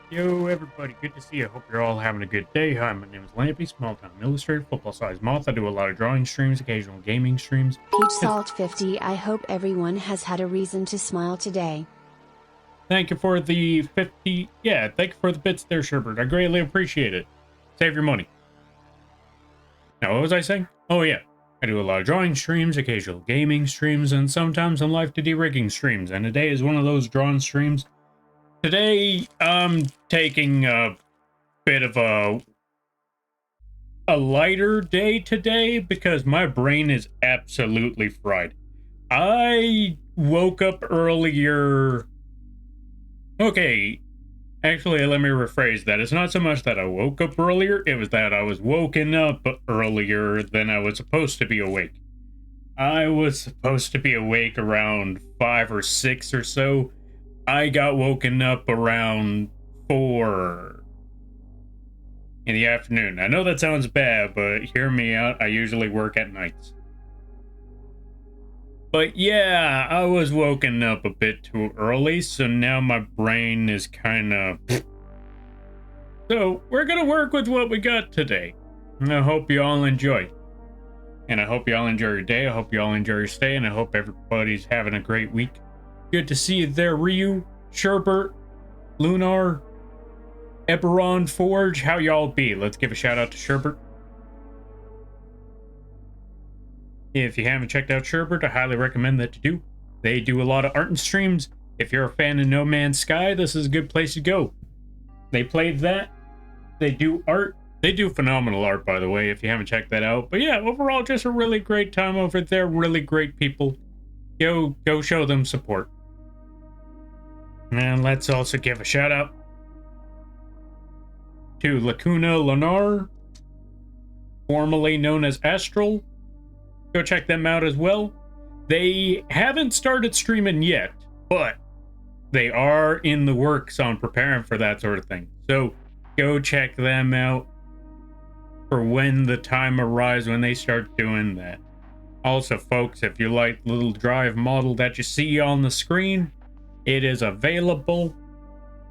Yo, everybody, good to see you. Hope you're all having a good day. Hi, my name is Lampy, small town illustrator, football size moth. I do a lot of drawing streams, occasional gaming streams. Peach Salt 50. I hope everyone has had a reason to smile today. Thank you for the 50. Yeah, thank you for the bits there, Sherbert. I greatly appreciate it. Save your money. Now, what was I saying? Oh, yeah. I do a lot of drawing streams, occasional gaming streams, and sometimes some live to de-rigging streams. And today is one of those drawn streams. Today, I'm taking a bit of a lighter day today because my brain is absolutely fried. I woke up earlier. Okay, actually, let me rephrase that. It's not so much that I woke up earlier, it was that I was woken up earlier than I was supposed to be awake. I was supposed to be awake around 5 or 6 or so. I got woken up around 4 in the afternoon. I know that sounds bad, but hear me out. I usually work at nights. But yeah, I was woken up a bit too early, so now my brain is kind of... So, we're gonna work with what we got today. And I hope you all enjoy. And I hope you all enjoy your day, I hope you all enjoy your stay, and I hope everybody's having a great week. Good to see you there, Ryu, Sherbert, Lunar, Eberron, Forge. How y'all be? Let's give a shout out to Sherbert. If you haven't checked out Sherbert, I highly recommend that you do. They do a lot of art and streams. If you're a fan of No Man's Sky, this is a good place to go. They played that. They do art. They do phenomenal art, by the way, if you haven't checked that out. But yeah, overall, just a really great time over there. Really great people. Go show them support. And let's also give a shout out to Lacuna Lunar, formerly known as Astral. Go check them out as well. They haven't started streaming yet, but they are in the works on preparing for that sort of thing. So go check them out for when the time arrives when they start doing that. Also, folks, if you like the little drive model that you see on the screen, it is available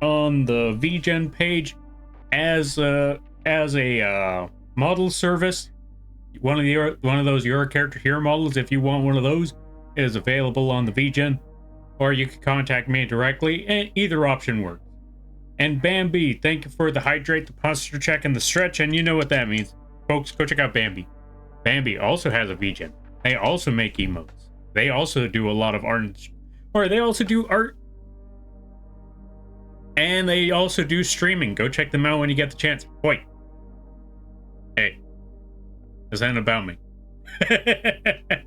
on the vgen page as a model service. One of those your character here models, if you want one of those, is available on the vgen, or you can contact me directly, and either option works. And Bambi, thank you for the hydrate, the posture check, and the stretch, and you know what that means. Folks, go check out Bambi. Bambi also has a vgen. They also make emotes. They also do a lot of art, or they also do art, and they also do streaming. Go check them out when you get the chance. Wait. Hey. This ain't about me. But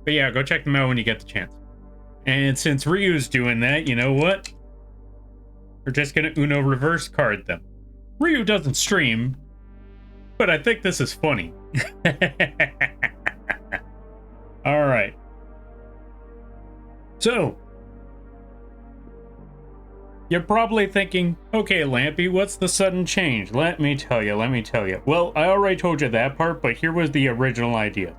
yeah, go check them out when you get the chance. And since Ryu's doing that, you know what? We're just gonna Uno reverse card them. Ryu doesn't stream, but I think this is funny. Alright. So, you're probably thinking, okay, Lampy, what's the sudden change? Let me tell you. Well, I already told you that part, but here was the original idea.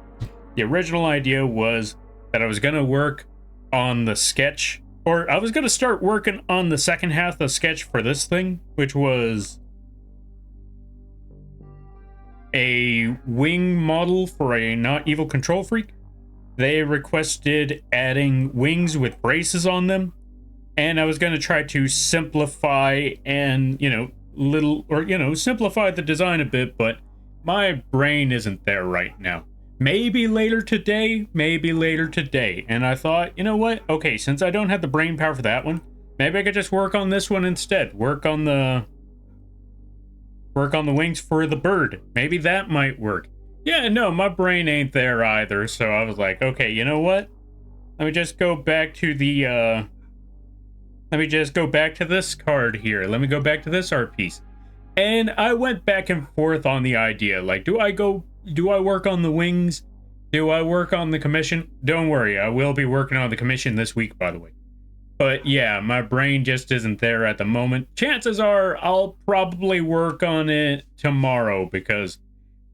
The original idea was that I was going to work on the sketch, or I was going to start working on the second half of the sketch for this thing, which was a wing model for a not evil control freak. They requested adding wings with braces on them. And I was going to try to simplify and, simplify the design a bit, but my brain isn't there right now. Maybe later today. And I thought, you know what? Okay, since I don't have the brain power for that one, maybe I could just work on this one instead. Work on the wings for the bird. Maybe that might work. Yeah, no, my brain ain't there either. So I was like, okay, you know what? Let me just go back to the, Let me just go back to this card here. Let me go back to this art piece. And I went back and forth on the idea. Like, do I work on the wings? Do I work on the commission? Don't worry, I will be working on the commission this week, by the way. But yeah, my brain just isn't there at the moment. Chances are I'll probably work on it tomorrow because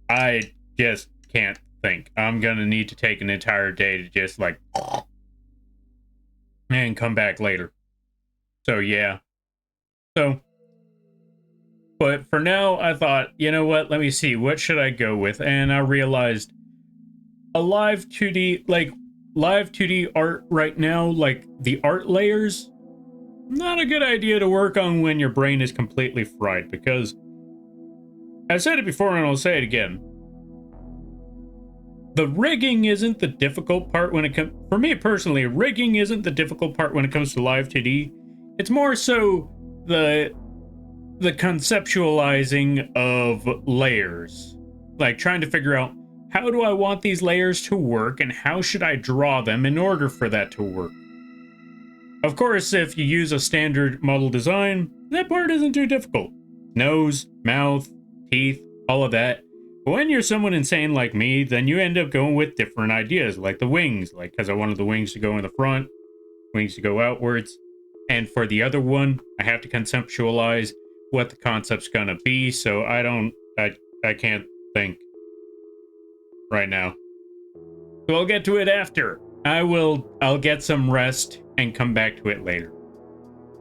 I just can't think. I'm gonna need to take an entire day to just like and come back later. So yeah. So But for now, I thought, you know what? Let me see. What should I go with? And I realized a live 2D, like live 2D art right now, like the art layers, not a good idea to work on when your brain is completely fried, because I've said it before and I'll say it again. The rigging isn't the difficult part when it comes, for me personally, rigging isn't the difficult part when it comes to live 2D. It's more so the conceptualizing of layers. Like trying to figure out, how do I want these layers to work and how should I draw them in order for that to work? Of course, if you use a standard model design, that part isn't too difficult. Nose, mouth, teeth, all of that. But when you're someone insane like me, then you end up going with different ideas, like the wings, like because I wanted the wings to go in the front, wings to go outwards. And for the other one, I have to conceptualize what the concept's gonna be, so I can't think right now. So I'll get to it after. I'll get some rest and come back to it later.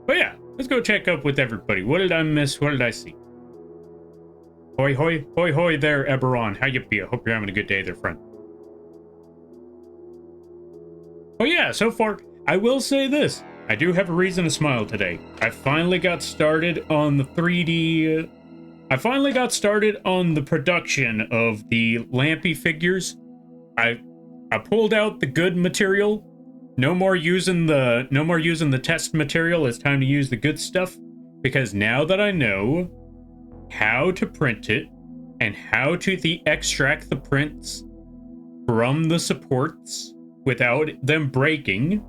But yeah, let's go check up with everybody. What did I miss? What did I see? Hoi hoi, hoi hoi there, Eberron. How you be? I hope you're having a good day there, friend. Oh yeah, so far, I will say this. I do have a reason to smile today. I finally got started on the 3D... I finally got started on the production of the Lampy figures. I pulled out the good material. No more using the test material. It's time to use the good stuff. Because now that I know how to print it and how to extract the prints from the supports without them breaking,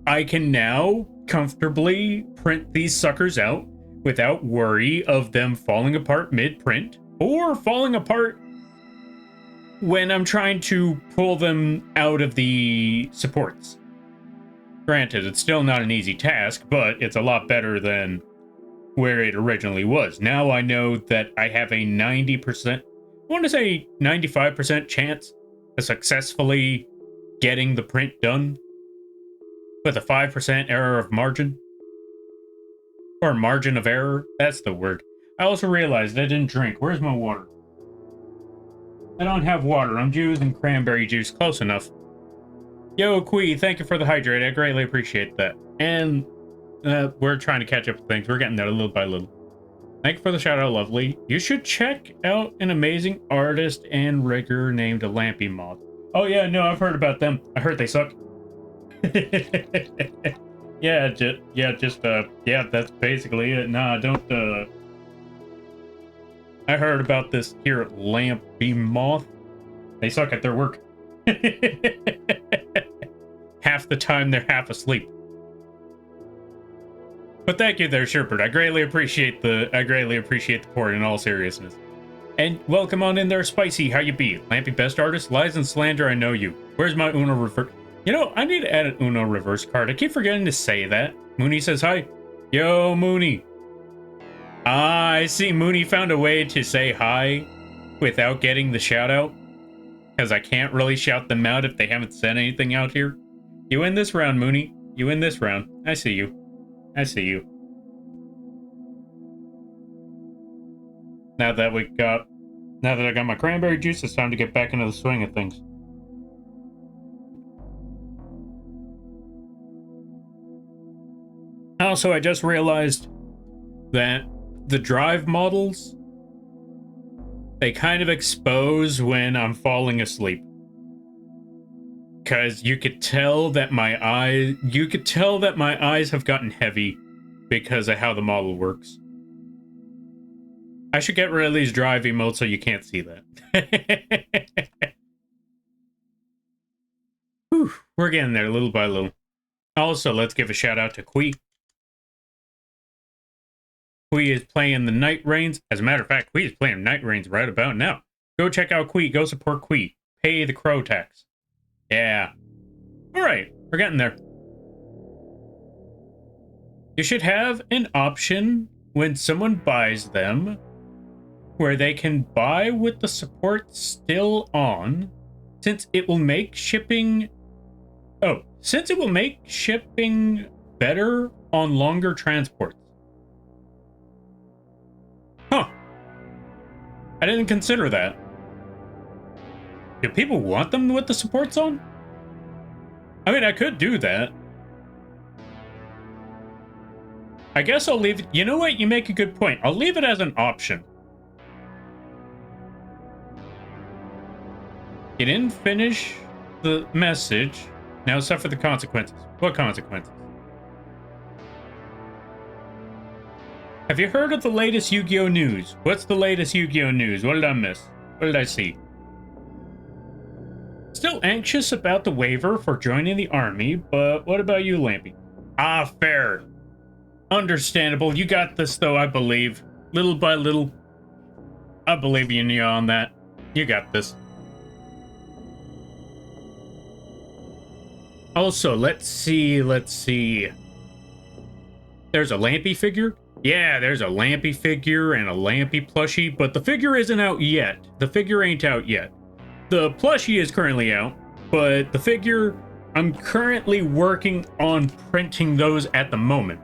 I can now comfortably print these suckers out without worry of them falling apart mid-print or falling apart when I'm trying to pull them out of the supports. Granted, it's still not an easy task, but it's a lot better than where it originally was. Now I know that I have a 90%, I want to say 95% chance of successfully getting the print done with a 5% error of margin. Or margin of error, that's the word. I also realized I didn't drink. Where's my water? I don't have water. I'm using cranberry juice. Close enough. Yo, Quee, thank you for the hydrate. I greatly appreciate that. And we're trying to catch up with things. We're getting there little by little. Thank you for the shout out, lovely. You should check out an amazing artist and rigger named Lampy Moth. Oh yeah, no, I've heard about them. I heard they suck. Yeah, that's basically it. Nah, don't, I heard about this here at Lampy Moth. They suck at their work. Half the time they're half asleep. But thank you there, Sherbert. I greatly appreciate the port in all seriousness. And welcome on in there, Spicy. How you be? Lampy best artist, lies and slander, I know you. Where's my Uno reverse? You know, I need to add an Uno reverse card. I keep forgetting to say that. Mooney says hi. Yo, Mooney. Ah, I see Mooney found a way to say hi without getting the shout out. Because I can't really shout them out if they haven't said anything out here. You win this round, Mooney. You win this round. I see you. I see you. Now that I got my cranberry juice, it's time to get back into the swing of things. Also, I just realized that the drive models, they kind of expose when I'm falling asleep. Because you could tell that my eyes have gotten heavy because of how the model works. I should get rid of these drive emotes so you can't see that. Whew, we're getting there little by little. Also, let's give a shout out to Quee. Quee is playing the Night Reigns. As a matter of fact, Quee is playing Night Reigns right about now. Go check out Quee. Go support Quee. Pay the crow tax. Yeah. Alright, we're getting there. You should have an option when someone buys them where they can buy with the support still on, since it will make shipping... Oh, since it will make shipping better on longer transports. didn't consider that. Do people want them with the supports on? I mean, I could do that. I guess I'll leave it. You know what? You make a good point. I'll leave it as an option. You didn't finish the message. Now suffer the consequences. What consequences? Have you heard of the latest Yu-Gi-Oh news? What's the latest Yu-Gi-Oh news? What did I miss? What did I see? Still anxious about the waiver for joining the army, but what about you, Lampy? Ah, fair. Understandable. You got this, though, I believe. Little by little. I believe in you on that. You got this. Also, let's see. There's a Lampy figure? Yeah, there's a Lampy figure and a Lampy plushie, but the figure isn't out yet. The figure ain't out yet. The plushie is currently out, but the figure, I'm currently working on printing those at the moment.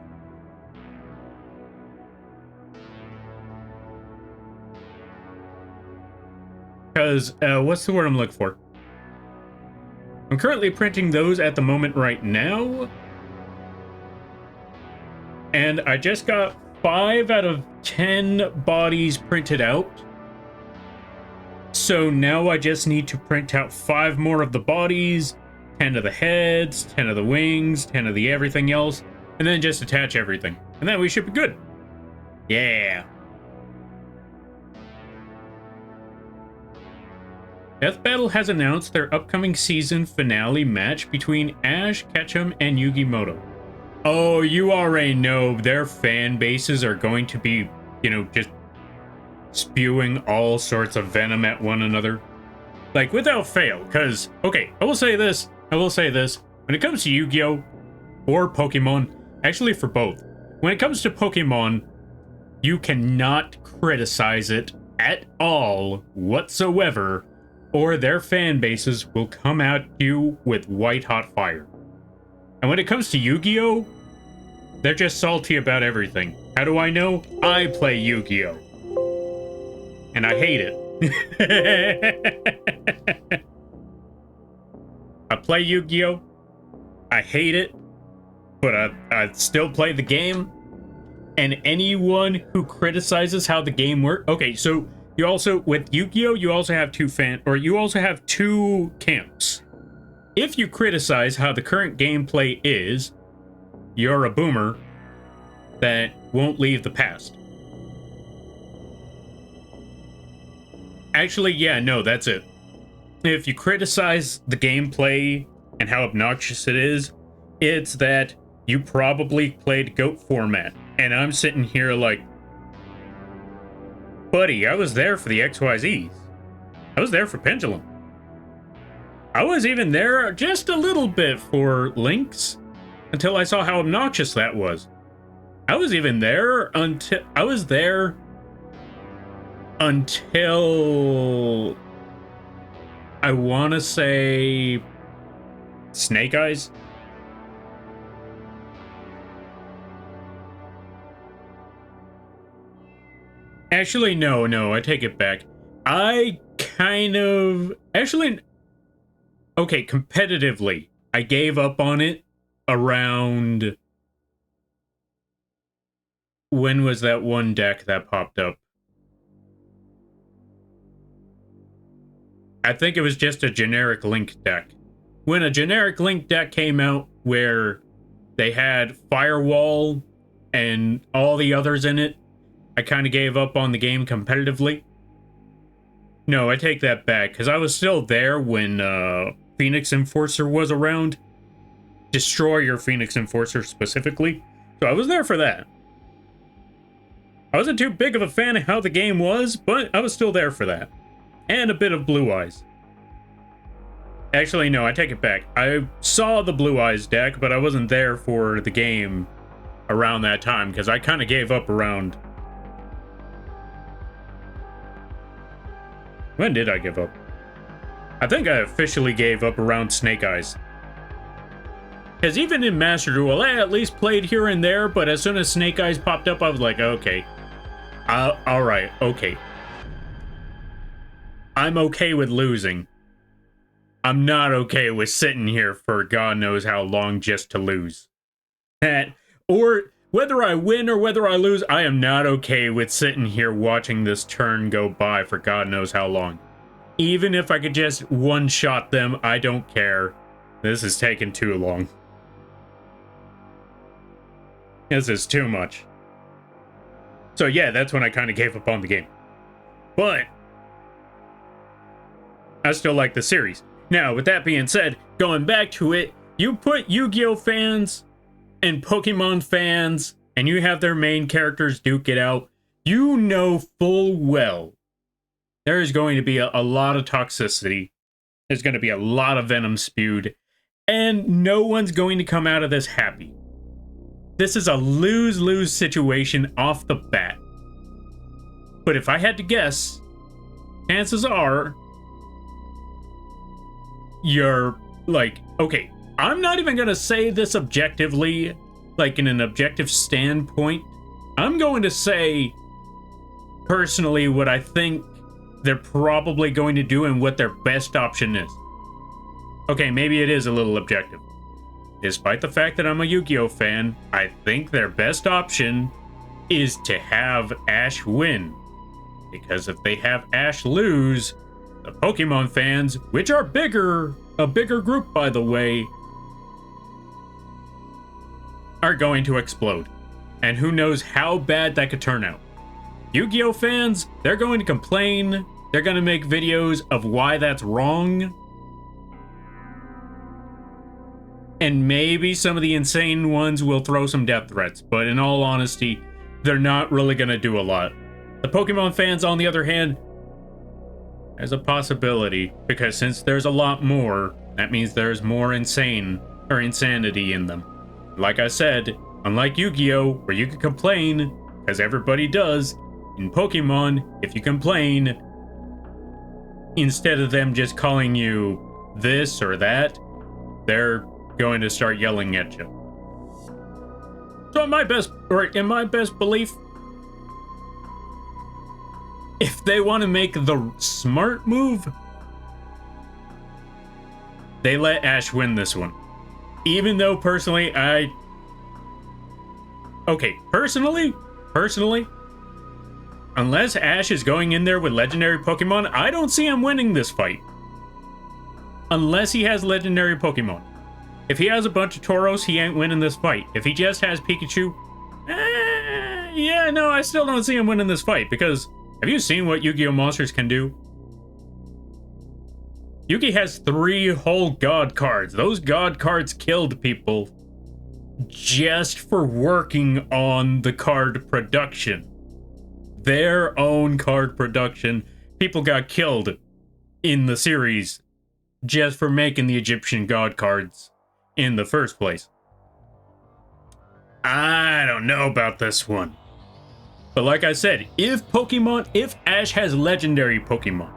Because, what's the word I'm looking for? I'm currently printing those at the moment right now. And I just got 5 out of 10 bodies printed out. So now I just need to print out 5 more of the bodies, 10 of the heads, 10 of the wings, 10 of the everything else, and then just attach everything. And then we should be good. Yeah. Death Battle has announced their upcoming season finale match between Ash Ketchum and Yugi Muto. Oh, you already know their fan bases are going to be, you know, just spewing all sorts of venom at one another. Like, without fail, because, okay, I will say this. When it comes to Yu-Gi-Oh! Or Pokemon, actually for both, when it comes to Pokemon, you cannot criticize it at all whatsoever, or their fan bases will come at you with white-hot fire. And when it comes to Yu-Gi-Oh!, they're just salty about everything. How do I know? I play Yu-Gi-Oh! And I hate it. I play Yu-Gi-Oh! I hate it, but I still play the game. And anyone who criticizes how the game works... Okay, so you also, with Yu-Gi-Oh!, you also have two camps. If you criticize how the current gameplay is, you're a boomer that won't leave the past. Actually, yeah, no, that's it. If you criticize the gameplay and how obnoxious it is, it's that you probably played GOAT format. And I'm sitting here like, buddy, I was there for the XYZs. I was there for Pendulum. I was even there just a little bit for Lynx until I saw how obnoxious that was. I was even there until I want to say Snake Eyes. Actually, no, I take it back. I kind of... Actually... Okay, competitively, I gave up on it around... When was that one deck that popped up? I think it was just a generic Link deck. When a generic Link deck came out where they had Firewall and all the others in it, I kind of gave up on the game competitively. No, I take that back, because I was still there when Phoenix Enforcer was around. Destroyer Phoenix Enforcer specifically. So I was there for that. I wasn't too big of a fan of how the game was, but I was still there for that. And a bit of Blue Eyes. Actually, no, I take it back. I saw the Blue Eyes deck, but I wasn't there for the game around that time, because I kind of gave up around... When did I give up? I think I officially gave up around Snake Eyes. Because even in Master Duel, I at least played here and there, but as soon as Snake Eyes popped up, I was like, okay. Alright, okay. I'm okay with losing. I'm not okay with sitting here for God knows how long just to lose. Or whether I win or whether I lose, I am not okay with sitting here watching this turn go by for God knows how long. Even if I could just one-shot them, I don't care. This is taking too long. This is too much. So yeah, that's when I kind of gave up on the game. But I still like the series. Now, with that being said, going back to it, you put Yu-Gi-Oh fans and Pokemon fans, and you have their main characters duke it out, you know full well there is going to be a lot of toxicity. There's going to be a lot of venom spewed, and no one's going to come out of this happy. This is a lose-lose situation off the bat. But if I had to guess, chances are you're like, okay, I'm not even going to say this objectively, like in an objective standpoint. I'm going to say, personally, what I think they're probably going to do and what their best option is. Okay, maybe it is a little objective. Despite the fact that I'm a Yu-Gi-Oh fan, I think their best option is to have Ash win. Because if they have Ash lose, the Pokemon fans, which are a bigger group by the way, are going to explode. And who knows how bad that could turn out. Yu-Gi-Oh fans, they're going to complain. They're going to make videos of why that's wrong. And maybe some of the insane ones will throw some death threats. But in all honesty, they're not really going to do a lot. The Pokemon fans, on the other hand, there's a possibility. Because since there's a lot more, that means there's more insanity in them. Like I said, unlike Yu-Gi-Oh, where you can complain, because everybody does, in Pokemon, if you complain, instead of them just calling you this or that, they're going to start yelling at you. So in my best belief, if they want to make the smart move, they let Ash win this one. Even though personally, personally, unless Ash is going in there with legendary Pokemon, I don't see him winning this fight. Unless he has legendary Pokemon. If he has a bunch of Tauros, he ain't winning this fight. If he just has Pikachu, yeah, no, I still don't see him winning this fight. Because, have you seen what Yu-Gi-Oh! Monsters can do? Yugi has 3 whole God cards. Those God cards killed people just for working on the card production. Their own card production. People got killed in the series just for making the Egyptian God cards in the first place. I don't know about this one. But like I said, if Ash has legendary Pokemon,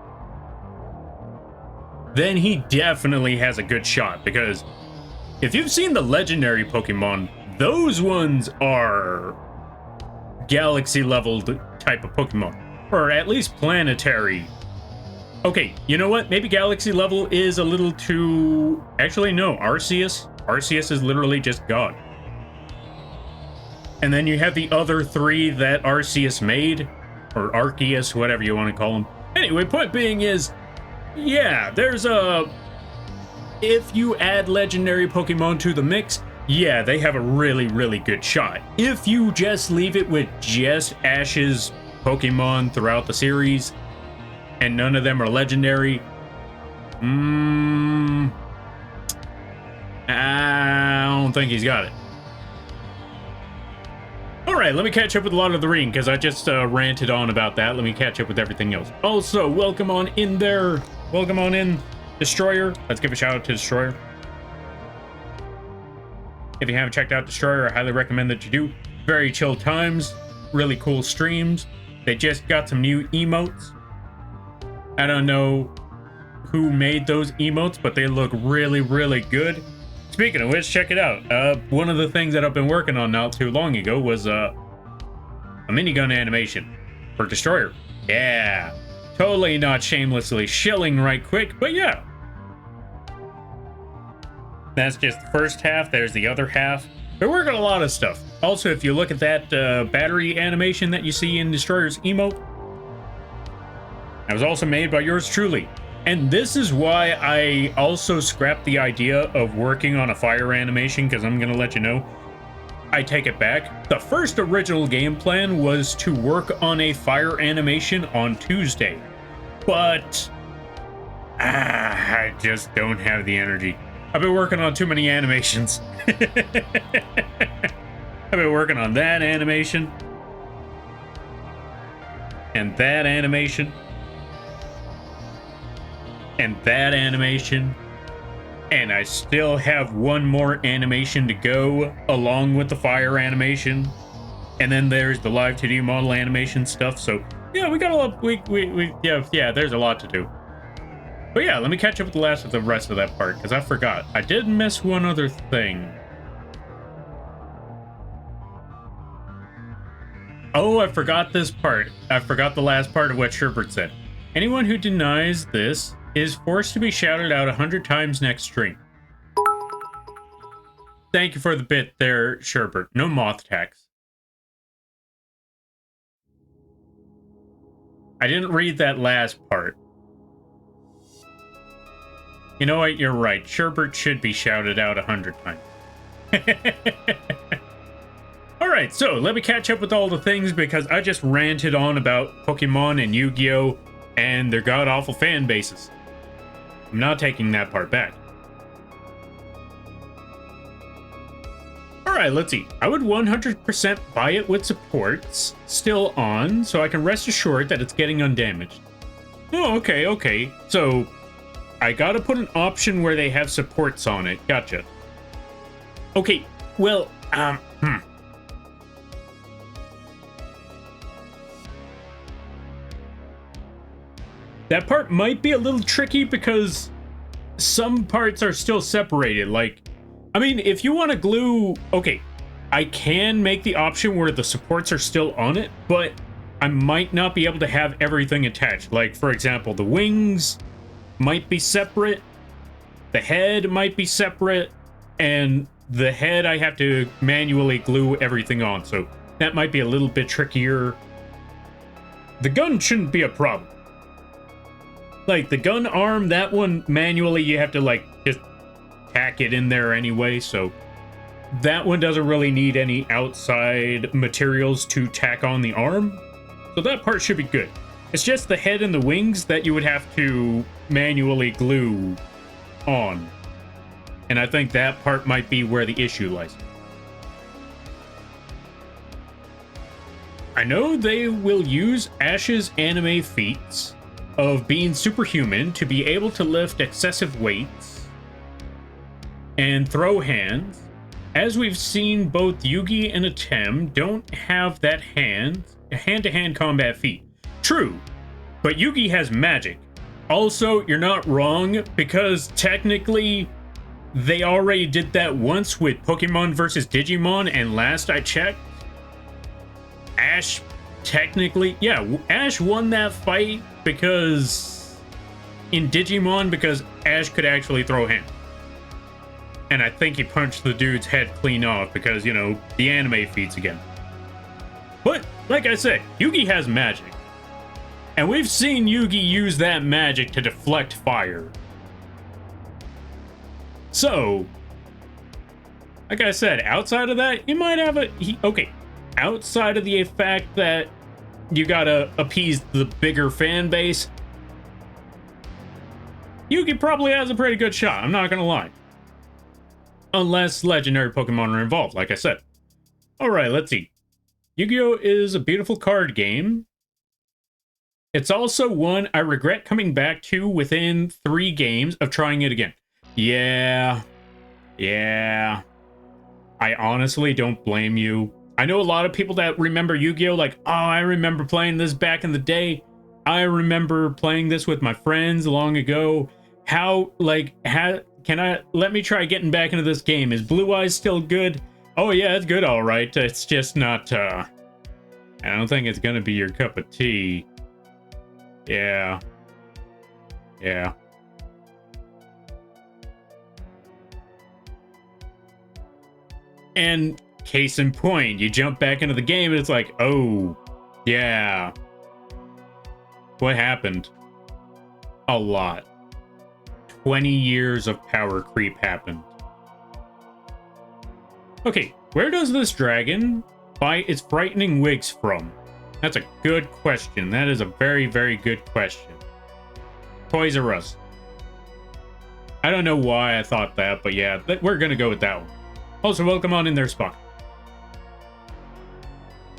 then he definitely has a good shot. Because if you've seen the legendary Pokemon, those ones are galaxy leveled type of Pokemon. Or at least planetary. Okay, you know what? Maybe galaxy level is a little too... Actually, no. Arceus. Arceus is literally just God. And then you have the other 3 that Arceus made. Or Arceus, whatever you want to call them. Anyway, point being is... Yeah, there's a... If you add legendary Pokemon to the mix, yeah, they have a really, really good shot. If you just leave it with just Ash's Pokemon throughout the series, and none of them are legendary, I don't think he's got it. Alright, let me catch up with a lot of the reading, because I just ranted on about that. Let me catch up with everything else. Also, welcome on in there. Welcome on in, Destroyer. Let's give a shout out to Destroyer. If you haven't checked out Destroyer, I highly recommend that you do. Very chill times, really cool streams. They just got some new emotes. I don't know who made those emotes, but they look really, really good. Speaking of which, check it out. One of the things that I've been working on not too long ago was a minigun animation for Destroyer. Yeah. Totally not shamelessly shilling right quick, but yeah. That's just the first half. There's the other half. We're working a lot of stuff. Also, if you look at that battery animation that you see in Destroyer's emote, that was also made by yours truly. And this is why I also scrapped the idea of working on a fire animation, because I'm going to let you know, I take it back. The first original game plan was to work on a fire animation on Tuesday. But I just don't have the energy. I've been working on too many animations. I've been working on that animation. And that animation. And that animation. And I still have one more animation to go along with the fire animation. And then there's the live 2D model animation stuff. So yeah, we got a lot. Yeah, there's a lot to do. But yeah, let me catch up with the rest of that part, because I forgot. I did miss one other thing. Oh, I forgot this part. I forgot the last part of what Sherbert said. Anyone who denies this is forced to be shouted out 100 times next stream. Thank you for the bit there, Sherbert. No moth tax. I didn't read that last part. You know what? You're right. Sherbert should be shouted out 100 times. Alright, so let me catch up with all the things, because I just ranted on about Pokemon and Yu-Gi-Oh! And their god-awful fan bases. I'm not taking that part back. Alright, let's see. I would 100% buy it with supports still on, so I can rest assured that it's getting undamaged. Oh, okay. So, I gotta put an option where they have supports on it. Gotcha. Okay, well, That part might be a little tricky, because some parts are still separated. Like, I mean, if you want to glue... Okay, I can make the option where the supports are still on it, but I might not be able to have everything attached. Like, for example, the wings might be separate, the head might be separate, and the head I have to manually glue everything on, so that might be a little bit trickier. The gun shouldn't be a problem. Like, the gun arm, that one, manually, you have to, like, just tack it in there anyway, so that one doesn't really need any outside materials to tack on the arm, so that part should be good. It's just the head and the wings that you would have to manually glue on, and I think that part might be where the issue lies. I know they will use Ash's anime feats of being superhuman to be able to lift excessive weights and throw hands. As we've seen, both Yugi and Atem don't have that hand-to-hand combat feat. True, but Yugi has magic. Also, you're not wrong, because technically they already did that once with Pokemon versus Digimon, and last I checked, Ash technically, yeah, Ash won that fight because in Digimon, because Ash could actually throw hands. And I think he punched the dude's head clean off because, you know, the anime feats again. But, like I said, Yugi has magic. And we've seen Yugi use that magic to deflect fire. So, like I said, outside of that, you might have a... Okay, outside of the fact that you gotta appease the bigger fan base, Yugi probably has a pretty good shot, I'm not gonna lie. Unless legendary Pokemon are involved, like I said. Alright, let's see. Yu-Gi-Oh! Is a beautiful card game. It's also one I regret coming back to within 3 games of trying it again. Yeah. I honestly don't blame you. I know a lot of people that remember Yu-Gi-Oh! Like, oh, I remember playing this back in the day. I remember playing this with my friends long ago. Let me try getting back into this game. Is Blue Eyes still good? Oh yeah, it's good, all right. It's just not, I don't think it's gonna be your cup of tea. Yeah. Yeah. And case in point, you jump back into the game and it's like, oh, yeah. What happened? A lot. 20 years of power creep happened. Okay, where does this dragon buy its frightening wigs from? That's a good question. That is a very, very good question. Toys R Us. I don't know why I thought that, but yeah, we're gonna go with that one. Also, welcome on in there, Spock.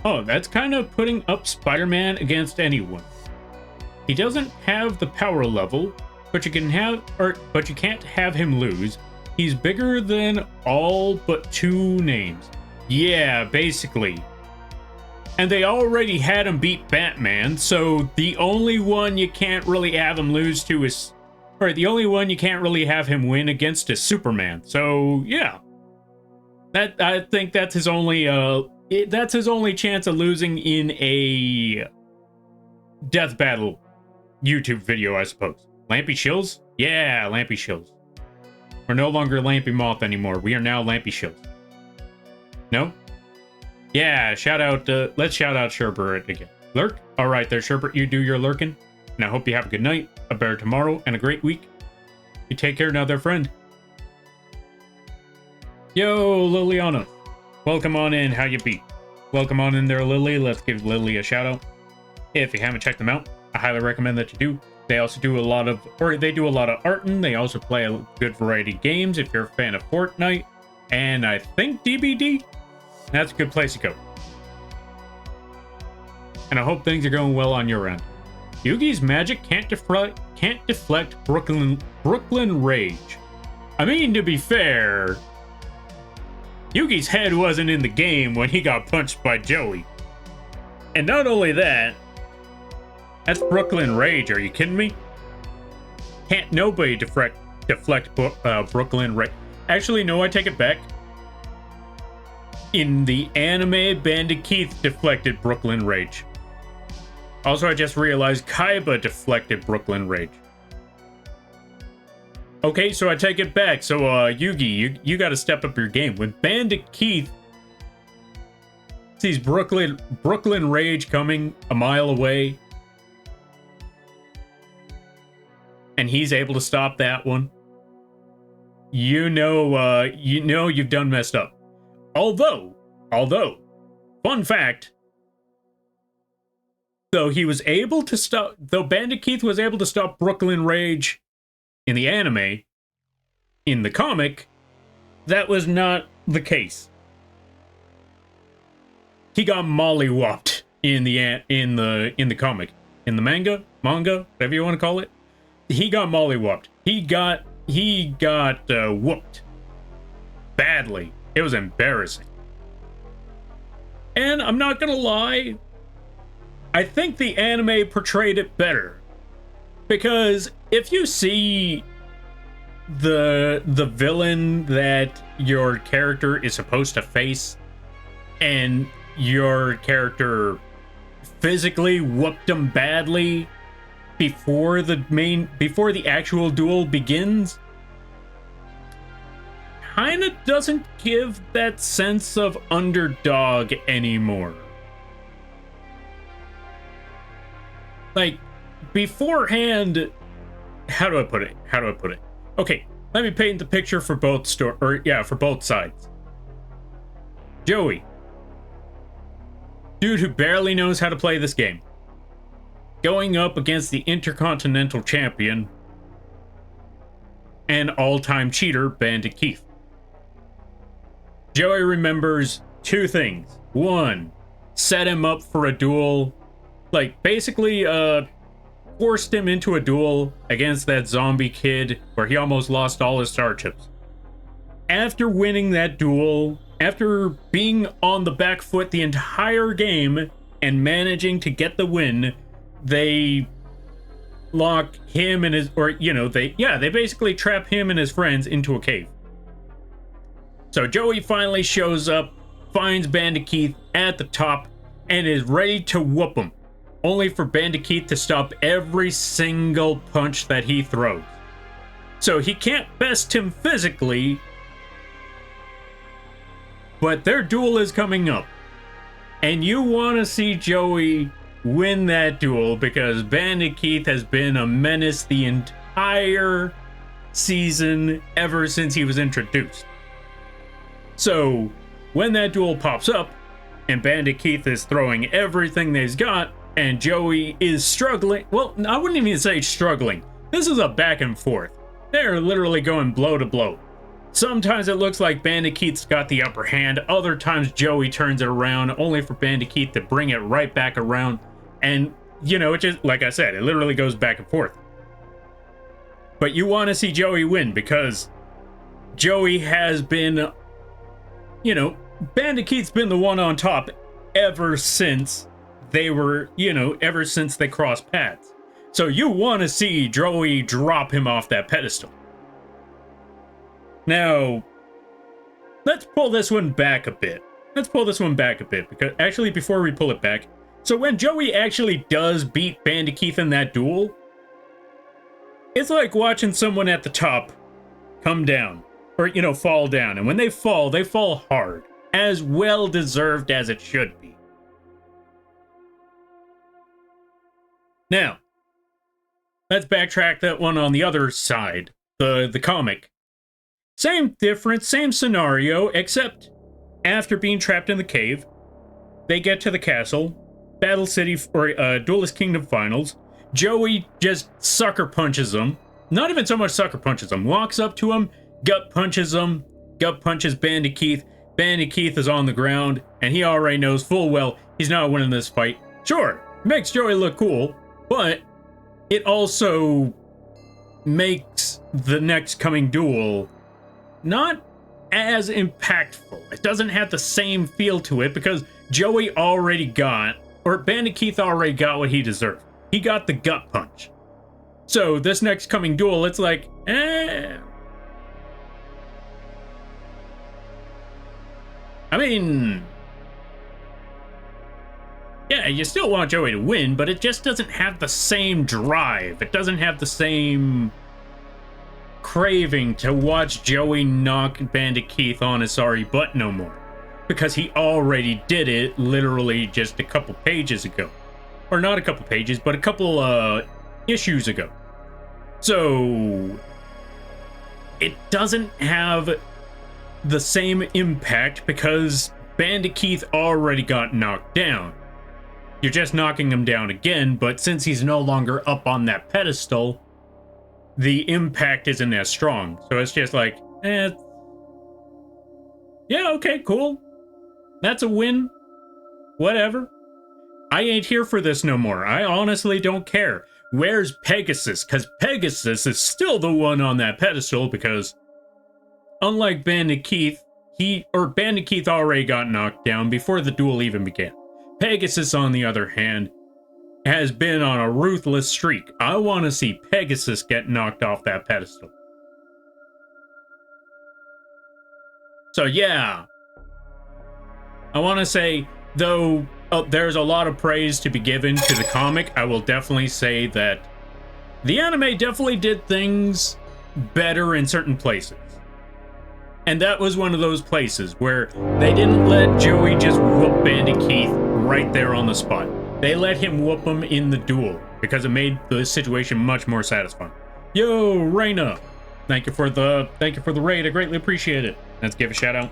Oh, that's kind of putting up Spider-Man against anyone. He doesn't have the power level, but you can't have him lose. He's bigger than all but 2 names. Yeah, basically. And they already had him beat Batman, so the only one you can't really have him lose to is... Or the only one you can't really have him win against is Superman. So, yeah. I think that's his only chance of losing in a death battle YouTube video, I suppose. Lampy Shills? Yeah, Lampy Shills. We're no longer Lampy Moth anymore. We are now Lampy Shills. No? Yeah, shout out, let's shout out Sherbert again. Lurk? Alright there, Sherbert, you do your lurking. And I hope you have a good night, a better tomorrow, and a great week. You take care now there, friend. Yo, Liliana. Welcome on in, how you be? Welcome on in there, Lily. Let's give Lily a shout out. If you haven't checked them out, I highly recommend that you do. They also do a lot of art, and they also play a good variety of games if you're a fan of Fortnite. And I think DBD? That's a good place to go. And I hope things are going well on your end. Yugi's magic can't deflect Brooklyn Rage. I mean, to be fair, Yugi's head wasn't in the game when he got punched by Joey. And not only that, that's Brooklyn Rage, are you kidding me? Can't nobody deflect Brooklyn Rage. Actually, no, I take it back. In the anime, Bandit Keith deflected Brooklyn Rage. Also, I just realized Kaiba deflected Brooklyn Rage. Okay, so I take it back. So, Yugi, you gotta step up your game. When Bandit Keith sees Brooklyn Rage coming a mile away, and he's able to stop that one, you know you've done messed up. Although, fun fact, though Bandit Keith was able to stop Brooklyn Rage in the anime, in the comic, that was not the case. He got mollywopped in the comic. In the manga, whatever you want to call it. He got mollywopped. He got whooped badly. It was embarrassing. And I'm not gonna lie, I think the anime portrayed it better. Because if you see the villain that your character is supposed to face, and your character physically whooped him badly before the actual duel begins, kinda doesn't give that sense of underdog anymore. Like, beforehand, how do I put it? Okay, let me paint the picture for both sides. Joey, dude who barely knows how to play this game, going up against the Intercontinental Champion and all-time cheater, Bandit Keith. Joey remembers 2 things. 1, set him up for a duel. Like, basically, forced him into a duel against that zombie kid where he almost lost all his star chips. After winning that duel, after being on the back foot the entire game and managing to get the win, they lock him and they basically trap him and his friends into a cave. So Joey finally shows up, finds Bandit Keith at the top, and is ready to whoop him. only for Bandicoot to stop every single punch that he throws. So he can't best him physically, but their duel is coming up. And you want to see Joey win that duel because Bandicoot has been a menace the entire season ever since he was introduced. So when that duel pops up and Bandicoot is throwing everything that he's got and Joey is struggling, well, I wouldn't even say struggling. This is a back and forth. They're literally going blow to blow. Sometimes it looks like Bandicoot's got the upper hand. Other times Joey turns it around only for Bandicoot to bring it right back around. And, you know, it just, like I said, it literally goes back and forth. But you want to see Joey win because Joey has been, you know, Bandicoot's been the one on top ever since they were, you know, ever since they crossed paths. So you want to see Joey drop him off that pedestal. Now, let's pull this one back a bit. Because actually, before we pull it back, so when Joey actually does beat Bandicoot in that duel, it's like watching someone at the top come down, or, you know, fall down. And when they fall hard, as well deserved as it should be. Now, let's backtrack that one on the other side, the comic. Same difference, same scenario, except after being trapped in the cave, they get to the castle, Battle City, or Duelist Kingdom Finals. Joey just sucker punches him. Not even so much sucker punches him. Walks up to him, gut punches him, gut punches Bandicoot. Bandicoot is on the ground, and he already knows full well he's not winning this fight. Sure, makes Joey look cool, but it also makes the next coming duel not as impactful. It doesn't have the same feel to it because Joey already got, or Bandicoot already got what he deserved. He got the gut punch. So this next coming duel, it's like, I mean, yeah, you still want Joey to win, but it just doesn't have the same drive. It doesn't have the same craving to watch Joey knock Bandicoot on his sorry butt no more. Because he already did it literally just a couple pages ago. Or not a couple pages, but a couple issues ago. So it doesn't have the same impact because Bandicoot already got knocked down. You're just knocking him down again, but since he's no longer up on that pedestal, the impact isn't as strong. So it's just like, yeah, okay, cool. That's a win. Whatever. I ain't here for this no more. I honestly don't care. Where's Pegasus? Because Pegasus is still the one on that pedestal because unlike Bandicoot, Bandicoot already got knocked down before the duel even began. Pegasus, on the other hand, has been on a ruthless streak. I want to see Pegasus get knocked off that pedestal. So yeah, I want to say, though there's a lot of praise to be given to the comic, I will definitely say that the anime definitely did things better in certain places. And that was one of those places where they didn't let Joey just whoop Bandicoot right there on the spot. They let him whoop him in the duel because it made the situation much more satisfying. Yo, Reina, thank you for the raid. I greatly appreciate it. Let's give a shout out.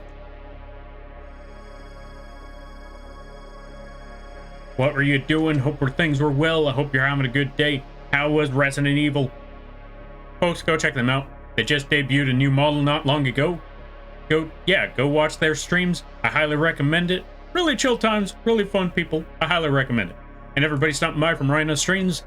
What were you doing? Hope things were well. I hope you're having a good day. How was Resident Evil? Folks, go check them out. They just debuted a new model not long ago. Go watch their streams. I highly recommend it. Really chill times, really fun people. I highly recommend it. And everybody stopping by from Rhino Streams.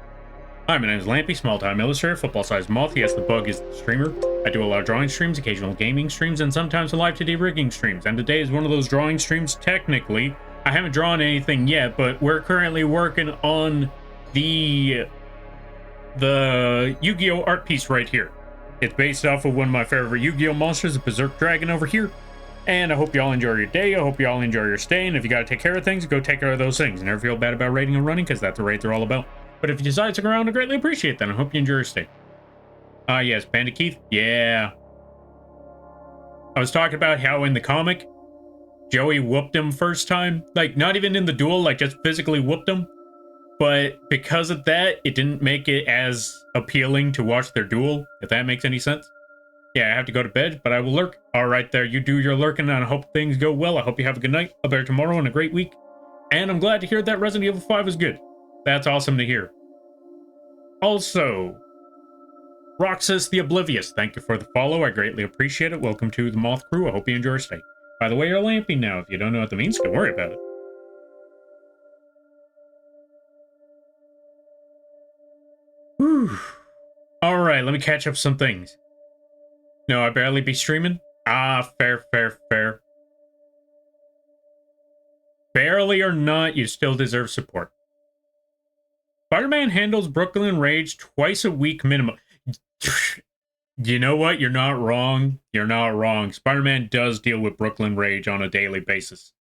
Hi, my name is Lampy, small-time illustrator, football-sized moth. Yes, the bug is the streamer. I do a lot of drawing streams, occasional gaming streams, and sometimes live to rigging streams. And today is one of those drawing streams. Technically, I haven't drawn anything yet, but we're currently working on the Yu-Gi-Oh! Art piece right here. It's based off of one of my favorite Yu-Gi-Oh! Monsters, the Berserk Dragon over here. And I hope you all enjoy your day. I hope you all enjoy your stay. And if you got to take care of things, go take care of those things. Never feel bad about raiding and running, because that's what raids are all about. But if you decide to stick around, I greatly appreciate that. I hope you enjoy your stay. Yes, Panda Keith. Yeah. I was talking about how in the comic, Joey whooped him first time. Like, not even in the duel, like, just physically whooped him. But because of that, it didn't make it as appealing to watch their duel, if that makes any sense. Yeah, I have to go to bed, but I will lurk. All right, there, you do your lurking, and I hope things go well. I hope you have a good night, a better tomorrow, and a great week. And I'm glad to hear that Resident Evil 5 is good. That's awesome to hear. Also, Roxas the Oblivious, thank you for the follow. I greatly appreciate it. Welcome to the Moth Crew. I hope you enjoy your stay. By the way, you're lamping now. If you don't know what that means, don't worry about it. Whew. All right, let me catch up some things. No, I barely be streaming. Ah, fair. Barely or not, you still deserve support. Spider-Man handles Brooklyn Rage twice a week minimum. You know what? You're not wrong. You're not wrong. Spider-Man does deal with Brooklyn Rage on a daily basis.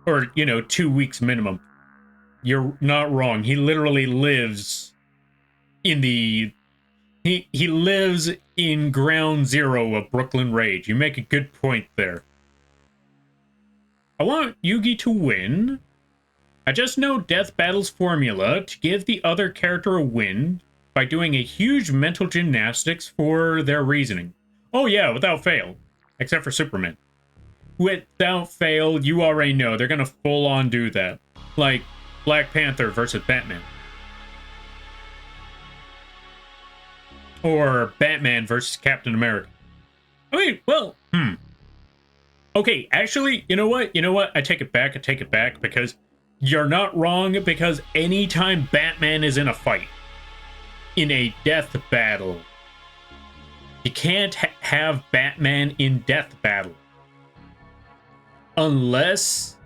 Or, 2 weeks minimum. You're not wrong. He literally lives in the... He lives in ground zero of Brooklyn Rage. You make a good point there. I want Yugi to win. I just know Death Battle's formula to give the other character a win by doing a huge mental gymnastics for their reasoning. Oh yeah, without fail. Except for Superman. Without fail, you already know they're gonna full on do that. Like Black Panther versus Batman. Or Batman versus Captain America. I mean, well, Okay, actually, you know what? I take it back, because you're not wrong, because anytime Batman is in a fight, in a death battle, you can't have Batman in death battle. Unless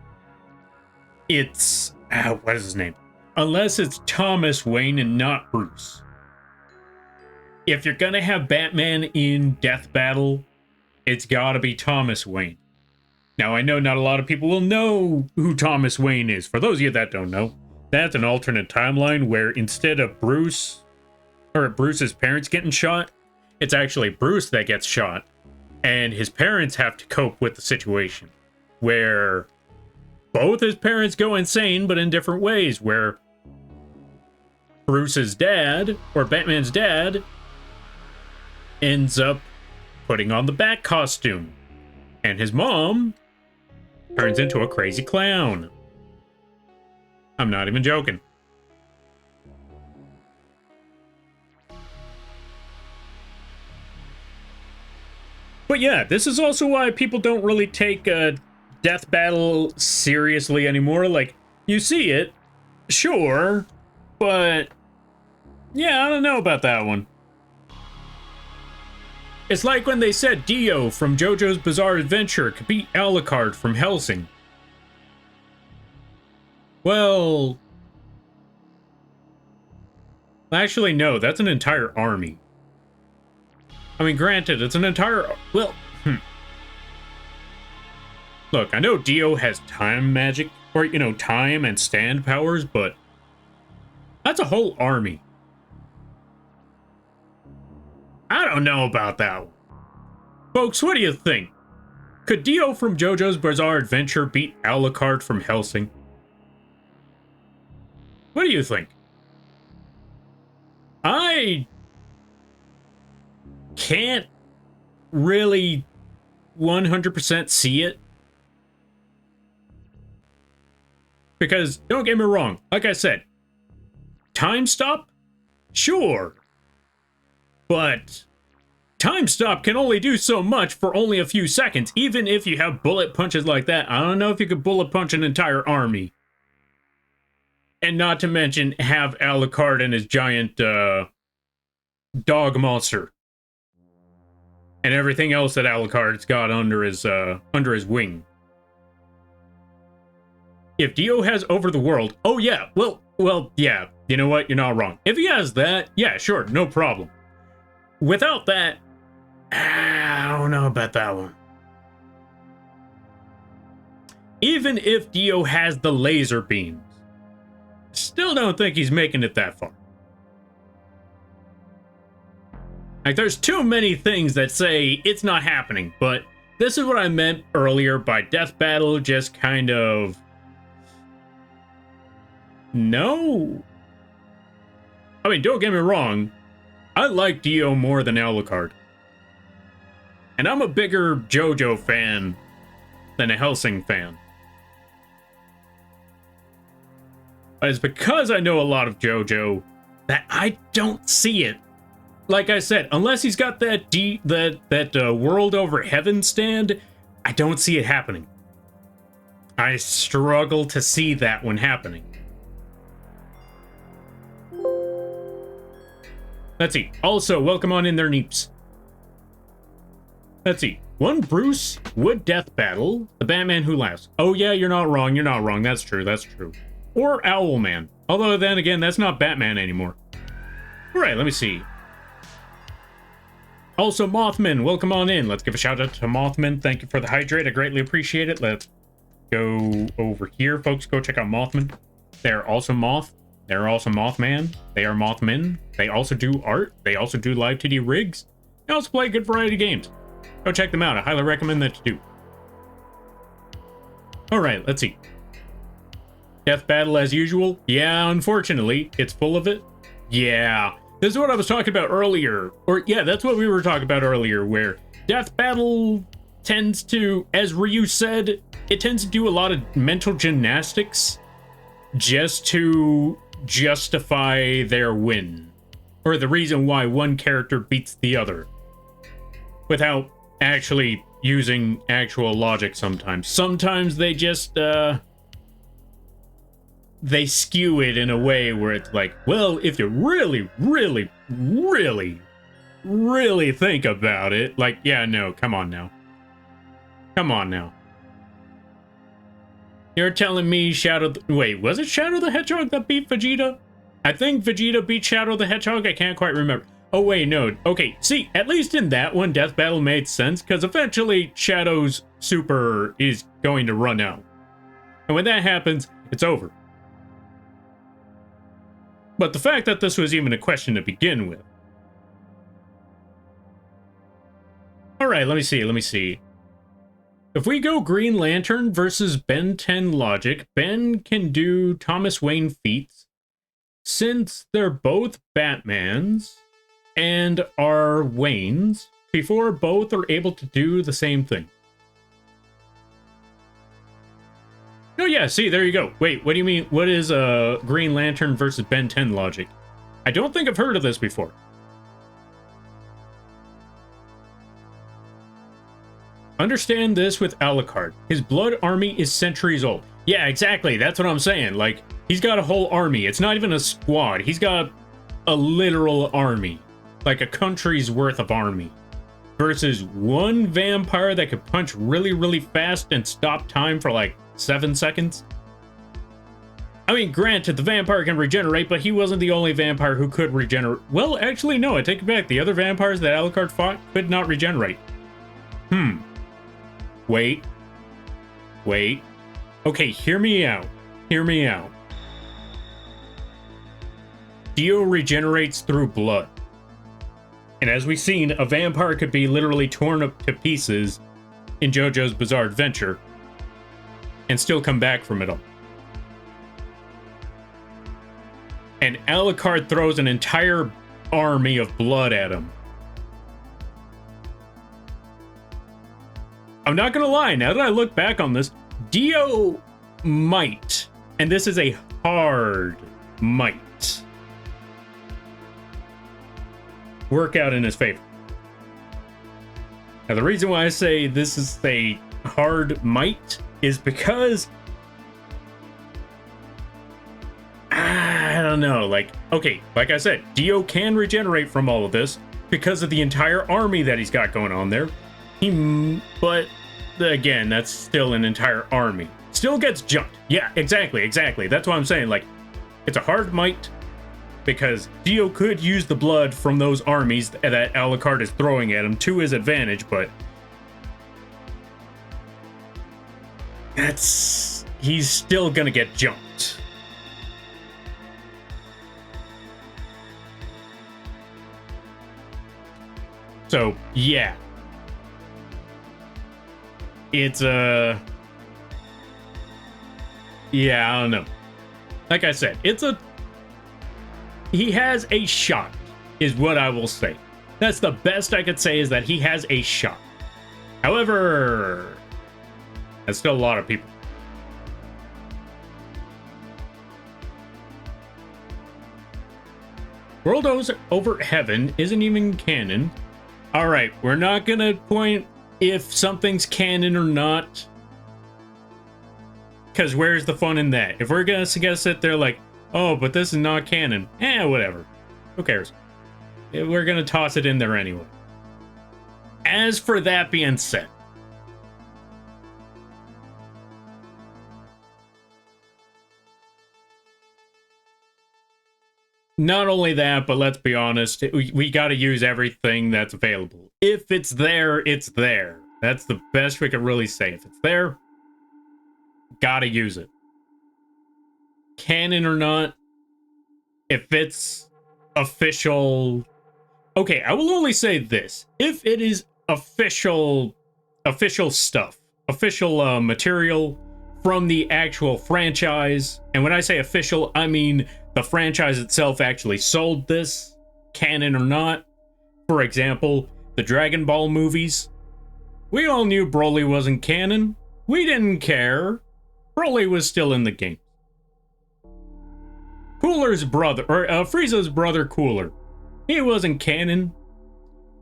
it's... what is his name? Unless it's Thomas Wayne and not Bruce. If you're gonna have Batman in death battle, it's gotta be Thomas Wayne. Now, I know not a lot of people will know who Thomas Wayne is. For those of you that don't know, that's an alternate timeline where instead of Bruce's parents getting shot, it's actually Bruce that gets shot, and his parents have to cope with the situation, where both his parents go insane, but in different ways, where Bruce's dad, or Batman's dad, ends up putting on the Bat costume, and his mom turns into a crazy clown. I'm not even joking. But yeah, this is also why people don't really take Death Battle seriously anymore. Like, you see it, sure, but yeah, I don't know about that one. It's like when they said Dio from JoJo's Bizarre Adventure could beat Alucard from Hellsing. Well, actually, no, that's an entire army. I mean, granted, it's an entire... Well, Look, I know Dio has time magic, or, time and stand powers, but that's a whole army. I don't know about that one. Folks, what do you think? Could Dio from JoJo's Bizarre Adventure beat Alucard from Hellsing? What do you think? I can't really 100% see it. Because, don't get me wrong, like I said, time stop? Sure. But time stop can only do so much for only a few seconds, even if you have bullet punches like that. I don't know if you could bullet punch an entire army. And not to mention have Alucard and his giant dog monster. And everything else that Alucard's got under his wing. If Dio has Over the World, oh yeah, well, yeah, you know what, you're not wrong. If he has that, yeah, sure, no problem. Without that, I don't know about that one. even if Dio has the laser beams, still don't think he's making it that far. Like, there's too many things that say it's not happening, but this is what I meant earlier by Death Battle just kind of... No. I mean, don't get me wrong, I like Dio more than Alucard. And I'm a bigger JoJo fan than a Hellsing fan. But it's because I know a lot of JoJo that I don't see it. Like I said, unless he's got that world over heaven stand, I don't see it happening. I struggle to see that one happening. Let's see. Also, welcome on in there, Neeps. Let's see. One Bruce would death battle the Batman Who Laughs. Oh yeah, you're not wrong. You're not wrong. That's true. That's true. Or Owlman. Although then again, that's not Batman anymore. All right, let me see. Also, Mothman, welcome on in. Let's give a shout out to Mothman. Thank you for the hydrate. I greatly appreciate it. Let's go over here, folks. Go check out Mothman. They're also Moth. They're also Mothman. They are Mothmen. They also do art. They also do live 2D rigs. They also play a good variety of games. Go check them out. I highly recommend that you do. Alright, let's see. Death Battle as usual. Yeah, unfortunately, it's full of it. Yeah. This is what I was talking about earlier. Or, yeah, that's what we were talking about earlier, where Death Battle tends to, as Ryu said, it tends to do a lot of mental gymnastics just to justify their win. Or the reason why one character beats the other. Without actually using actual logic sometimes. Sometimes they just, they skew it in a way where it's like, well, if you really, really, really, really think about it, like, yeah, no, come on now. Come on now. You're telling me wait, was it Shadow the Hedgehog that beat Vegeta? I think Vegeta beat Shadow the Hedgehog, I can't quite remember. Oh wait, no, okay, see, at least in that one, Death Battle made sense, because eventually Shadow's super is going to run out. And when that happens, it's over. But the fact that this was even a question to begin with. Alright, let me see. If we go Green Lantern versus Ben 10 logic, Ben can do Thomas Wayne feats. Since they're both Batmans and are Waynes, before both are able to do the same thing. Oh yeah, see, there you go. Wait, what do you mean? What is Green Lantern versus Ben 10 logic? I don't think I've heard of this before. Understand this with Alucard. His blood army is centuries old. Yeah, exactly. That's what I'm saying. Like, he's got a whole army. It's not even a squad. He's got a literal army. Like a country's worth of army. Versus one vampire that could punch really, really fast and stop time for like 7 seconds. I mean, granted, the vampire can regenerate, but he wasn't the only vampire who could regenerate. Well, actually, no, I take it back. The other vampires that Alucard fought could not regenerate. Wait. Okay, hear me out. Dio regenerates through blood. And as we've seen, a vampire could be literally torn up to pieces in JoJo's Bizarre Adventure and still come back from it all. And Alucard throws an entire army of blood at him. I'm not gonna lie, now that I look back on this, Dio might, and this is a hard might, work out in his favor. Now the reason why I say this is a hard might is because I don't know, like, okay, like I said, Dio can regenerate from all of this because of the entire army that he's got going on there. But again, that's still an entire army. Still gets jumped. Yeah, exactly. That's what I'm saying. Like, it's a hard might because Dio could use the blood from those armies that Alucard is throwing at him to his advantage, but he's still gonna get jumped. So, yeah. It's yeah, I don't know. Like I said, he has a shot, is what I will say. That's the best I could say, is that he has a shot. However, that's still a lot of people. World Over Heaven isn't even canon. Alright, we're not gonna point if something's canon or not. Because where's the fun in that? If we're gonna sit there like, oh, but this is not canon. Whatever. Who cares? We're gonna toss it in there anyway. As for that being said, not only that, but let's be honest, we got to use everything that's available. If it's there, it's there. That's the best we could really say. If it's there, gotta use it. Canon or not, if it's official... Okay, I will only say this. If it is official stuff, official material from the actual franchise, and when I say official, I mean the franchise itself actually sold this, canon or not. For example, the Dragon Ball movies. We all knew Broly wasn't canon. We didn't care. Broly was still in the game. Cooler's brother, or Frieza's brother Cooler, he wasn't canon.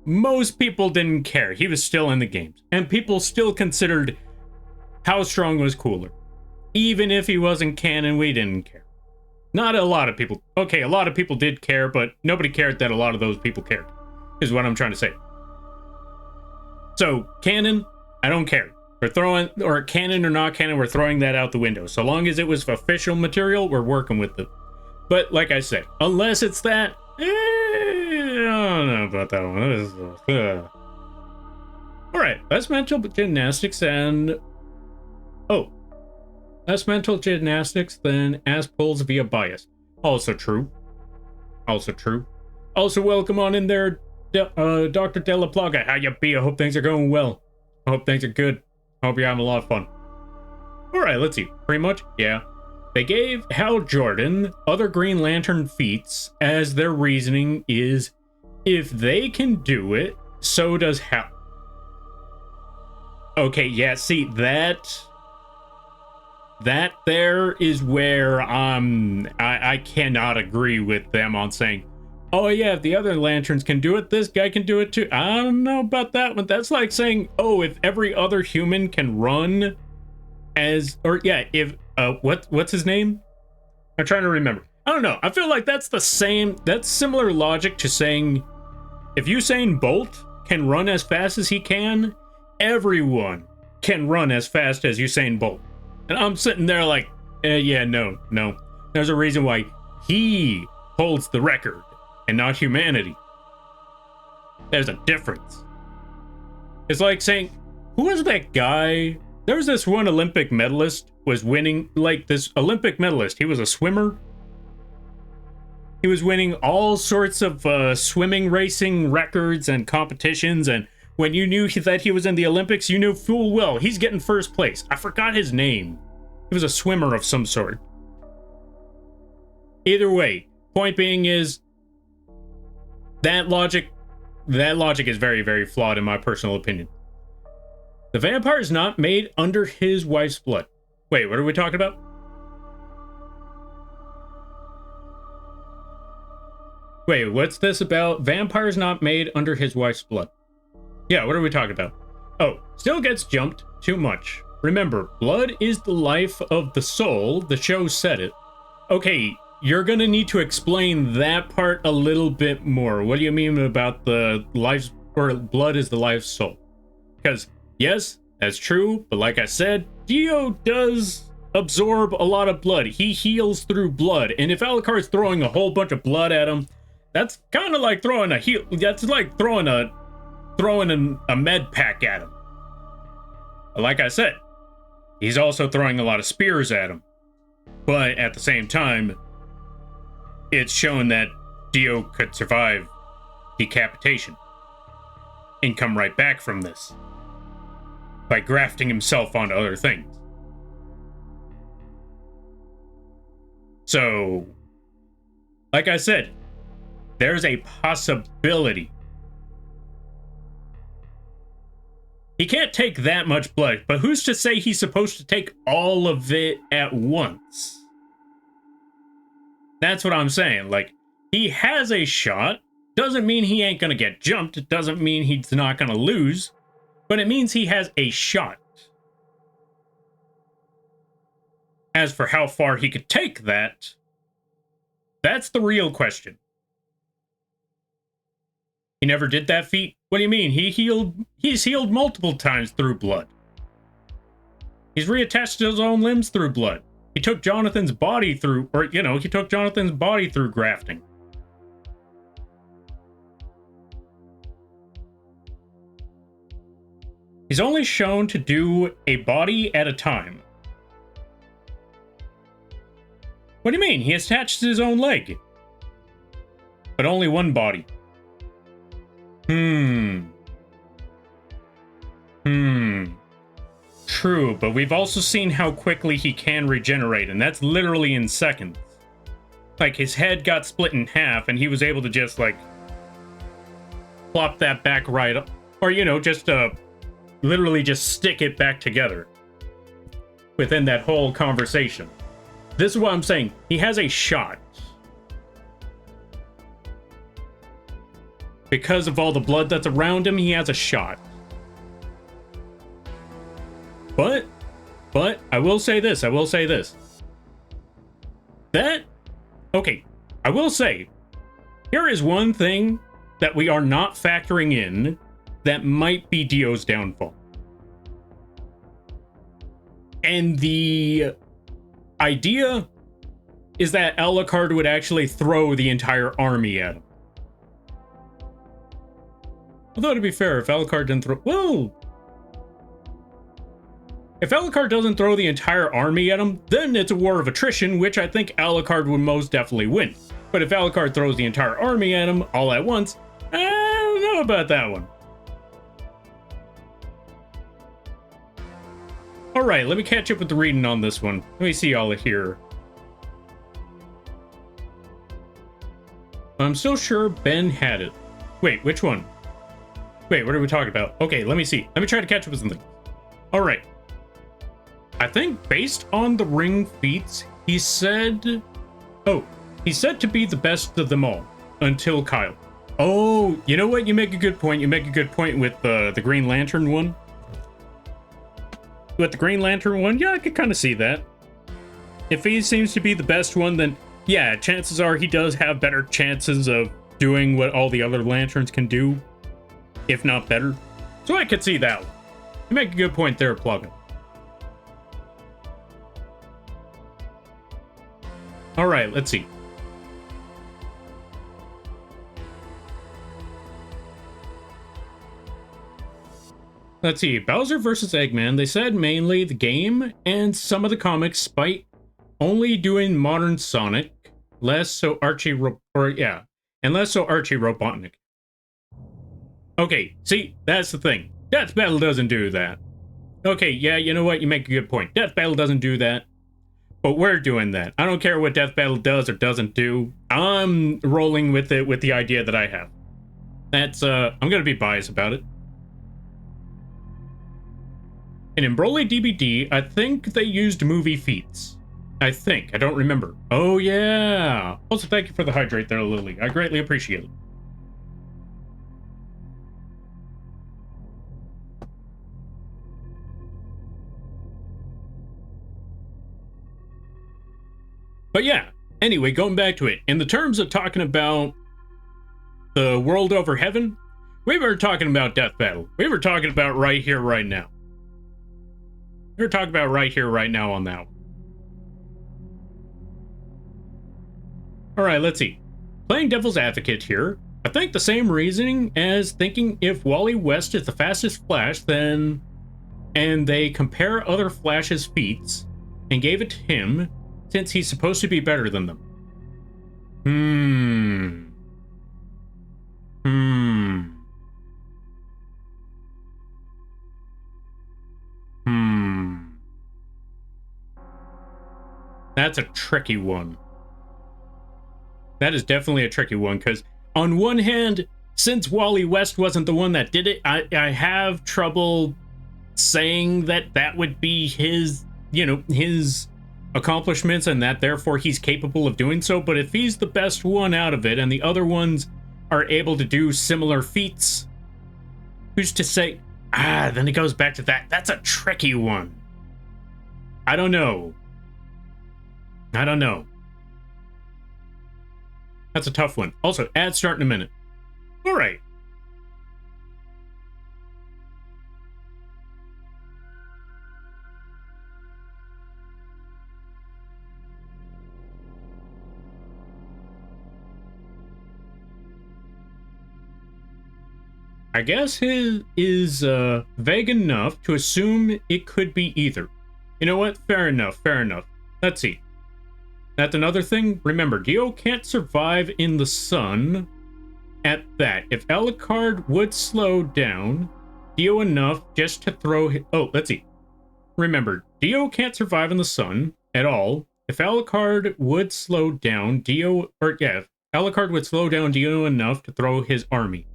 Most people didn't care. He was still in the games. And people still considered how strong was Cooler. Even if he wasn't canon, we didn't care. Not a lot of people. Okay, a lot of people did care, but nobody cared that a lot of those people cared, is what I'm trying to say. So, canon, I don't care. We're throwing, or canon or not canon, we're throwing that out the window. So long as it was official material, we're working with it. But like I said, unless it's that, I don't know about that one. Alright, that's mental gymnastics and... Oh. Less mental gymnastics than ass pulls via bias. Also true. Also true. Also, welcome on in there, Dr. De La Plaga. How you be? I hope things are going well. I hope things are good. I hope you're having a lot of fun. Alright, let's see. Pretty much, yeah. They gave Hal Jordan other Green Lantern feats as their reasoning is, if they can do it, so does Hal. Okay, yeah, see, that there is where I cannot agree with them on saying, oh yeah, if the other lanterns can do it, this guy can do it too. I don't know about that one. That's like saying, oh, if every other human can run as, or yeah, if what's his name? I'm trying to remember. I don't know. I feel like that's similar logic to saying, if Usain Bolt can run as fast as he can, everyone can run as fast as Usain Bolt. And I'm sitting there like, yeah, no. There's a reason why he holds the record and not humanity. There's a difference. It's like saying, who was that guy? There was this one Olympic medalist was winning, like this Olympic medalist. He was a swimmer. He was winning all sorts of swimming racing records and competitions. And when you knew that he was in the Olympics, you knew full well he's getting first place. I forgot his name. He was a swimmer of some sort. Either way, point being is that logic is very, very flawed in my personal opinion. The vampire is not made under his wife's blood. Wait, what are we talking about? Wait, what's this about? Vampire's not made under his wife's blood. Yeah, what are we talking about? Oh, still gets jumped too much. Remember, blood is the life of the soul. The show said it. Okay, you're gonna need to explain that part a little bit more. What do you mean about the life, or blood is the life soul? Because, yes, that's true, but like I said, Dio does absorb a lot of blood. He heals through blood, and if Alucard's throwing a whole bunch of blood at him, that's kind of like throwing a heal. That's like throwing a med pack at him. Like I said, He's also throwing a lot of spears at him. But at the same time, it's shown that Dio could survive decapitation and come right back from this by grafting himself onto other things. So, like I said, there's a possibility. He can't take that much blood, but who's to say he's supposed to take all of it at once? That's what I'm saying. Like, he has a shot. Doesn't mean he ain't gonna get jumped. It doesn't mean he's not gonna lose. But it means he has a shot. As for how far he could take that, that's the real question. He never did that feat? What do you mean? He's healed multiple times through blood. He's reattached his own limbs through blood. He took Jonathan's body through, he took Jonathan's body through grafting. He's only shown to do a body at a time. What do you mean? He attached his own leg. But only one body. True, but we've also seen how quickly he can regenerate, and that's literally in seconds. Like, his head got split in half, and he was able to just, like, plop that back right up. Or, just, literally just stick it back together within that whole conversation. This is what I'm saying. He has a shot. Because of all the blood that's around him, he has a shot. But, I will say this. I will say, here is one thing that we are not factoring in that might be Dio's downfall. And the idea is that Alucard would actually throw the entire army at him. Although, to be fair, if Alucard didn't throw... Well... If Alucard doesn't throw the entire army at him, then it's a war of attrition, which I think Alucard would most definitely win. But if Alucard throws the entire army at him all at once, I don't know about that one. Alright, let me catch up with the reading on this one. Let me see all here. I'm still sure Ben had it. Wait, which one? Wait, what are we talking about? Okay, let me see. Let me try to catch up with something. Alright. I think based on the ring feats, he said... Oh, he's said to be the best of them all. Until Kyle. Oh, you know what? You make a good point. You make a good point with the Green Lantern one. With the Green Lantern one, yeah, I could kind of see that. If he seems to be the best one, then yeah, chances are he does have better chances of doing what all the other lanterns can do. If not better. So I could see that one. You make a good point there, Plugin. Alright, let's see. Let's see. Bowser versus Eggman. They said mainly the game and some of the comics, despite only doing modern Sonic, less so Archie Robotnik. Okay, see, that's the thing. Death Battle doesn't do that. Okay, yeah, you know what? You make a good point. Death Battle doesn't do that. But we're doing that. I don't care what Death Battle does or doesn't do. I'm rolling with it with the idea that I have. That's, I'm gonna be biased about it. In Broly DBD, I think they used movie feats. I think. I don't remember. Oh, yeah. Also, thank you for the hydrate there, Lily. I greatly appreciate it. But yeah, anyway, going back to it. In the terms of talking about the world over heaven, we were talking about Death Battle. We were talking about right here, right now. We were talking about right here, right now on that one. Alright, let's see. Playing devil's advocate here, I think the same reasoning as thinking if Wally West is the fastest Flash, then... and they compare other Flash's feats and gave it to him since he's supposed to be better than them. That's a tricky one. That is definitely a tricky one, because on one hand, since Wally West wasn't the one that did it, I have trouble saying that that would be his, you know, his accomplishments and that therefore he's capable of doing so. But if he's the best one out of it and the other ones are able to do similar feats, who's to say? Then it goes back to that. That's a tricky one. I don't know. That's a tough one. Also, ad start in a minute. All right. I guess his is vague enough to assume it could be either. You know what? Fair enough. Let's see. That's another thing. Remember, Dio can't survive in the sun at that. If Alucard would slow down Dio enough just to throw... let's see. Remember, Dio can't survive in the sun at all. If Alucard would slow down Dio... if Alucard would slow down Dio enough to throw his army.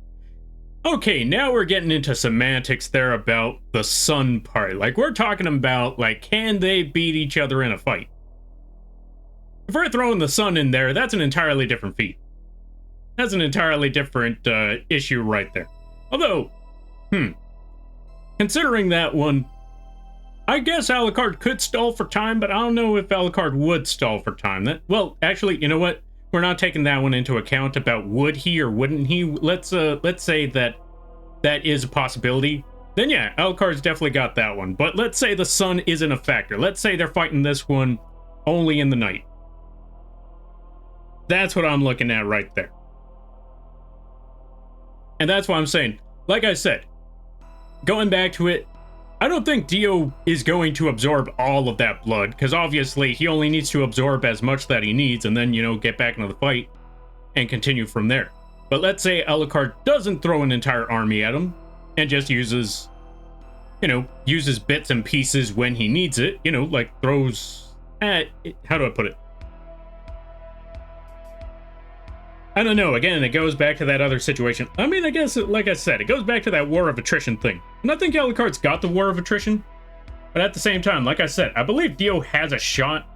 Okay, now we're getting into semantics there about the sun part. Like, we're talking about, like, can they beat each other in a fight? If we're throwing the sun in there, that's an entirely different feat. That's an entirely different issue right there. Although, considering that one, I guess Alucard could stall for time, but I don't know if Alucard would stall for time. Well, actually, you know what? We're not taking that one into account about would he or wouldn't he. Let's say that is a possibility. Then yeah, Alucard's definitely got that one. But let's say the sun isn't a factor. Let's say they're fighting this one only in the night. That's what I'm looking at right there. And that's why I'm saying, like I said, going back to it, I don't think Dio is going to absorb all of that blood, because obviously he only needs to absorb as much that he needs and then, you know, get back into the fight and continue from there. But let's say Alucard doesn't throw an entire army at him and just uses, you know, uses bits and pieces when he needs it, you know, like throws, how do I put it? I don't know. Again, it goes back to that other situation. I mean, I guess, like I said, it goes back to that war of attrition thing. And I think Alucard's got the war of attrition. But at the same time, like I said, I believe Dio has a shot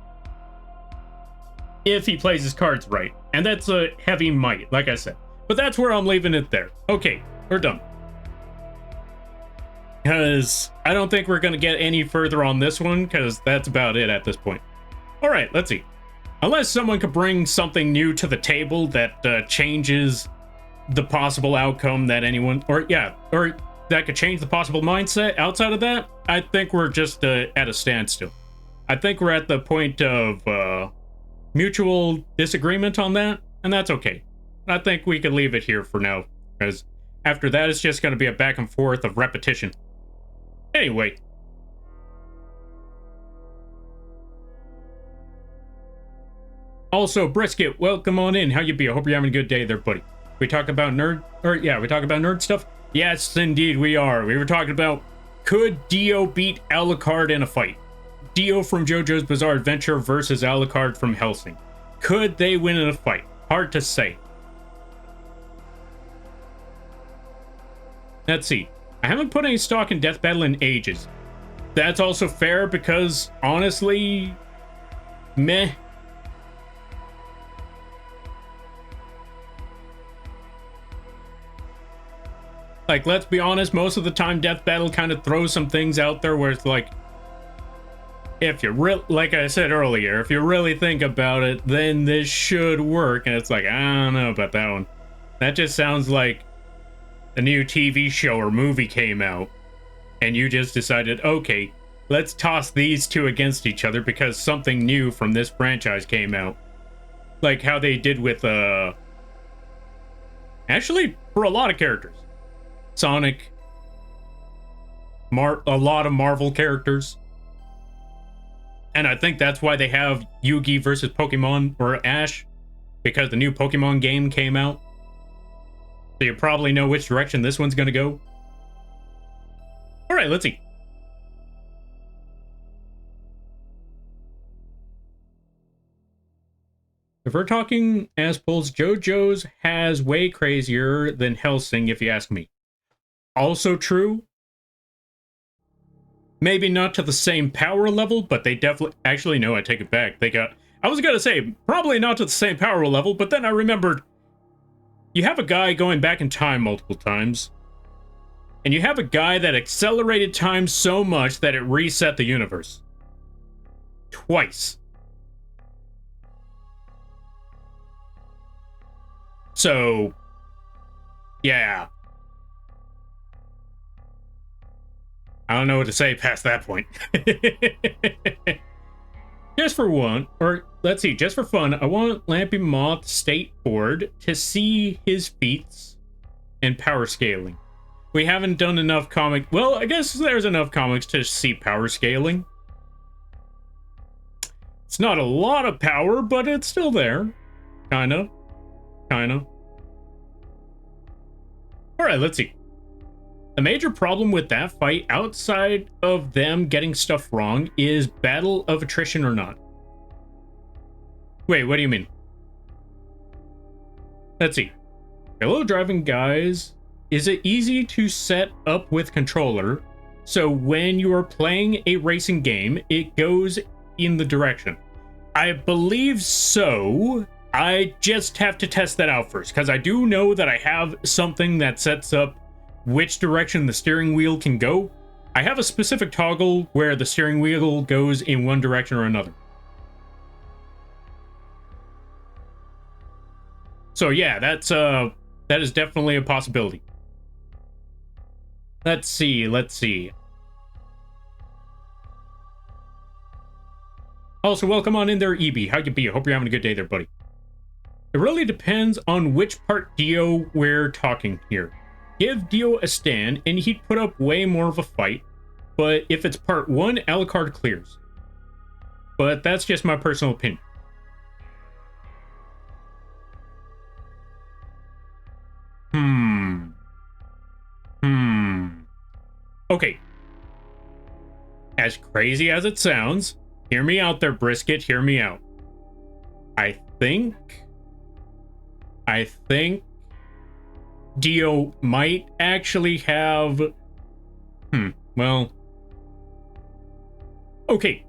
if he plays his cards right. And that's a heavy might, like I said. But that's where I'm leaving it there. Okay, we're done. Because I don't think we're going to get any further on this one, because that's about it at this point. All right, let's see. Unless someone could bring something new to the table that changes the possible outcome that anyone, or that could change the possible mindset outside of that, I think we're just at a standstill. I think we're at the point of mutual disagreement on that, and that's okay. I think we could leave it here for now, because after that, it's just going to be a back and forth of repetition. Anyway. Also, Brisket, welcome on in. How you be? I hope you're having a good day there, buddy. We talk about nerd stuff? Yes, indeed we are. We were talking about, could Dio beat Alucard in a fight? Dio from JoJo's Bizarre Adventure versus Alucard from Hellsing. Could they win in a fight? Hard to say. Let's see. I haven't put any stock in Death Battle in ages. That's also fair because, honestly, meh. Like, let's be honest, most of the time Death Battle kind of throws some things out there where it's like, if you like I said earlier, if you really think about it, then this should work. And it's like, I don't know about that one. That just sounds like a new TV show or movie came out and you just decided, okay, let's toss these two against each other because something new from this franchise came out. Like how they did with, actually, for a lot of characters. Sonic, a lot of Marvel characters. And I think that's why they have Yugi versus Pokemon or Ash, because the new Pokemon game came out. So you probably know which direction this one's going to go. All right, let's see. If we're talking as polls, JoJo's has way crazier than Hellsing, if you ask me. Also true. Maybe not to the same power level, but they definitely... Actually, no, I take it back. I was going to say, probably not to the same power level, but then I remembered... You have a guy going back in time multiple times, and you have a guy that accelerated time so much that it reset the universe. Twice. So, yeah. I don't know what to say past that point. Just for one, or let's see, just for fun, I want Lampy Moth State Board to see his feats and power scaling. We haven't done enough well, I guess there's enough comics to see power scaling. It's not a lot of power, but it's still there. Kinda. Alright, let's see. A major problem with that fight, outside of them getting stuff wrong, is battle of attrition or not. Wait, what do you mean? Let's see. Hello, driving guys. Is it easy to set up with controller, so when you are playing a racing game, it goes in the direction? I believe so. I just have to test that out first, because I do know that I have something that sets up which direction the steering wheel can go. I have a specific toggle where the steering wheel goes in one direction or another. So yeah, that is definitely a possibility. Let's see. Also, welcome on in there, EB. How you be? I hope you're having a good day there, buddy. It really depends on which part Dio we're talking here. Give Dio a stand, and he'd put up way more of a fight. But if it's part 1, Alucard clears. But that's just my personal opinion. Okay. As crazy as it sounds, hear me out there, Brisket, hear me out. I think Dio might actually have... well... Okay.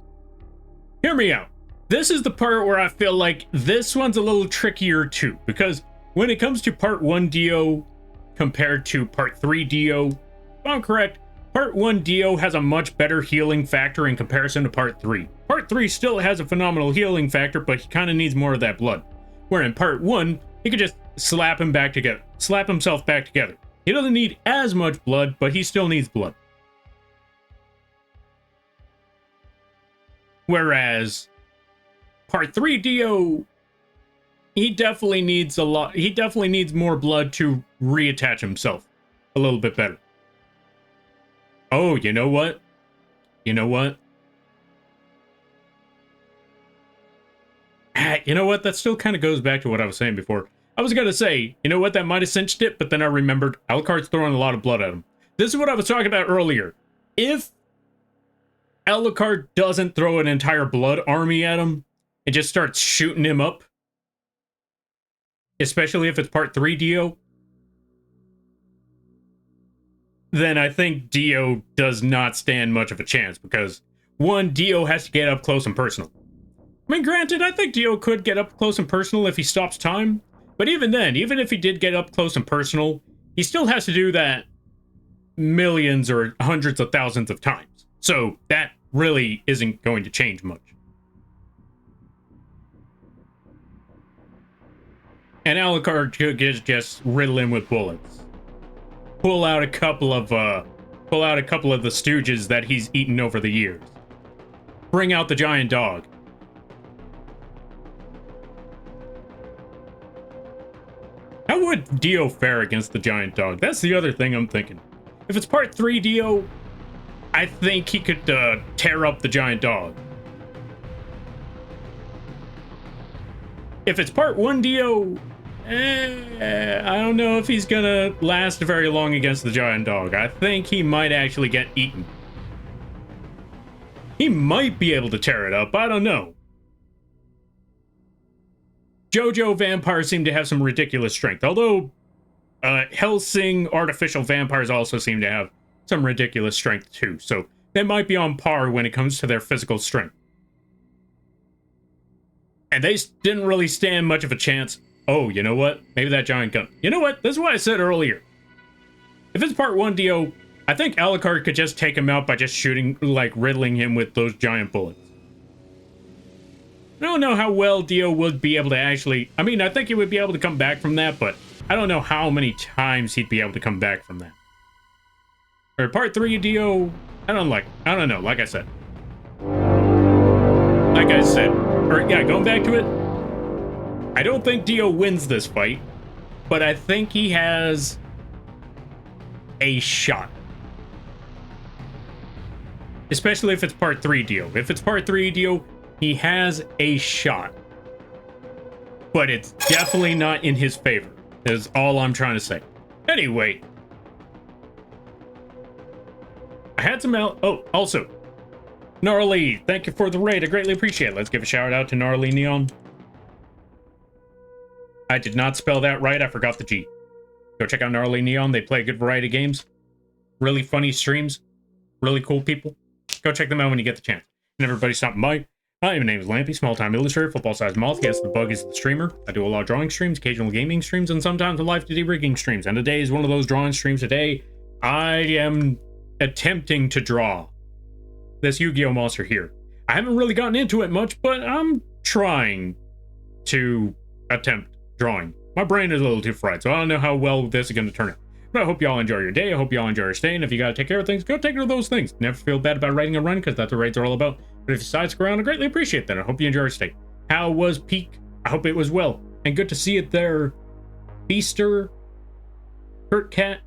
Hear me out. This is the part where I feel like this one's a little trickier too, because when it comes to part 1 Dio compared to part 3 Dio, if I'm correct, part 1 Dio has a much better healing factor in comparison to part 3. Part 3 still has a phenomenal healing factor, but he kind of needs more of that blood. Where in part 1, he could just slap himself back together. He doesn't need as much blood, but he still needs blood. Whereas part 3 Dio, he definitely needs more blood to reattach himself a little bit better. Oh, you know what? You know what? That still kind of goes back to what I was saying before. I was going to say, you know what? That might have cinched it, but then I remembered Alucard's throwing a lot of blood at him. This is what I was talking about earlier. If Alucard doesn't throw an entire blood army at him and just starts shooting him up, especially if it's part 3 Dio, then I think Dio does not stand much of a chance, because 1, Dio has to get up close and personal. I mean, granted, I think Dio could get up close and personal if he stops time, but even then, even if he did get up close and personal, he still has to do that millions or hundreds of thousands of times. So that really isn't going to change much. And Alucard could just riddle him with bullets. Pull out a couple of the stooges that he's eaten over the years. Bring out the giant dog. How would Dio fare against the giant dog? That's the other thing I'm thinking. If it's part 3 Dio, I think he could tear up the giant dog. If it's part 1 Dio, I don't know if he's gonna last very long against the giant dog. I think he might actually get eaten. He might be able to tear it up, I don't know. JoJo vampires seem to have some ridiculous strength, although Hellsing artificial vampires also seem to have some ridiculous strength too, so they might be on par when it comes to their physical strength. And they didn't really stand much of a chance. Oh, you know what? Maybe that giant gun. You know what? This is what I said earlier. If it's part 1 Dio, I think Alucard could just take him out by just shooting, like, riddling him with those giant bullets. I don't know how well Dio would be able to actually... I mean, I think he would be able to come back from that, but I don't know how many times he'd be able to come back from that. Or part 3 Dio, I don't know, like I said. Or yeah, going back to it, I don't think Dio wins this fight, but I think he has a shot. Especially if it's part 3 Dio. If it's part 3 Dio, he has a shot. But it's definitely not in his favor, is all I'm trying to say. Anyway. I had some out. Oh, also. Gnarly, thank you for the raid. I greatly appreciate it. Let's give a shout out to Gnarly Neon. I did not spell that right. I forgot the G. Go check out Gnarly Neon. They play a good variety of games. Really funny streams. Really cool people. Go check them out when you get the chance. And everybody stopping by. Hi, my name is Lampy, small-time illustrator, football-sized moth. Guess the bug is the streamer. I do a lot of drawing streams, occasional gaming streams, and sometimes live 2D rigging streams. And today is one of those drawing streams. Today, I am attempting to draw this Yu-Gi-Oh monster here. I haven't really gotten into it much, but I'm trying to attempt drawing. My brain is a little too fried, so I don't know how well this is going to turn out. But I hope y'all enjoy your day. I hope y'all enjoy your stay. And if you got to take care of things, go take care of those things. Never feel bad about writing a run, because that's what raids are all about. But if you decide to stick around, I greatly appreciate that. I hope you enjoy your stay. How was Peak? I hope it was well. And good to see it there. Beaster, Kurt Cat,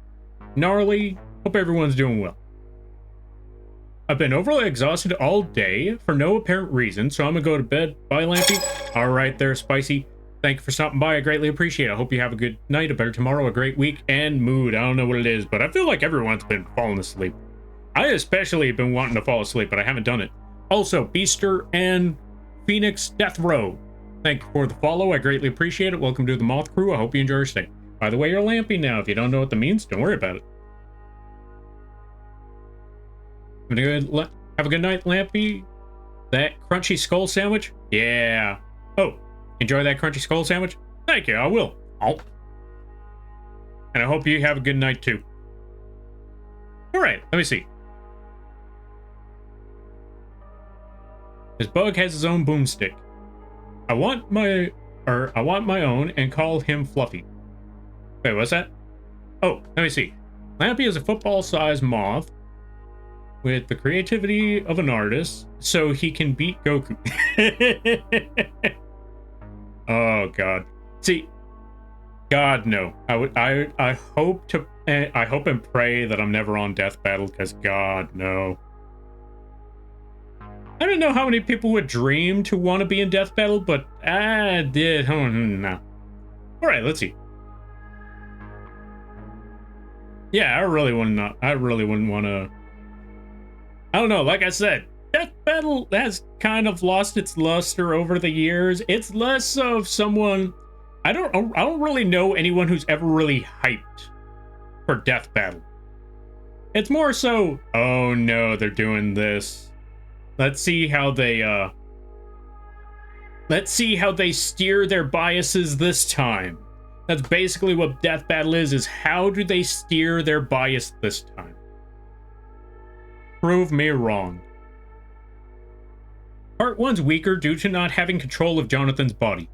Gnarly. Hope everyone's doing well. I've been overly exhausted all day for no apparent reason, so I'm gonna go to bed. Bye, Lampy. All right there, Spicy. Thank you for stopping by. I greatly appreciate it. I hope you have a good night, a better tomorrow, a great week, and mood. I don't know what it is, but I feel like everyone's been falling asleep. I especially have been wanting to fall asleep, but I haven't done it. Also, Beaster and Phoenix Death Row. Thank you for the follow. I greatly appreciate it. Welcome to the Moth Crew. I hope you enjoy your stay. By the way, you're Lampy now. If you don't know what that means, don't worry about it. Have a good night, Lampy. That crunchy skull sandwich? Yeah. Oh, enjoy that crunchy skull sandwich? Thank you, I will. Oh. And I hope you have a good night, too. Alright, let me see. This bug has his own boomstick. I want my own and call him Fluffy. Wait, what's that? Oh, let me see. Lampy is a football-sized moth with the creativity of an artist, so he can beat Goku. Oh God. See, God no. I hope and pray that I'm never on Death Battle, because God no. I don't know how many people would dream to want to be in Death Battle, but I did. Oh, no. All right, let's see. Yeah, I really wouldn't want to. I don't know. Like I said, Death Battle has kind of lost its luster over the years. It's less of someone. I don't really know anyone who's ever really hyped for Death Battle. It's more so, oh no, they're doing this. Let's see how they steer their biases this time. That's basically what Death Battle is how do they steer their bias this time? Prove me wrong. Part 1's weaker due to not having control of Jonathan's body.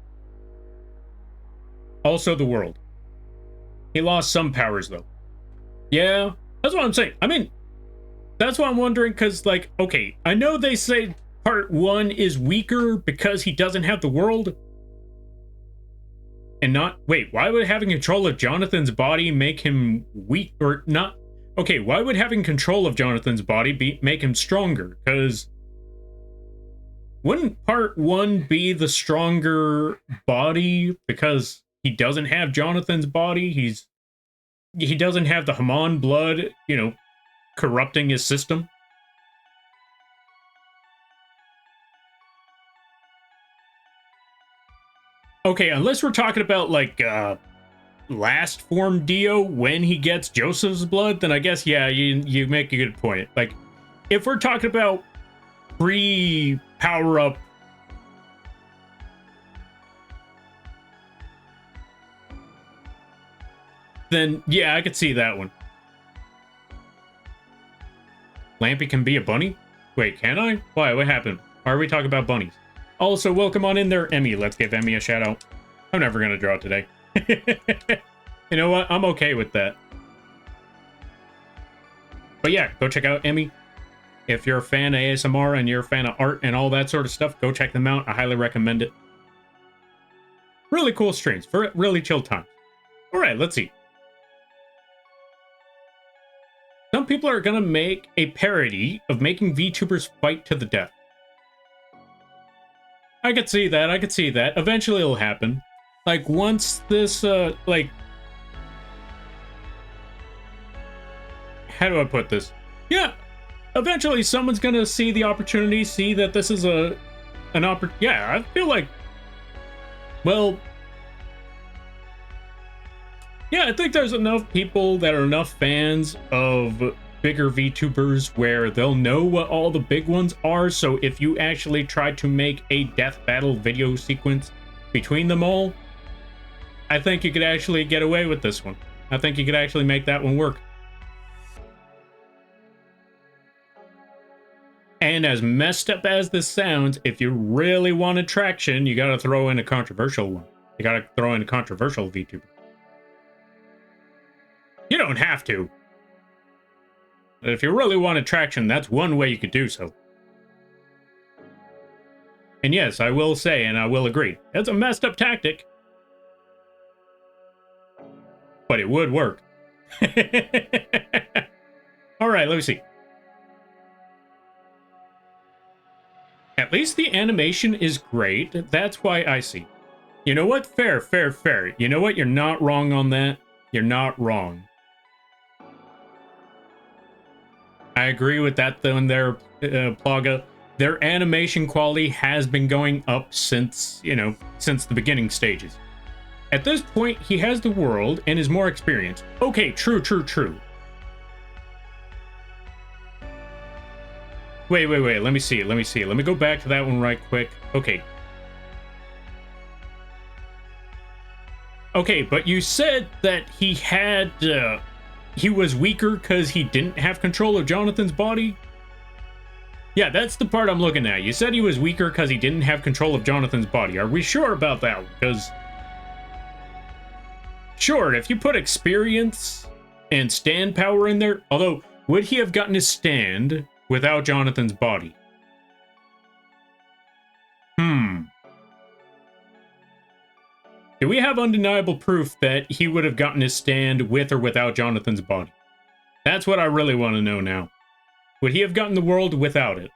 Also the world. He lost some powers though. Yeah, that's what I'm saying. I mean, that's what I'm wondering, because, like, okay, I know they say part 1 is weaker because he doesn't have the world. And not... Wait, why would having control of Jonathan's body make him weak or not? Okay, why would having control of Jonathan's body make him stronger? Because wouldn't part 1 be the stronger body because he doesn't have Jonathan's body? He doesn't have the Haman blood, you know, corrupting his system. Okay, unless we're talking about like last form Dio when he gets Joseph's blood, then I guess yeah, you make a good point. Like if we're talking about pre-power up then yeah, I could see that one. Lampy can be a bunny? Wait, can I? Why? What happened? Why are we talking about bunnies? Also, welcome on in there, Emmy. Let's give Emmy a shout out. I'm never gonna draw today. You know what? I'm okay with that. But yeah, go check out Emmy. If you're a fan of ASMR and you're a fan of art and all that sort of stuff, go check them out. I highly recommend it. Really cool streams for really chill time. All right, let's see. Some people are gonna make a parody of making VTubers fight to the death. I could see that. I could see that. Eventually it'll happen. Like once this, like, how do I put this? Yeah, eventually someone's gonna see the opportunity, see that this is an opportunity. Yeah, I feel like, well, yeah, I think there's enough people that are enough fans of bigger VTubers where they'll know what all the big ones are. So if you actually try to make a death battle video sequence between them all, I think you could actually get away with this one. I think you could actually make that one work. And as messed up as this sounds, if you really want traction, you gotta throw in a controversial one. You gotta throw in a controversial VTuber. You don't have to. But if you really want traction, that's one way you could do so. And yes, I will say, and I will agree, it's a messed up tactic. But it would work. Alright, let me see. At least the animation is great. That's why I see. You know what? Fair, fair, fair. You know what? You're not wrong on that. You're not wrong. I agree with that, though, in their Plaga. Their animation quality has been going up since, you know, since the beginning stages. At this point, he has the world and is more experienced. Okay, true, true, true. Wait, let me see, let me go back to that one right quick. Okay. Okay, but you said that he had, he was weaker because he didn't have control of Jonathan's body? Yeah, that's the part I'm looking at. You said he was weaker because he didn't have control of Jonathan's body. Are we sure about that? Because, sure, if you put experience and stand power in there, although, would he have gotten his stand without Jonathan's body? Do we have undeniable proof that he would have gotten his stand with or without Jonathan's body? That's what I really want to know now. Would he have gotten the world without it?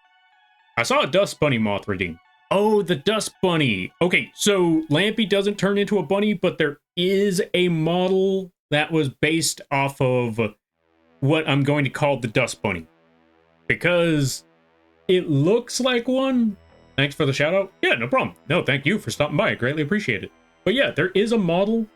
I saw a Dust Bunny moth redeem. Oh, the Dust Bunny. Okay, so Lampy doesn't turn into a bunny, but there is a model that was based off of what I'm going to call the Dust Bunny. Because it looks like one. Thanks for the shout out. Yeah, no problem. No, thank you for stopping by. I greatly appreciate it. But yeah, there is a model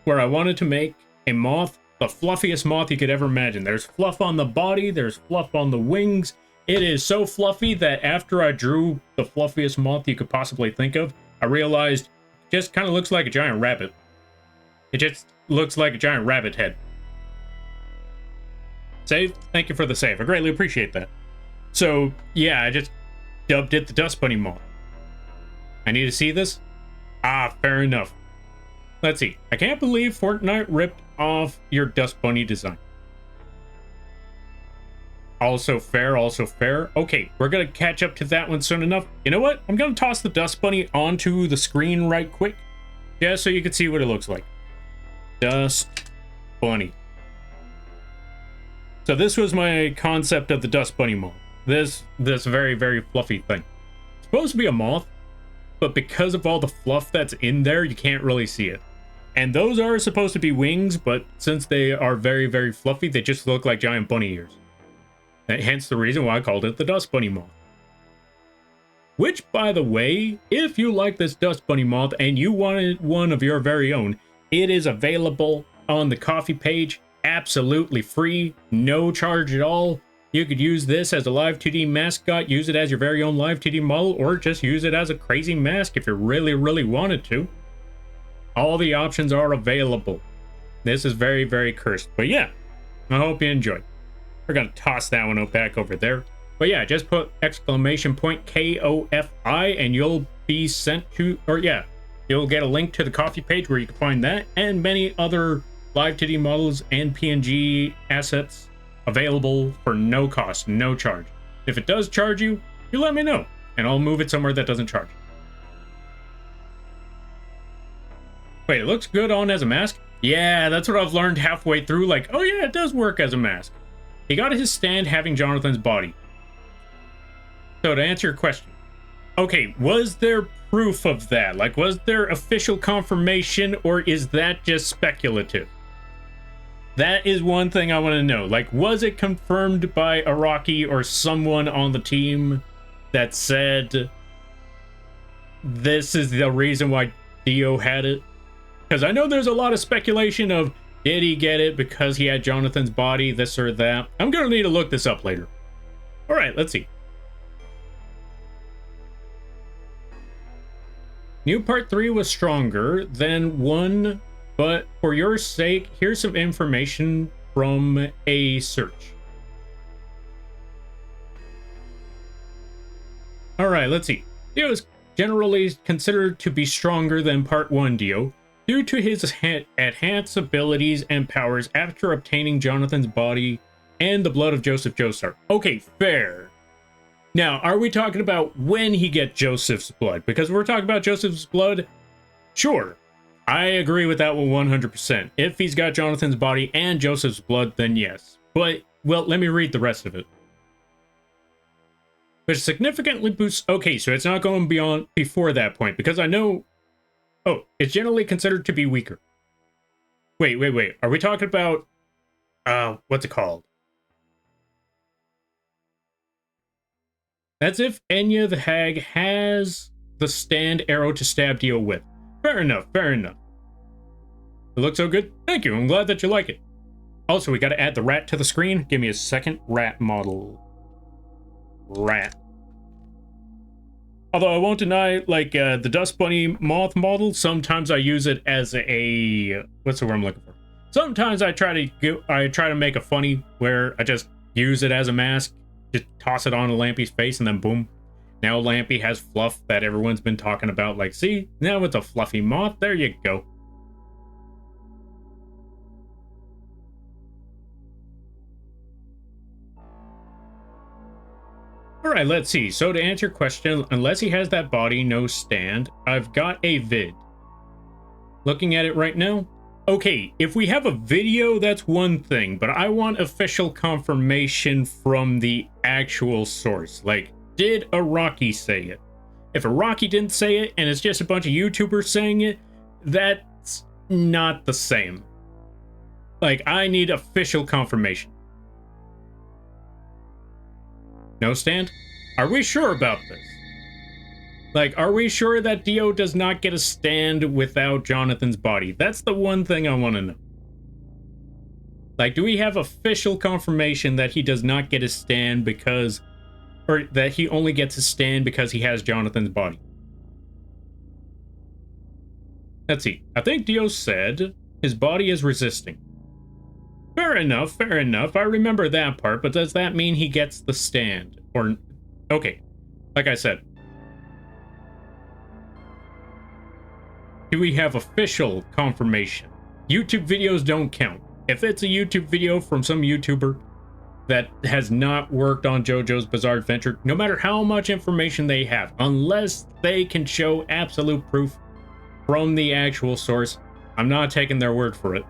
where I wanted to make a moth, the fluffiest moth you could ever imagine. There's fluff on the body, there's fluff on the wings. It is so fluffy that after I drew the fluffiest moth you could possibly think of, I realized it just kind of looks like a giant rabbit. It just looks like a giant rabbit head. Save? Thank you for the save. I greatly appreciate that. So, yeah, I just dubbed it the Dust Bunny moth. I need to see this? Ah, fair enough. Let's see. I can't believe Fortnite ripped off your Dust Bunny design. Also fair, also fair. Okay, we're gonna catch up to that one soon enough. You know what? I'm gonna toss the Dust Bunny onto the screen right quick, just so you can see what it looks like. Dust Bunny. So this was my concept of the dust bunny moth. This very, very fluffy thing. It's supposed to be a moth, but because of all the fluff that's in there, you can't really see it. And those are supposed to be wings, but since they are very, very fluffy, they just look like giant bunny ears. Hence the reason why I called it the dust bunny moth. Which, by the way, if you like this dust bunny moth and you wanted one of your very own, it is available on the Ko-fi page, absolutely free, no charge at all. You could use this as a live 2D mascot, use it as your very own live 2D model, or just use it as a crazy mask if you really, really wanted to. All the options are available. This is very, very cursed. But yeah, I hope you enjoyed. We're going to toss that one back over there. But yeah, just put exclamation point KOFI and you'll be sent to, or yeah, you'll get a link to the Ko-fi page where you can find that and many other live 2D models and PNG assets available for no cost, no charge. If it does charge you, you let me know and I'll move it somewhere that doesn't charge. Wait, it looks good on as a mask? Yeah, that's what I've learned halfway through. Like, oh yeah, it does work as a mask. He got his stand having Jonathan's body. So to answer your question, okay, was there proof of that? Like, was there official confirmation or is that just speculative? That is one thing I want to know. Like, was it confirmed by Araki or someone on the team that said this is the reason why Dio had it? Because I know there's a lot of speculation of, did he get it because he had Jonathan's body, this or that? I'm going to need to look this up later. All right, let's see. New Part 3 was stronger than 1, but for your sake, here's some information from a search. All right, let's see. Dio is generally considered to be stronger than Part 1 Dio, due to his enhanced abilities and powers after obtaining Jonathan's body and the blood of Joseph Joestar. Okay, fair. Now, are we talking about when he gets Joseph's blood? Because we're talking about Joseph's blood, sure. I agree with that one 100%. If he's got Jonathan's body and Joseph's blood, then yes. But, well, let me read the rest of it. Which significantly boosts... Okay, so it's not going beyond before that point, because I know... Oh, it's generally considered to be weaker. Wait. Are we talking about... what's it called? That's if Enya the Hag has the stand arrow to stab Dio with. Fair enough. It looks so good. Thank you, I'm glad that you like it. Also, we gotta add the rat to the screen. Give me a second. Rat model. Rat. Although I won't deny, like, the Dust Bunny Moth model, sometimes I use it as a... What's the word I'm looking for? Sometimes I try to make a funny where I just use it as a mask, just toss it on a Lampy's face, and then boom. Now Lampy has fluff that everyone's been talking about. Like, see? Now it's a fluffy moth. There you go. Alright, let's see. So to answer your question, unless he has that body, no stand, I've got a vid. Looking at it right now. Okay, if we have a video, that's one thing, but I want official confirmation from the actual source. Like, did Araki say it? If Araki didn't say it, and it's just a bunch of YouTubers saying it, that's not the same. Like, I need official confirmation. No stand? Are we sure about this? Like, are we sure that Dio does not get a stand without Jonathan's body? That's the one thing I want to know. Like, do we have official confirmation that he does not get a stand because... Or that he only gets a stand because he has Jonathan's body? Let's see. I think Dio said his body is resisting. Fair enough. I remember that part, but does that mean he gets the stand? Or... Okay. Like I said. Do we have official confirmation? YouTube videos don't count. If it's a YouTube video from some YouTuber that has not worked on JoJo's Bizarre Adventure, no matter how much information they have, unless they can show absolute proof from the actual source, I'm not taking their word for it.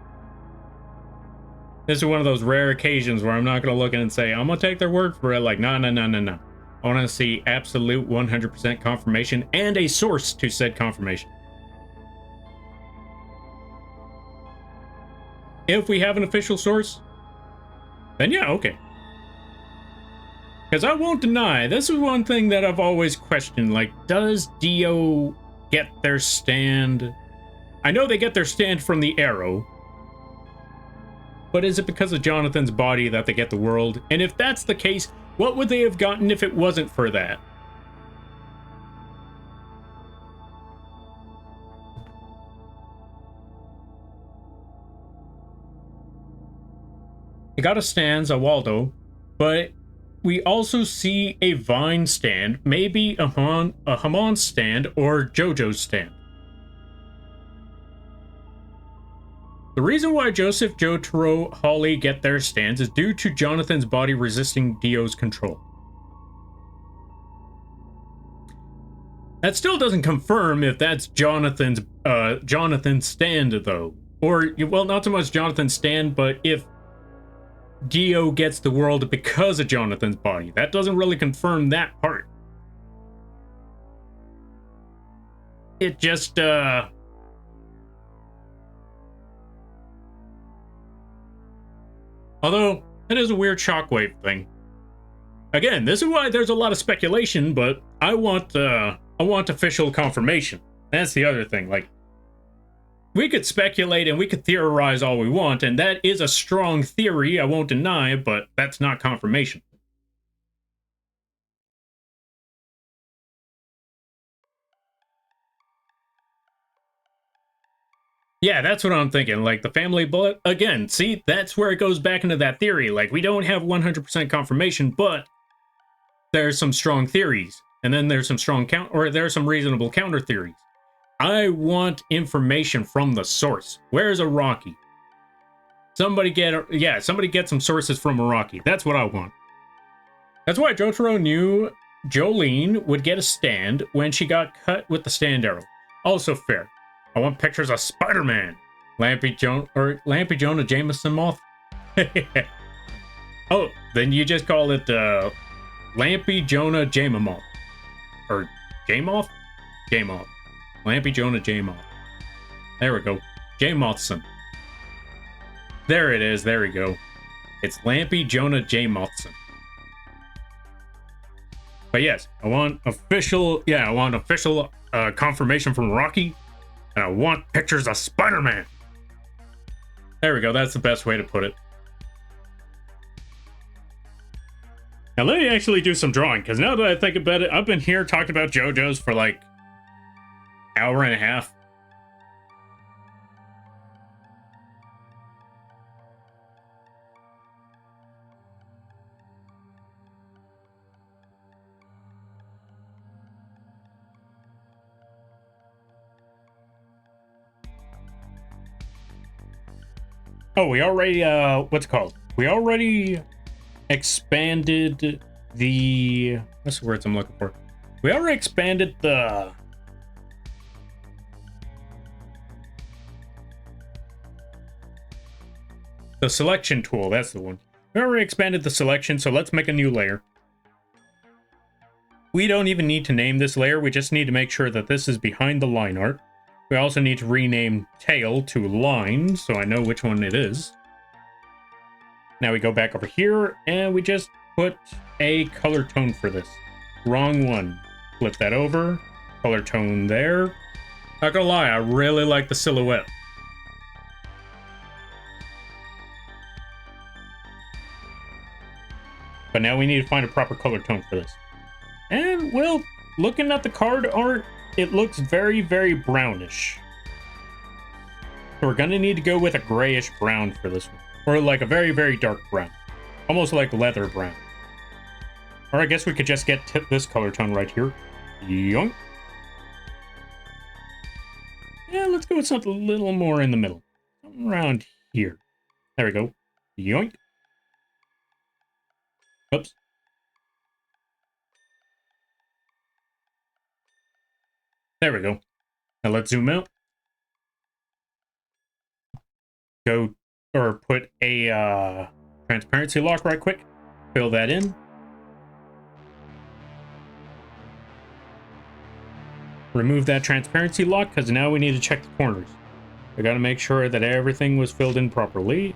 This is one of those rare occasions where I'm not going to look in and say, I'm going to take their word for it. Like, no, no, no, no, no. I want to see absolute 100% confirmation and a source to said confirmation. If we have an official source, then yeah, okay. Because I won't deny, this is one thing that I've always questioned. Like, does Dio get their stand? I know they get their stand from the arrow. But is it because of Jonathan's body that they get the world? And if that's the case, what would they have gotten if it wasn't for that? They got a stand, a Waldo, but we also see a Vine stand, maybe a Hamon stand, or JoJo's stand. The reason why Joseph, Jotaro, Holly get their stands is due to Jonathan's body resisting Dio's control. That still doesn't confirm if that's Jonathan's stand, though. Or, well, not so much Jonathan's stand, but if Dio gets the world because of Jonathan's body. That doesn't really confirm that part. It just, although, it is a weird shockwave thing. Again, this is why there's a lot of speculation, but I want official confirmation. That's the other thing. Like, we could speculate and we could theorize all we want, and that is a strong theory, I won't deny, but that's not confirmation. Yeah, that's what I'm thinking. Like, the family bullet, again, see, that's where it goes back into that theory. Like, we don't have 100% confirmation, but there's some strong theories. And then there's some strong there's some reasonable counter theories. I want information from the source. Where's Araki? Somebody get some sources from Araki. That's what I want. That's why Jotaro knew Jolene would get a stand when she got cut with the stand arrow. Also fair. I want pictures of Spider-Man. Lampy Jonah Jameson Moth. Oh, then you just call it Lampy Jonah Jamemoth. Or Jamoth? Jamoth. Lampy Jonah Jamoth. There we go. Jamothson. There it is. There we go. It's Lampy Jonah Jamothson. But yes, I want official confirmation from Rocky, and I want pictures of Spider-Man. There we go. That's the best way to put it. Now let me actually do some drawing, because now that I think about it, I've been here talking about JoJo's for like hour and a half. Oh, we already, what's it called? We already expanded the, what's the words I'm looking for? We already expanded the selection tool. That's the one. We already expanded the selection, so let's make a new layer. We don't even need to name this layer. We just need to make sure that this is behind the line art. We also need to rename tail to line, so I know which one it is. Now we go back over here, and we just put a color tone for this. Wrong one. Flip that over. Color tone there. Not gonna lie, I really like the silhouette. But now we need to find a proper color tone for this. And, well, looking at the card art, it looks very, very brownish. So we're gonna need to go with a grayish brown for this one. Or like a very, very dark brown. Almost like leather brown. Or I guess we could just get this color tone right here. Yoink. Yeah, let's go with something a little more in the middle. Something around here. There we go. Yoink. Oops. There we go. Now let's zoom out. Go or put a transparency lock right quick. Fill that in. Remove that transparency lock because now we need to check the corners. I got to make sure that everything was filled in properly.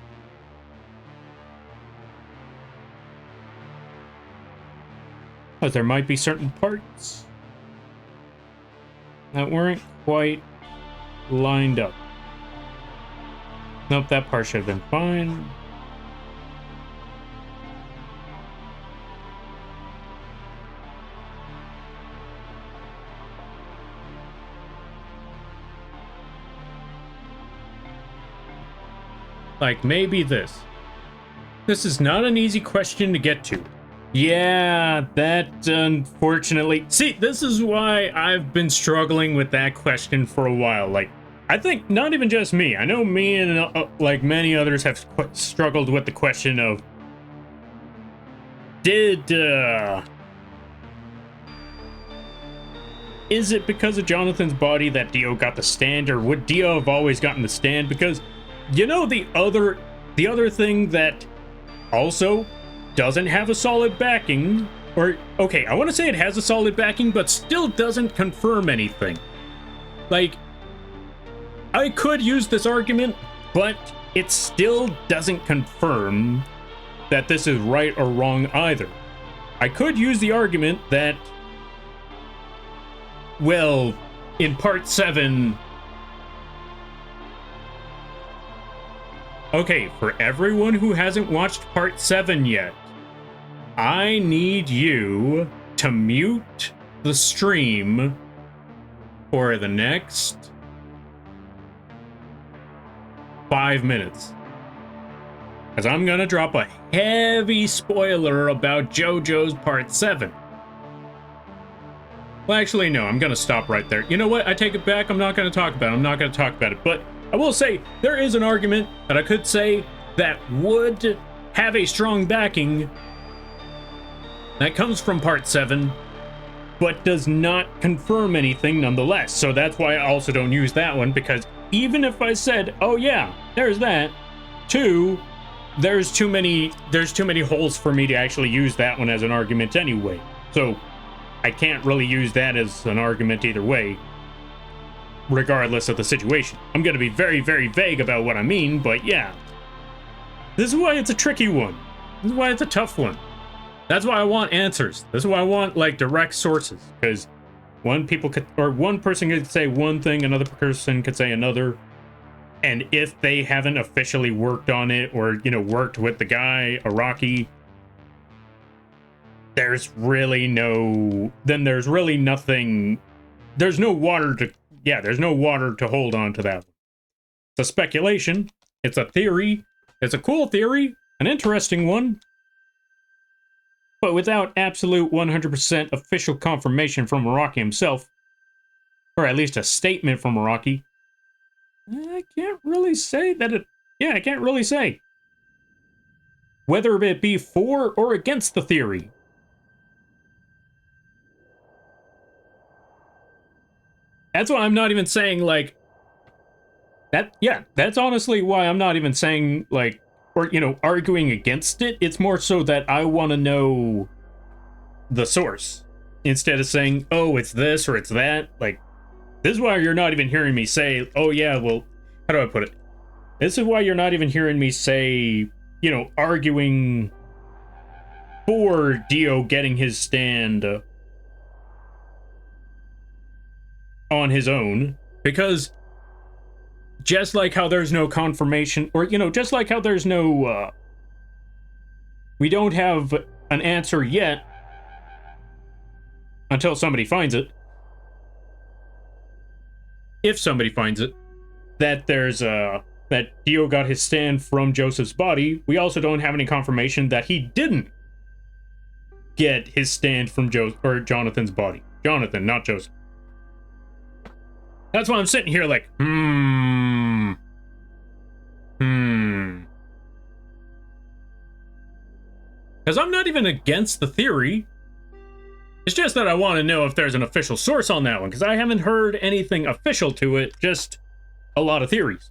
Because there might be certain parts that weren't quite lined up. Nope, that part should have been fine. Like, maybe this. This is not an easy question to get to. Yeah, that unfortunately... See, this is why I've been struggling with that question for a while. Like, I think not even just me. I know me and like many others have struggled with the question of... Is it because of Jonathan's body that Dio got the stand, or would Dio have always gotten the stand? Because, you know, the other thing that also doesn't have a solid backing, or, okay, I want to say it has a solid backing, but still doesn't confirm anything. Like, I could use this argument, but it still doesn't confirm that this is right or wrong either. I could use the argument that, well, in part 7... Okay, for everyone who hasn't watched part 7 yet, I need you to mute the stream for the next 5 minutes. Because I'm gonna drop a heavy spoiler about JoJo's part 7. Well, actually, no, I'm gonna stop right there. You know what? I take it back. I'm not gonna talk about it. But I will say, there is an argument that I could say that would have a strong backing that comes from part 7, but does not confirm anything nonetheless. So that's why I also don't use that one, because even if I said, oh yeah, there's that, too, there's too many holes for me to actually use that one as an argument anyway. So I can't really use that as an argument either way, regardless of the situation. I'm going to be very, very vague about what I mean, but yeah. This is why it's a tricky one. This is why it's a tough one. That's why I want answers. This is why I want, like, direct sources. Because one person could say one thing, another person could say another. And if they haven't officially worked on it, or, you know, worked with the guy, Araki, there's really nothing, there's no water to hold on to that. It's a speculation. It's a theory. It's a cool theory. An interesting one. But without absolute 100% official confirmation from Araki himself, or at least a statement from Araki, I can't really say that it... Yeah, I can't really say whether it be for or against the theory. That's why I'm not even saying, like... that's honestly why I'm not even saying, like, or, you know, arguing against it. It's more so that I want to know the source, instead of saying, oh, it's this or it's that. Like, this is why you're not even hearing me say, oh yeah, well, how do I put it? This is why you're not even hearing me say, you know, arguing for Dio getting his stand on his own, because just like how there's no confirmation, or, you know, just like how there's no, we don't have an answer yet until somebody finds it. If somebody finds it, that there's that Dio got his stand from Joseph's body, we also don't have any confirmation that he didn't get his stand from Jonathan's body. Jonathan, not Joseph. That's why I'm sitting here like, Because I'm not even against the theory. It's just that I want to know if there's an official source on that one, because I haven't heard anything official to it, just a lot of theories.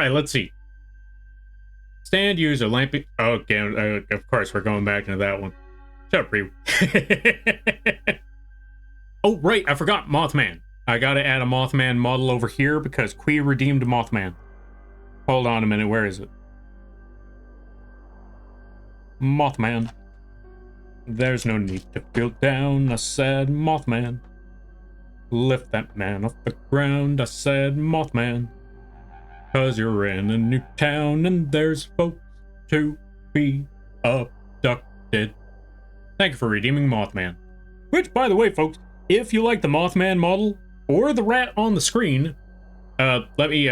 right, let's see. Stand user lamping. Okay, of course we're going back into that one. Shut up, Ryu. Oh, right, I forgot Mothman. I gotta add a Mothman model over here because Kui redeemed Mothman. Hold on a minute, where is it? Mothman. There's no need to feel down, I said, Mothman. Lift that man off the ground, I said, Mothman. 'Cause you're in a new town and there's folks to be abducted. Thank you for redeeming Mothman. Which, by the way, folks, if you like the Mothman model or the rat on the screen, let me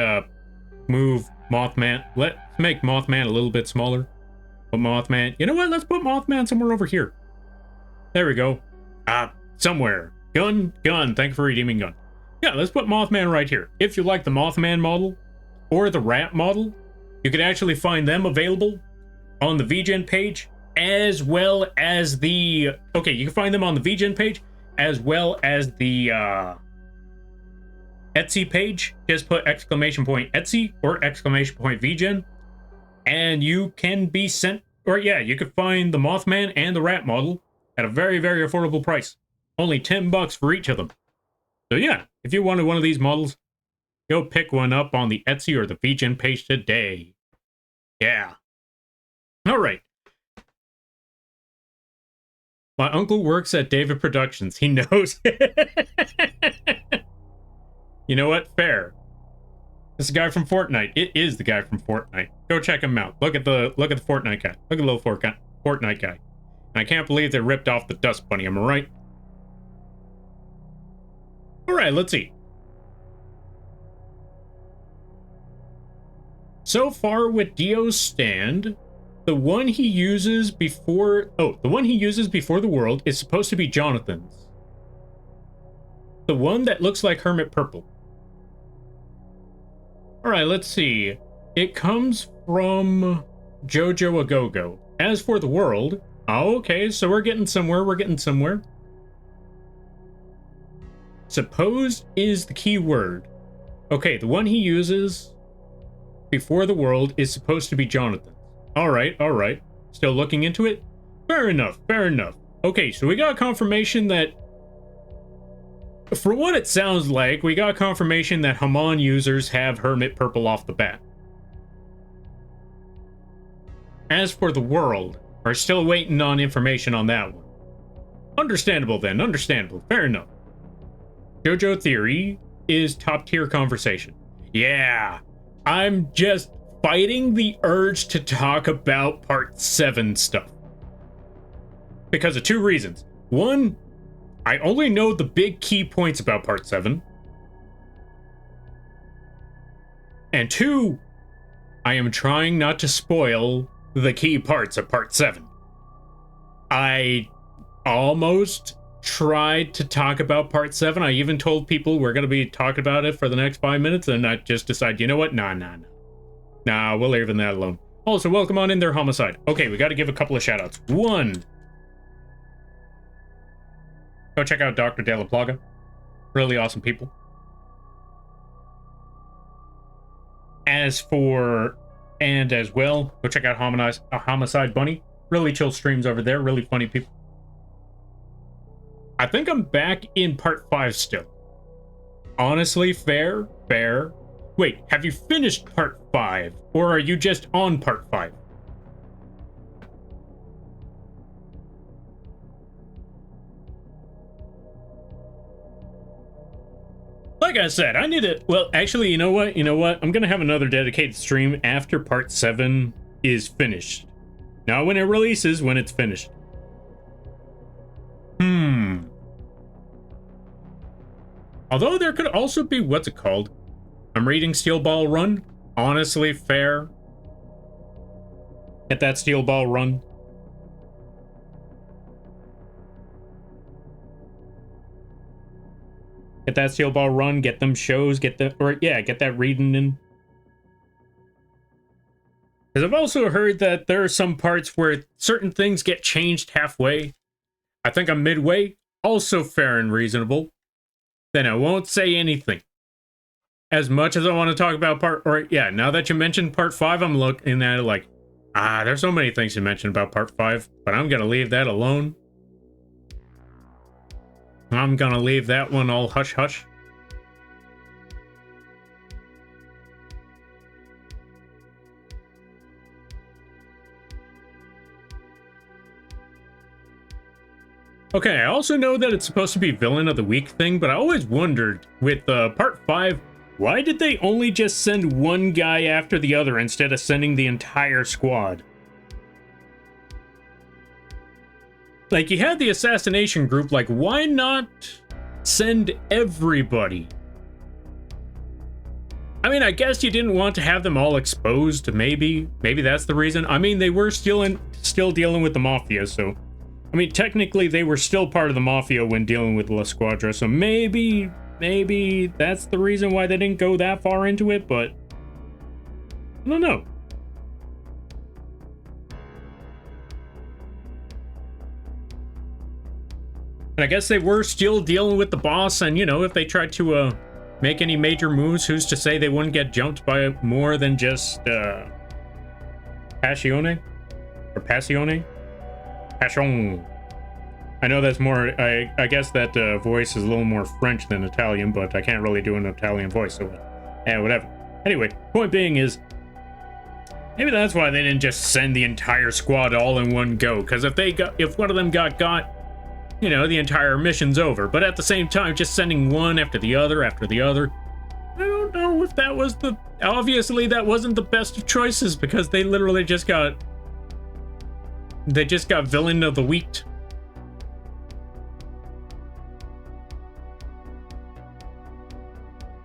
move Mothman. Let's make Mothman a little bit smaller. But Mothman, you know what? Let's put Mothman somewhere over here. There we go. Somewhere. Gun. Thank you for redeeming Gun. Yeah, let's put Mothman right here. If you like the Mothman model or the rat model, you can actually find them available on the vgen page, as well as the... Okay, you can find them on the vgen page, as well as the Etsy page. Just put exclamation point Etsy or exclamation point vgen, and you can be sent... Or yeah, you could find the Mothman and the rat model at a very, very affordable price. Only $10 for each of them. So yeah, if you wanted one of these models, go pick one up on the Etsy or the vgen page today. Yeah. All right. My uncle works at David Productions. He knows. You know what? Fair. It's the guy from Fortnite. It is the guy from Fortnite. Go check him out. Look at the Fortnite guy. Look at the little Fortnite guy. And I can't believe they ripped off the Dust Bunny. Am I right? All right, let's see. So far with Dio's stand, the one he uses before... Oh, the one he uses before the world is supposed to be Jonathan's. The one that looks like Hermit Purple. Alright, let's see. It comes from Jojo A Go-Go. As for the world... Oh, okay, so we're getting somewhere, Supposed is the key word. Okay, the one he uses before the world is supposed to be Jonathan. Alright. Still looking into it? Fair enough. Okay, so we got confirmation that... For what it sounds like, we got confirmation that Haman users have Hermit Purple off the bat. As for the world, we're still waiting on information on that one. Understandable then, fair enough. JoJo Theory is top tier conversation. Yeah, I'm just fighting the urge to talk about Part 7 stuff. Because of two reasons. One, I only know the big key points about Part 7. And two, I am trying not to spoil the key parts of Part 7. I almost tried to talk about Part 7. I even told people we're going to be talking about it for the next 5 minutes, and I just decided, you know what? Nah, we're leaving that alone. Also, welcome on in there, Homicide. Okay, we got to give a couple of shout-outs. One, go check out Dr. De La Plaga. Really awesome people. As well, go check out Homicide Bunny. Really chill streams over there. Really funny people. I think I'm back in Part 5 still. Honestly, fair. Wait, have you finished Part 5? Or are you just on Part 5? Like I said, I need to... Well, actually, you know what? I'm going to have another dedicated stream after Part 7 is finished. Not when it releases, when it's finished. Although there could also be... What's it called? I'm reading Steel Ball Run. Honestly, fair. Get that Steel Ball Run. Get that Steel Ball Run, get them shows, get that reading in. Because I've also heard that there are some parts where certain things get changed halfway. I think I'm midway. Also fair and reasonable. Then I won't say anything. as much as I want to talk about now that you mentioned part 5, I'm looking at it like, there's so many things to mention about part 5, but I'm gonna leave that alone. I'm gonna leave that one all hush hush. Okay, I also know that it's supposed to be villain of the week thing, but I always wondered with part 5, why did they only just send one guy after the other instead of sending the entire squad? Like, you had the assassination group, like, why not send everybody? I mean, I guess you didn't want to have them all exposed, maybe. Maybe that's the reason. I mean, they were still dealing with the Mafia, so... I mean, technically, they were still part of the Mafia when dealing with La Squadra, so maybe that's the reason why they didn't go that far into it, but... I don't know. And I guess they were still dealing with the boss, and, you know, if they tried to, make any major moves, who's to say they wouldn't get jumped by more than just, Passione? Or Passione? Passion. I know that's more, I guess that voice is a little more French than Italian, but I can't really do an Italian voice, so whatever. Anyway, point being is, maybe that's why they didn't just send the entire squad all in one go, because if one of them got, you know, the entire mission's over. But at the same time, just sending one after the other, I don't know if that was obviously that wasn't the best of choices, because they literally just got villain of the week.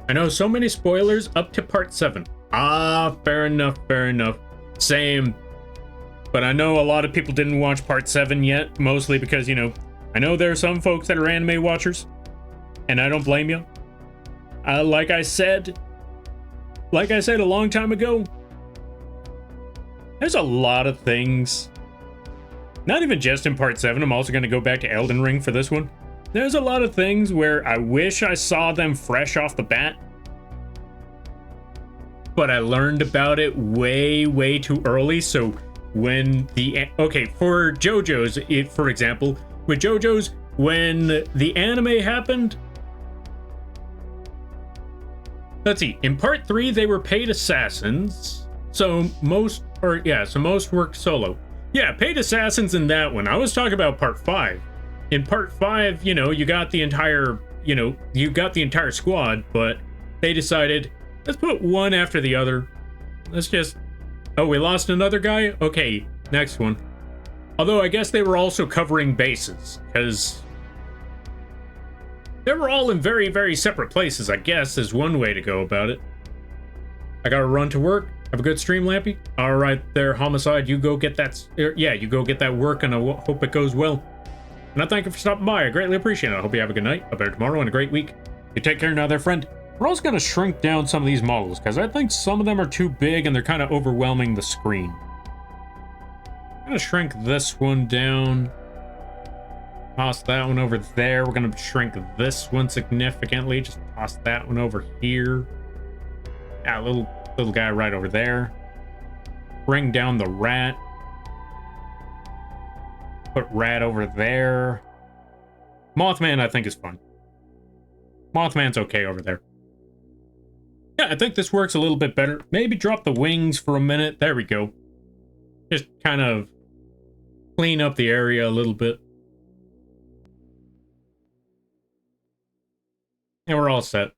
I know so many spoilers up to part 7. Fair enough. Same. But I know a lot of people didn't watch part 7 yet, mostly because, you know, I know there are some folks that are anime watchers, and I don't blame you. Like I said a long time ago, there's a lot of things. Not even just in part 7, I'm also going to go back to Elden Ring for this one. There's a lot of things where I wish I saw them fresh off the bat. But I learned about it way too early, so when for JoJo's, for example, with JoJo's, when the anime happened... Let's see, in part 3, they were paid assassins, so most worked solo. Yeah, paid assassins in that one. I was talking about part 5. In part 5, you know, you got the entire squad, but they decided, let's put one after the other. Let's just... Oh, we lost another guy? Okay, next one. Although, I guess they were also covering bases, because... they were all in very separate places, I guess, is one way to go about it. I gotta run to work. Have a good stream, Lampy. All right there, Homicide. You go get that... you go get that work, and I hope it goes well. And I thank you for stopping by. I greatly appreciate it. I hope you have a good night, a better tomorrow, and a great week. You take care now there, friend. We're also going to shrink down some of these models, because I think some of them are too big, and they're kind of overwhelming the screen. I'm going to shrink this one down. Toss that one over there. We're going to shrink this one significantly. Just toss that one over here. Yeah, little guy right over there. Bring down the rat. Put rat over there. Mothman, I think, is fun. Mothman's okay over there. Yeah, I think this works a little bit better. Maybe drop the wings for a minute. There we go. Just kind of clean up the area a little bit. And we're all set.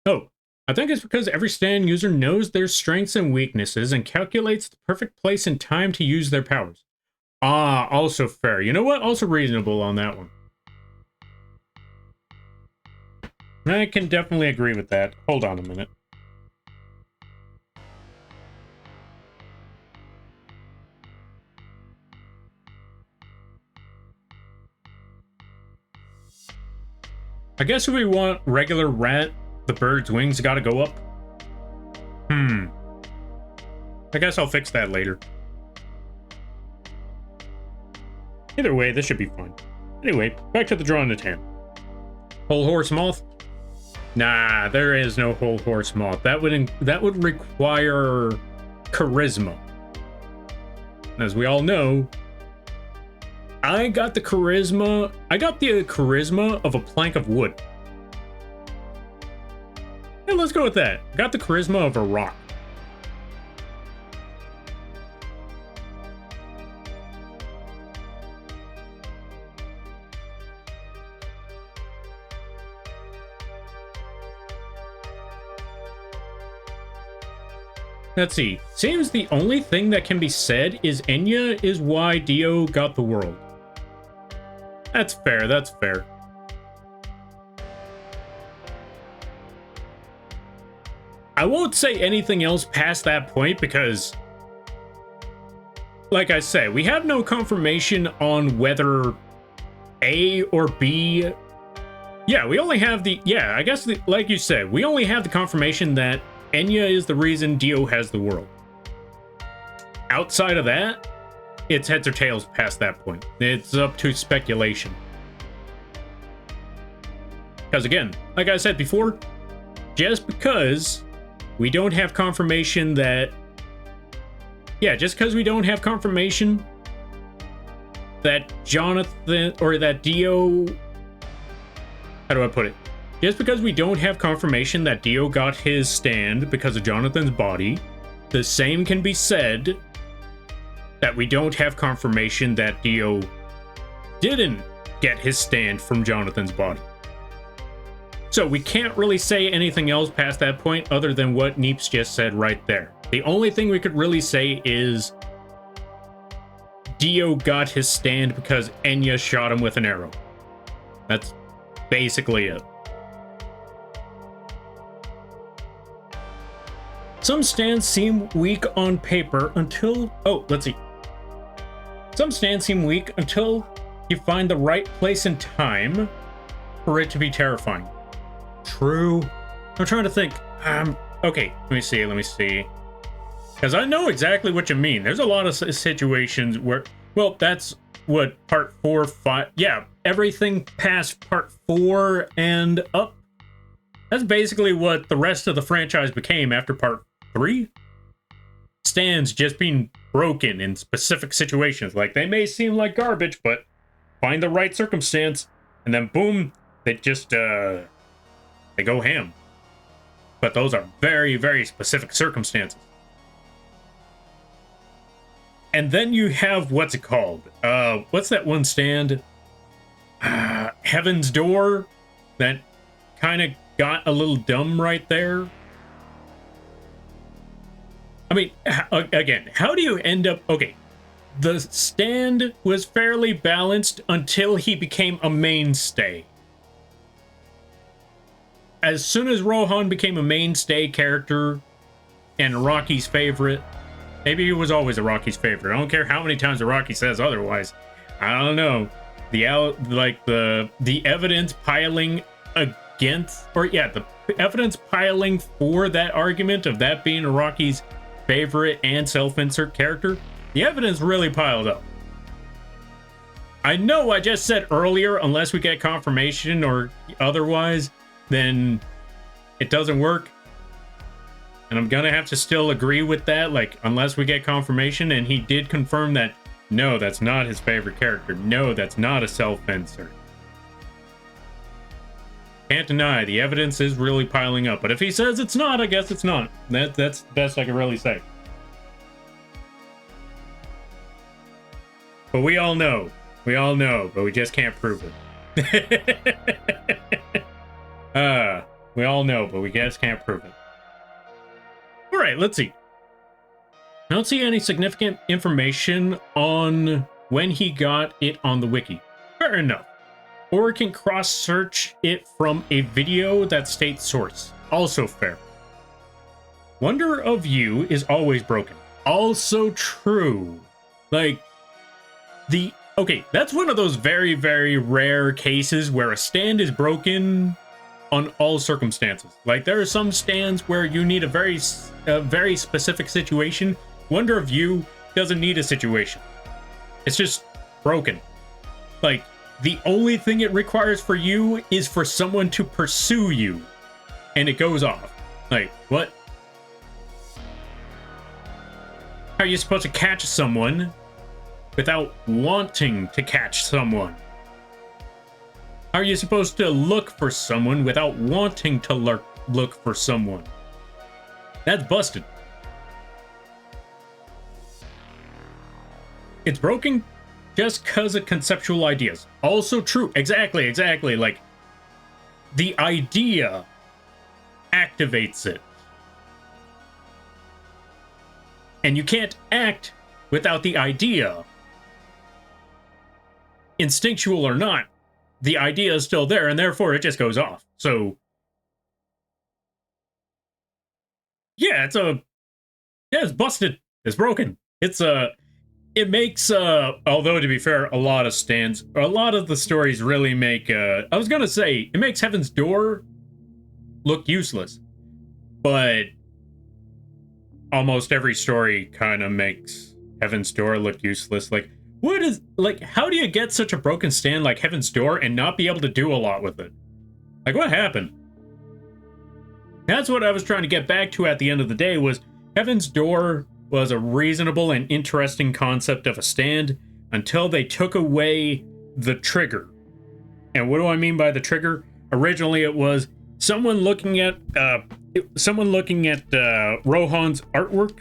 Oh, I think it's because every stand user knows their strengths and weaknesses and calculates the perfect place and time to use their powers. Also fair. You know what? Also reasonable on that one. I can definitely agree with that. Hold on a minute. I guess if we want regular rat, the bird's wings gotta go up. I guess I'll fix that later. Either way, this should be fine. Anyway, back to the drawing at hand. Whole horse moth. Nah, there is no whole horse moth. That would require charisma. As we all know, I got the charisma of a plank of wood. Yeah, let's go with that. I got the charisma of a rock. Let's see. Seems the only thing that can be said is Enya is why Dio got the world. That's fair, that's fair. I won't say anything else past that point because, like I said, we have no confirmation on whether A or B. Yeah, we only have the, yeah, I guess, like you said, we only have the confirmation that Enya is the reason Dio has the world. Outside of that, it's heads or tails past that point. It's up to speculation. Because again, like I said before, just because we don't have confirmation that... Yeah, just because we don't have confirmation that Jonathan, or that Dio... How do I put it? Just because we don't have confirmation that Dio got his stand because of Jonathan's body, the same can be said that we don't have confirmation that Dio didn't get his stand from Jonathan's body. So we can't really say anything else past that point other than what Neeps just said right there. The only thing we could really say is Dio got his stand because Enya shot him with an arrow. That's basically it. Some stands seem weak on paper until... Oh, let's see. Some stands seem weak until you find the right place and time for it to be terrifying. True. I'm trying to think. Okay, let me see. Because I know exactly what you mean. There's a lot of situations where... Well, that's what part 4, 5... Yeah, everything past part 4 and up. That's basically what the rest of the franchise became after part 3. Stands just being broken in specific situations. Like, they may seem like garbage, but find the right circumstance, and then boom, they just, they go ham. But those are very, very specific circumstances. And then you have, what's it called? What's that one stand? Heaven's Door? That kind of got a little dumb right there. I mean, again, how do you end up... Okay, the stand was fairly balanced until he became a mainstay. As soon as Rohan became a mainstay character and Rocky's favorite, maybe he was always a Rocky's favorite. I don't care how many times the Rocky says otherwise. I don't know. The evidence piling against, or yeah, the evidence piling for that argument of that being a Rocky's favorite and self-insert character, the evidence really piled up. I know I just said earlier, unless we get confirmation or otherwise, then it doesn't work. And I'm gonna have to still agree with that, like, unless we get confirmation, and he did confirm that, no, that's not his favorite character. No, that's not a self-insert. Can't deny, the evidence is really piling up. But if he says it's not, I guess it's not. That's the best I can really say. But we all know. We all know, but we just can't prove it. We all know, but we just can't prove it. Alright, let's see. I don't see any significant information on when he got it on the wiki. Fair enough. Or can cross-search it from a video that states source. Also fair. Wonder of You is always broken. Also true. Like, okay, that's one of those very, very rare cases where a stand is broken on all circumstances. Like, there are some stands where you need a very specific situation. Wonder of You doesn't need a situation. It's just broken. Like, the only thing it requires for you is for someone to pursue you. and it goes off. Like, what? How are you supposed to catch someone without wanting to catch someone? How are you supposed to look for someone without wanting to look for someone? That's busted. It's broken just because of conceptual ideas. Also true. Exactly. Like, the idea activates it. And you can't act without the idea. Instinctual or not, the idea is still there, and therefore it just goes off. So, yeah, it's busted. It's broken. It makes, although to be fair, a lot of the stories really make, I was gonna say, it makes Heaven's Door look useless, but almost every story kind of makes Heaven's Door look useless. Like, how do you get such a broken stand like Heaven's Door and not be able to do a lot with it? Like, what happened? That's what I was trying to get back to at the end of the day, was Heaven's Door was a reasonable and interesting concept of a stand until they took away the trigger. And what do I mean by the trigger? Originally, it was someone looking at Rohan's artwork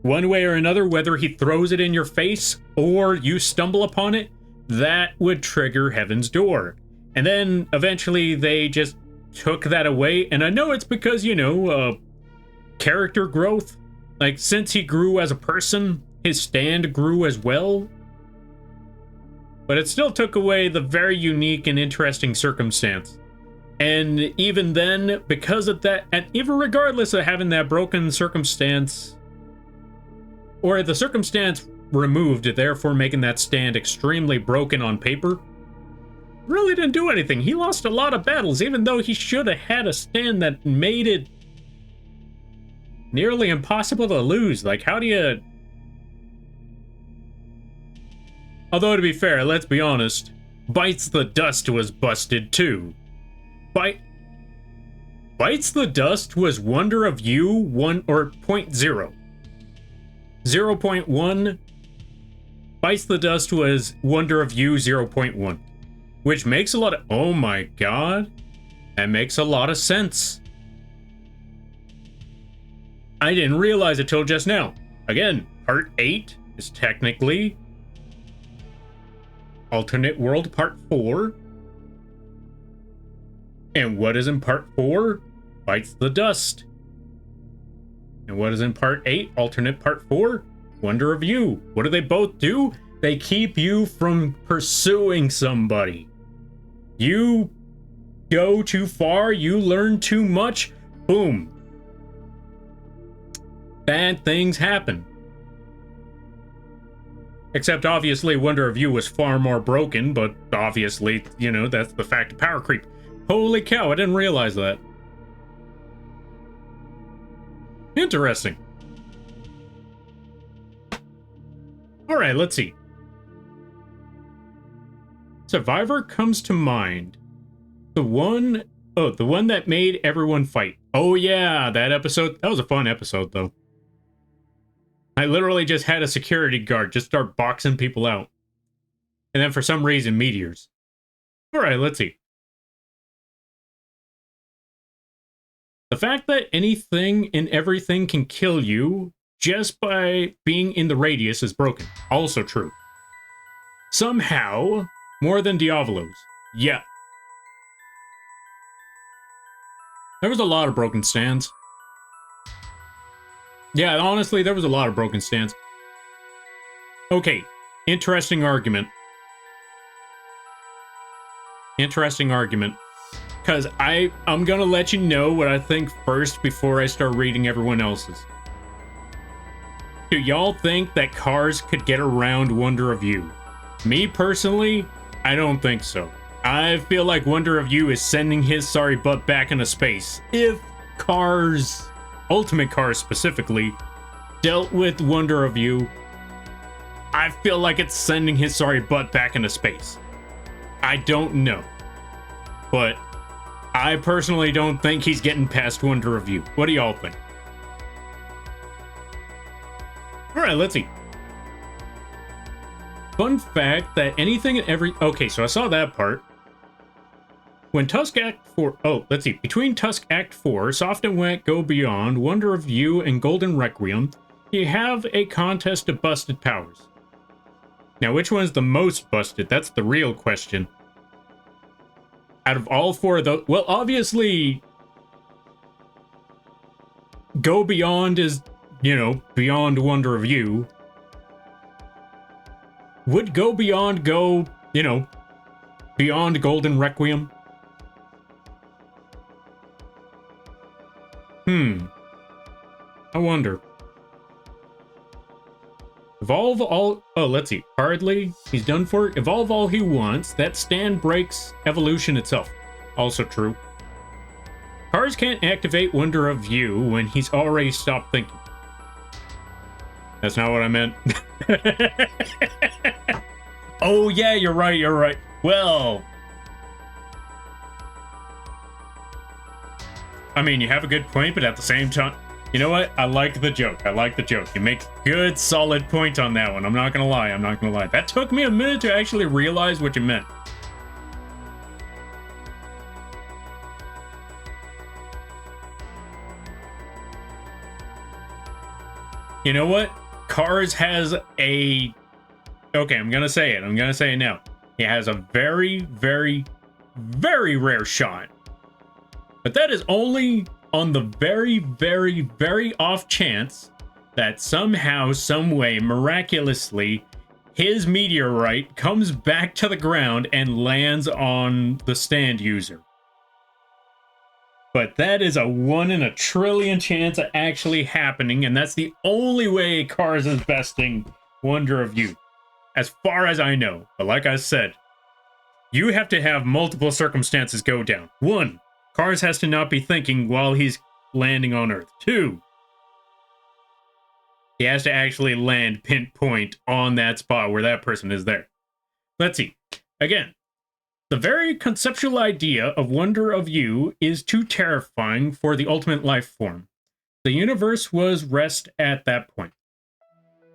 one way or another, whether he throws it in your face or you stumble upon it, that would trigger Heaven's Door. And then eventually they just took that away. And I know it's because, character growth. Like, since he grew as a person, his stand grew as well. But it still took away the very unique and interesting circumstance. And even then, because of that, and even regardless of having that broken circumstance, or the circumstance removed, therefore making that stand extremely broken on paper, really didn't do anything. He lost a lot of battles, even though he should have had a stand that made it nearly impossible to lose. Like, how do you... Although, to be fair, let's be honest, Bites the Dust was busted too. Bites the Dust was Wonder of You 1 or 0.0. 0.1. Bites the Dust was Wonder of You 0.1. Which makes a lot of... Oh my god. That makes a lot of sense. I didn't realize it till just now. Again, Part 8 is technically Alternate World Part 4. And what is in Part 4? Bites the Dust. And what is in Part 8? Alternate Part 4? Wonder of You. What do they both do? They keep you from pursuing somebody. You go too far, you learn too much, boom. Bad things happen. Except obviously Wonder of You was far more broken, but obviously, that's the fact of power creep. Holy cow, I didn't realize that. Interesting. Alright, let's see. Survivor comes to mind. The one that made everyone fight. Oh yeah, that episode. That was a fun episode, though. I literally just had a security guard just start boxing people out. And then for some reason, meteors. Alright, let's see. The fact that anything and everything can kill you just by being in the radius is broken. Also true. Somehow, more than Diavolos. Yeah. There was a lot of broken stands. Yeah, honestly, there was a lot of broken stands. Okay, interesting argument. Interesting argument. Because I'm gonna let you know what I think first before I start reading everyone else's. Do y'all think that cars could get around Wonder of You? Me personally, I don't think so. I feel like Wonder of You is sending his sorry butt back into space. If cars, Ultimate Cars specifically, dealt with Wonder of You, I feel like it's sending his sorry butt back into space. I don't know. But I personally don't think he's getting past Wonder of View. What do y'all think? Alright, let's see. Fun fact that anything and every... Okay, so I saw that part. When Tusk Act 4... Oh, let's see. Between Tusk Act 4, Soft and Wet, Go Beyond, Wonder of View, and Golden Requiem, you have a contest of busted powers. Now, which one's the most busted? That's the real question. Out of all four of those... Well, obviously... Go Beyond is, you know, beyond Wonder of View. Would Go Beyond go, you know, beyond Golden Requiem? I wonder. Evolve all... Oh, let's see. Hardly. He's done for it. Evolve all he wants. That stand breaks evolution itself. Also true. Cars can't activate Wonder of View when he's already stopped thinking. That's not what I meant. Oh, yeah, you're right, you're right. Well... I mean, you have a good point, but at the same time... You know what? I like the joke. I like the joke. You make good, solid point on that one. I'm not gonna lie. I'm not gonna lie. That took me a minute to actually realize what you meant. You know what? Cars has a... Okay, I'm gonna say it. I'm gonna say it now. He has a very, very, very rare shot. But that is only on the very, very, very off chance that somehow, some way, miraculously, his meteorite comes back to the ground and lands on the stand user. But that is a 1 in a trillion chance of actually happening, and that's the only way Cars is besting Wonder of View, as far as I know. But like I said, you have to have multiple circumstances go down. 1, Cars has to not be thinking while he's landing on Earth. 2, he has to actually land pinpoint on that spot where that person is there. Let's see. Again, the very conceptual idea of Wonder of You is too terrifying for the ultimate life form. The universe was rest at that point.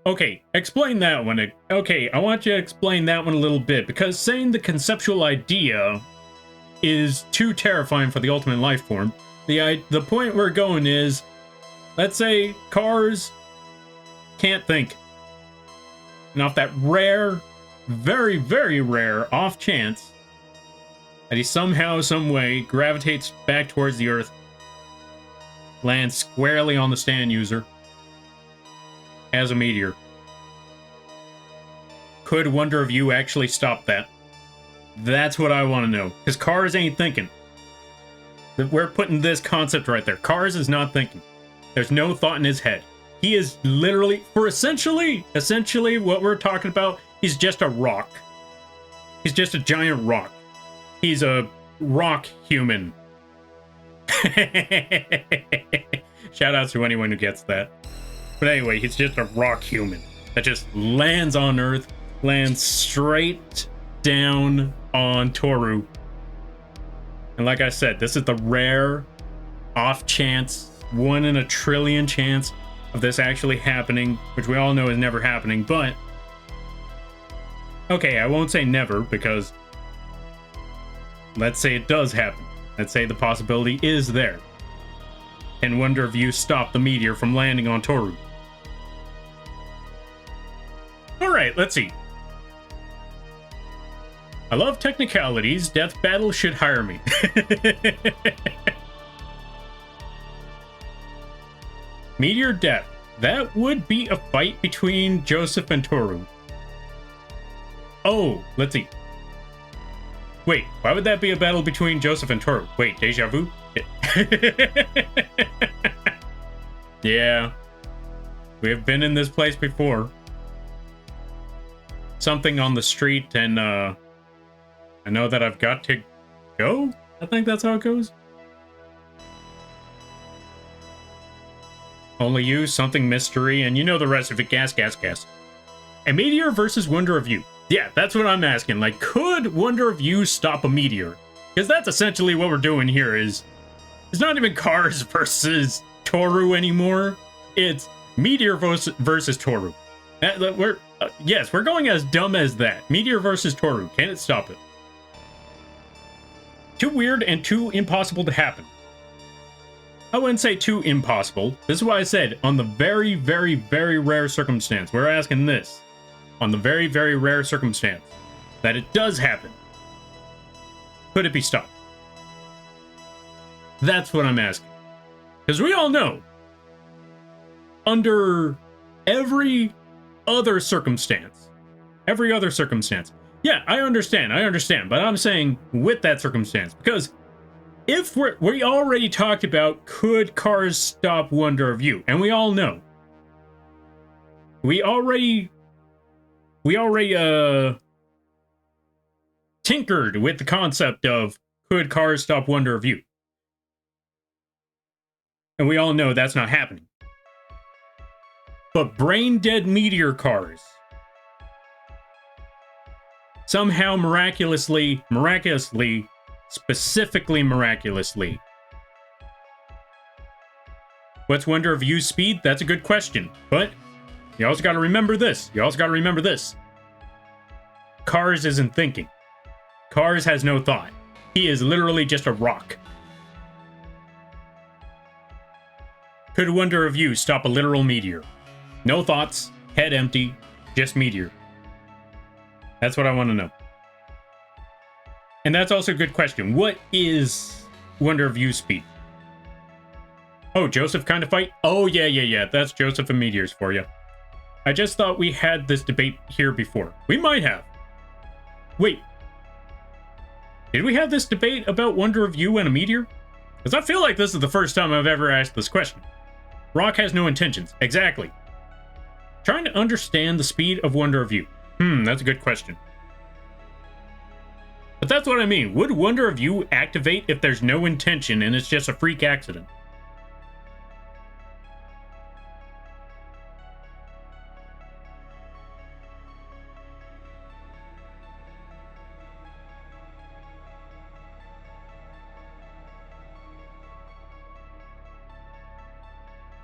Okay, explain that one. Okay, I want you to explain that one a little bit, because saying the conceptual idea is too terrifying for the ultimate life form. The point we're going is, let's say Cars can't think. And off that rare, very, very rare off chance that he somehow, some way gravitates back towards the Earth, lands squarely on the stand user as a meteor. Could Wonder of You actually stop that? That's what I want to know. Because Cars ain't thinking. We're putting this concept right there. Cars is not thinking. There's no thought in his head. He is literally, for essentially what we're talking about, he's just a rock. He's just a giant rock. He's a rock human. Shout out to anyone who gets that. But anyway, he's just a rock human that just lands on Earth, lands straight down on Toru. And like I said, this is the rare off chance, 1 in a trillion chance of this actually happening, which we all know is never happening, but okay, I won't say never, because let's say it does happen. Let's say the possibility is there. And Wonder of You stop the meteor from landing on Toru. Alright, let's see. I love technicalities. Death Battle should hire me. Meteor Death. That would be a fight between Joseph and Toru. Oh, let's see. Wait, why would that be a battle between Joseph and Toru? Wait, deja vu? Yeah. We have been in this place before. Something on the street, and I know that I've got to go? I think that's how it goes. Only you, something mystery, and you know the rest of it. Gas, gas, gas. A meteor versus Wonder of You. Yeah, that's what I'm asking. Like, could Wonder of You stop a meteor? Because that's essentially what we're doing here is... It's not even Cars versus Toru anymore. It's Meteor versus Toru. Yes, we're going as dumb as that. Meteor versus Toru. Can it stop it? Too weird and too impossible to happen. I wouldn't say too impossible. This is why I said, on the very, very, very rare circumstance, we're asking this. On the very, very rare circumstance that it does happen, could it be stopped? That's what I'm asking. Because we all know, under every other circumstance, yeah, I understand, but I'm saying with that circumstance, because if we already talked about could Cars stop Wonder of You, and we all know, we already tinkered with the concept of could Cars stop Wonder of You. And we all know that's not happening. But brain-dead meteor cars somehow miraculously, specifically miraculously. What's Wonder of You's speed? That's a good question. But you also got to remember this. Cars isn't thinking. Cars has no thought. He is literally just a rock. Could Wonder of You stop a literal meteor? No thoughts, head empty, just meteor. That's what I want to know. And that's also a good question. What is Wonder of You speed? Oh, Joseph kind of fight? Oh, yeah. That's Joseph and meteors for you. I just thought we had this debate here before. We might have. Wait. Did we have this debate about Wonder of You and a meteor? Because I feel like this is the first time I've ever asked this question. Rock has no intentions. Exactly. Trying to understand the speed of Wonder of You. That's a good question. But that's what I mean. Would Wonder of You activate if there's no intention and it's just a freak accident?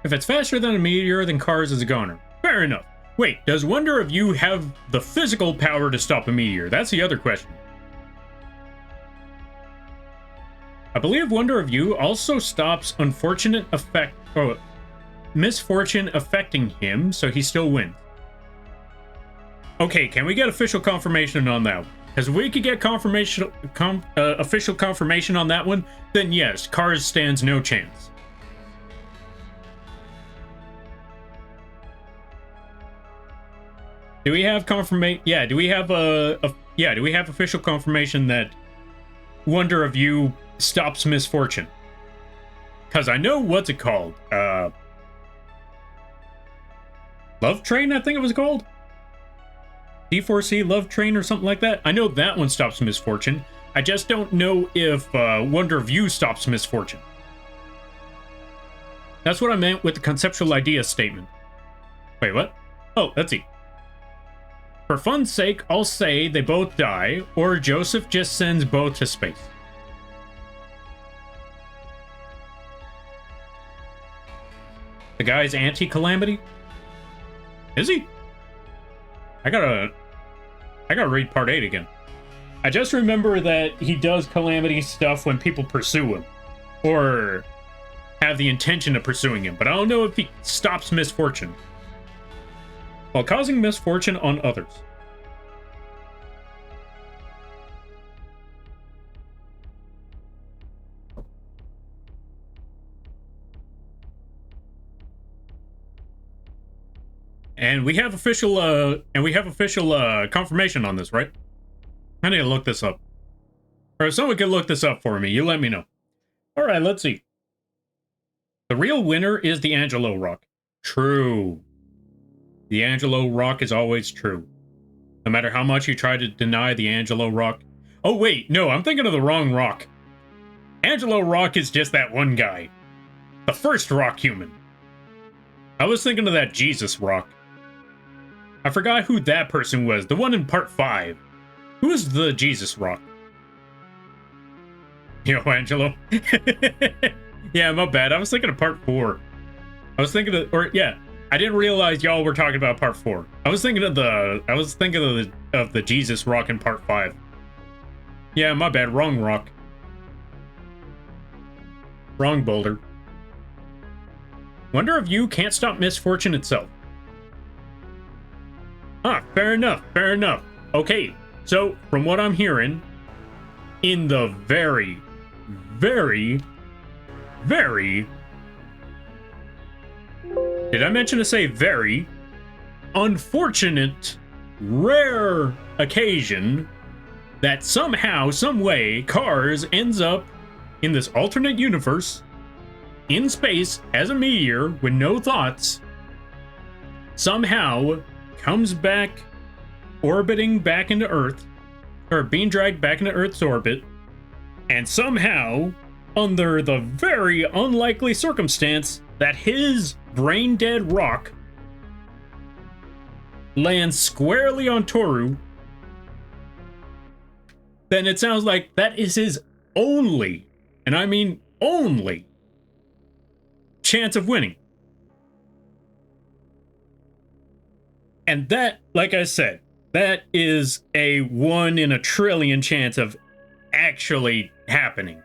If it's faster than a meteor, then Cars is a goner. Fair enough. Wait, does Wonder of You have the physical power to stop a meteor? That's the other question. I believe Wonder of You also stops misfortune affecting him, so he still wins. Okay, can we get official confirmation on that one? Because if we could get official confirmation on that one, then yes, Cars stands no chance. Do we have confirmation? Yeah, do we have official confirmation that Wonder of You stops misfortune? Because I know what's it called? Love Train, I think it was called? D4C Love Train or something like that? I know that one stops misfortune. I just don't know if Wonder of You stops misfortune. That's what I meant with the conceptual idea statement. Wait, what? Oh, let's see. For fun's sake, I'll say they both die, or Joseph just sends both to space. The guy's anti-calamity? Is he? I gotta read part 8 again. I just remember that he does calamity stuff when people pursue him. Or have the intention of pursuing him, but I don't know if he stops misfortune. While causing misfortune on others. And we have official confirmation on this, right? I need to look this up. Or if someone can look this up for me, you let me know. All right, let's see. The real winner is the Angelo Rock. True. The Angelo Rock is always true. No matter how much you try to deny the Angelo Rock. Oh, wait, no, I'm thinking of the wrong rock. Angelo Rock is just that one guy. The first rock human. I was thinking of that Jesus Rock. I forgot who that person was. The one in part 5. Who is the Jesus Rock? Yo, Angelo. Yeah, my bad. I was thinking of part 4. I was thinking of, I didn't realize y'all were talking about part 4. I was thinking of the Jesus rock in part 5. Yeah, my bad. Wrong rock. Wrong boulder. Wonder if you can't stop misfortune itself. Ah, fair enough, fair enough. Okay, so from what I'm hearing, in the very, very, very... Did I mention to say very unfortunate, rare occasion that somehow, some way, Cars ends up in this alternate universe, in space, as a meteor, with no thoughts, somehow comes back, orbiting back into Earth, or being dragged back into Earth's orbit, and somehow, under the very unlikely circumstance that his brain-dead rock lands squarely on Toru, then it sounds like that is his only, and I mean only, chance of winning. And that, like I said, that is a 1 in a trillion chance of actually happening.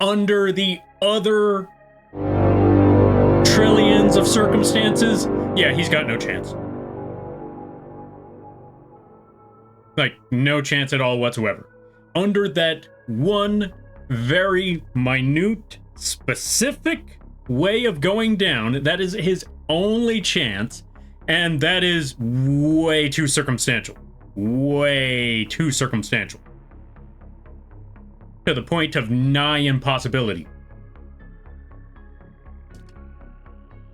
Under the other trillions of circumstances, yeah, he's got no chance. Like, no chance at all whatsoever. Under that one very minute, specific way of going down, that is his only chance, and that is way too circumstantial. Way too circumstantial. To the point of nigh impossibility.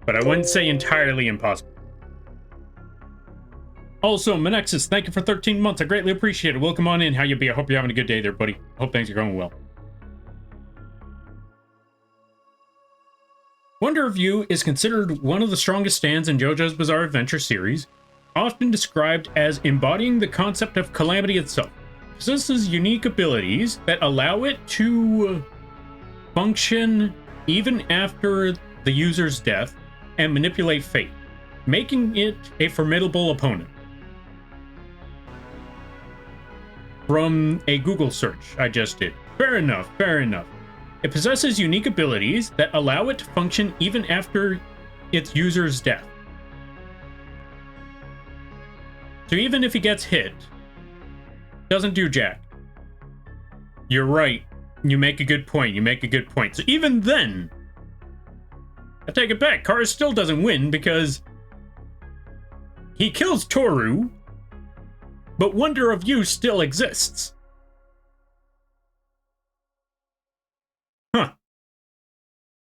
But I wouldn't say entirely impossible. Also, Menexus, thank you for 13 months. I greatly appreciate it. Welcome on in. How you be? I hope you're having a good day there, buddy. I hope things are going well. Wonder of You is considered one of the strongest stands in JoJo's Bizarre Adventure series, often described as embodying the concept of calamity itself. It possesses unique abilities that allow it to function even after the user's death and manipulate fate, making it a formidable opponent. From a Google search I just did. Fair enough, fair enough. It possesses unique abilities that allow it to function even after its user's death. So even if he gets hit, doesn't do jack. You're right. You make a good point. You make a good point. So even then, I take it back. Cars still doesn't win because he kills Toru, but Wonder of You still exists. Huh.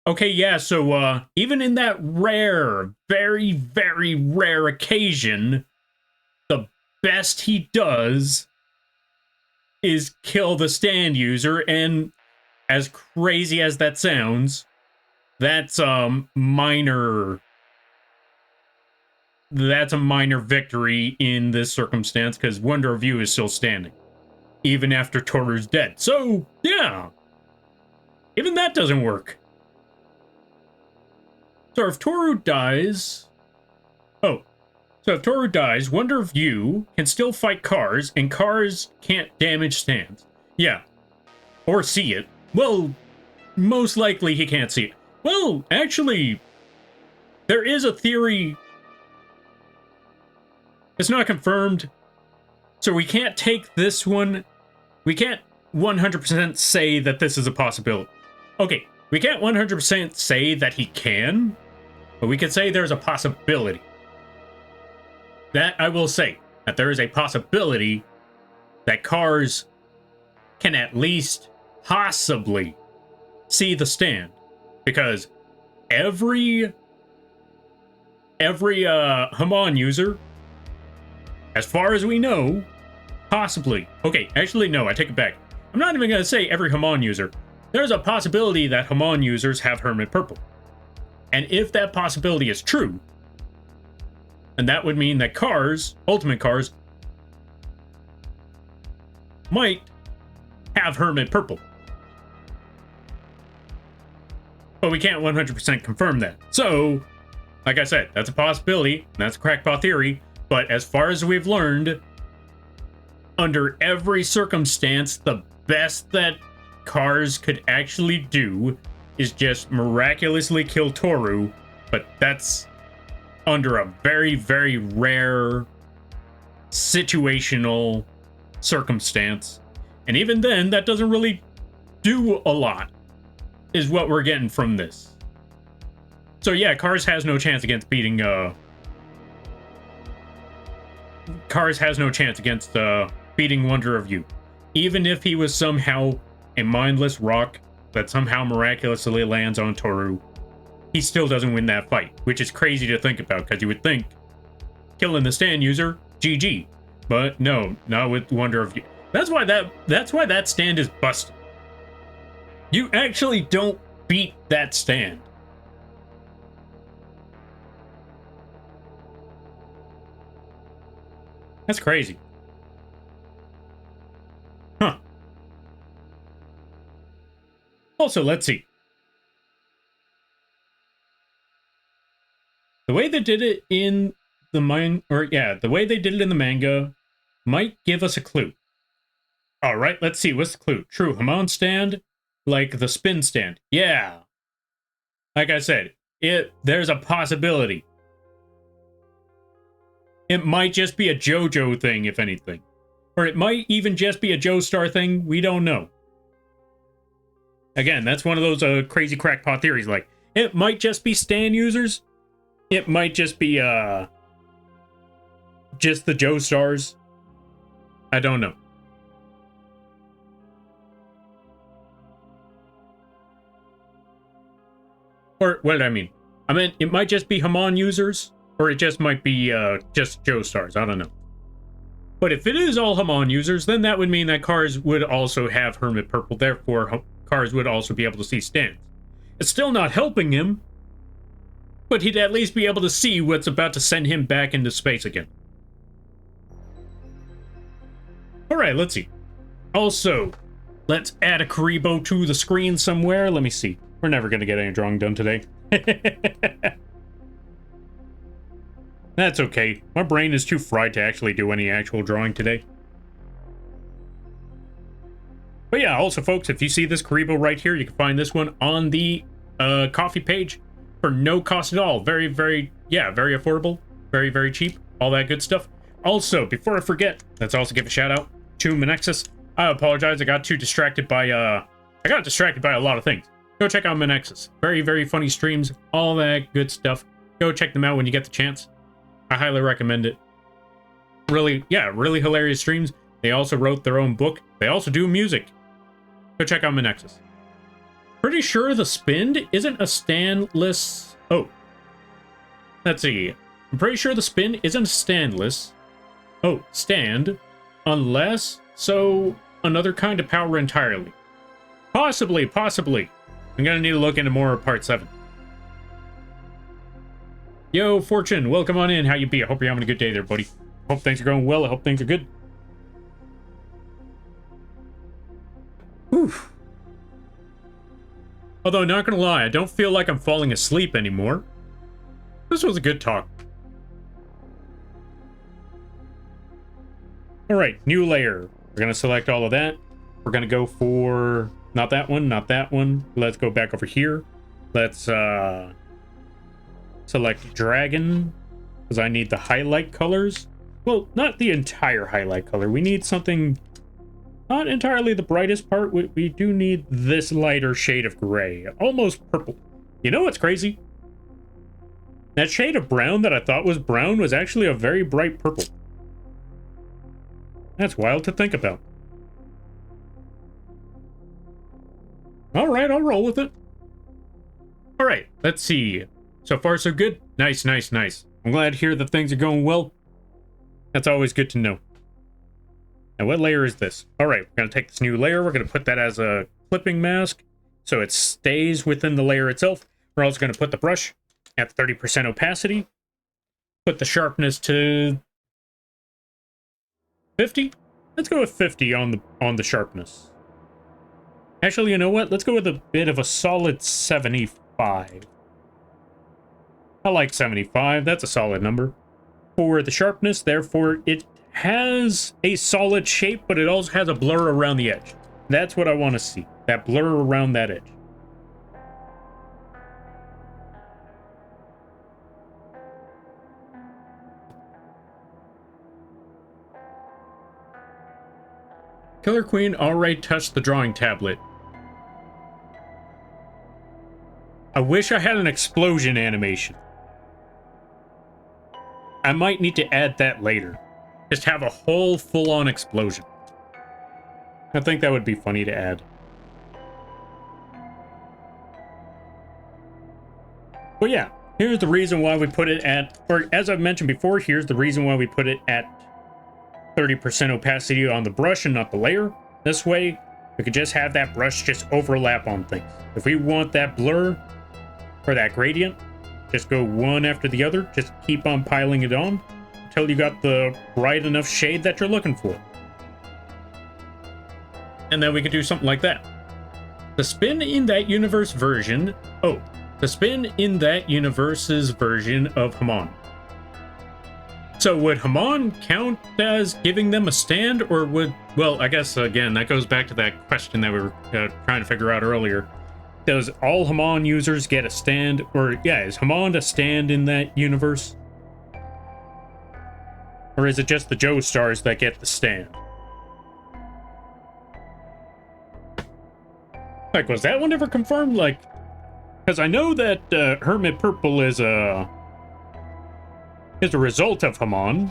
Okay, yeah, so even in that rare, very, very rare occasion, the best he does is kill the stand user, and as crazy as that sounds, that's a minor victory in this circumstance, because Wonder of You is still standing, even after Toru's dead. So, yeah, even that doesn't work. So if Toru dies... So if Toru dies, Wonder of You can still fight Cars, and Cars can't damage stands. Yeah. Or see it. Well, most likely he can't see it. Well, actually, there is a theory. It's not confirmed, so we can't take this one. We can't 100% say that this is a possibility. Okay, we can't 100% say that he can, but we can say there's a possibility. That I will say, that there is a possibility that Cars can at least possibly see the stand. Because every Hamon user, as far as we know, possibly. Okay, actually, no, I take it back. I'm not even going to say every Hamon user. There's a possibility that Hamon users have Hermit Purple. And if that possibility is true, then that would mean that Cars, Ultimate Cars, might have Hermit Purple. but we can't 100% confirm that. So, like I said, that's a possibility. That's a crackpot theory. But as far as we've learned, under every circumstance, the best that Cars could actually do is just miraculously kill Toru. But that's under a very, very rare situational circumstance. And even then, that doesn't really do a lot, is what we're getting from this. So yeah, Cars has no chance against beating, Cars has no chance against, beating Wonder of You. Even if he was somehow a mindless rock that somehow miraculously lands on Toru, he still doesn't win that fight, which is crazy to think about, because you would think killing the stand user, GG. But no, not with Wonder of You. That's why that stand is busted. You actually don't beat that stand. That's crazy. Huh. Also, let's see. The way they did it in the the way they did it in the manga might give us a clue. All right, let's see. What's the clue? True Hamon stand, like the spin stand. Yeah. Like I said, there's a possibility. It might just be a JoJo thing, if anything. Or it might even just be a Joestar thing. We don't know. Again, that's one of those crazy crackpot theories. Like, it might just be stand users. It might just be just the Joestars. I don't know. Or what did I mean? I meant it might just be Hamon users, or it just might be just Joestars. I don't know. But if it is all Hamon users, then that would mean that Cars would also have Hermit Purple. Therefore, Cars would also be able to see stands. It's still not helping him, but he'd at least be able to see what's about to send him back into space again. Alright, let's see. Also, let's add a Karibo to the screen somewhere. Let me see. We're never going to get any drawing done today. That's okay. My brain is too fried to actually do any actual drawing today. But yeah, also folks, if you see this Karibo right here, you can find this one on the coffee page for no cost at all. Very, very, yeah, very affordable. Very, very cheap. All that good stuff. Also, before I forget, let's also give a shout out to Menexus. I apologize, I got distracted by a lot of things. Go check out Menexus. Very, very funny streams. All that good stuff. Go check them out when you get the chance. I highly recommend it. Really, yeah, really hilarious streams. They also wrote their own book. They also do music. Go check out Menexus. Pretty sure the Spin isn't a standless... Oh. Let's see. I'm pretty sure the Spin isn't a standless... Oh, stand. Unless... So, another kind of power entirely. Possibly. I'm gonna need to look into more of Part 7. Yo, Fortune, welcome on in. How you be? I hope you're having a good day there, buddy. Hope things are going well. I hope things are good. Whew. Although, not gonna lie, I don't feel like I'm falling asleep anymore. This was a good talk. Alright, new layer. We're gonna select all of that. We're gonna go for... Not that one, not that one. Let's go back over here. Let's, select dragon, because I need the highlight colors. Well, not the entire highlight color. We need something not entirely the brightest part. We do need this lighter shade of gray, almost purple. You know what's crazy? That shade of brown that I thought was brown was actually a very bright purple. That's wild to think about. All right, I'll roll with it. All right, let's see. So far, so good. Nice. I'm glad to hear that things are going well. That's always good to know. Now, what layer is this? All right, we're going to take this new layer. We're going to put that as a clipping mask so it stays within the layer itself. We're also going to put the brush at 30% opacity. Put the sharpness to 50. Let's go with 50 on the sharpness. Actually, you know what? Let's go with a bit of a solid 70 75. I like 75. That's a solid number. For the sharpness, therefore, it has a solid shape, but it also has a blur around the edge. That's what I want to see. That blur around that edge. Killer Queen already touched the drawing tablet. I wish I had an explosion animation. I might need to add that later. Just have a whole full-on explosion. I think that would be funny to add. But yeah, here's the reason why we put it at, or as I've mentioned before, here's the reason why we put it at 30% opacity on the brush and not the layer. This way, we could just have that brush just overlap on things. If we want that blur or that gradient, just go one after the other. Just keep on piling it on until you got the bright enough shade that you're looking for. And then we could do something like that. The spin in that universe version... Oh, the spin in that universe's version of Haman. So would Haman count as giving them a stand, or would... Well, I guess, again, that goes back to that question that we were trying to figure out earlier. Does all Haman users get a stand? Or, yeah, is Haman a stand in that universe? Or is it just the Joestars that get the stand? Like, was that one ever confirmed? Like, because I know that Hermit Purple is a result of Haman.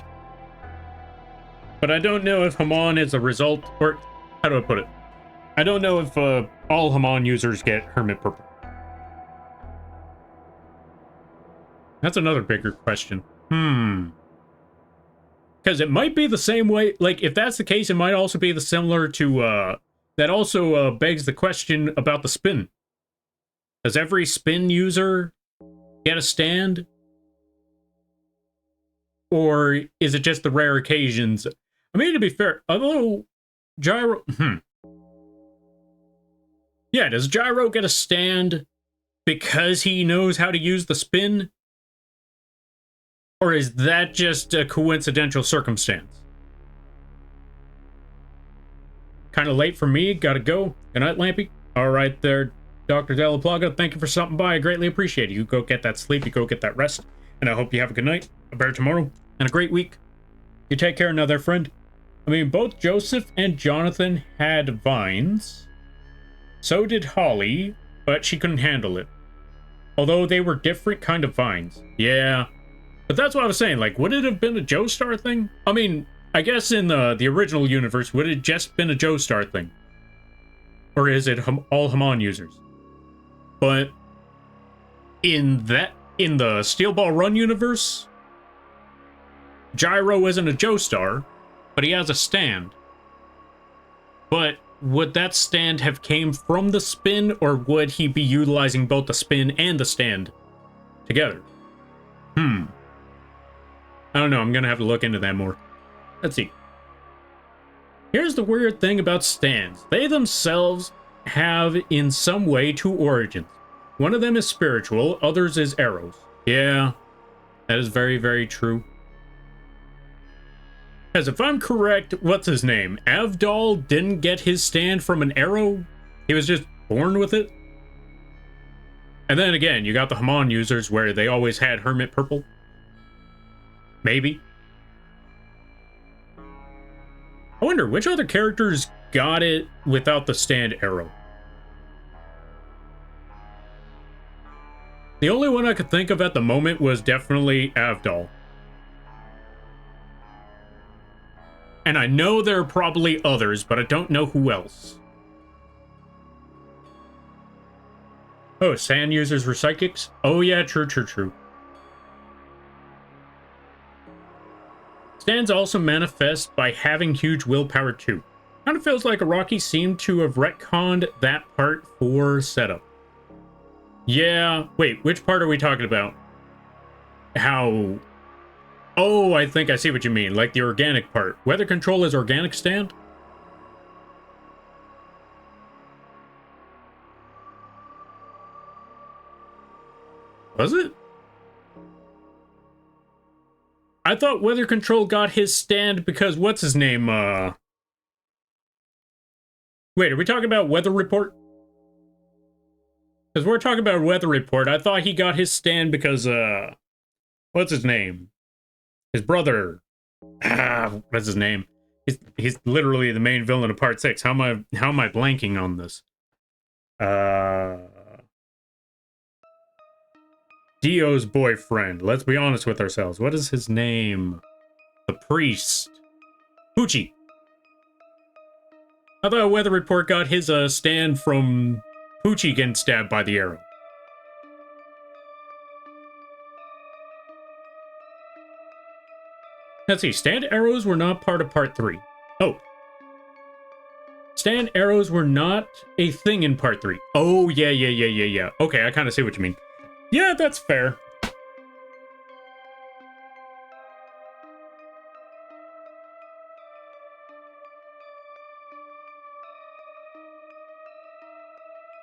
But I don't know if Haman is a result, or how do I put it? I don't know if all Haman users get Hermit Purple. That's another bigger question. Because it might be the same way, like, if that's the case, it might also be the similar to, that also begs the question about the spin. Does every spin user get a stand? Or is it just the rare occasions? I mean, to be fair, although Gyro... Yeah, does Gyro get a stand because he knows how to use the spin? Or is that just a coincidental circumstance? Kind of late for me, gotta go. Good night, Lampy. All right there, Dr. Della Plaga, thank you for stopping by. I greatly appreciate it. You go get that sleep, you go get that rest, and I hope you have a good night, a better tomorrow, and a great week. You take care now there, friend. I mean, both Joseph and Jonathan had vines. So did Holly, but she couldn't handle it. Although they were different kind of vines. Yeah. But that's what I was saying, like, would it have been a Joestar thing? I mean, I guess in the original universe, would it just been a Joestar thing? Or is it all Haman users? But in the Steel Ball Run universe, Gyro isn't a Joestar, but he has a stand. But would that stand have came from the spin, or would he be utilizing both the spin and the stand together? I don't know, I'm gonna have to look into that more. Let's see. Here's the weird thing about stands. They themselves have, in some way, two origins. One of them is spiritual, others is arrows. Yeah, that is very, very true. Because if I'm correct, what's his name? Avdol didn't get his stand from an arrow? He was just born with it? And then again, you got the Haman users where they always had Hermit Purple. Maybe. I wonder, which other characters got it without the stand arrow? The only one I could think of at the moment was definitely Avdol. And I know there are probably others, but I don't know who else. Oh, sand users were psychics? Oh yeah, true. Stands also manifest by having huge willpower too. Kind of feels like Araki seemed to have retconned that part for setup. Yeah, wait, which part are we talking about? How... Oh, I think I see what you mean, like the organic part. Weather control is organic stand? Was it? I thought Weather Control got his stand because what's his name? Wait, are we talking about Weather Report? Because we're talking about Weather Report. I thought he got his stand because, what's his name? His brother. What's his name? He's literally the main villain of Part 6. How am I blanking on this? Dio's boyfriend. Let's be honest with ourselves. What is his name? The priest. Poochie. I thought Weather Report got his stand from Poochie getting stabbed by the arrow. Let's see. Stand arrows were not part of Part 3. Oh. Stand arrows were not a thing in Part 3. Oh, yeah. Okay, I kind of see what you mean. Yeah, that's fair.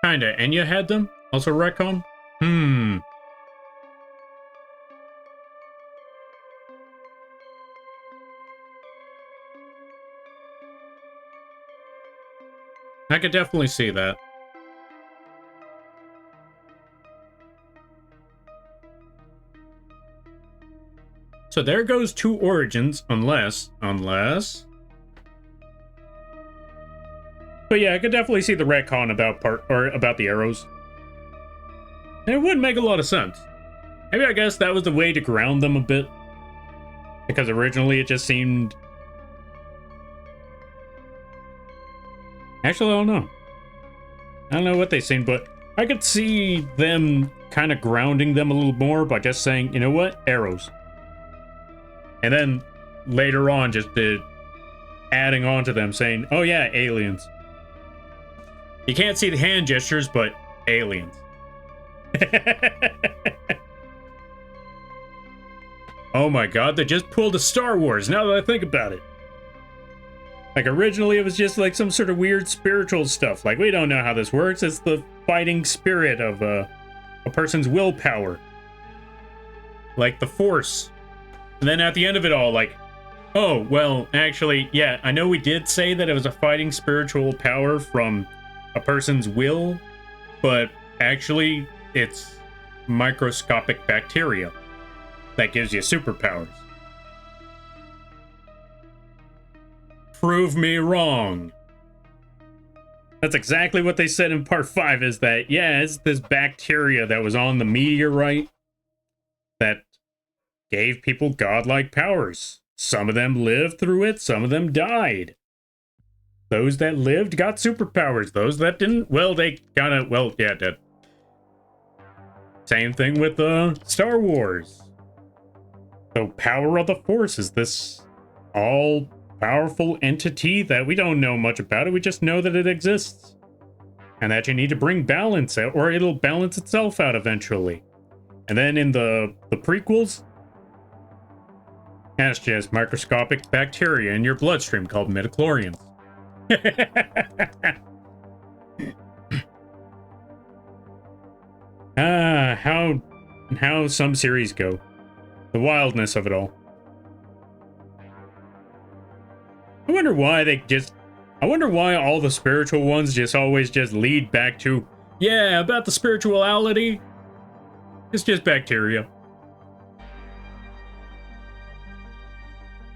Kinda. And you had them? Also retcon? I could definitely see that. So there goes two origins, unless... But yeah, I could definitely see the retcon about the arrows. And it would make a lot of sense. Maybe I guess that was the way to ground them a bit. Because originally it just seemed... Actually, I don't know. I don't know what they seemed, but I could see them kind of grounding them a little more by just saying, you know what? Arrows. And then later on, just adding on to them saying, oh yeah, aliens. You can't see the hand gestures, but aliens. Oh my god, they just pulled a Star Wars, now that I think about it. Like, originally it was just like some sort of weird spiritual stuff. Like, we don't know how this works. It's the fighting spirit of a person's willpower. Like the Force. And then at the end of it all, like, oh, well, actually, yeah, I know we did say that it was a fighting spiritual power from a person's will, but actually, it's microscopic bacteria that gives you superpowers. Prove me wrong. That's exactly what they said in Part 5, is that, yeah, it's this bacteria that was on the meteorite that gave people godlike powers. Some of them lived through it, some of them died. Those that lived got superpowers. Those that didn't, well, they kinda, well, yeah, dead. Same thing with Star Wars. So power of the Force is this all-powerful entity that we don't know much about it. We just know that it exists. And that you need to bring balance out, or it'll balance itself out eventually. And then in the prequels, that's just microscopic bacteria in your bloodstream called midichlorians. How some series go. The wildness of it all. I wonder why all the spiritual ones just always just lead back to, yeah, about the spirituality. It's just bacteria.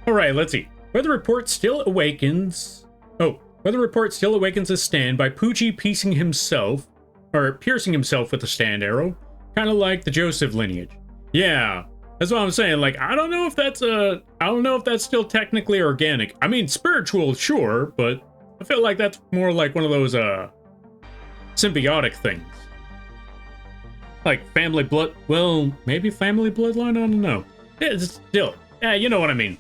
Alright, let's see. Weather Report still awakens a stand by Poochie piercing himself with a stand arrow. Kind of like the Joseph lineage. Yeah, that's what I'm saying. Like, I don't know if that's still technically organic. I mean, spiritual, sure, but I feel like that's more like one of those, symbiotic things. Like family blood, well, maybe family bloodline, I don't know. It's still, yeah, you know what I mean.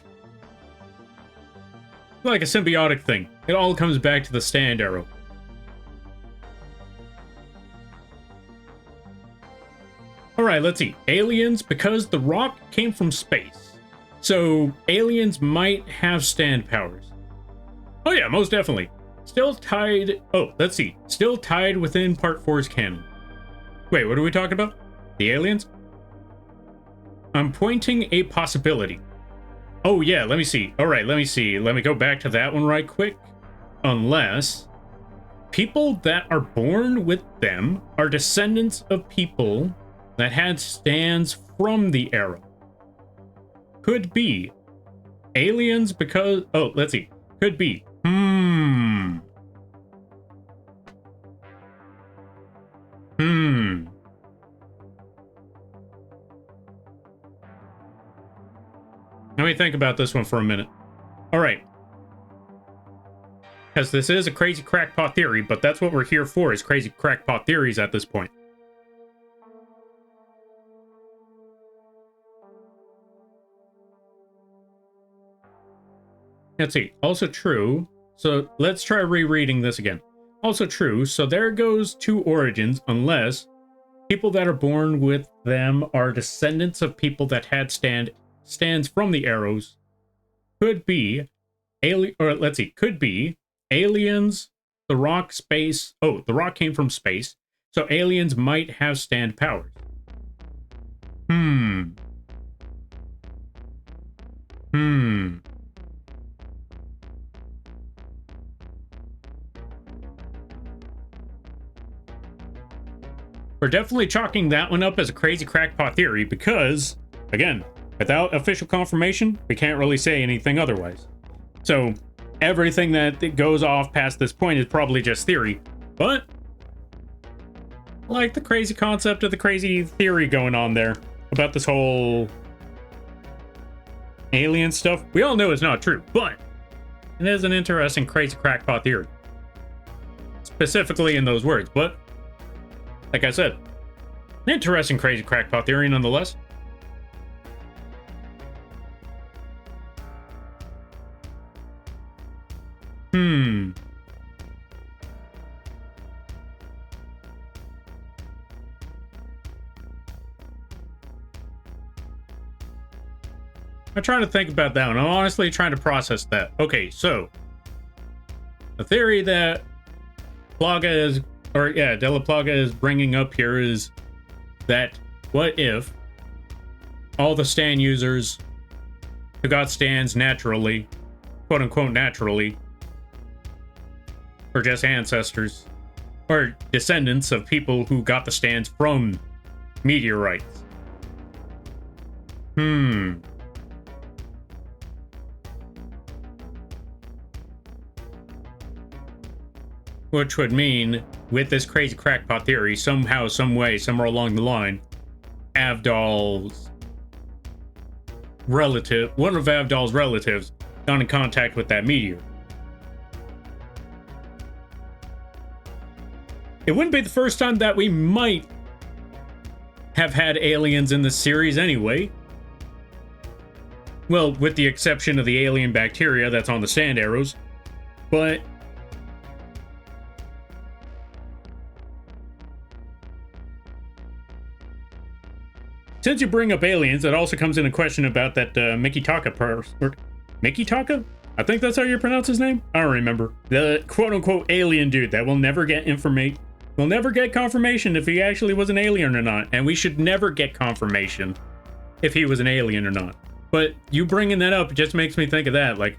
Like a symbiotic thing. It all comes back to the stand arrow. Alright, let's see. Aliens, because the rock came from space. So, aliens might have stand powers. Oh yeah, most definitely. Still tied within Part 4's canon. Wait, what are we talking about? The aliens? I'm pointing a possibility. Oh yeah, let me see. All right, let me see. Let me go back to that one right quick. Unless people that are born with them are descendants of people that had stands from the arrow. Could be aliens because... Oh, let's see. Could be. Let me think about this one for a minute. All right. Because this is a crazy crackpot theory, but that's what we're here for, is crazy crackpot theories at this point. Let's see. Also true. So let's try rereading this again. Also true. So there goes two origins, unless people that are born with them are descendants of people that had stands from the arrows. Could be could be aliens, the rock, space. Oh, the rock came from space. So aliens might have stand powers. We're definitely chalking that one up as a crazy crackpot theory because, again, without official confirmation, we can't really say anything otherwise. So everything that goes off past this point is probably just theory. But I like the crazy concept of the crazy theory going on there about this whole alien stuff. We all know it's not true, but it is an interesting crazy crackpot theory. Specifically in those words, but like I said, an interesting crazy crackpot theory nonetheless. I'm trying to think about that one. I'm honestly trying to process that. Okay, so the theory that Plaga is, or yeah, Della Plaga is bringing up here is that what if all the stand users who got stands naturally, quote unquote naturally, or just ancestors or descendants of people who got the stands from meteorites? Which would mean, with this crazy crackpot theory, somehow, some way, somewhere along the line, Avdol's relative, one of Avdol's relatives, got in contact with that meteor. It wouldn't be the first time that we might have had aliens in this series anyway. Well, with the exception of the alien bacteria that's on the stand arrows. But since you bring up aliens, it also comes in a question about that Mickey Taka Mickey Taka? I think that's how you pronounce his name? I don't remember. The quote-unquote alien dude that will never get information. We'll never get confirmation if he actually was an alien or not. And we should never get confirmation if he was an alien or not. But you bringing that up just makes me think of that. Like,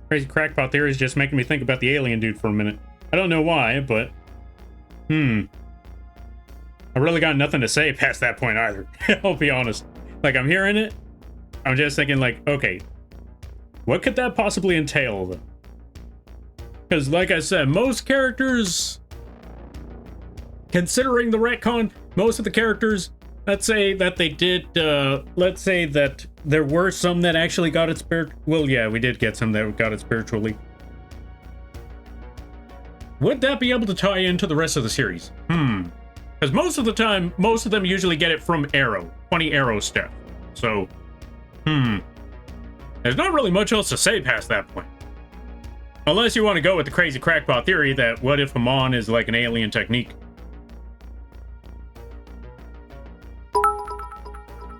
Crazy crackpot theory is just making me think about the alien dude for a minute. I don't know why, but I really got nothing to say past that point either. I'll be honest. Like, I'm hearing it, I'm just thinking like, okay, what could that possibly entail then? Because like I said, most characters, considering the retcon, most of the characters, let's say that they did, let's say that there were some that actually got it well, yeah, we did get some that got it spiritually. Would that be able to tie into the rest of the series? Because most of the time, most of them usually get it from Arrow, 20 Arrow stuff. So, there's not really much else to say past that point. Unless you want to go with the crazy crackpot theory that what if Amon is like an alien technique?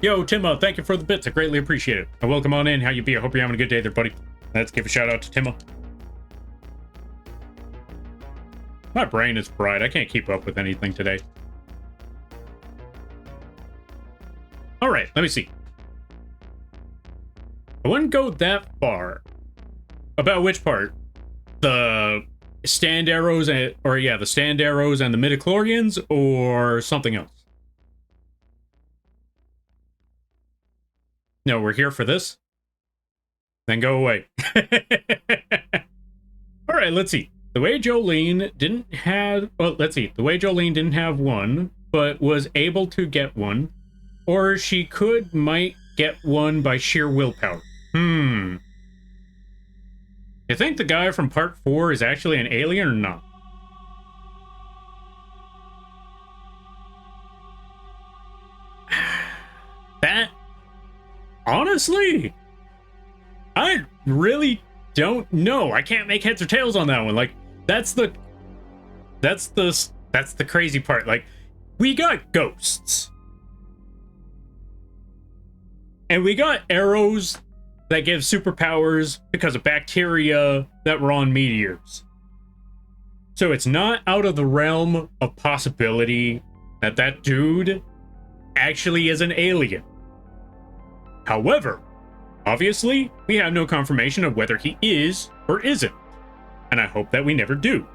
Yo, Timo, thank you for the bits. I greatly appreciate it. And welcome on in. How you be? I hope you're having a good day there, buddy. Let's give a shout out to Timo. My brain is fried. I can't keep up with anything today. All right, let me see. I wouldn't go that far. About which part? The stand arrows and, or yeah, the stand arrows and the midichlorians, or something else? No, we're here for this. Then go away. All right, let's see. The way Jolene didn't have, well, let's see. The way Jolene didn't have one, but was able to get one, or she might get one by sheer willpower. You think the guy from part 4 is actually an alien or not? That, honestly, I really don't know. I can't make heads or tails on that one. Like, that's the crazy part. Like, we got ghosts. And we got arrows that give superpowers because of bacteria that were on meteors. So it's not out of the realm of possibility that that dude actually is an alien. However, obviously, we have no confirmation of whether he is or isn't. And I hope that we never do.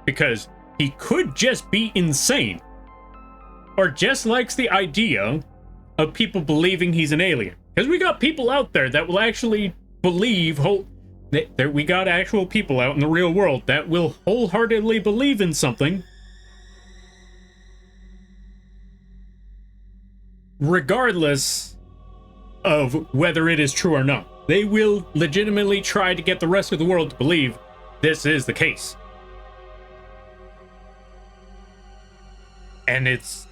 Because he could just be insane. Or just likes the idea of people believing he's an alien. Because we got people out there that will actually believe, we got actual people out in the real world that will wholeheartedly believe in something, regardless of whether it is true or not. They will legitimately try to get the rest of the world to believe this is the case. And it's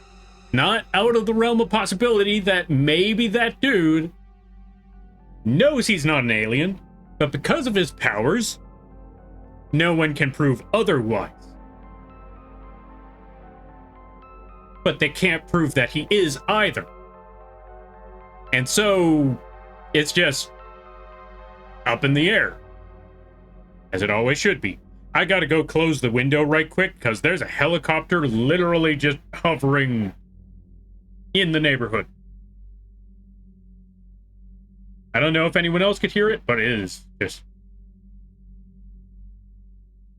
not out of the realm of possibility that maybe that dude knows he's not an alien, but because of his powers, no one can prove otherwise. But they can't prove that he is either. And so, it's just up in the air. As it always should be. I gotta go close the window right quick, because there's a helicopter literally just hovering in the neighborhood. I don't know if anyone else could hear it, but it is just...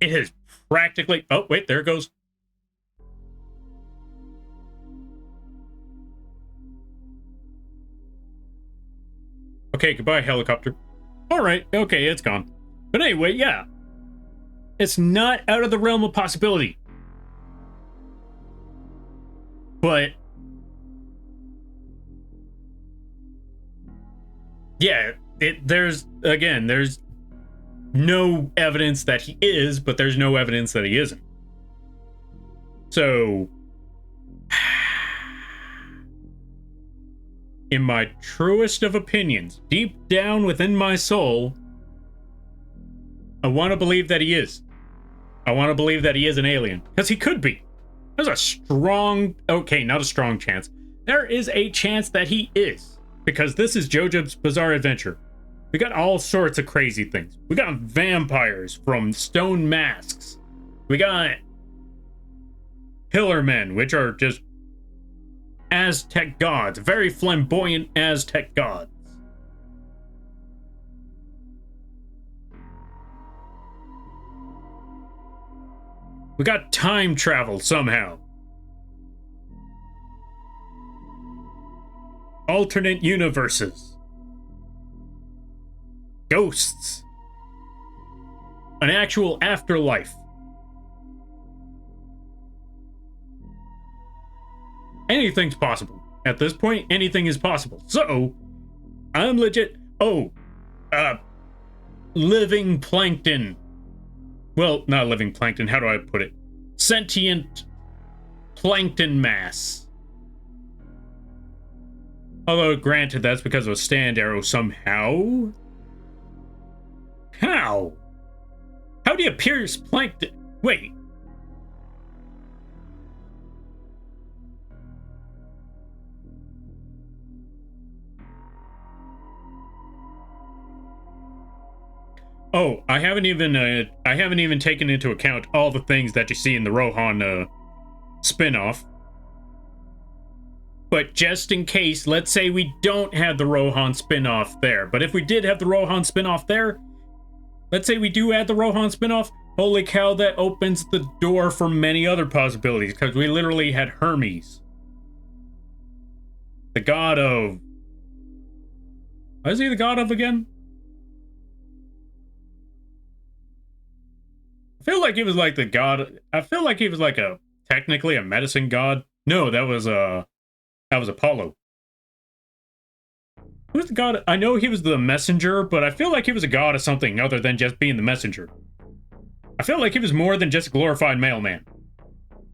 It is practically... Oh, wait, there it goes. Okay, goodbye, helicopter. Alright, okay, it's gone. But anyway, yeah. It's not out of the realm of possibility. But... yeah, there's no evidence that he is, but there's no evidence that he isn't. So... in my truest of opinions, deep down within my soul, I want to believe that he is. I want to believe that he is an alien. Because he could be. There's a strong... okay, not a strong chance. There is a chance that he is. Because this is JoJo's Bizarre Adventure. We got all sorts of crazy things. We got vampires from stone masks. We got pillar men, which are just Aztec gods. Very flamboyant Aztec gods. We got time travel somehow. Alternate universes. Ghosts. An actual afterlife. Anything's possible. At this point, anything is possible. So, I'm legit... oh, living plankton. Well, not living plankton, how do I put it? Sentient plankton mass. Although, granted, that's because of a stand arrow somehow. How? How do you pierce plankton? Wait. Oh, I haven't even taken into account all the things that you see in the Rohan spin-off. But just in case, let's say we don't have the Rohan spin-off there. But if we did have the Rohan spin-off there, let's say we do add the Rohan spin-off, holy cow, that opens the door for many other possibilities, because we literally had Hermes. The god of... What is he the god of again? I feel like he was like the god... I feel like he was like technically a medicine god. No, that was Apollo. Who's the god? I know he was the messenger, but I feel like he was a god of something other than just being the messenger. I feel like he was more than just a glorified mailman.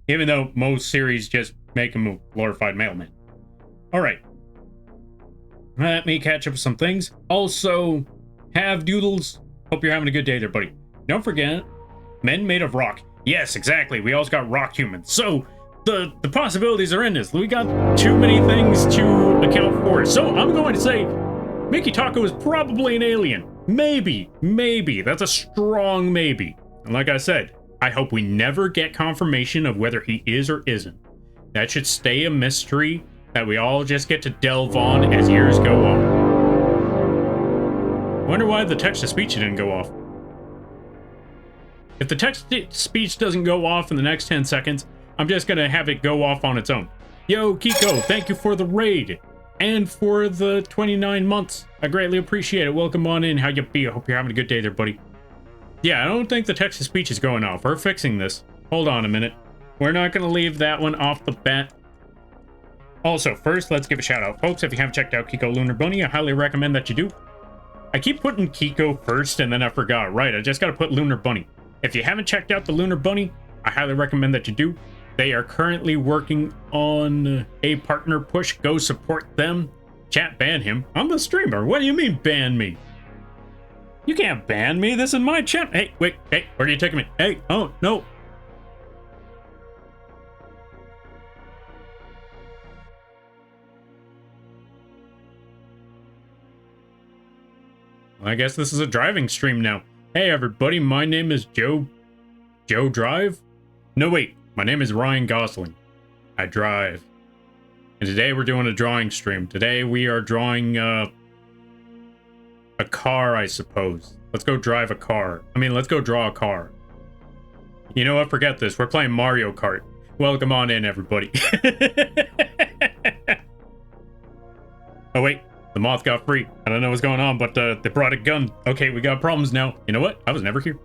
Even though most series just make him a glorified mailman. Alright. Let me catch up with some things. Also, have doodles. Hope you're having a good day there, buddy. Don't forget, men made of rock. Yes, exactly. We also got rock humans. So, the possibilities are endless. We got too many things to account for. So I'm going to say Mickey Taco is probably an alien. Maybe. That's a strong maybe. And like I said, I hope we never get confirmation of whether he is or isn't. That should stay a mystery that we all just get to delve on as years go on. Wonder why the text-to-speech didn't go off. If the text-to-speech doesn't go off in the next 10 seconds, I'm just gonna have it go off on its own. Yo, Kiko, thank you for the raid. And for the 29 months. I greatly appreciate it. Welcome on in. How you be? I hope you're having a good day there, buddy. Yeah, I don't think the text-to-speech is going off. We're fixing this. Hold on a minute. We're not gonna leave that one off the bat. Also, first, let's give a shout out. Folks, if you haven't checked out Kiko Lunar Bunny, I highly recommend that you do. I keep putting Kiko first and then I forgot. Right, I just gotta put Lunar Bunny. If you haven't checked out the Lunar Bunny, I highly recommend that you do. They are currently working on a partner push. Go support them. Chat, ban him. I'm the streamer. What do you mean ban me? You can't ban me. This is my chat. Hey, wait. Hey, where are you taking me? Hey, oh, no. Well, I guess this is a driving stream now. Hey, everybody. My name is Joe. Joe Drive? No, wait. My name is Ryan Gosling. I drive. And today we're doing a drawing stream. Today we are drawing a car, I suppose. Let's go drive a car. I mean, let's go draw a car. You know what? Forget this. We're playing Mario Kart. Welcome on in, everybody. Oh, wait. The moth got free. I don't know what's going on, but they brought a gun. Okay, we got problems now. You know what? I was never here.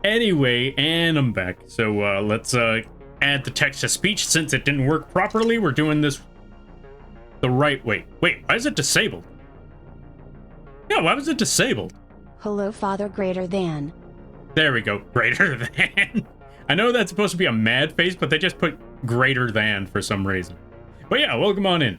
Anyway, and I'm back. So let's add the text-to-speech. Since it didn't work properly, we're doing this the right way. Wait, why is it disabled? Yeah, why was it disabled? Hello, Father greater than. There we go, greater than. I know that's supposed to be a mad face, but they just put greater than for some reason. But yeah, welcome on in.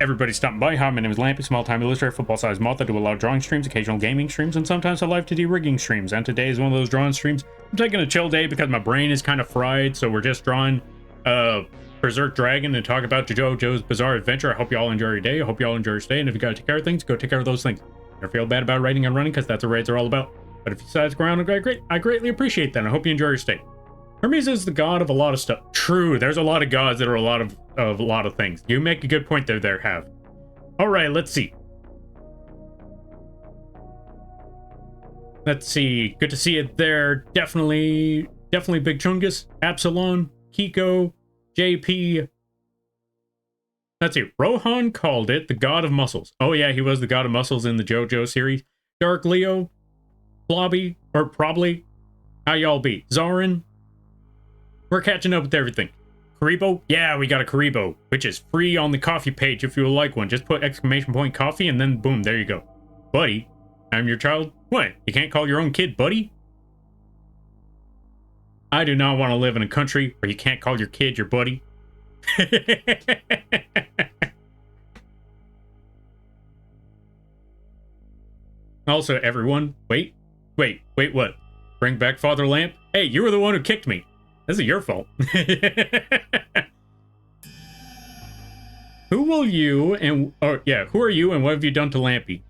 Everybody stopping by. Hi, my name is Lampy, small-time illustrator, football-sized moth. I do a lot of drawing streams, occasional gaming streams, and sometimes a live 2D rigging streams. And today is one of those drawing streams. I'm taking a chill day because my brain is kind of fried, so we're just drawing Berserk Dragon and talk about JoJo's Bizarre Adventure. I hope you all enjoy your day. I hope you all enjoy your stay. And if you gotta take care of things, go take care of those things. Never feel bad about writing and running because that's what raids are all about. But if you decide to go around, I greatly appreciate that. I hope you enjoy your stay. Hermes is the god of a lot of stuff. True, there's a lot of gods that are a lot of things. You make a good point there, Have. All right, let's see. Let's see. Good to see it there. Definitely Big Chungus, Absalon, Kiko, JP. Let's see. Rohan called it the god of muscles. Oh yeah, he was the god of muscles in the JoJo series. Dark Leo, Blobby, or probably. How y'all be? Zarin. We're catching up with everything. Karibo? Yeah, we got a Karibo, which is free on the coffee page if you would like one. Just put ! coffee and then boom, there you go. Buddy, I'm your child? What? You can't call your own kid buddy? I do not want to live in a country where you can't call your kid your buddy. Also, everyone, wait, what? Bring back Father Lamp? Hey, you were the one who kicked me. This is your fault. Who are you and what have you done to Lampy?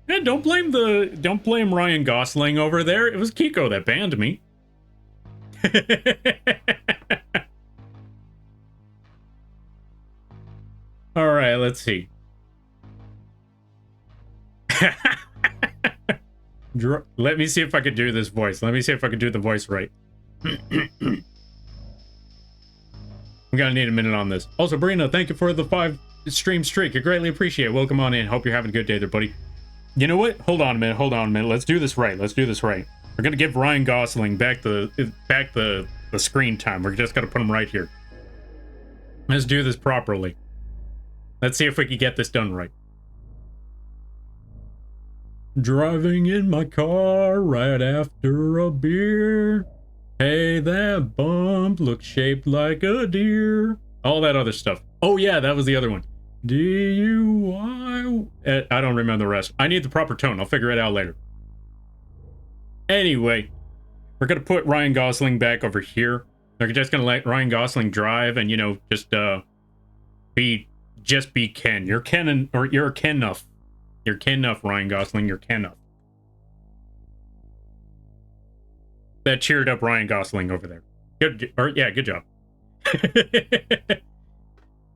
Yeah, don't blame Ryan Gosling over there. It was Kiko that banned me. All right, let's see. Let me see if I could do this voice. Let me see if I can do the voice right. I'm gonna need a minute on this. Also, Brina, thank you for the 5 stream streak. I greatly appreciate it. Welcome on in. Hope you're having a good day there, buddy. You know what? Hold on a minute. Hold on a minute. Let's do this right. Let's do this right. We're gonna give Ryan Gosling back the screen time. We're just gonna put him right here. Let's do this properly. Let's see if we can get this done right. Driving in my car right after a beer. Hey, that bump looks shaped like a deer. All that other stuff. Oh yeah, that was the other one. DUI. I don't remember the rest. I need the proper tone. I'll figure it out later. Anyway, we're gonna put Ryan Gosling back over here. We're just gonna let Ryan Gosling drive, and you know, just be Ken. You're Ken, or you're Ken enough. You're Ken enough, Ryan Gosling. You're Ken enough. That cheered up Ryan Gosling over there. Good, or yeah, good job.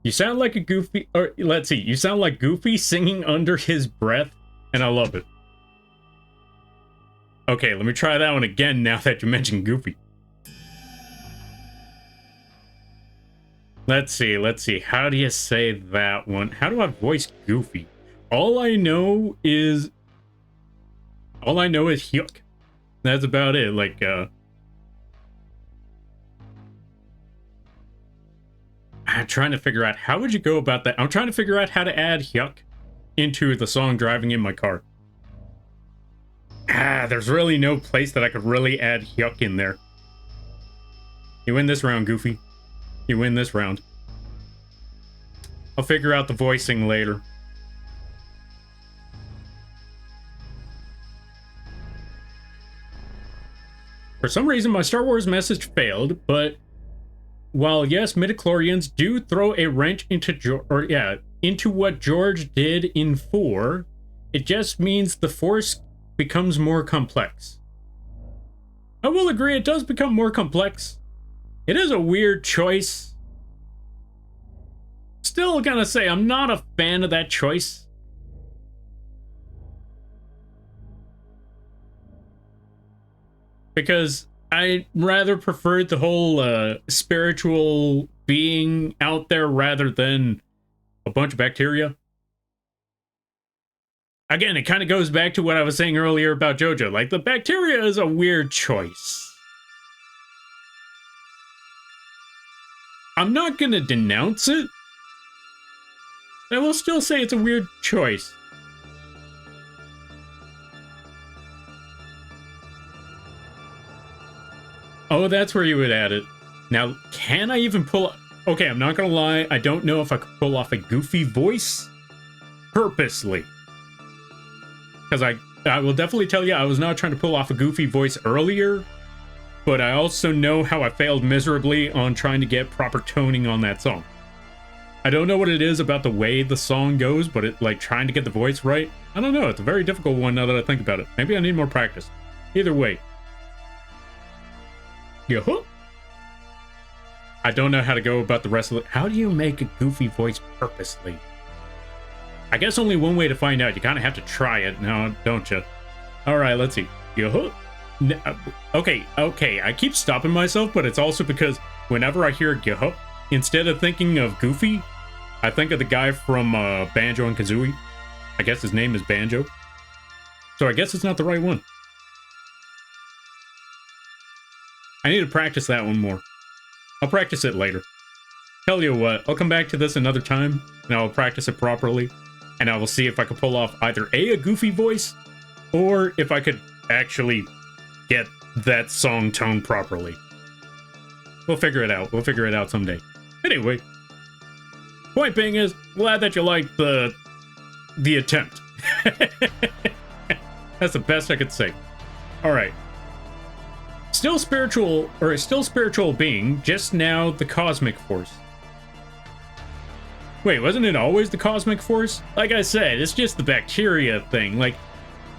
You sound like a Goofy, or let's see, you sound like Goofy singing under his breath, and I love it. Okay, let me try that one again now that you mentioned Goofy. Let's see, how do you say that one? How do I voice Goofy? All I know is Hyuk. That's about it. Like, I'm trying to figure out how would you go about that. I'm trying to figure out how to add Hyuk into the song Driving in My Car. There's really no place that I could really add Hyuk in there. You win this round, Goofy. You win this round. I'll figure out the voicing later. For some reason, my Star Wars message failed, but while yes, midichlorians do throw a wrench into what George did in 4, it just means the Force becomes more complex. I will agree, it does become more complex. It is a weird choice. Still gonna say I'm not a fan of that choice. Because I rather preferred the whole spiritual being out there rather than a bunch of bacteria. Again, it kind of goes back to what I was saying earlier about JoJo. Like, the bacteria is a weird choice. I'm not going to denounce it. I will still say it's a weird choice. Oh, that's where you would add it. Now, can I even pull... Okay, I'm not gonna lie. I don't know if I could pull off a Goofy voice purposely. Because I will definitely tell you, I was not trying to pull off a Goofy voice earlier. But I also know how I failed miserably on trying to get proper toning on that song. I don't know what it is about the way the song goes, but it, like, trying to get the voice right. I don't know. It's a very difficult one now that I think about it. Maybe I need more practice. Either way. Yugioh. I don't know how to go about the rest of it. How do you make a Goofy voice purposely? I guess only one way to find out. You kind of have to try it now, don't you? All right, let's see. Yugioh. Okay. I keep stopping myself, but it's also because whenever I hear Yugioh, instead of thinking of Goofy, I think of the guy from Banjo and Kazooie. I guess his name is Banjo. So I guess it's not the right one. I need to practice that one more. I'll practice it later. Tell you what, I'll come back to this another time, and I'll practice it properly, and I will see if I can pull off either a Goofy voice, or if I could actually get that song tone properly. We'll figure it out. We'll figure it out someday. Anyway, point being is, glad that you liked the attempt. That's the best I could say. All right. Still spiritual, or a still spiritual being, just now the cosmic force. Wait, wasn't it always the cosmic force? Like I said, it's just the bacteria thing. Like,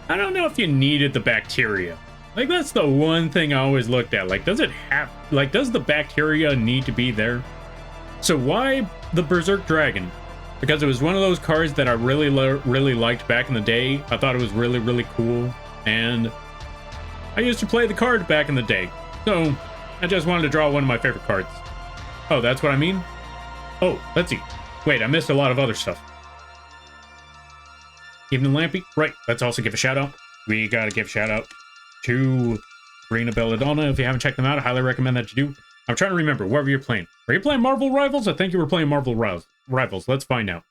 I don't know if you needed the bacteria. Like, that's the one thing I always looked at. Like, does the bacteria need to be there? So why the Berserk Dragon? Because it was one of those cards that I really liked back in the day. I thought it was really, really cool. And I used to play the card back in the day. So I just wanted to draw one of my favorite cards. Oh, that's what I mean? Oh, let's see. Wait, I missed a lot of other stuff. Evening Lampy. Right, let's also give a shout out. We gotta give a shout out to Rena Belladonna. If you haven't checked them out, I highly recommend that you do. I'm trying to remember, what were you playing? Are you playing Marvel Rivals? I think you were playing Marvel Rivals. Let's find out.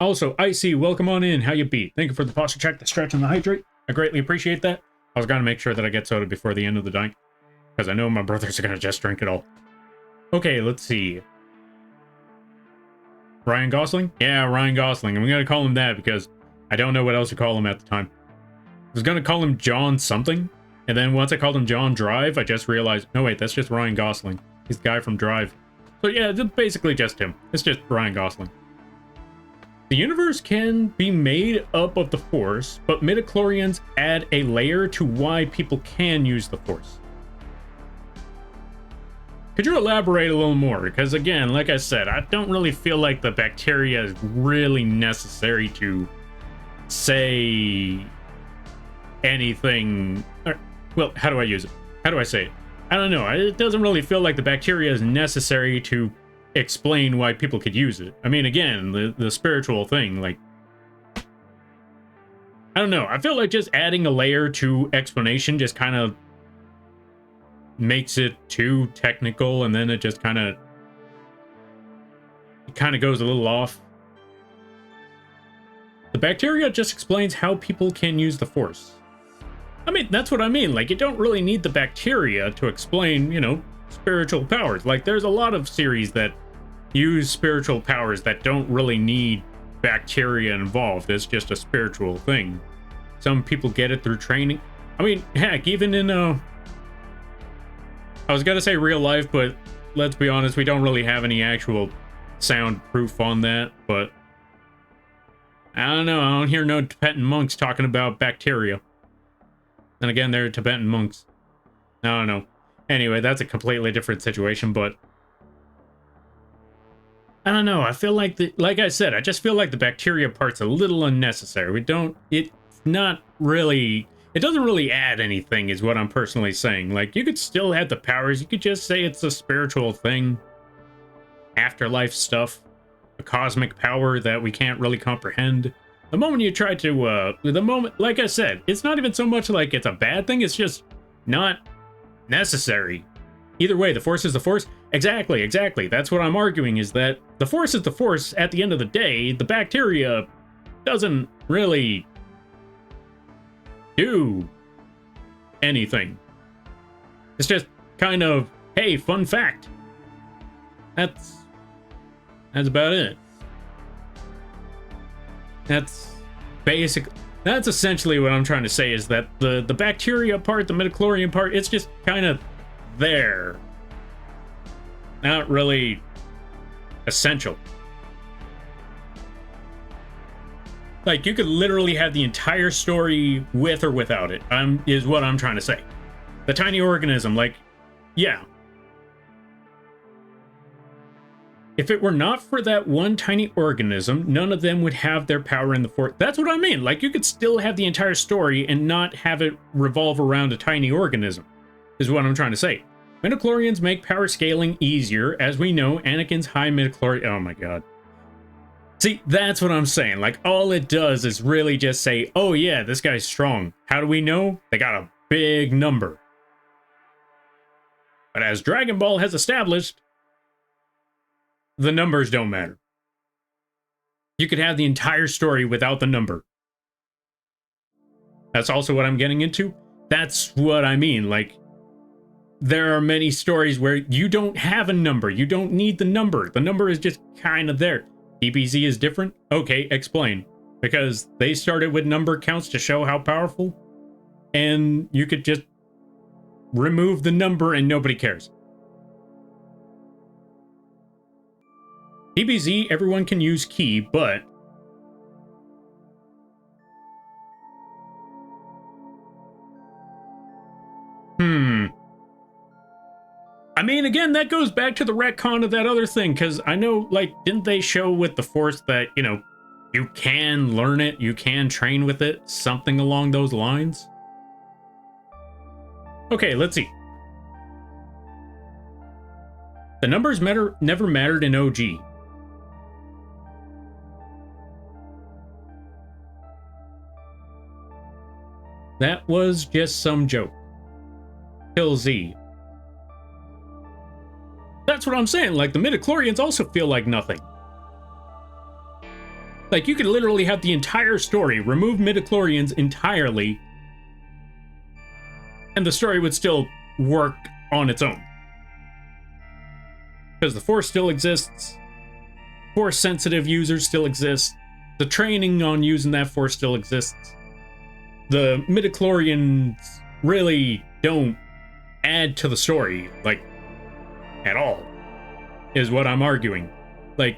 Also, Icy, welcome on in. How you be? Thank you for the posture check, the stretch, and the hydrate. I greatly appreciate that. I was gonna make sure that I get soda before the end of the night, because I know my brothers are gonna just drink it all. Okay, let's see. Ryan Gosling? Yeah, Ryan Gosling. I'm going to call him that because I don't know what else to call him at the time. I was going to call him John something, and then once I called him John Drive, I just realized, no wait, that's just Ryan Gosling. He's the guy from Drive. So yeah, it's basically just him. It's just Ryan Gosling. The universe can be made up of the Force, but midichlorians add a layer to why people can use the Force. Could you elaborate a little more? Because again, like I said, I don't really feel like the bacteria is really necessary to say anything. Well, how do I use it? How do I say it? I don't know. It doesn't really feel like the bacteria is necessary to explain why people could use it. I mean, again, the spiritual thing, like, I don't know. I feel like just adding a layer to explanation just kind of makes it too technical, and then it just kind of goes a little off. The bacteria just explains how people can use the Force. I mean, that's what I mean. Like, you don't really need the bacteria to explain, you know, spiritual powers. Like, there's a lot of series that use spiritual powers that don't really need bacteria involved. It's just a spiritual thing. Some people get it through training. I mean, heck, even in I was gonna say real life, but let's be honest, we don't really have any actual sound proof on that, but I don't know, I don't hear no Tibetan monks talking about bacteria. And again, they're Tibetan monks. I don't know. Anyway, that's a completely different situation, but I don't know, I feel like like I said, I just feel like the bacteria part's a little unnecessary. It's not really... It doesn't really add anything, is what I'm personally saying. Like, you could still have the powers. You could just say it's a spiritual thing. Afterlife stuff. A cosmic power that we can't really comprehend. The moment you try to, like I said, it's not even so much like it's a bad thing. It's just not necessary. Either way, the Force is the Force. Exactly. That's what I'm arguing, is that the Force is the Force at the end of the day. The bacteria doesn't really do anything. It's just kind of, hey, fun fact. That's about it. That's essentially what I'm trying to say, is that the bacteria part, the midichlorian part, it's just kind of there. Not really essential. Like, you could literally have the entire story with or without it, is what I'm trying to say. The tiny organism, like, yeah. If it were not for that one tiny organism, none of them would have their power in the Force. That's what I mean. Like, you could still have the entire story and not have it revolve around a tiny organism, is what I'm trying to say. Midichlorians make power scaling easier. As we know, Anakin's high midichlorian... Oh my god. See, that's what I'm saying. Like, all it does is really just say, oh yeah, this guy's strong. How do we know? They got a big number. But as Dragon Ball has established, the numbers don't matter. You could have the entire story without the number. That's also what I'm getting into. That's what I mean. Like, there are many stories where you don't have a number. You don't need the number. The number is just kind of there. DBZ is different? Okay, explain. Because they started with number counts to show how powerful, and you could just remove the number and nobody cares. DBZ, everyone can use ki, but again, that goes back to the retcon of that other thing, because I know, like, didn't they show with the Force that, you know, you can learn it, you can train with it, something along those lines? Okay, let's see. The numbers never mattered in OG. That was just some joke. Till Z. That's what I'm saying, like, the midichlorians also feel like nothing. Like, you could literally have the entire story, remove midichlorians entirely, and the story would still work on its own. Because the Force still exists, Force-sensitive users still exist, the training on using that Force still exists. The midichlorians really don't add to the story, like, at all, is what I'm arguing. Like,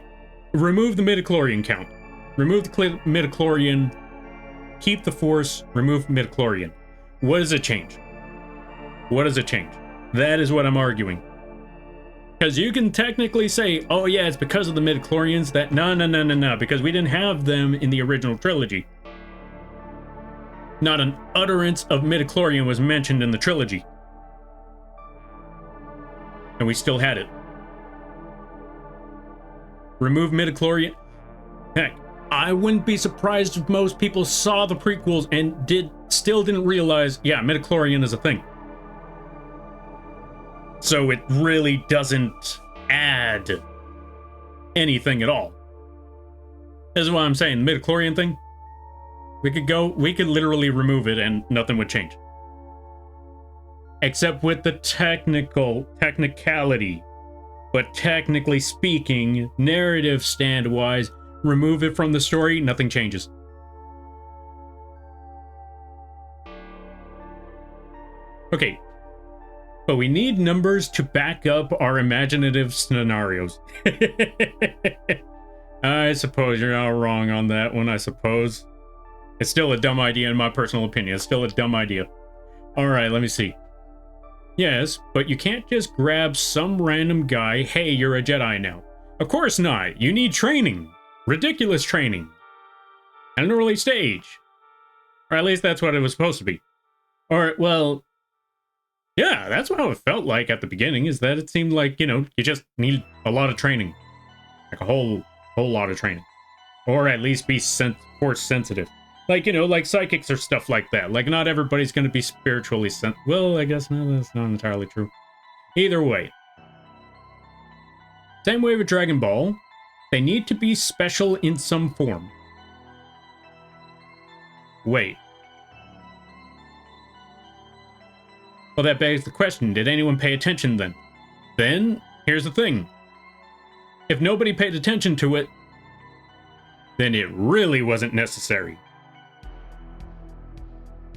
remove the midichlorian count. Remove the midichlorian, keep the Force, remove midichlorian. What does it change? What does it change? That is what I'm arguing. Because you can technically say, oh yeah, it's because of the midichlorians that, no, because we didn't have them in the original trilogy. Not an utterance of midichlorian was mentioned in the trilogy. And we still had it. Remove midichlorian. Heck, I wouldn't be surprised if most people saw the prequels and still didn't realize, yeah, midichlorian is a thing. So it really doesn't add anything at all. This is what I'm saying, the midichlorian thing, we could literally remove it and nothing would change. Except with the technicality. But technically speaking, narrative stand-wise, remove it from the story, nothing changes. Okay. But we need numbers to back up our imaginative scenarios. I suppose you're not wrong on that one, I suppose. It's still a dumb idea in my personal opinion. It's still a dumb idea. Alright, let me see. Yes, but you can't just grab some random guy, hey, you're a Jedi now. Of course not. You need training. Ridiculous training. At an early stage. Or at least that's what it was supposed to be. Or, well... yeah, that's how it felt like at the beginning, is that it seemed like, you know, you just need a lot of training. Like a whole lot of training. Or at least be Force sensitive. Like, you know, like psychics or stuff like that. Like, not everybody's going to be spiritually well, I guess, no, that's not entirely true. Either way. Same way with Dragon Ball. They need to be special in some form. Wait. Well, that begs the question, did anyone pay attention then? Then, here's the thing. If nobody paid attention to it, then it really wasn't necessary.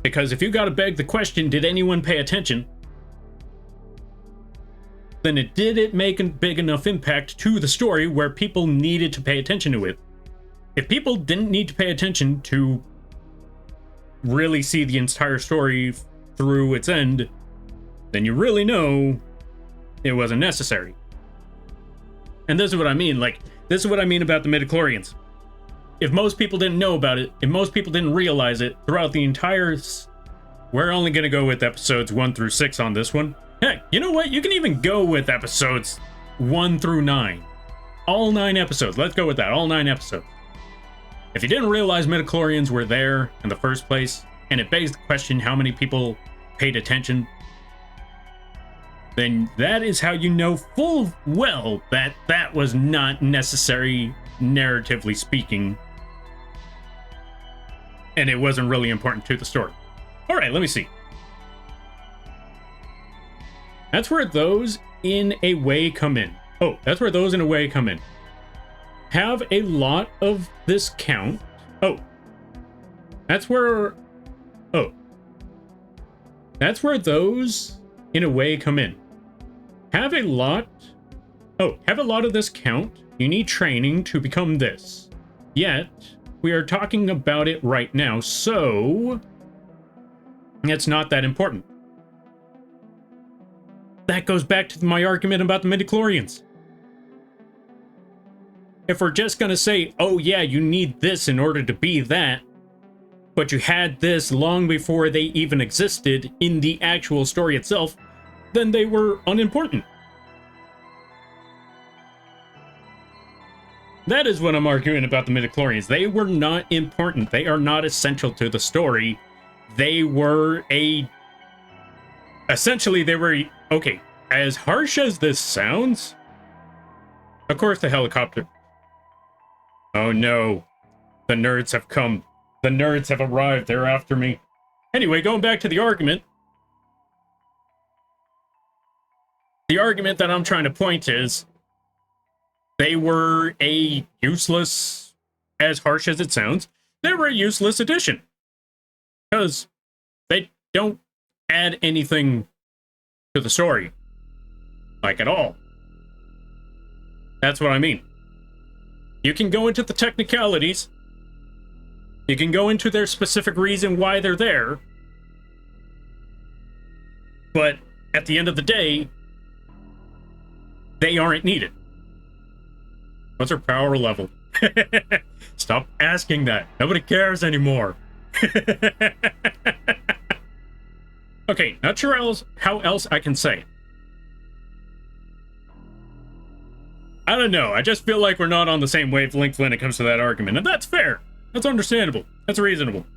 Because if you gotta beg the question, did anyone pay attention? Then did it make a big enough impact to the story where people needed to pay attention to it? If people didn't need to pay attention to really see the entire story through its end, then you really know it wasn't necessary. And this is what I mean, like, this is what I mean about the midichlorians. If most people didn't know about it, if most people didn't realize it throughout the entire... we're only going to go with episodes 1 through 6 on this one. Heck, you know what? You can even go with episodes 1 through 9. All 9 episodes. Let's go with that. All 9 episodes. If you didn't realize midichlorians were there in the first place, and it begs the question how many people paid attention, then that is how you know full well that that was not necessary, narratively speaking, and it wasn't really important to the story. All right, let me see. That's where those in a way come in. Oh, that's where those in a way come in. Have a lot of this count. Oh. That's where... oh. That's where those in a way come in. Have a lot... oh, have a lot of this count. You need training to become this. Yet, we are talking about it right now, so... it's not that important. that goes back to my argument about the midichlorians. If we're just going to say, oh yeah, you need this in order to be that, but you had this long before they even existed in the actual story itself, then they were unimportant. That is what I'm arguing about the midichlorians. They were not important. They are not essential to the story. They were essentially, they were... Okay, as harsh as this sounds... Of course the helicopter... Oh no. The nerds have come. The nerds have arrived. They're after me. Anyway, going back to the argument. The argument that I'm trying to point is... They were a useless, as harsh as it sounds, they were a useless addition. Because they don't add anything to the story. Like, at all. That's what I mean. You can go into the technicalities. You can go into their specific reason why they're there. But at the end of the day, they aren't needed. What's her power level? Stop asking that. Nobody cares anymore. Okay, not sure how else I can say it. I don't know. I just feel like we're not on the same wavelength when it comes to that argument. And that's fair. That's understandable. That's reasonable.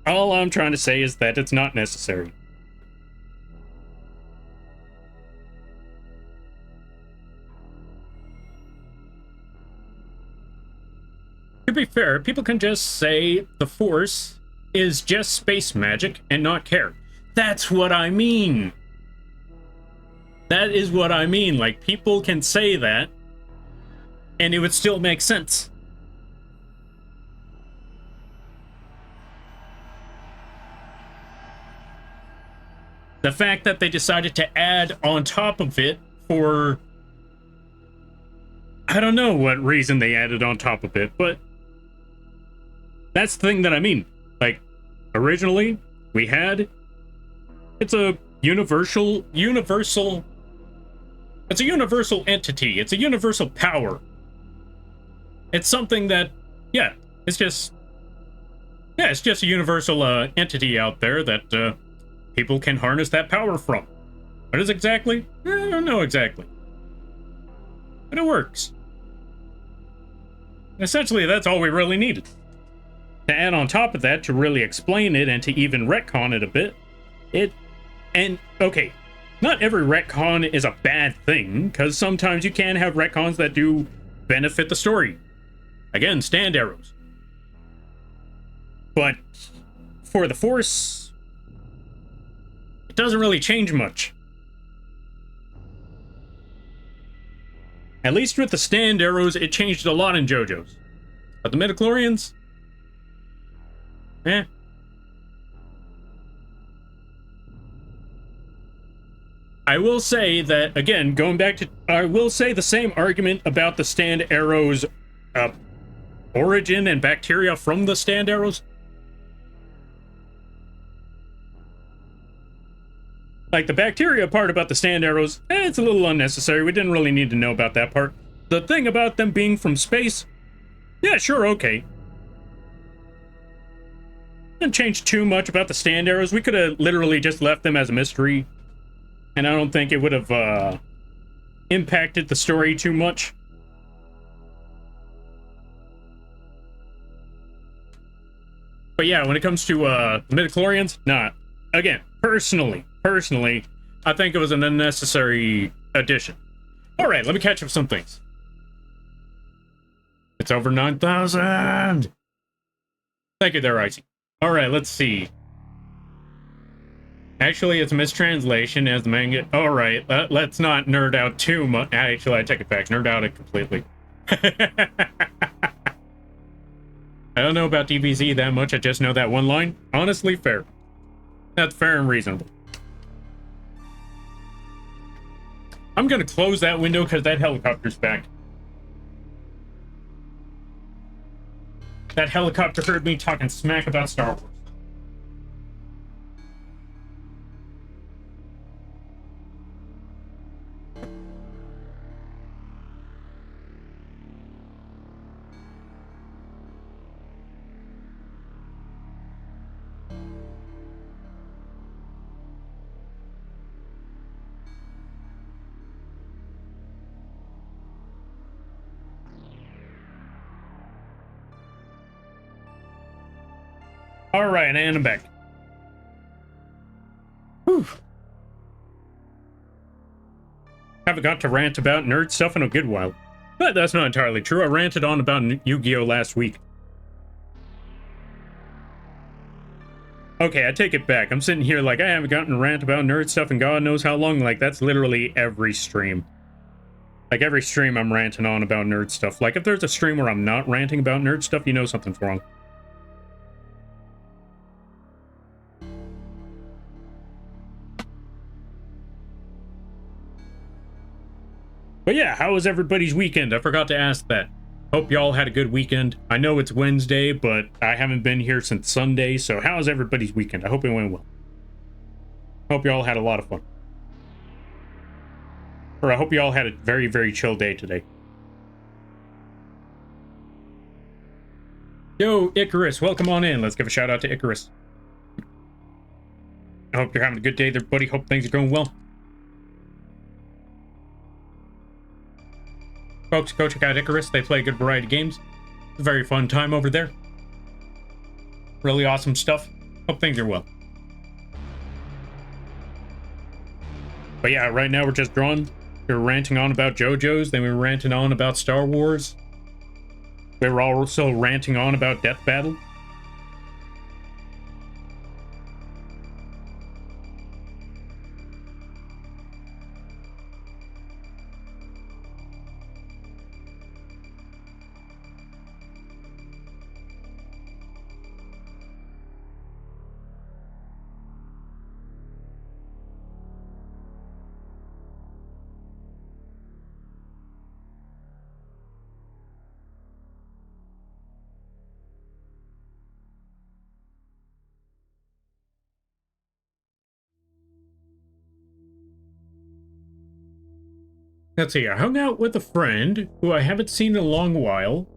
All I'm trying to say is that it's not necessary. To be fair, people can just say the Force is just space magic and not care. That's what I mean. That is what I mean. Like, people can say that, and it would still make sense. The fact that they decided to add on top of it for... I don't know what reason they added on top of it, but... That's the thing that I mean. Like, originally, we had... It's a universal... It's a universal entity. It's a universal power. It's something that... Yeah, it's just... Yeah, it's just a universal entity out there that people can harness that power from. What is exactly? I don't know exactly. But it works. Essentially, that's all we really needed. To add on top of that, to really explain it and to even retcon it a bit, okay, not every retcon is a bad thing, because sometimes you can have retcons that do benefit the story. Again, stand arrows. But for the Force, it doesn't really change much. At least with the stand arrows, it changed a lot in JoJo's. But the midichlorians? Eh. I will say that, again, going back to... I will say the same argument about the stand arrows' origin and bacteria from the stand arrows. Like, the bacteria part about the stand arrows, it's a little unnecessary. We didn't really need to know about that part. The thing about them being from space, yeah, sure, okay. Didn't change too much about the stand arrows. We could have literally just left them as a mystery. And I don't think it would have impacted the story too much. But yeah, when it comes to the midichlorians, not. Again, personally, I think it was an unnecessary addition. Alright, let me catch up some things. It's over 9,000! Thank you there, Icy. Alright, let's see. Actually, it's a mistranslation as the manga... Alright, let's not nerd out too much. Actually, I take it back. Nerd out it completely. I don't know about DBZ that much. I just know that one line. Honestly, fair. That's fair and reasonable. I'm gonna close that window because that helicopter's back. That helicopter heard me talking smack about Star Wars. All right, and I'm back. Whew. Haven't got to rant about nerd stuff in a good while. But that's not entirely true. I ranted on about Yu-Gi-Oh! Last week. Okay, I take it back. I'm sitting here like I haven't gotten a rant about nerd stuff in God knows how long. Like, that's literally every stream. Like, every stream I'm ranting on about nerd stuff. Like, if there's a stream where I'm not ranting about nerd stuff, you know something's wrong. But yeah, how was everybody's weekend? I forgot to ask that. Hope y'all had a good weekend. I know it's Wednesday, but I haven't been here since Sunday, so how's everybody's weekend? I hope it went well. Hope y'all had a lot of fun. Or I hope y'all had a very, very chill day today. Yo, Icarus, welcome on in. Let's give a shout out to Icarus. I hope you're having a good day there, buddy. Hope things are going well. Folks, go check out Icarus. They play a good variety of games. It's a very fun time over there. Really awesome stuff. Hope things are well. But yeah, right now we're just drawn. We were ranting on about JoJo's, then we were ranting on about Star Wars. We were also ranting on about Death Battle. Let's see, I hung out with a friend who I haven't seen in a long while.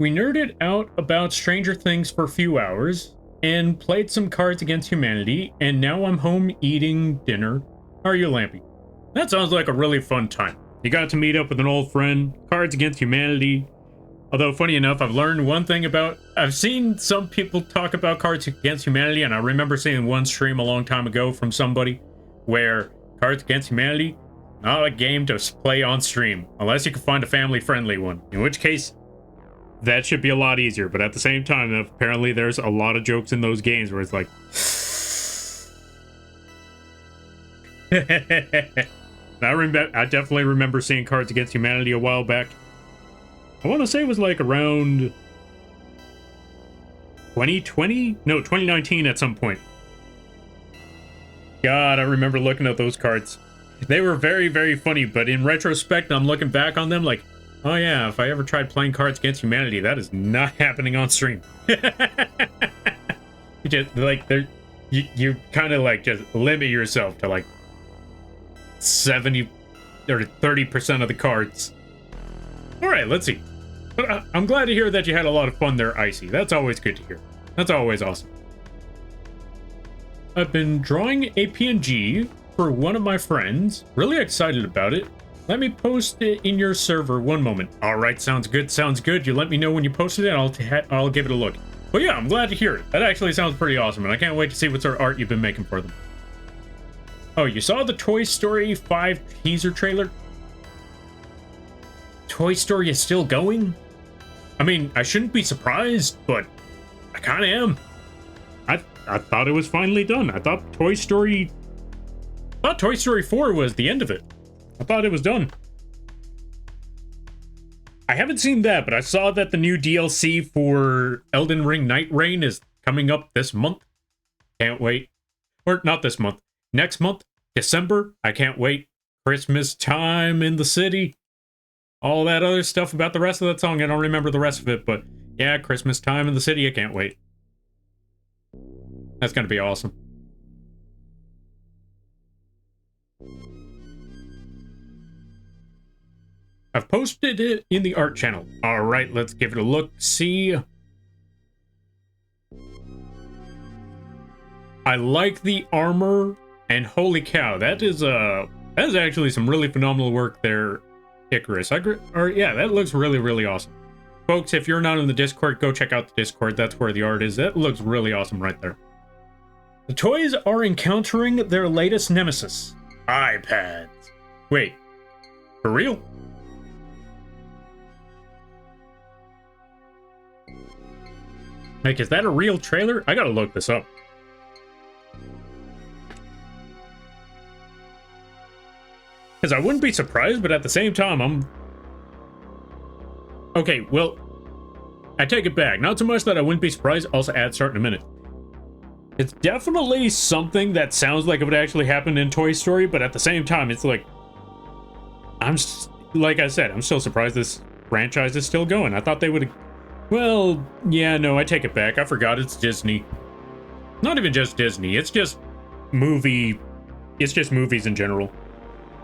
We nerded out about Stranger Things for a few hours and played some Cards Against Humanity, and now I'm home eating dinner. How are you, Lampy? That sounds like a really fun time. You got to meet up with an old friend, Cards Against Humanity. Although, funny enough, I've learned one thing about... I've seen some people talk about Cards Against Humanity, and I remember seeing one stream a long time ago from somebody where Cards Against Humanity... not a game to play on stream, unless you can find a family-friendly one. In which case, that should be a lot easier. But at the same time, apparently there's a lot of jokes in those games where it's like... I definitely remember seeing Cards Against Humanity a while back. I want to say it was like around... 2020? No, 2019 at some point. God, I remember looking at those cards. They were very, very funny, but in retrospect, I'm looking back on them like, oh yeah, if I ever tried playing Cards Against Humanity, that is not happening on stream. You just, like, you kind of, like, just limit yourself to, like, 70 or 30% of the cards. Alright, let's see. But I'm glad to hear that you had a lot of fun there, Icy. That's always good to hear. That's always awesome. I've been drawing a PNG for one of my friends. Really excited about it. Let me post it in your server. One moment. All right, sounds good. Sounds good. You let me know when you posted it. I'll give it a look. But yeah, I'm glad to hear it. That actually sounds pretty awesome, and I can't wait to see what sort of art you've been making for them. Oh, you saw the Toy Story 5 teaser trailer? Toy Story is still going? I mean, I shouldn't be surprised, but I kind of am. I thought it was finally done. I thought Toy Story 4 was the end of it. I thought it was done. I haven't seen that, but I saw that the new DLC for Elden Ring Night Reign is coming up this month. Can't wait. Or not this month. Next month. December. I can't wait. Christmas time in the city. All that other stuff about the rest of that song. I don't remember the rest of it, but yeah, Christmas time in the city. I can't wait. That's going to be awesome. I've posted it in the art channel. All right, let's give it a look. See. I like the armor, and holy cow, that is actually some really phenomenal work there, Icarus. Yeah, that looks really, really awesome. Folks, if you're not in the Discord, go check out the Discord. That's where the art is. That looks really awesome right there. The toys are encountering their latest nemesis, iPads. Wait, for real? Like, is that a real trailer? I gotta look this up. Because I wouldn't be surprised, but at the same time, I'm... Okay, well, I take it back. Not so much that I wouldn't be surprised, also add start in a minute. It's definitely something that sounds like it would actually happen in Toy Story, but at the same time, it's like... like I said, I'm still surprised this franchise is still going. I thought they would... Well, yeah, no, I take it back. I forgot it's Disney. Not even just Disney, it's just movie... It's just movies in general.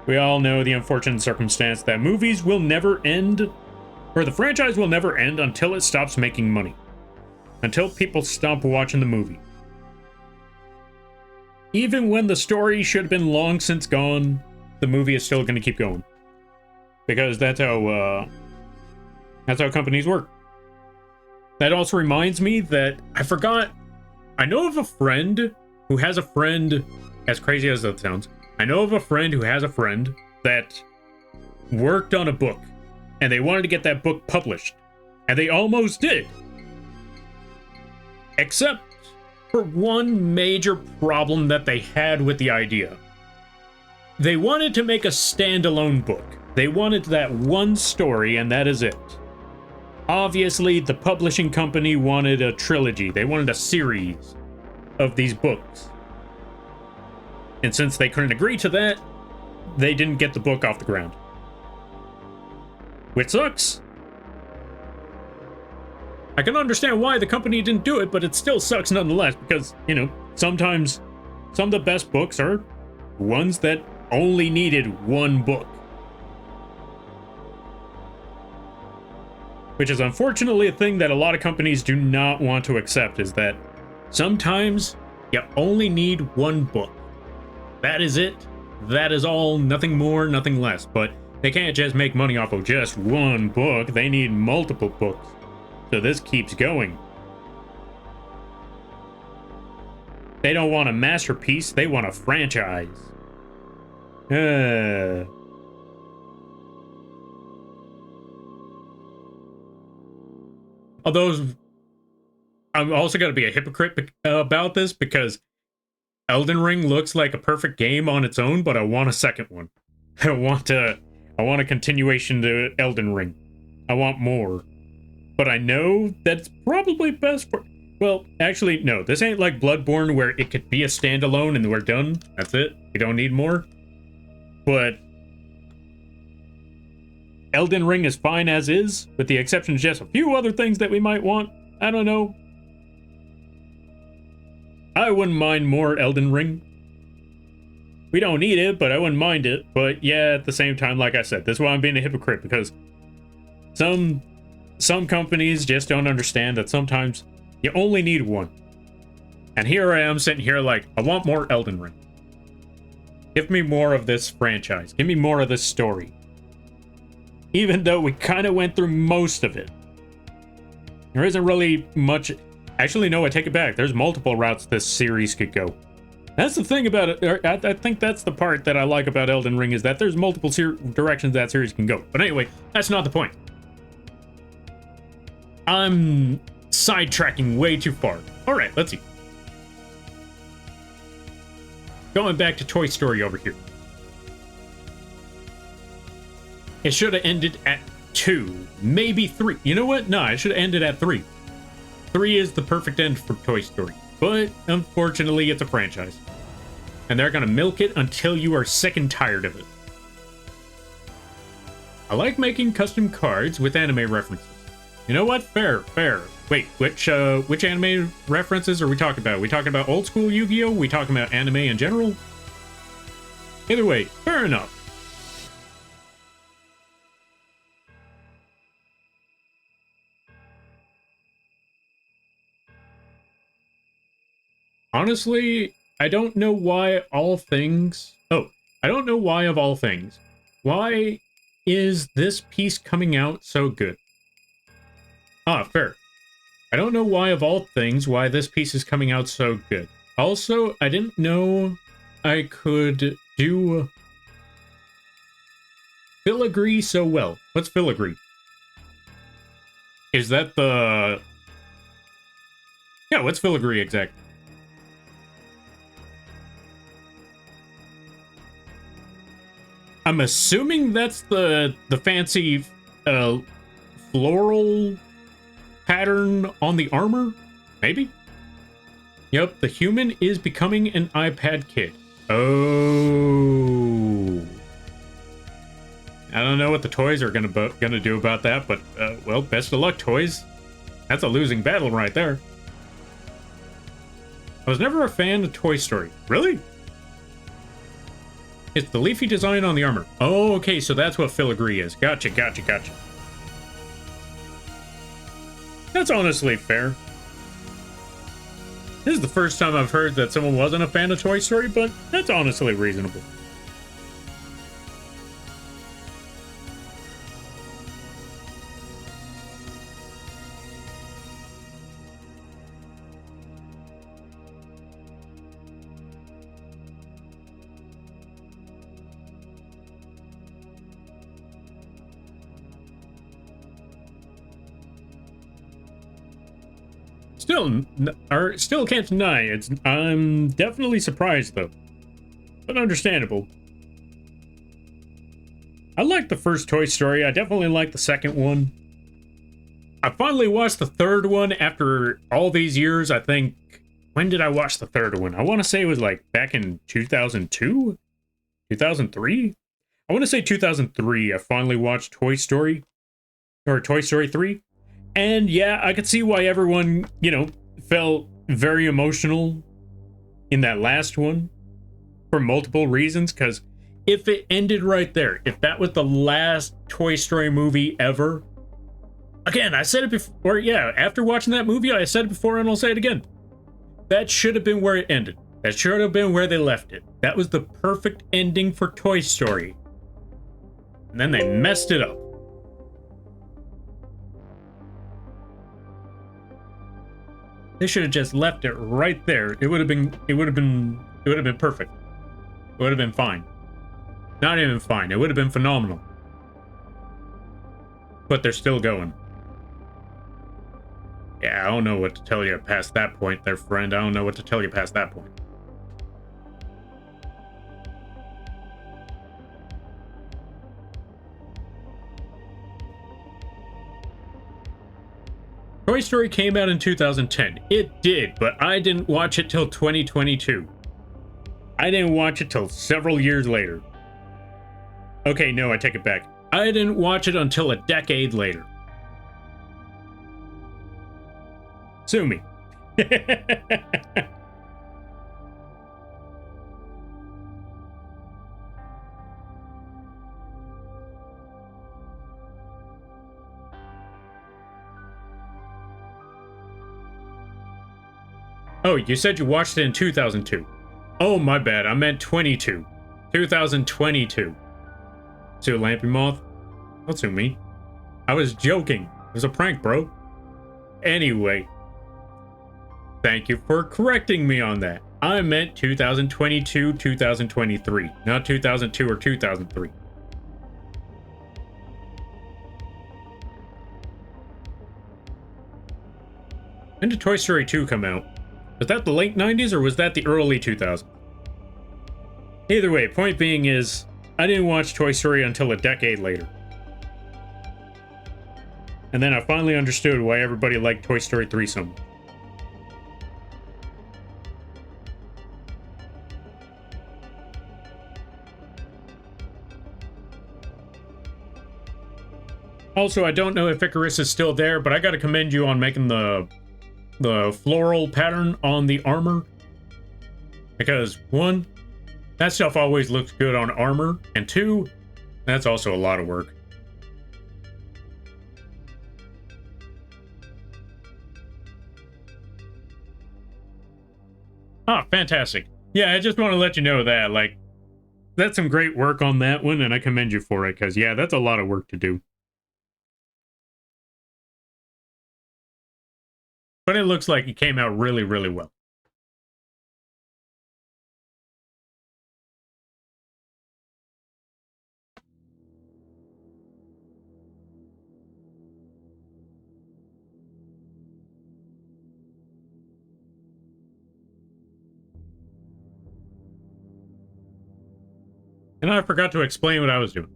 We all know the unfortunate circumstance that movies will never end, or the franchise will never end until it stops making money. Until people stop watching the movie. Even when the story should have been long since gone, the movie is still going to keep going. Because that's how companies work. That also reminds me that I forgot, I know of a friend who has a friend, as crazy as that sounds, I know of a friend who has a friend that worked on a book, and they wanted to get that book published, and they almost did. Except for one major problem that they had with the idea. They wanted to make a standalone book. They wanted that one story, and that is it. Obviously, the publishing company wanted a trilogy. They wanted a series of these books. And since they couldn't agree to that, they didn't get the book off the ground. Which sucks. I can understand why the company didn't do it, but it still sucks nonetheless, because, you know, sometimes some of the best books are ones that only needed one book. Which is unfortunately a thing that a lot of companies do not want to accept, is that sometimes you only need one book. That is it. That is all. Nothing more, nothing less. But they can't just make money off of just one book. They need multiple books. So this keeps going. They don't want a masterpiece. They want a franchise. Although, I'm also going to be a hypocrite about this, because Elden Ring looks like a perfect game on its own, but I want a second one. I want a continuation to Elden Ring. I want more. But I know that's probably best for... Well, actually, no. This ain't like Bloodborne, where it could be a standalone and we're done. That's it. We don't need more. But Elden Ring is fine as is, with the exception of just a few other things that we might want. I don't know. I wouldn't mind more Elden Ring. We don't need it, but I wouldn't mind it. But yeah, at the same time, like I said, this is why I'm being a hypocrite, because some companies just don't understand that sometimes you only need one. And here I am sitting here like, I want more Elden Ring. Give me more of this franchise. Give me more of this story. Even though we kind of went through most of it. There isn't really much... Actually, no, I take it back. There's multiple routes this series could go. That's the thing about it. I think that's the part that I like about Elden Ring, is that there's multiple directions that series can go. But anyway, that's not the point. I'm sidetracking way too far. Alright, let's see. Going back to Toy Story over here. It should have ended at 2, maybe 3. You know what? No, it should have ended at 3. 3 is the perfect end for Toy Story. But, unfortunately, it's a franchise. And they're gonna milk it until you are sick and tired of it. I like making custom cards with anime references. You know what? Fair. Wait, which anime references are we talking about? Are we talking about old school Yu-Gi-Oh? Are we talking about anime in general? Either way, fair enough. Honestly, I don't know why all things... Oh, I don't know why of all things. Why is this piece coming out so good? Ah, fair. I don't know why, of all things, why this piece is coming out so good. Also, I didn't know I could do filigree so well. What's filigree? Is that the... Yeah, what's filigree exactly? I'm assuming that's the fancy floral pattern on the armor? Maybe? Yep, the human is becoming an iPad kid. Oh. I don't know what the toys are gonna do about that, but, well, best of luck, toys. That's a losing battle right there. I was never a fan of Toy Story. Really? It's the leafy design on the armor. Oh, okay, so that's what filigree is. Gotcha. That's honestly fair. This is the first time I've heard that someone wasn't a fan of Toy Story, but that's honestly reasonable. Still can't deny it's. I'm definitely surprised though, but understandable. I like the first Toy Story. I definitely like the second one. I finally watched the third one after all these years. I think, when did I watch the third one? I want to say it was like back in 2002, 2003. I want to say 2003. I finally watched Toy Story, or Toy Story 3. And yeah, I could see why everyone, you know, felt very emotional in that last one for multiple reasons. Because if it ended right there, if that was the last Toy Story movie ever, again, I said it before, yeah, after watching that movie, I said it before and I'll say it again. That should have been where it ended. That should have been where they left it. That was the perfect ending for Toy Story. And then they messed it up. They should have just left it right there. It would have been perfect. It would have been fine. Not even fine. It would have been phenomenal. But they're still going. Yeah, I don't know what to tell you past that point there, friend. I don't know what to tell you past that point. Toy Story came out in 2010. It did, but I didn't watch it till 2022. I didn't watch it till several years later. Okay, no, I take it back. I didn't watch it until a decade later. Sue me. Oh, you said you watched it in 2002. Oh, my bad. I meant 22. 2022. Sue Lampy Moth? Don't sue me. I was joking. It was a prank, bro. Anyway. Thank you for correcting me on that. I meant 2022, 2023, not 2002 or 2003. When did Toy Story 2 come out? Was that the late 90s or was that the early 2000s? Either way, point being is, I didn't watch Toy Story until a decade later. And then I finally understood why everybody liked Toy Story 3 so much. Also, I don't know if Icarus is still there, but I gotta commend you on making the floral pattern on the armor. Because, one, that stuff always looks good on armor, and two, that's also a lot of work. Ah, fantastic. Yeah, I just want to let you know that, like, that's some great work on that one, and I commend you for it, because, yeah, that's a lot of work to do. But it looks like it came out really, really well. And I forgot to explain what I was doing.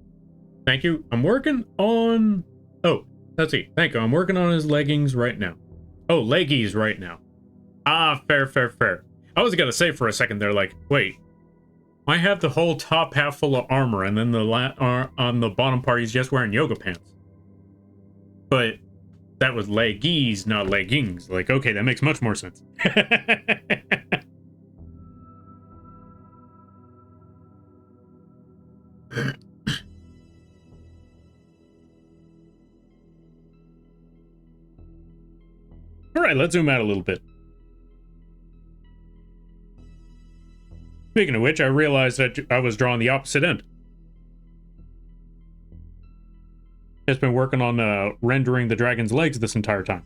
Thank you. I'm working on... Oh, let's see. Thank you. I'm working on his leggings right now. Oh, leggies right now. Ah, fair, fair, fair. I was gonna say for a second there, like, wait. I have the whole top half full of armor, and then on the bottom part, he's just wearing yoga pants. But that was leggies, not leggings. Like, okay, that makes much more sense. All right, let's zoom out a little bit. Speaking of which, I realized that I was drawing the opposite end. Just been working on rendering the dragon's legs this entire time.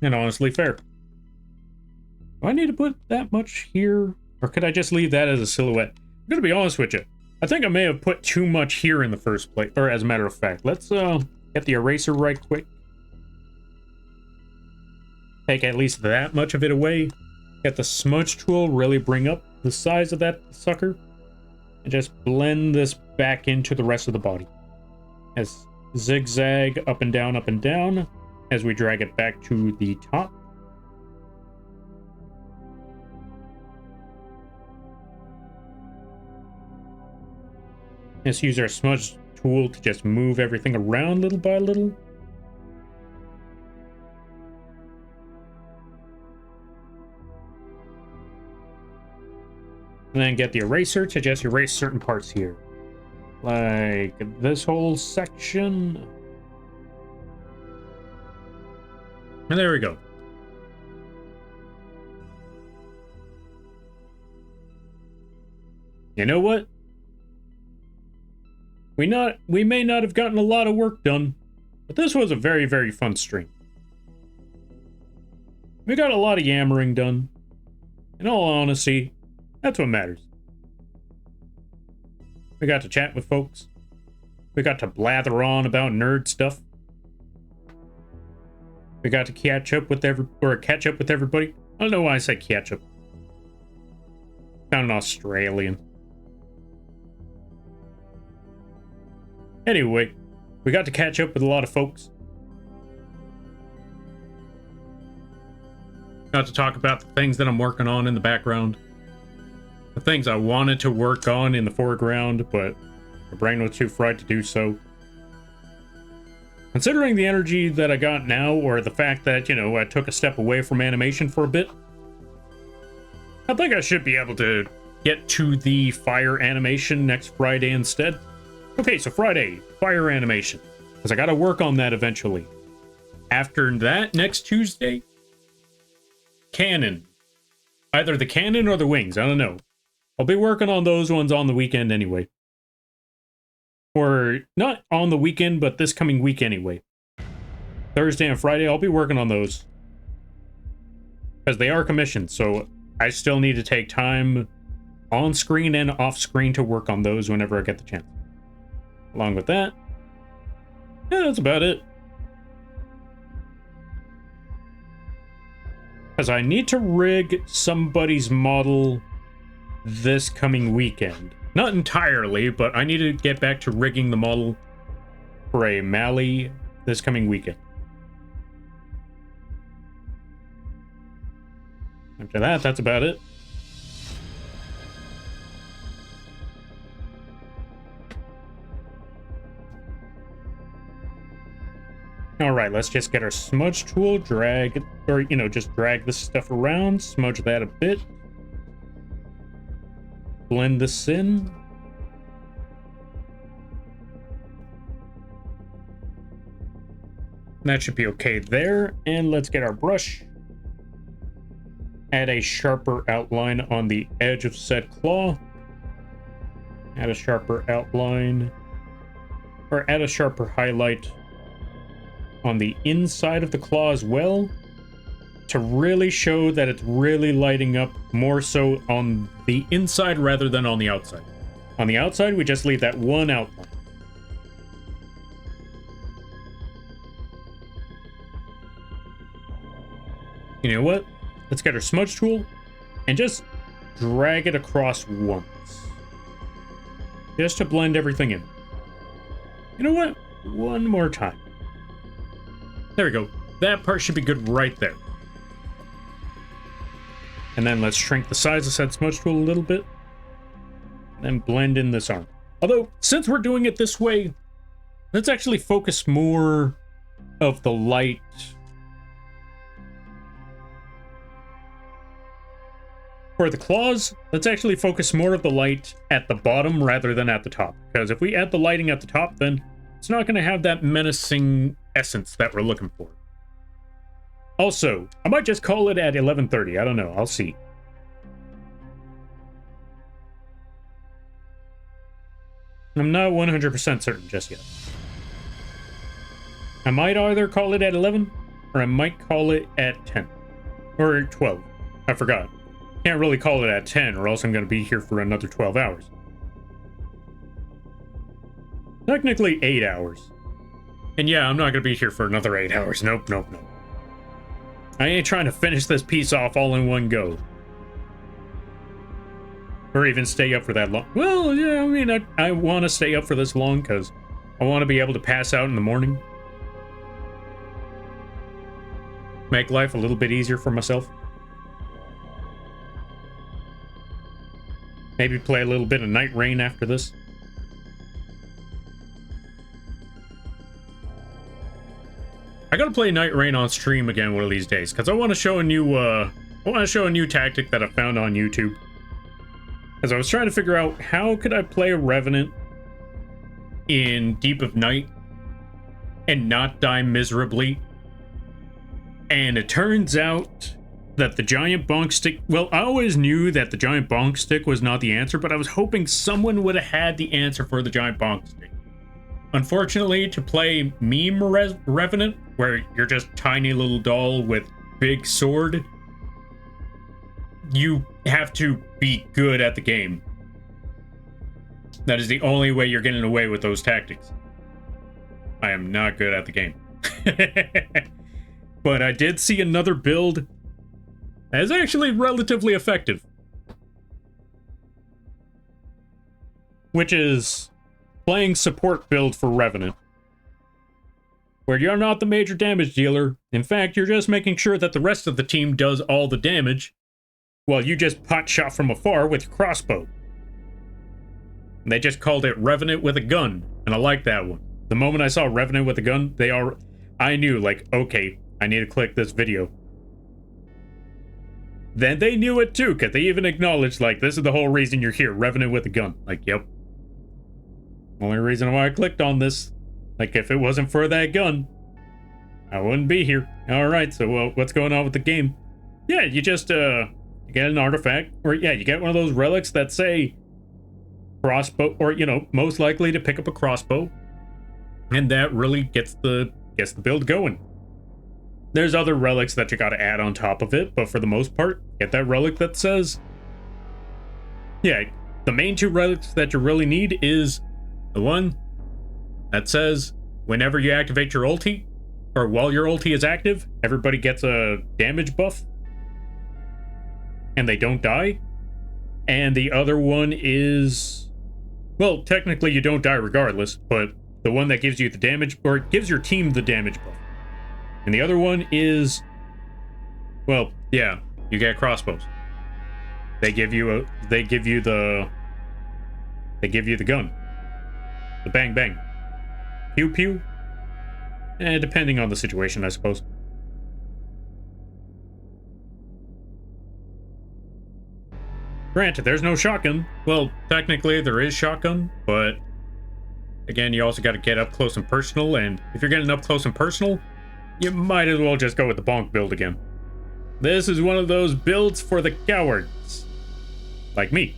And honestly, fair. Do I need to put that much here? Or could I just leave that as a silhouette? I'm gonna be honest with you. I think I may have put too much here in the first place. Or as a matter of fact, let's get the eraser right quick. Take at least that much of it away. Get the smudge tool, really bring up the size of that sucker. And just blend this back into the rest of the body. As zigzag up and down as we drag it back to the top. Let's use our smudge tool to just move everything around little by little. And then get the eraser to just erase certain parts here. Like this whole section. And there we go. You know what? We may not have gotten a lot of work done, but this was a very, very fun stream. We got a lot of yammering done. In all honesty, that's what matters. We got to chat with folks. We got to blather on about nerd stuff. We got to catch up with everybody. I don't know why I said catch up. Sound Australian. Anyway, we got to catch up with a lot of folks. Got to talk about the things that I'm working on in the background. The things I wanted to work on in the foreground, but my brain was too fried to do so. Considering the energy that I got now, or the fact that, you know, I took a step away from animation for a bit, I think I should be able to get to the fire animation next Friday instead. Okay, so Friday, fire animation. Because I gotta work on that eventually. After that, next Tuesday, cannon. Either the cannon or the wings, I don't know. I'll be working on those ones on the weekend anyway. Or not on the weekend, but this coming week anyway. Thursday and Friday, I'll be working on those. Because they are commissioned, so I still need to take time on screen and off screen to work on those whenever I get the chance. Along with that, yeah, that's about it. Because I need to rig somebody's model this coming weekend. Not entirely, but I need to get back to rigging the model for a Mali this coming weekend. After that, that's about it. Alright, let's just get our smudge tool, drag, or, you know, just drag this stuff around, smudge that a bit. Blend this in. That should be okay there. And let's get our brush. Add a sharper outline on the edge of said claw. Add a sharper outline. Or add a sharper highlight on the inside of the claw as well, to really show that it's really lighting up more so on the inside rather than on the outside. On the outside, we just leave that one outline. You know what? Let's get our smudge tool and just drag it across once. Just to blend everything in. You know what? One more time. There we go. That part should be good right there. And then let's shrink the size of said smudge tool a little bit. And then blend in this arm. Although, since we're doing it this way, let's actually focus more of the light. For the claws, let's actually focus more of the light at the bottom rather than at the top. Because if we add the lighting at the top, then it's not going to have that menacing essence that we're looking for. Also, I might just call it at 11:30. I don't know. I'll see. I'm not 100% certain just yet. I might either call it at 11, or I might call it at 10. Or 12. I forgot. Can't really call it at 10, or else I'm going to be here for another 12 hours. Technically 8 hours. And yeah, I'm not going to be here for another 8 hours. Nope, nope, nope. I ain't trying to finish this piece off all in one go. Or even stay up for that long. Well, yeah, I mean, I want to stay up for this long because I want to be able to pass out in the morning. Make life a little bit easier for myself. Maybe play a little bit of Night Rain after this. I gotta play Night Rain on stream again one of these days, because I want to show a new tactic that I found on YouTube. As I was trying to figure out how could I play a Revenant in Deep of Night and not die miserably. And it turns out that the giant bonk stick, well, I always knew that the giant bonk stick was not the answer, but I was hoping someone would have had the answer for the giant bonk stick. Unfortunately, to play meme Revenant, where you're just tiny little doll with big sword, you have to be good at the game. That is the only way you're getting away with those tactics. I am not good at the game. But I did see another build that is actually relatively effective. Which is playing support build for Revenant, where you're not the major damage dealer. In fact, you're just making sure that the rest of the team does all the damage, while you just pot shot from afar with your crossbow. And they just called it Revenant with a gun, and I like that one. The moment I saw Revenant with a gun, I knew, like, okay, I need to click this video. Then they knew it too, because they even acknowledged, like, this is the whole reason you're here, Revenant with a gun. Like, yep. Only reason why I clicked on this. Like, if it wasn't for that gun, I wouldn't be here. Alright, so what's going on with the game? Yeah, you just, you get an artifact, or yeah, you get one of those relics that say crossbow, or, you know, most likely to pick up a crossbow. And that really gets the build going. There's other relics that you gotta add on top of it, but for the most part, get that relic that says... Yeah, the main two relics that you really need is the one that says, whenever you activate your ulti, or while your ulti is active, everybody gets a damage buff, and they don't die. And the other one is... Well, technically you don't die regardless, but the one that gives you the damage, or it gives your team the damage buff. And the other one is... Well, yeah, you get crossbows. They give you the gun. The bang bang. Pew pew. Depending on the situation, I suppose. Granted, there's no shotgun. Well, technically there is shotgun, but again, you also got to get up close and personal, and if you're getting up close and personal, you might as well just go with the bonk build again. This is one of those builds for the cowards. Like me.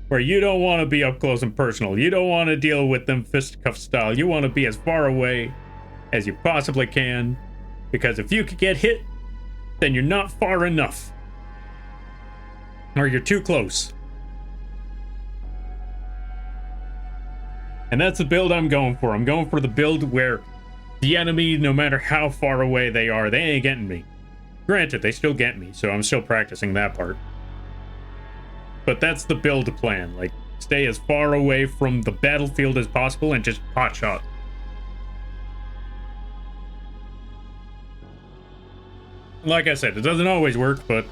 where you don't want to be up close and personal. You don't want to deal with them fisticuff style. You want to be as far away as you possibly can, because if you could get hit, then you're not far enough, or you're too close. And that's the build I'm going for. I'm going for the build where the enemy, no matter how far away they are, they ain't getting me. Granted, they still get me, so I'm still practicing that part. But that's the build plan. Like, stay as far away from the battlefield as possible and just pot shot. Like I said, it doesn't always work, but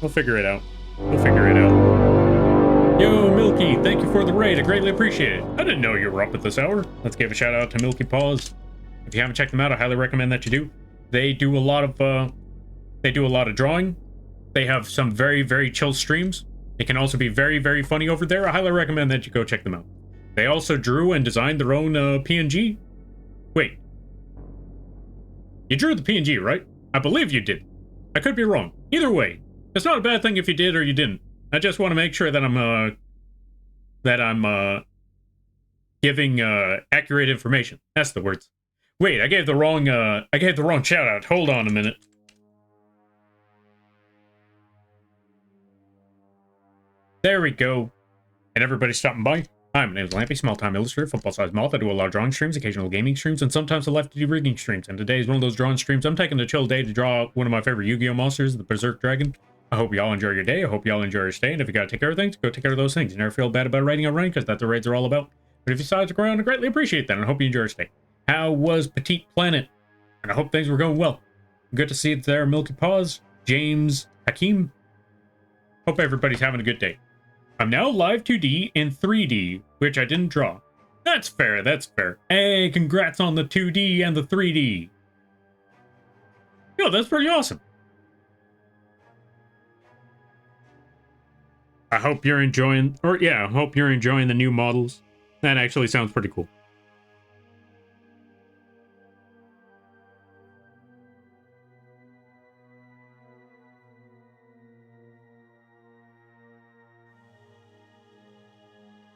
we'll figure it out. We'll figure it out. Yo, Milky, thank you for the raid. I greatly appreciate it. I didn't know you were up at this hour. Let's give a shout out to Milky Paws. If you haven't checked them out, I highly recommend that you do. They do a lot of drawing. They have some very, very chill streams. It can also be very, very funny over there. I highly recommend that you go check them out. They also drew and designed their own PNG. Wait. You drew the PNG, right? I believe you did. I could be wrong. Either way, it's not a bad thing if you did or you didn't. I just want to make sure that I'm giving accurate information. That's the words. Wait, I gave the wrong shout out. Hold on a minute. There we go. And everybody stopping by. Hi, my name is Lampy, small-time illustrator, football-sized mouth. I do a lot of drawing streams, occasional gaming streams, and sometimes I like to do rigging streams. And today is one of those drawing streams. I'm taking a chill day to draw one of my favorite Yu-Gi-Oh monsters, the Berserk Dragon. I hope you all enjoy your day. I hope you all enjoy your stay. And if you gotta take care of things, go take care of those things. You never feel bad about writing a rain, because that's what raids are all about. But if you decide to go around, I greatly appreciate that, and I hope you enjoy your stay. How was Petite Planet? And I hope things were going well. Good to see it there, Milky Paws, James, Hakeem. Hope everybody's having a good day. I'm now live 2D and 3D, which I didn't draw. That's fair, that's fair. Hey, congrats on the 2D and the 3D. Yo, that's pretty awesome. I hope you're enjoying, I hope you're enjoying the new models. That actually sounds pretty cool.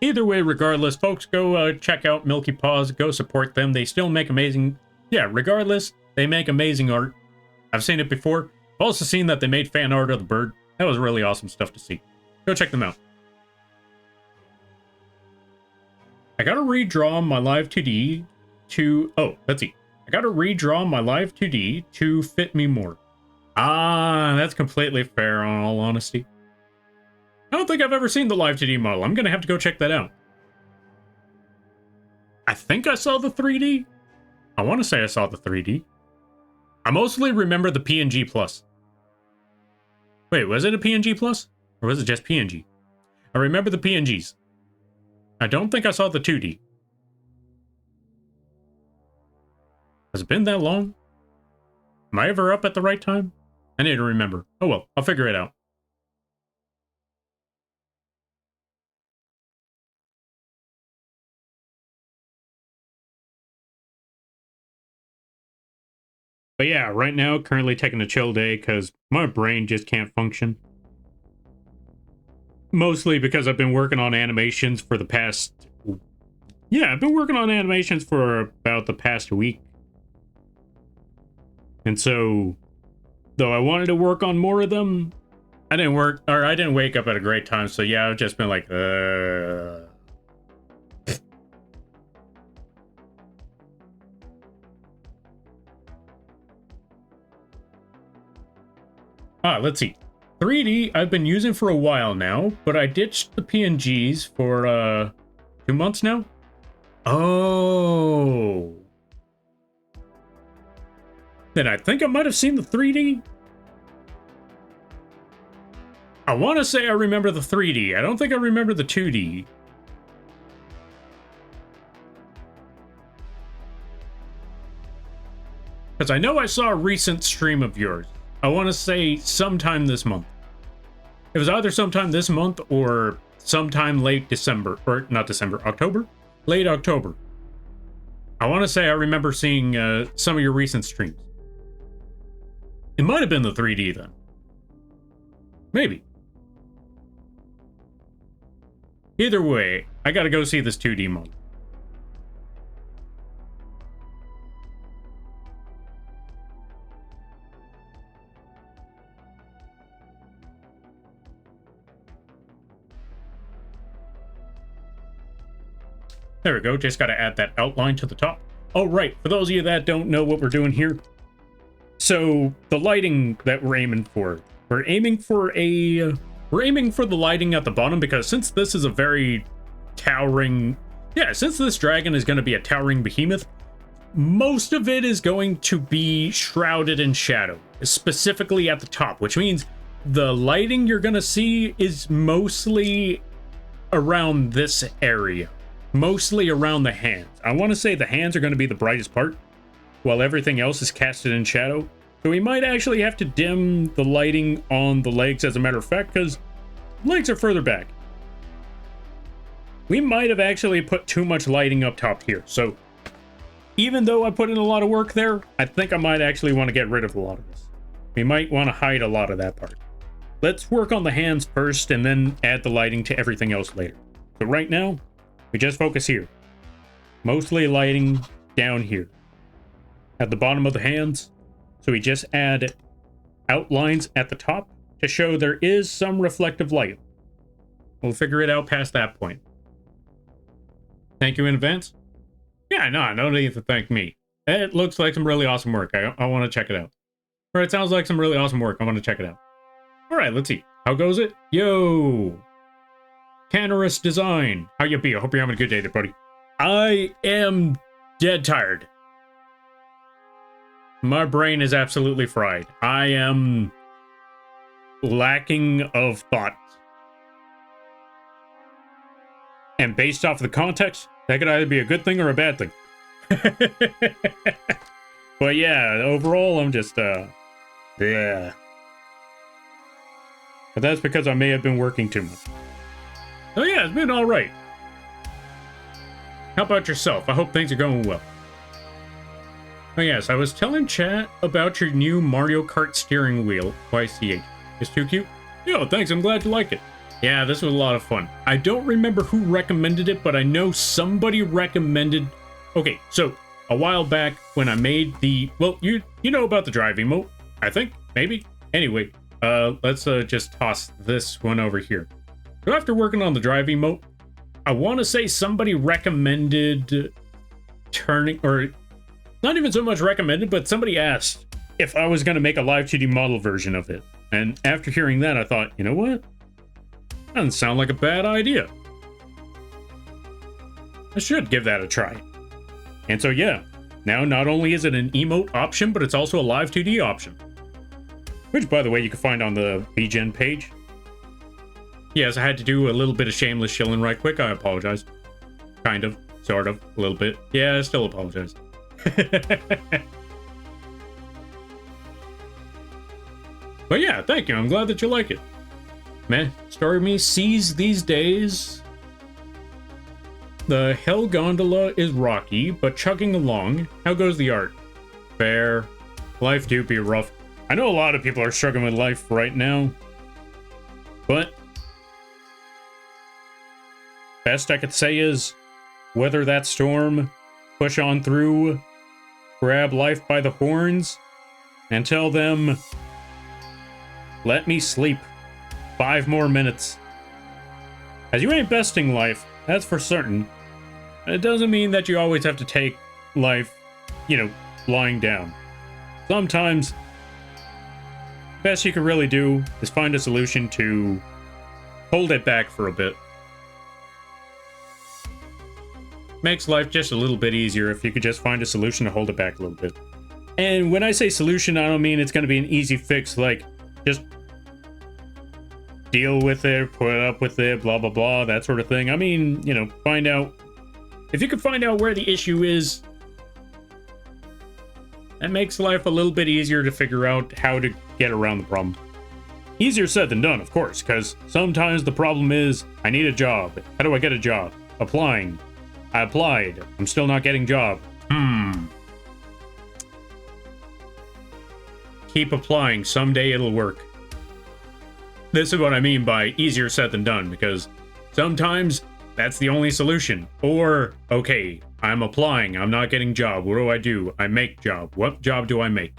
Either way, regardless, folks, go check out Milky Paws. Go support them. They still make amazing... Yeah, regardless, they make amazing art. I've seen it before. I've also seen that they made fan art of the bird. That was really awesome stuff to see. Go check them out. I gotta redraw my live 2D to... Oh, let's see. I gotta redraw my live 2D to fit me more. Ah, that's completely fair, in all honesty. I don't think I've ever seen the live 2D model. I'm gonna have to go check that out. I think I saw the 3D. I want to say I saw the 3D. I mostly remember the PNG Plus. Wait, was it a PNG Plus? Or was it just PNG? I remember the PNGs. I don't think I saw the 2D. Has it been that long? Am I ever up at the right time? I need to remember. Oh well, I'll figure it out. But yeah, right now, currently taking a chill day because my brain just can't function. Mostly because I've been working on animations for the past... Yeah, I've been working on animations for about the past week. And so, though I wanted to work on more of them, I didn't wake up at a great time, so yeah, I've just been like, let's see. 3D I've been using for a while now, but I ditched the PNGs for 2 months now. Oh. Then I think I might have seen the 3D. I want to say I remember the 3D. I don't think I remember the 2D. Because I know I saw a recent stream of yours. I want to say sometime this month. It was either sometime this month or sometime late December. Or not December, October? Late October. I want to say I remember seeing some of your recent streams. It might have been the 3D then. Maybe. Either way, I gotta go see this 2D model. There we go, just gotta add that outline to the top. Oh, right, for those of you that don't know what we're doing here. So, the lighting that we're aiming for. We're aiming for the lighting at the bottom, because since this is a very towering... Yeah, since this dragon is going to be a towering behemoth, most of it is going to be shrouded in shadow, specifically at the top, which means the lighting you're going to see is mostly around this area. Mostly around the hands. I want to say the hands are going to be the brightest part, while everything else is casted in shadow. So we might actually have to dim the lighting on the legs, as a matter of fact, because legs are further back. We might have actually put too much lighting up top here. So even though I put in a lot of work there, I think I might actually want to get rid of a lot of this. We might want to hide a lot of that part. Let's work on the hands first and then add the lighting to everything else later. So right now, we just focus here. Mostly lighting down here. At the bottom of the hands. So we just add outlines at the top to show there is some reflective light. We'll figure it out past that point. Thank you in advance. Yeah, no need to thank me. It looks like some really awesome work. I want to check it out. Or it sounds like some really awesome work. I want to check it out. All right, let's see. How goes it? Yo! Canarus Design. How you be? I hope you're having a good day there, buddy. I am dead tired. My brain is absolutely fried. I am lacking of thought. And based off of the context, that could either be a good thing or a bad thing. But yeah, overall, I'm just, yeah. But that's because I may have been working too much. So yeah, it's been alright. How about yourself? I hope things are going well. Oh yes, I was telling chat about your new Mario Kart steering wheel, YCH. It's too cute? Yo, thanks, I'm glad you like it. Yeah, this was a lot of fun. I don't remember who recommended it, but I know somebody recommended... Okay, so, a while back when I made the... Well, you know about the drive emote, I think, maybe? Anyway, let's just toss this one over here. So after working on the drive emote, I want to say somebody recommended turning... Or, not even so much recommended, but somebody asked if I was going to make a live 2D model version of it. And after hearing that, I thought, you know what? Doesn't sound like a bad idea. I should give that a try. And so yeah, now not only is it an emote option, but it's also a live 2D option. Which, by the way, you can find on the vgen page. Yes, I had to do a little bit of shameless shilling right quick. I apologize. Kind of, sort of, a little bit. Yeah, I still apologize. But yeah, thank you. I'm glad that you like it. Man, Story Me sees these days. The Hell Gondola is rocky, but chugging along. How goes the art? Fair. Life do be rough. I know a lot of people are struggling with life right now. But best I could say is weather that storm, push on through, grab life by the horns, and tell them, let me sleep. 5 more minutes. As you ain't besting life, that's for certain. It doesn't mean that you always have to take life, you know, lying down. Sometimes, best you can really do is find a solution to hold it back for a bit. Makes life just a little bit easier if you could just find a solution to hold it back a little bit. And when I say solution, I don't mean it's going to be an easy fix, like, just deal with it, put up with it, blah, blah, blah, that sort of thing. I mean, you know, find out... If you can find out where the issue is, that makes life a little bit easier to figure out how to get around the problem. Easier said than done, of course, because sometimes the problem is, I need a job. How do I get a job? Applying. I applied. I'm still not getting job. Keep applying. Someday it'll work. This is what I mean by easier said than done, because sometimes That's the only solution. Or, okay, I'm applying. I'm not getting job. What do? I make job. What job do I make?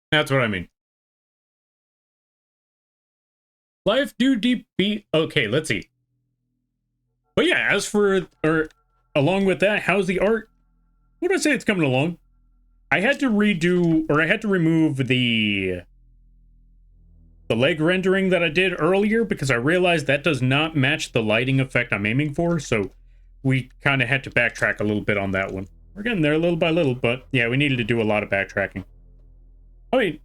That's what I mean. Life do deep beat. Okay, let's see. But yeah, as for, or along with that, how's the art? What would I say it's coming along? I had to redo, or I had to remove the leg rendering that I did earlier because I realized that does not match the lighting effect I'm aiming for, so we kind of had to backtrack a little bit on that one. We're getting there little by little, but yeah, we needed to do a lot of backtracking. I mean,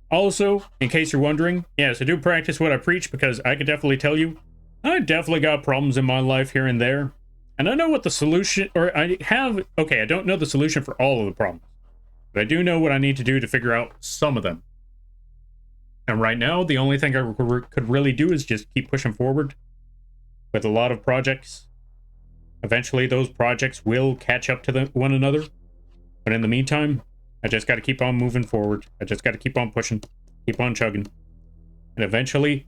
also, in case you're wondering, yes, I do practice what I preach because I can definitely tell you, I definitely got problems in my life here and there, and I know what the solution, or I don't know the solution for all of the problems, but I do know what I need to do to figure out some of them. And right now, the only thing I could really do is just keep pushing forward with a lot of projects. Eventually, those projects will catch up to one another. But in the meantime, I just got to keep on moving forward. I just got to keep on pushing, keep on chugging. And eventually,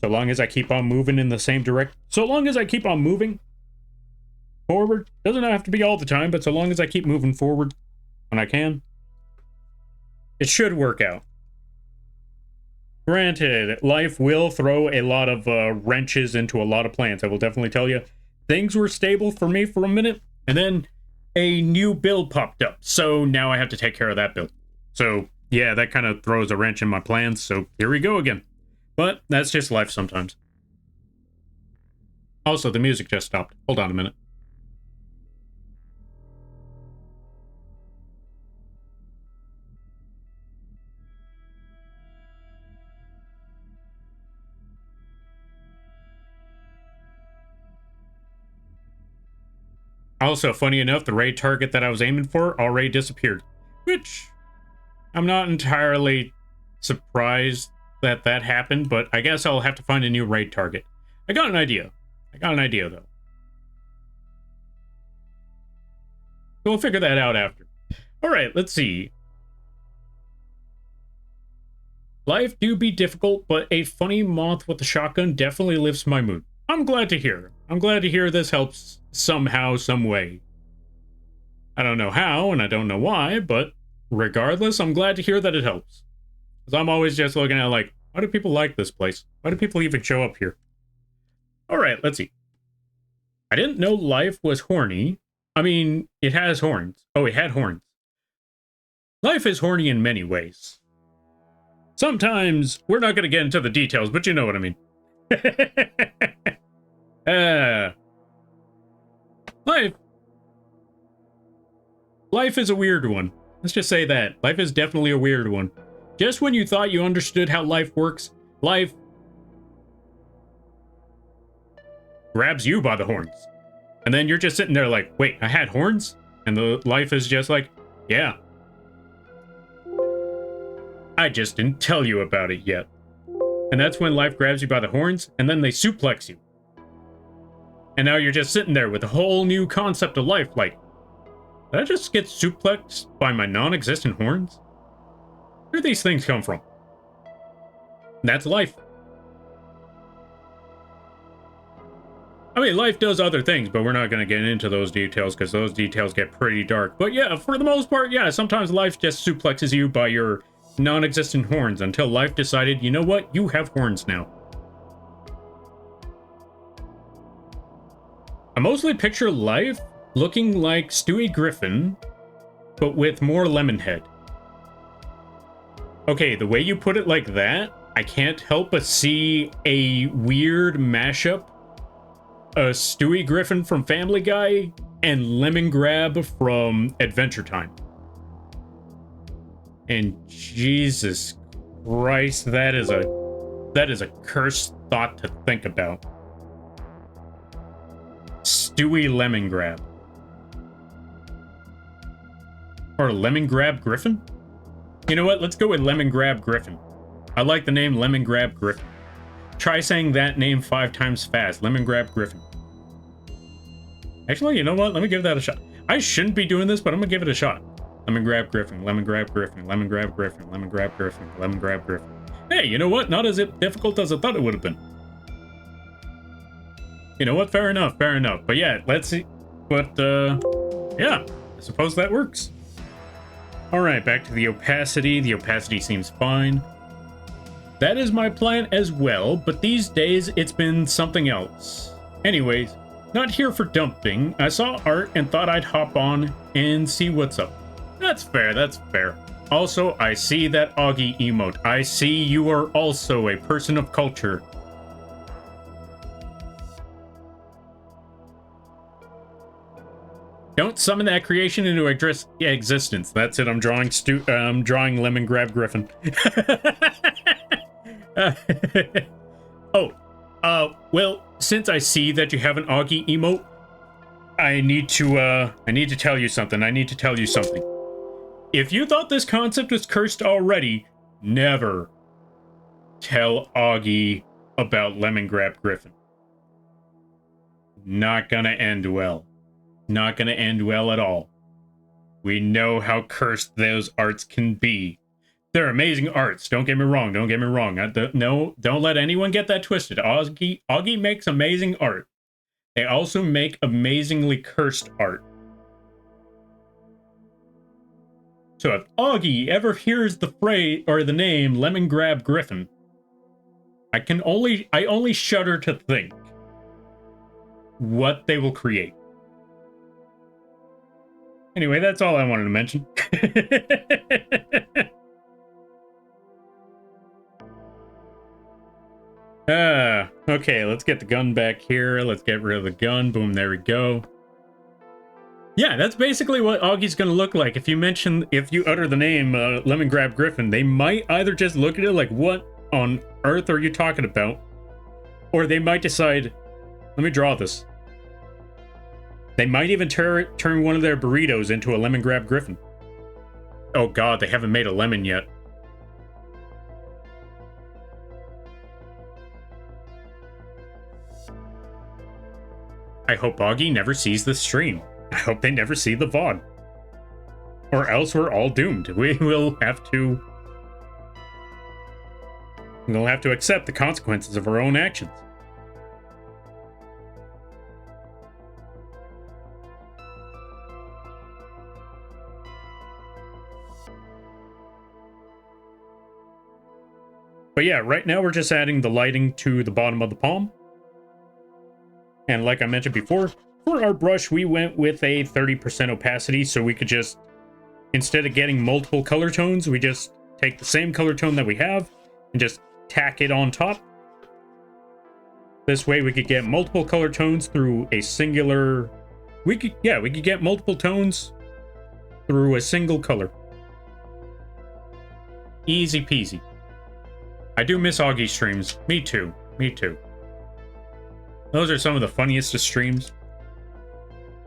so long as I keep on moving in the same direction, so long as I keep on moving forward, doesn't have to be all the time, but so long as I keep moving forward when I can, it should work out. Granted, life will throw a lot of wrenches into a lot of plans. I will definitely tell you, things were stable for me for a minute, and then a new build popped up. So now I have to take care of that build. So yeah, that kind of throws a wrench in my plans. So here we go again. But that's just life sometimes. Also, the music just stopped. Hold on a minute. Also, funny enough, the raid target that I was aiming for already disappeared, which I'm not entirely surprised that that happened, but I guess I'll have to find a new raid target. I got an idea, though. So we'll figure that out after. All right, let's see. Life do be difficult, but a funny moth with a shotgun definitely lifts my mood. I'm glad to hear. I'm glad to hear this helps somehow, some way. I don't know how, and I don't know why, but regardless, I'm glad to hear that it helps. Because I'm always just looking at, like, why do people like this place? Why do people even show up here? Alright, let's see. I didn't know life was horny. I mean, it has horns. Oh, it had horns. Life is horny in many ways. Sometimes, we're not going to get into the details, but you know what I mean. Life is a weird one. Let's just say that. Life is definitely a weird one. Just when you thought you understood how life works, life grabs you by the horns. And then you're just sitting there like, wait, I had horns? And the life is just like, yeah. I just didn't tell you about it yet. And that's when life grabs you by the horns, and then they suplex you. And now you're just sitting there with a whole new concept of life, like, did I just get suplexed by my non-existent horns? Where do these things come from? That's life. I mean, life does other things, but we're not going to get into those details because those details get pretty dark. But yeah, for the most part, yeah, sometimes life just suplexes you by your non-existent horns until life decided, you know what, you have horns now. I mostly picture life looking like Stewie Griffin, but with more lemon head. Okay, the way you put it like that, I can't help but see a weird mashup. Stewie Griffin from Family Guy and Lemon Grab from Adventure Time. And Jesus Christ, that is a cursed thought to think about. Stewie Lemon Grab. Or Lemon Grab Griffin? You know what? Let's go with Lemon Grab Griffin. I like the name Lemon Grab Griffin. Try saying that name 5 times fast. Lemon Grab Griffin. Actually, you know what? Let me give that a shot. I shouldn't be doing this, but I'm gonna give it a shot. Lemon Grab Griffin, Lemon Grab Griffin, Lemon Grab Griffin, Lemon Grab Griffin, Lemon Grab Griffin. Hey, you know what? Not as difficult as I thought it would have been. You know what? Fair enough, fair enough. But yeah, let's see. But, yeah, I suppose that works. Alright, back to the opacity. The opacity seems fine. That is my plan as well, but these days it's been something else. Anyways, not here for dumping. I saw art and thought I'd hop on and see what's up. That's fair, that's fair. Also, I see that Augie emote. I see you are also a person of culture. Don't summon that creation into existence. That's it. I'm drawing drawing Lemon Grab Griffin. Well, since I see that you have an Augie emote, I need to tell you something. If you thought this concept was cursed already, never tell Augie about Lemon Grab Griffin. Not gonna end well. Not gonna end well at all. We know how cursed those arts can be. They're amazing arts. Don't get me wrong. Don't let anyone get that twisted. Augie makes amazing art. They also make amazingly cursed art. So if Augie ever hears the phrase or the name Lemon Grab Griffin, I only shudder to think what they will create. Anyway, that's all I wanted to mention. Okay, let's get the gun back here. Let's get rid of the gun. Boom, there we go. Yeah, that's basically what Augie's gonna look like. If you utter the name Lemon Grab Griffin, they might either just look at it like, what on earth are you talking about? Or they might decide, let me draw this. They might even turn one of their burritos into a Lemon Grab Griffin. Oh god, they haven't made a lemon yet. I hope Augie never sees this stream. I hope they never see the VOD. Or else we're all doomed. We'll have to accept the consequences of our own actions. But yeah, right now we're just adding the lighting to the bottom of the palm. And like I mentioned before, for our brush, we went with a 30% opacity, so we could just, instead of getting multiple color tones, we just take the same color tone that we have and just tack it on top. This way we could get multiple color tones through a singular... we could get multiple tones through a single color. Easy peasy. I do miss Augie streams. Me too. Those are some of the funniest of streams.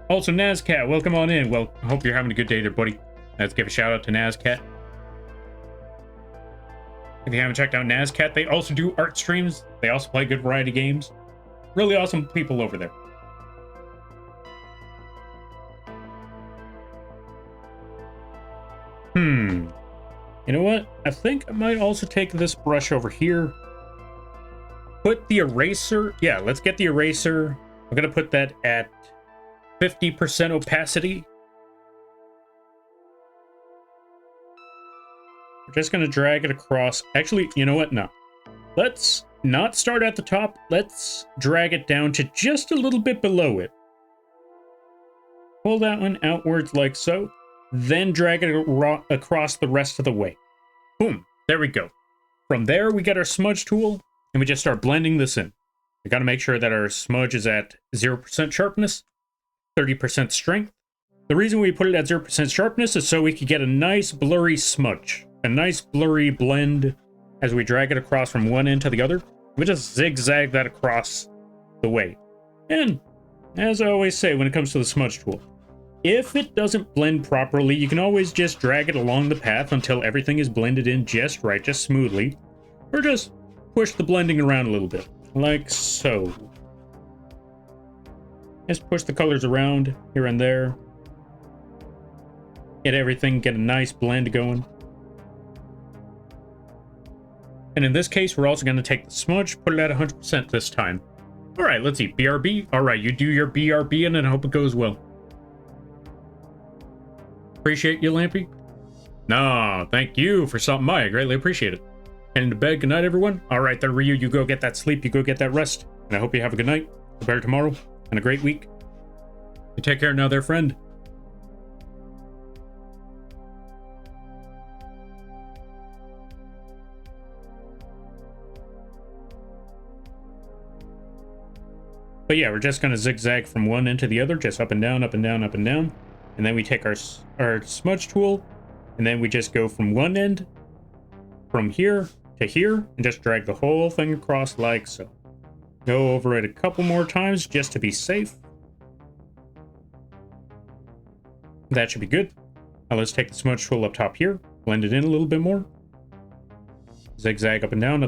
Also, Nazcat, welcome on in. Well, I hope you're having a good day there, buddy. Let's give a shout out to Nazcat. If you haven't checked out Nazcat, they also do art streams. They also play good variety games. Really awesome people over there. You know what? I think I might also take this brush over here. Put the eraser. Yeah, let's get the eraser. I'm going to put that at 50% opacity. We're just going to drag it across. Actually, you know what? No. Let's not start at the top. Let's drag it down to just a little bit below it. Pull that one outwards like so. Then drag it across the rest of the way. Boom. There we go. From there, we get our smudge tool, and we just start blending this in. We got to make sure that our smudge is at 0% sharpness, 30% strength. The reason we put it at 0% sharpness is so we could get a nice blurry smudge, a nice blurry blend as we drag it across from one end to the other. We just zigzag that across the way. And as I always say when it comes to the smudge tool, if it doesn't blend properly, you can always just drag it along the path until everything is blended in just right, just smoothly. Or just push the blending around a little bit, like so. Just push the colors around here and there. Get a nice blend going. And in this case, we're also going to take the smudge, put it at 100% this time. All right, let's see. BRB. All right, you do your BRB, and I hope it goes well. Appreciate you, Lampy. No, thank you for stopping by. I greatly appreciate it. Heading to bed. Good night, everyone. All right, then, Ryu, you go get that sleep. You go get that rest. And I hope you have a good night, a better tomorrow, and a great week. You take care now, there, friend. But yeah, we're just going to zigzag from one end to the other, just up and down, up and down, up and down. And then we take our smudge tool, and then we just go from one end, from here to here, and just drag the whole thing across like so. Go over it a couple more times just to be safe. That should be good. Now let's take the smudge tool up top here, blend it in a little bit more. Zigzag up and down,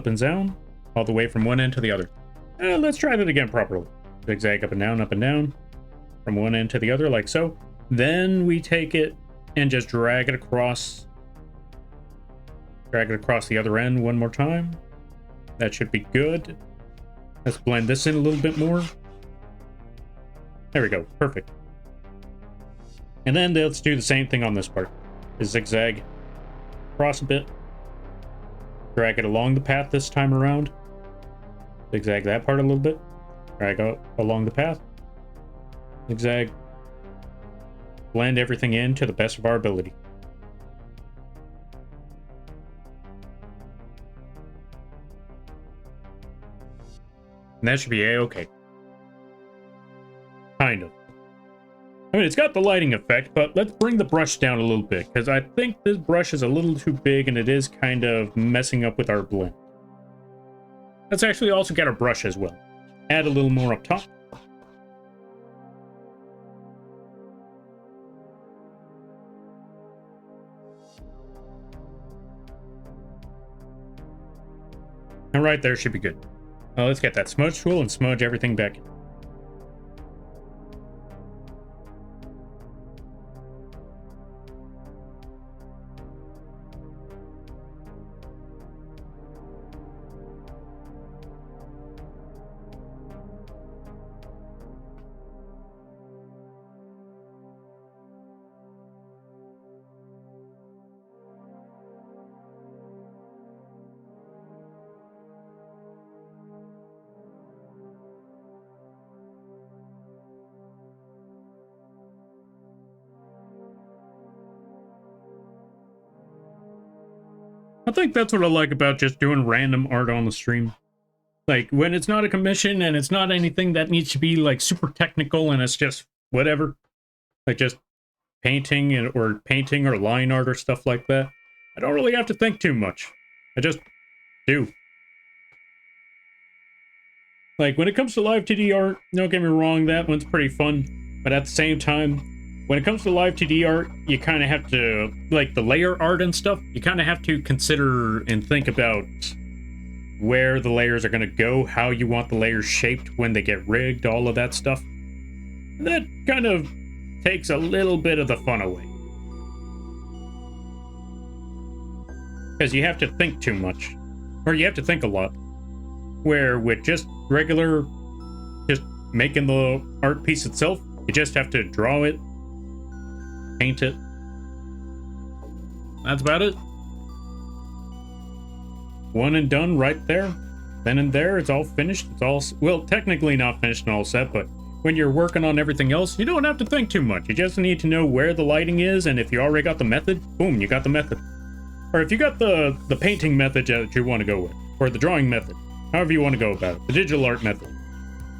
all the way from one end to the other. Let's try that again properly. Zigzag up and down, from one end to the other, like so. Then we take it and just drag it across. Drag it across the other end one more time. That should be good. Let's blend this in a little bit more. There we go, perfect. And then let's do the same thing on this part. Zigzag across a bit. Drag it along the path this time around. Zigzag that part a little bit. Drag out along the path. Zigzag. Blend everything in to the best of our ability. And that should be a-okay. Kind of. I mean, it's got the lighting effect, but let's bring the brush down a little bit, because I think this brush is a little too big and it is kind of messing up with our blend. Let's actually also get our brush as well. Add a little more up top. And right there should be good. Let's get that smudge tool and smudge everything back in. I think that's what I like about just doing random art on the stream. Like, when it's not a commission and it's not anything that needs to be, like, super technical and it's just whatever. Like, just painting or line art or stuff like that. I don't really have to think too much. I just do. Like, when it comes to live 2D art, don't get me wrong, that one's pretty fun. But at the same time, when it comes to live 2D art, you kind of have to, like the layer art and stuff, you kind of have to consider and think about where the layers are going to go, how you want the layers shaped when they get rigged, all of that stuff. That kind of takes a little bit of the fun away. Because you have to think too much. Or you have to think a lot. Where with just regular, just making the art piece itself, you just have to draw it, paint it. That's about it. One and done right there. Then and there, it's all finished. It's all, well, technically not finished and all set, but when you're working on everything else, you don't have to think too much. You just need to know where the lighting is, and if you already got the method, boom, you got the method. Or if you got the painting method that you want to go with, or the drawing method, however you want to go about it, the digital art method.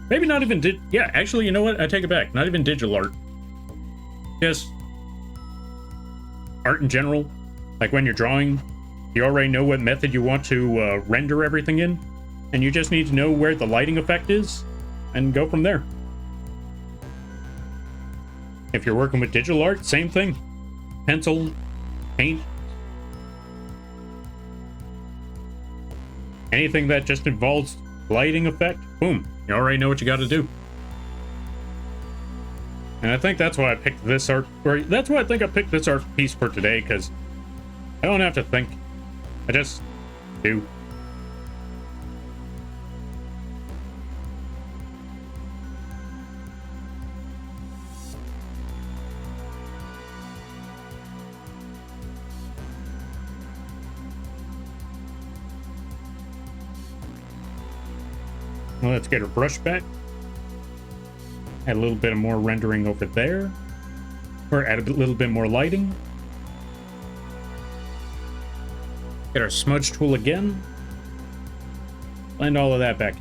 Maybe not even yeah, actually, you know what? I take it back. Not even digital art. Just art in general. Like when you're drawing, you already know what method you want to render everything in, and you just need to know where the lighting effect is, and go from there. If you're working with digital art, same thing. Pencil, paint. Anything that just involves lighting effect, boom, you already know what you got to do. And I think that's why I picked this art, or that's why I think I picked this art piece for today, because I don't have to think. I just do. Let's get our brush back. Add a little bit more rendering over there. Or add a little bit more lighting. Get our smudge tool again. Blend all of that back.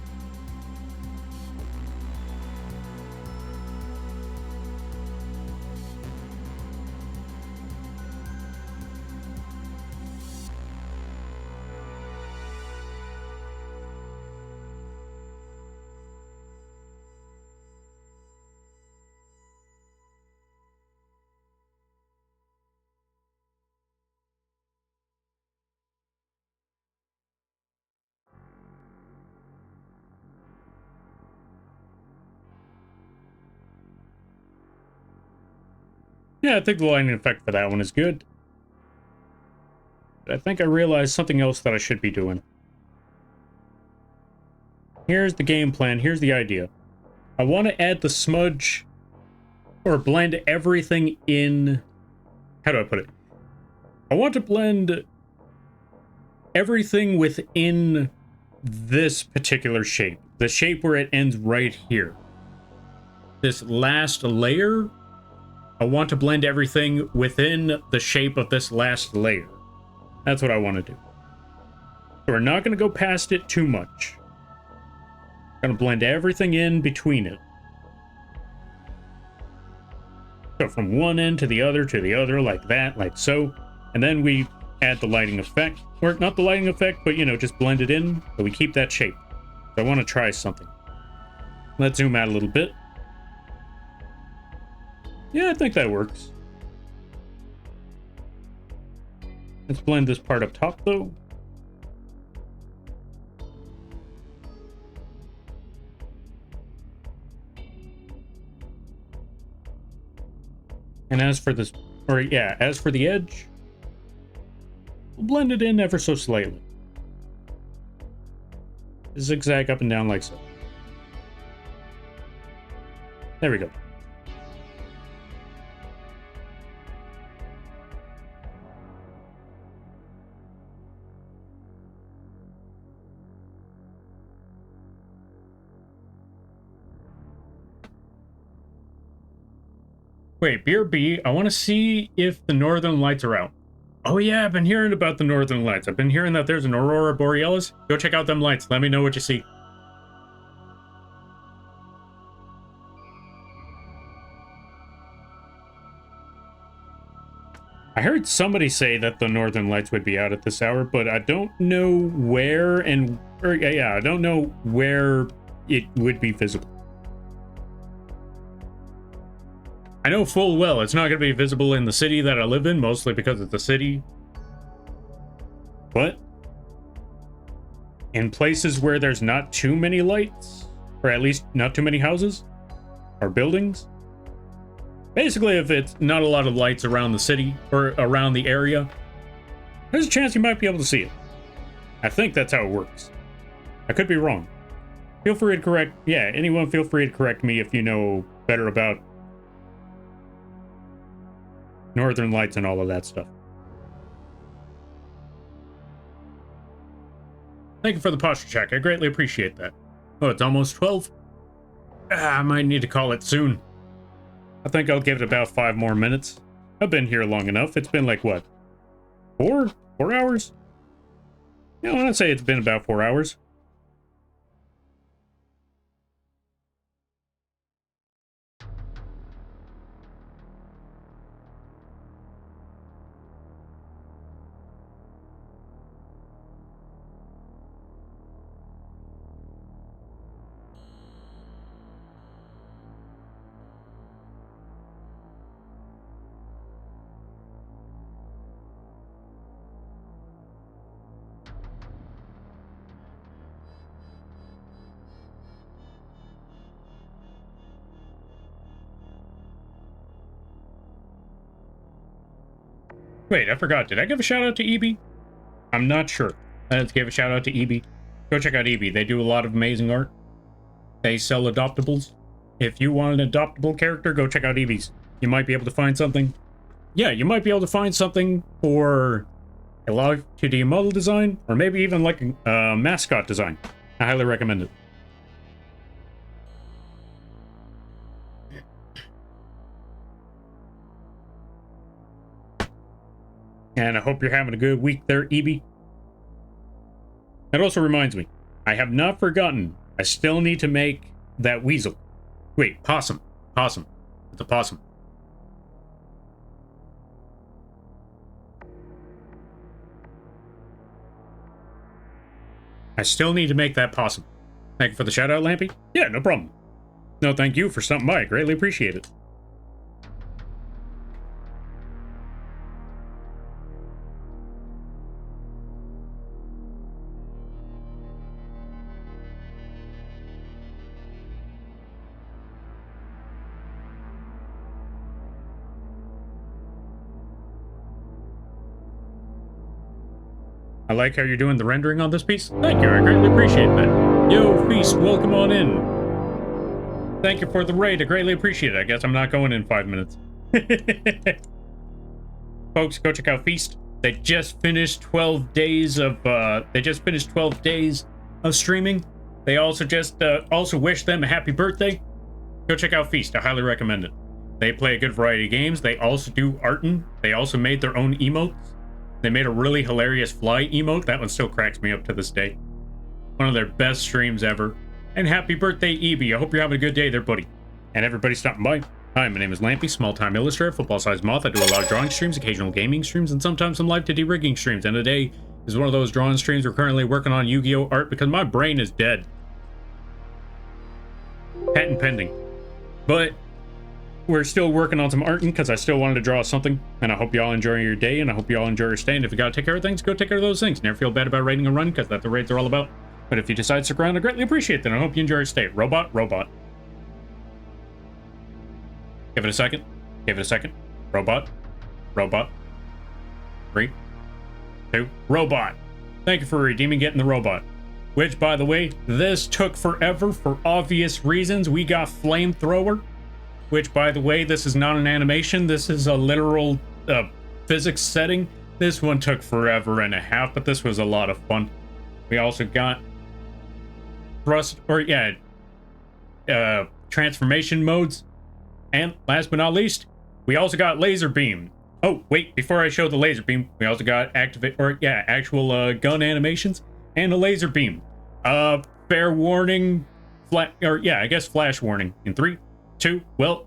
Yeah, I think the lighting effect for that one is good. But I think I realized something else that I should be doing. Here's the game plan. Here's the idea. I want to add the smudge or blend everything in... How do I put it? I want to blend everything within this particular shape. The shape where it ends right here. This last layer... I want to blend everything within the shape of this last layer. That's what I want to do. So we're not going to go past it too much. Going to blend everything in between it. So from one end to the other, like that, like so. And then we add the lighting effect. Or not the lighting effect, but, you know, just blend it in. But we keep that shape. So I want to try something. Let's zoom out a little bit. Yeah, I think that works. Let's blend this part up top, though. And as for this, or yeah, as for the edge, we'll blend it in ever so slightly. Zigzag up and down like so. There we go. Wait, BRB, I want to see if the northern lights are out. Oh yeah, I've been hearing about the northern lights. I've been hearing that there's an aurora borealis. Go check out them lights. Let me know what you see. I heard somebody say that the northern lights would be out at this hour, but I don't know where and... yeah, I don't know where it would be visible. I know full well it's not going to be visible in the city that I live in, mostly because it's a city. But in places where there's not too many lights, or at least not too many houses or buildings, basically if it's not a lot of lights around the city or around the area, there's a chance you might be able to see it. I think that's how it works. I could be wrong. Feel free to correct... Yeah, anyone feel free to correct me if you know better about northern lights and all of that stuff. Thank you for the posture check. I greatly appreciate that. Oh, it's almost 12? I might need to call it soon. I think I'll give it about 5 more minutes. I've been here long enough. It's been like, what? 4 hours? Yeah, I want to say it's been about 4 hours. Wait, I forgot. Did I give a shout out to EB? I'm not sure. Let's give a shout out to EB. Go check out EB. They do a lot of amazing art. They sell adoptables. If you want an adoptable character, go check out EB's. You might be able to find something. Yeah, you might be able to find something for a live 2D model design, or maybe even like a mascot design. I highly recommend it. And I hope you're having a good week there, EB. That also reminds me, I have not forgotten. I still need to make that weasel. Wait, possum. Possum. It's a possum. I still need to make that possum. Thank you for the shout out, Lampy. Yeah, no problem. No, thank you for stopping by. I greatly appreciate it. I like how you're doing the rendering on this piece. Thank you, I greatly appreciate that. Yo, Feast, welcome on in. Thank you for the raid, I greatly appreciate it. I guess I'm not going in 5 minutes. Folks, go check out Feast. They just finished 12 days of streaming. They also just also wish them a happy birthday. Go check out Feast, I highly recommend it. They play a good variety of games. They also do artin. They also made their own emotes. They made a really hilarious fly emote. That one still cracks me up to this day. One of their best streams ever. And happy birthday, EB. I hope you're having a good day there, buddy. And everybody stopping by. Hi, my name is Lampy, small-time illustrator, football-sized moth. I do a lot of drawing streams, occasional gaming streams, and sometimes some live to de-rigging streams. And today is one of those drawing streams. We're currently working on Yu-Gi-Oh! Art because my brain is dead. Patent pending. But we're still working on some arting because I still wanted to draw something. And I hope you all enjoy your day, and I hope you all enjoy your stay. And if you gotta take care of things, go take care of those things. Never feel bad about raiding a run because that's what raids are all about. But if you decide to stick around, I greatly appreciate that. I hope you enjoy your stay. Robot, robot. Give it a second. Give it a second. Robot. Robot. 3, 2, robot. Thank you for redeeming getting the robot. Which, by the way, this took forever for obvious reasons. We got flamethrower. Which, by the way, this is not an animation. This is a literal physics setting. This one took forever and a half, but this was a lot of fun. We also got transformation modes. And last but not least, we also got laser beam. Oh, wait, before I show the laser beam, we also got actual gun animations and a laser beam. Fair warning, flash warning in 3, 2, well,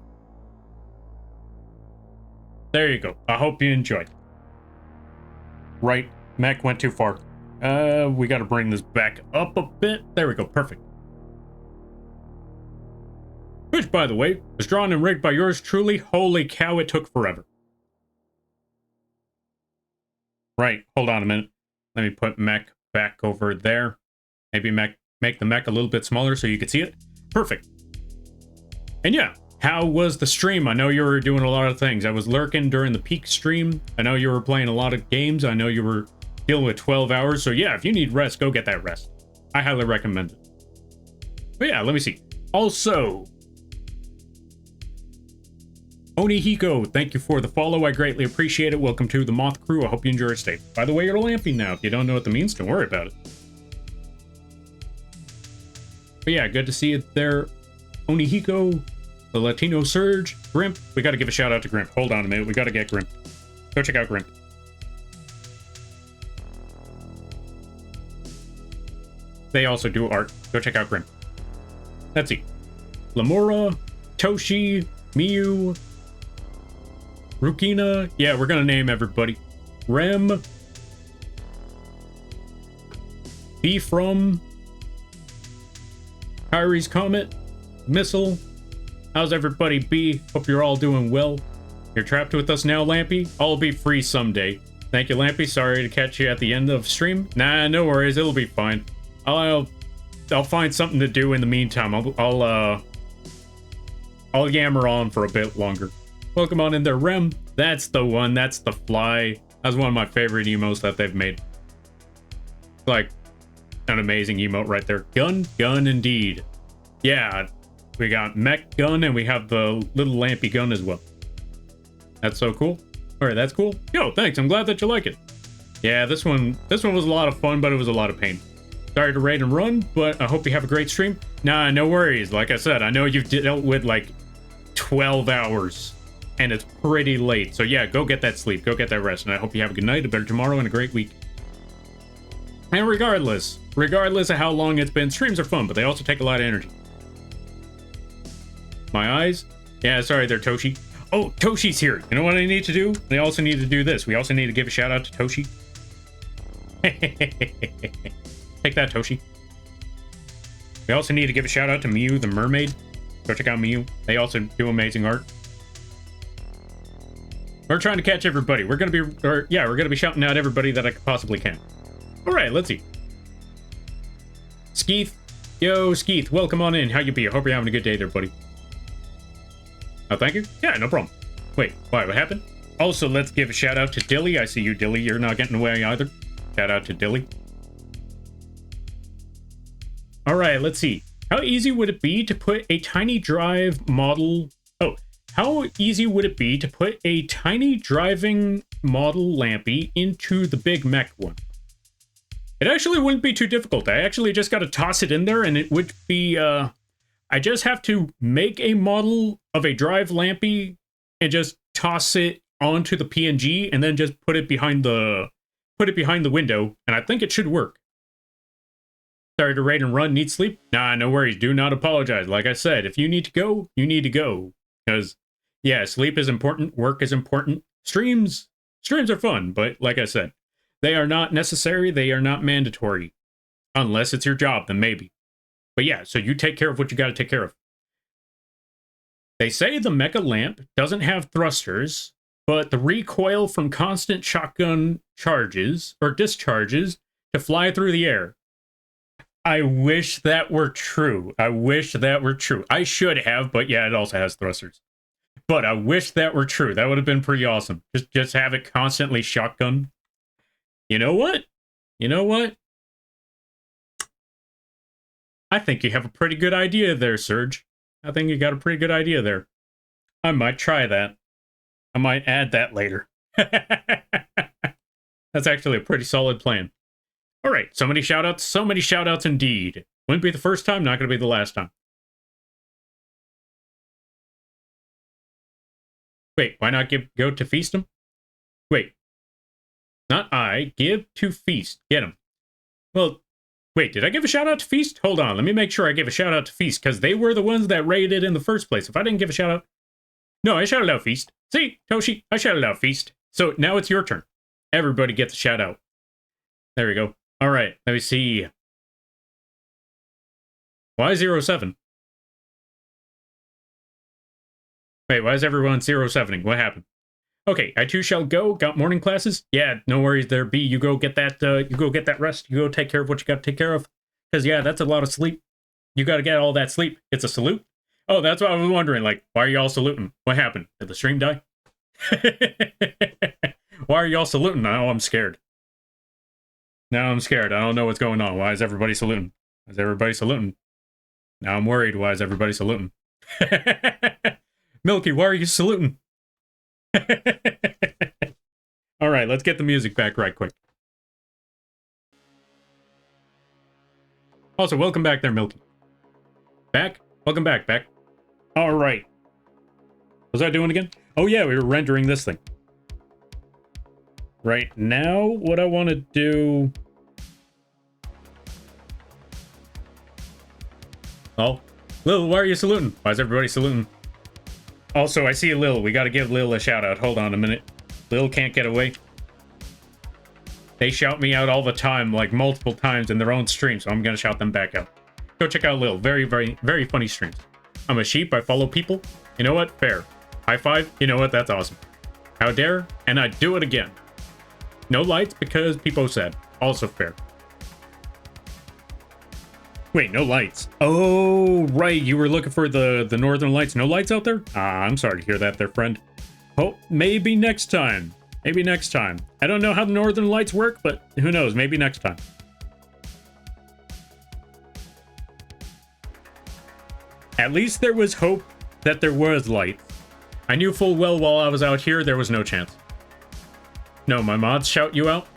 there you go. I hope you enjoyed. Right, Mac went too far. We gotta bring this back up a bit. There we go, perfect. Which, by the way, was drawn and rigged by yours truly. Holy cow, it took forever. Right, hold on a minute. Let me put mech back over there. Maybe make the mech a little bit smaller so you can see it. Perfect. And yeah, how was the stream? I know you were doing a lot of things. I was lurking during the peak stream. I know you were playing a lot of games. I know you were dealing with 12 hours. So yeah, if you need rest, go get that rest. I highly recommend it. But yeah, let me see. Also, Onihiko, thank you for the follow. I greatly appreciate it. Welcome to the Moth Crew. I hope you enjoy your stay. By the way, you're lamping now. If you don't know what that means, don't worry about it. But yeah, good to see you there, Onihiko, the Latino Surge, Grimp. We got to give a shout out to Grimp. Hold on a minute. We got to get Grimp. Go check out Grimp. They also do art. Go check out Grimp. Let's see. Lamora, Toshi, Miyu, Rukina. Yeah, we're gonna name everybody. Rem. B from. Kyrie's Comet. Missile. How's everybody be? Hope you're all doing well. You're trapped with us now, Lampy? I'll be free someday. Thank you, Lampy. Sorry to catch you at the end of stream. Nah, no worries. It'll be fine. I'll find something to do in the meantime. I'll yammer on for a bit longer. Welcome on in there, Rem. That's the one. That's the fly. That's one of my favorite emotes that they've made. Like, an amazing emote right there. Gun indeed. Yeah, we got mech gun and we have the little lampy gun as well. That's so cool. All right, that's cool. Yo, thanks. I'm glad that you like it. Yeah, this one was a lot of fun, but it was a lot of pain. Sorry to raid and run, but I hope you have a great stream. Nah, no worries. Like I said, I know you've dealt with like 12 hours and it's pretty late. So yeah, go get that sleep, go get that rest, and I hope you have a good night, a better tomorrow, and a great week. And regardless of how long it's been, streams are fun, but they also take a lot of energy. My eyes? Yeah, sorry there, Toshi. Oh, Toshi's here. You know what I need to do? They also need to do this. We also need to give a shout out to Toshi. Take that, Toshi. We also need to give a shout out to Miu the mermaid. Go check out Miu. They also do amazing art. We're trying to catch everybody. We're gonna be shouting out everybody that I possibly can. All right, let's see. Skeeth, yo, Skeeth, welcome on in. How you be? I hope you're having a good day there, buddy. Oh, thank you. Yeah, no problem. Wait, why? What happened? Also, let's give a shout out to Dilly. I see you, Dilly. You're not getting away either. Shout out to Dilly. All right, let's see. How easy would it be to put a tiny drive model? Oh, how easy would it be to put a tiny driving model lampy into the big mech one? It actually wouldn't be too difficult. I actually just got to toss it in there, and it would be, I just have to make a model of a drive lampy and just toss it onto the PNG and then just put it behind the window, and I think it should work. Sorry to raid and run, need sleep? Nah, no worries, do not apologize. Like I said, if you need to go, you need to go. Because, yeah, sleep is important, work is important. Streams are fun, but like I said, they are not necessary, they are not mandatory. Unless it's your job, then maybe. But yeah, so you take care of what you gotta take care of. They say the mecha lamp doesn't have thrusters, but the recoil from constant shotgun charges or discharges to fly through the air. I wish that were true. I wish that were true. I should have, but yeah, it also has thrusters. But I wish that were true. That would have been pretty awesome. Just have it constantly shotgun. You know what? You know what? I think you have a pretty good idea there, Serge. I think you got a pretty good idea there. I might try that. I might add that later. That's actually a pretty solid plan. All right, so many shout-outs indeed. Wouldn't be the first time, not going to be the last time. Wait, why not go to feast him? Wait. Not I, give to feast. Get him. Well, wait, did I give a shout-out to feast? Hold on, let me make sure I gave a shout-out to feast, because they were the ones that raided in the first place. If I didn't give a shout-out... No, I shouted out feast. See, Toshi, I shouted out feast. So now it's your turn. Everybody gets a shout-out. There we go. All right, let me see. Why 07? Wait, why is everyone 07ing? What happened? Okay, I too shall go. Got morning classes? Yeah, no worries there, B. You go get that, rest. You go take care of what you got to take care of. Because, yeah, that's a lot of sleep. You got to get all that sleep. It's a salute. Oh, that's what I was wondering. Like, why are y'all saluting? What happened? Did the stream die? Why are y'all saluting? Oh, I'm scared. Now I'm scared. I don't know what's going on. Why is everybody saluting? Why is everybody saluting? Now I'm worried. Why is everybody saluting? Milky, why are you saluting? All right, let's get the music back right quick. Also, welcome back there, Milky. Back? Welcome back, Beck. All right. What was I doing again? Oh, yeah, we were rendering this thing. Right now, what I want to do... Oh, Lil, why are you saluting? Why is everybody saluting? Also, I see Lil. We got to give Lil a shout out. Hold on a minute. Lil can't get away. They shout me out all the time, like multiple times in their own stream, so I'm going to shout them back out. Go check out Lil. Very, very, very funny streams. I'm a sheep. I follow people. You know what? Fair. High five. You know what? That's awesome. How dare? And I do it again. No lights because people said. Also fair. Wait, no lights. Oh, right. You were looking for the northern lights. No lights out there? Ah, I'm sorry to hear that there, friend. Oh, maybe next time. Maybe next time. I don't know how the northern lights work, but who knows? Maybe next time. At least there was hope that there was light. I knew full well while I was out here, there was no chance. No, my mods shout you out?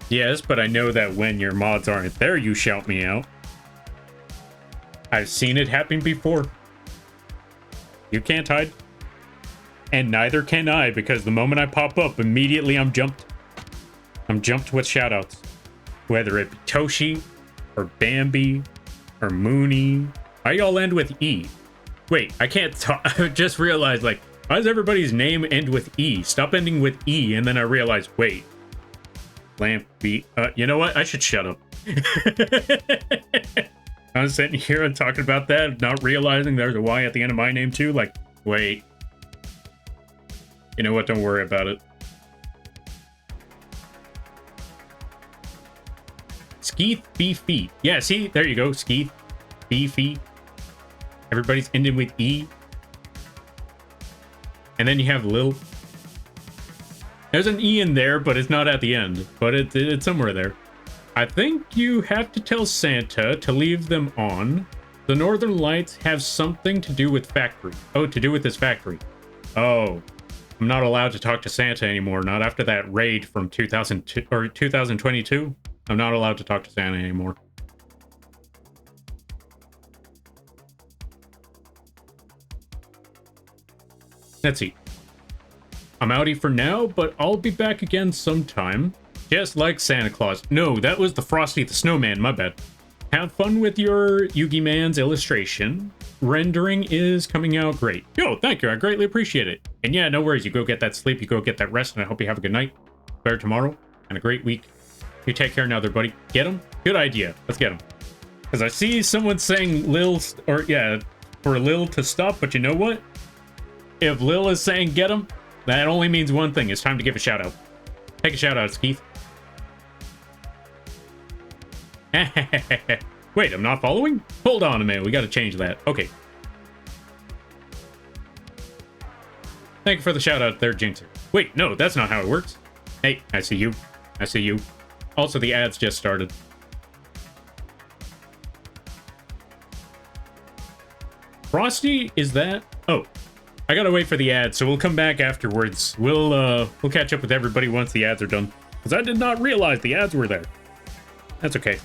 Yes, but I know that when your mods aren't there, you shout me out. I've seen it happen before. You can't hide. And neither can I, because the moment I pop up, immediately I'm jumped. I'm jumped with shoutouts. Whether it be Toshi, or Bambi, or Mooney. Why y'all end with E? Wait, I can't talk. I just realized, like, why does everybody's name end with E? Stop ending with E, and then I realized, wait. Lampy. You know what? I should shut up. I was sitting here and talking about that, not realizing there's a Y at the end of my name too. Like, wait. You know what? Don't worry about it. Skeeth Beefy. Yeah, see? There you go. Skeeth Beefy. Everybody's ending with E. And then you have Lil. There's an E in there, but it's not at the end. But it's somewhere there. I think you have to tell Santa to leave them on. The Northern Lights have something to do with factory. Oh, to do with this factory. Oh, I'm not allowed to talk to Santa anymore. Not after that raid from 2002 or 2022. I'm not allowed to talk to Santa anymore. Let's see. I'm outie for now, but I'll be back again sometime. Just like Santa Claus. No, that was the Frosty the Snowman, my bad. Have fun with your Yugi Man's illustration. Rendering is coming out great. Yo, thank you, I greatly appreciate it. And yeah, no worries, you go get that sleep, you go get that rest, and I hope you have a good night, better tomorrow, and a great week. You take care now, there, buddy. Get him? Good idea. Let's get him. Because I see someone saying Lil, or yeah, for Lil to stop, but you know what? If Lil is saying get him, that only means one thing. It's time to give a shout out. Take a shout out, Keith. Wait, I'm not following? Hold on a minute, we gotta change that. Okay. Thank you for the shout out there, Jinxer. Wait, no, that's not how it works. Hey, I see you. I see you. Also, the ads just started. Frosty, is that? Oh, I gotta wait for the ads, so we'll come back afterwards. We'll catch up with everybody once the ads are done. Because I did not realize the ads were there. That's okay.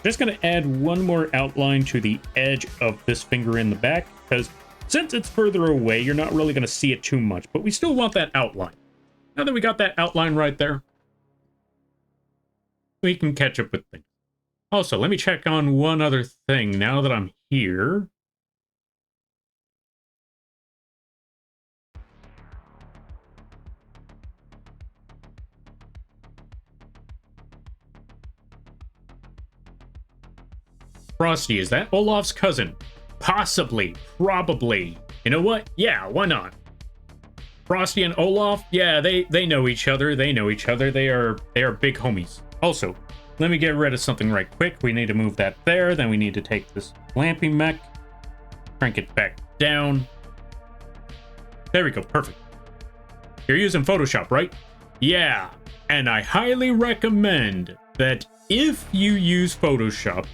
Just gonna add one more outline to the edge of this finger in the back, because since it's further away, you're not really gonna see it too much, but we still want that outline. Now that we got that outline right there, we can catch up with things. Also, let me check on one other thing now that I'm here. Frosty, is that Olaf's cousin? Possibly. Probably. You know what? Yeah, why not? Frosty and Olaf, yeah, they know each other. They know each other. They are big homies. Also, let me get rid of something right quick. We need to move that there. Then we need to take this lampy mech, crank it back down. There we go. Perfect. You're using Photoshop, right? Yeah. And I highly recommend that if you use Photoshop,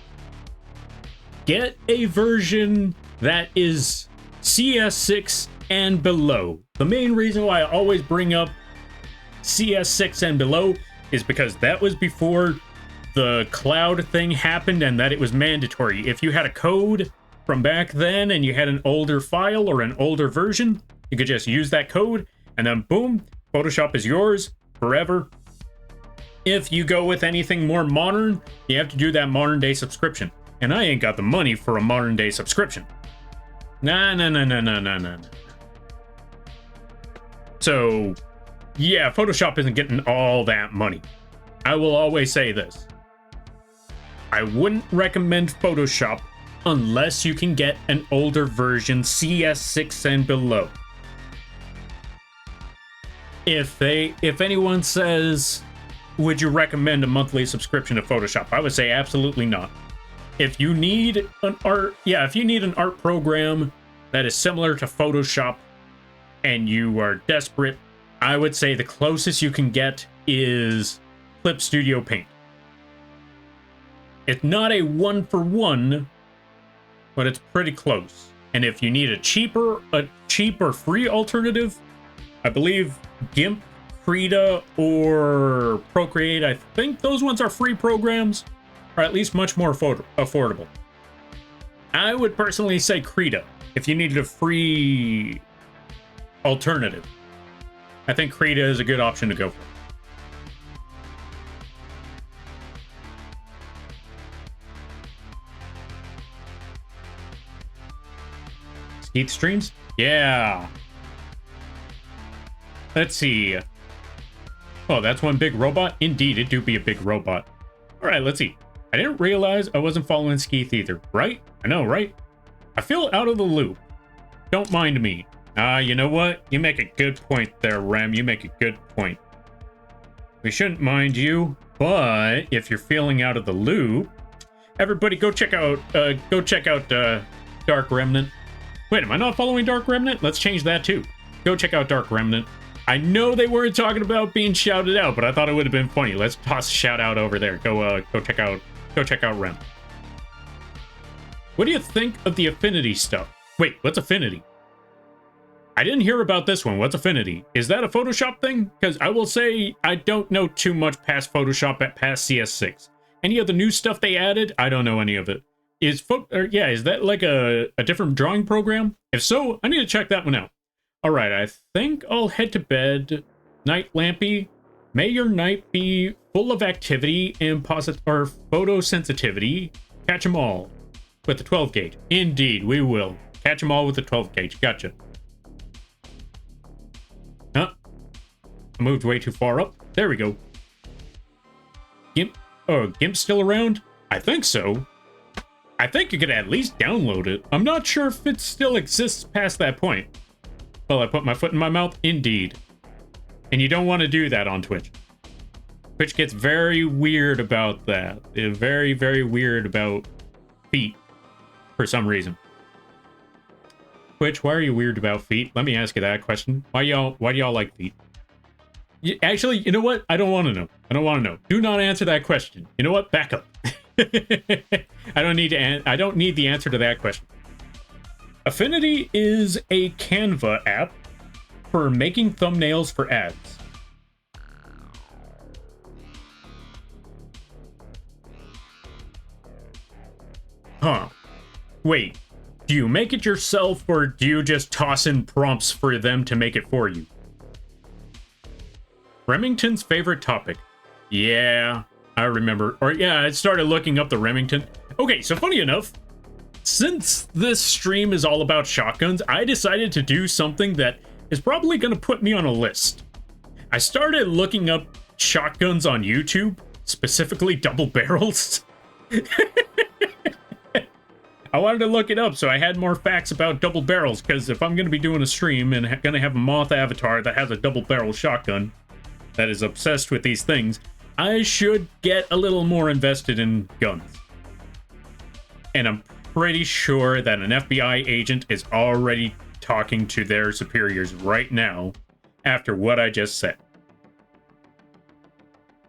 get a version that is CS6 and below. The main reason why I always bring up CS6 and below is because that was before the cloud thing happened and that it was mandatory. If you had a code from back then and you had an older file or an older version, you could just use that code and then boom, Photoshop is yours forever. If you go with anything more modern, you have to do that modern day subscription. And I ain't got the money for a modern day subscription. Nah. So, yeah, Photoshop isn't getting all that money. I will always say this. I wouldn't recommend Photoshop unless you can get an older version, CS6 and below. If anyone says, would you recommend a monthly subscription to Photoshop? I would say absolutely not. If you need an art program that is similar to Photoshop and you are desperate, I would say the closest you can get is Clip Studio Paint. It's not a one-for-one, but it's pretty close. And if you need a cheap or free alternative, I believe GIMP, Krita, or Procreate, I think those ones are free programs. Or at least much more affordable. I would personally say Krita. if you needed a free alternative, I think Krita is a good option to go for. Skeet streams? Yeah. Let's see. Oh, that's one big robot? Indeed, it do be a big robot. All right, let's see. I didn't realize I wasn't following Skeeth either, right? I know, right? I feel out of the loop. Don't mind me. You know what? You make a good point there, Rem. You make a good point. We shouldn't mind you, but if you're feeling out of the loop, everybody go check out Dark Remnant. Wait, am I not following Dark Remnant? Let's change that too. Go check out Dark Remnant. I know they weren't talking about being shouted out, but I thought it would have been funny. Let's toss a shout out over there. Go check out Rem. What do you think of the Affinity stuff? Wait, what's Affinity? I didn't hear about this one. What's Affinity? Is that a Photoshop thing? Because I will say I don't know too much past Photoshop at past CS6. Any of the new stuff they added? I don't know any of it. Is that like a different drawing program? If so, I need to check that one out. All right, I think I'll head to bed. Night Lampy, may your night be full of activity and photosensitivity. Catch 'em all with the 12 gauge. Indeed, we will. Catch 'em all with the 12 gauge. Gotcha. Huh? I moved way too far up. There we go. Gimp? Oh, Gimp's still around? I think so. I think you could at least download it. I'm not sure if it still exists past that point. Well, I put my foot in my mouth? Indeed. And you don't want to do that on Twitch. Twitch gets very weird about that. It's very, very weird about feet for some reason. Twitch, why are you weird about feet? Let me ask you that question. Why do y'all like feet? Actually, you know what? I don't want to know. I don't want to know. Do not answer that question. You know what? Back up. I don't need the answer to that question. Affinity is a Canva app for making thumbnails for ads. Huh. Wait, do you make it yourself or do you just toss in prompts for them to make it for you? Remington's favorite topic. Yeah, I remember. Or yeah, I started looking up the Remington. Okay, so funny enough, since this stream is all about shotguns, I decided to do something that is probably going to put me on a list. I started looking up shotguns on YouTube, specifically double barrels. I wanted to look it up so I had more facts about double barrels, because if I'm going to be doing a stream and going to have a moth avatar that has a double barrel shotgun that is obsessed with these things, I should get a little more invested in guns. And I'm pretty sure that an FBI agent is already talking to their superiors right now after what I just said.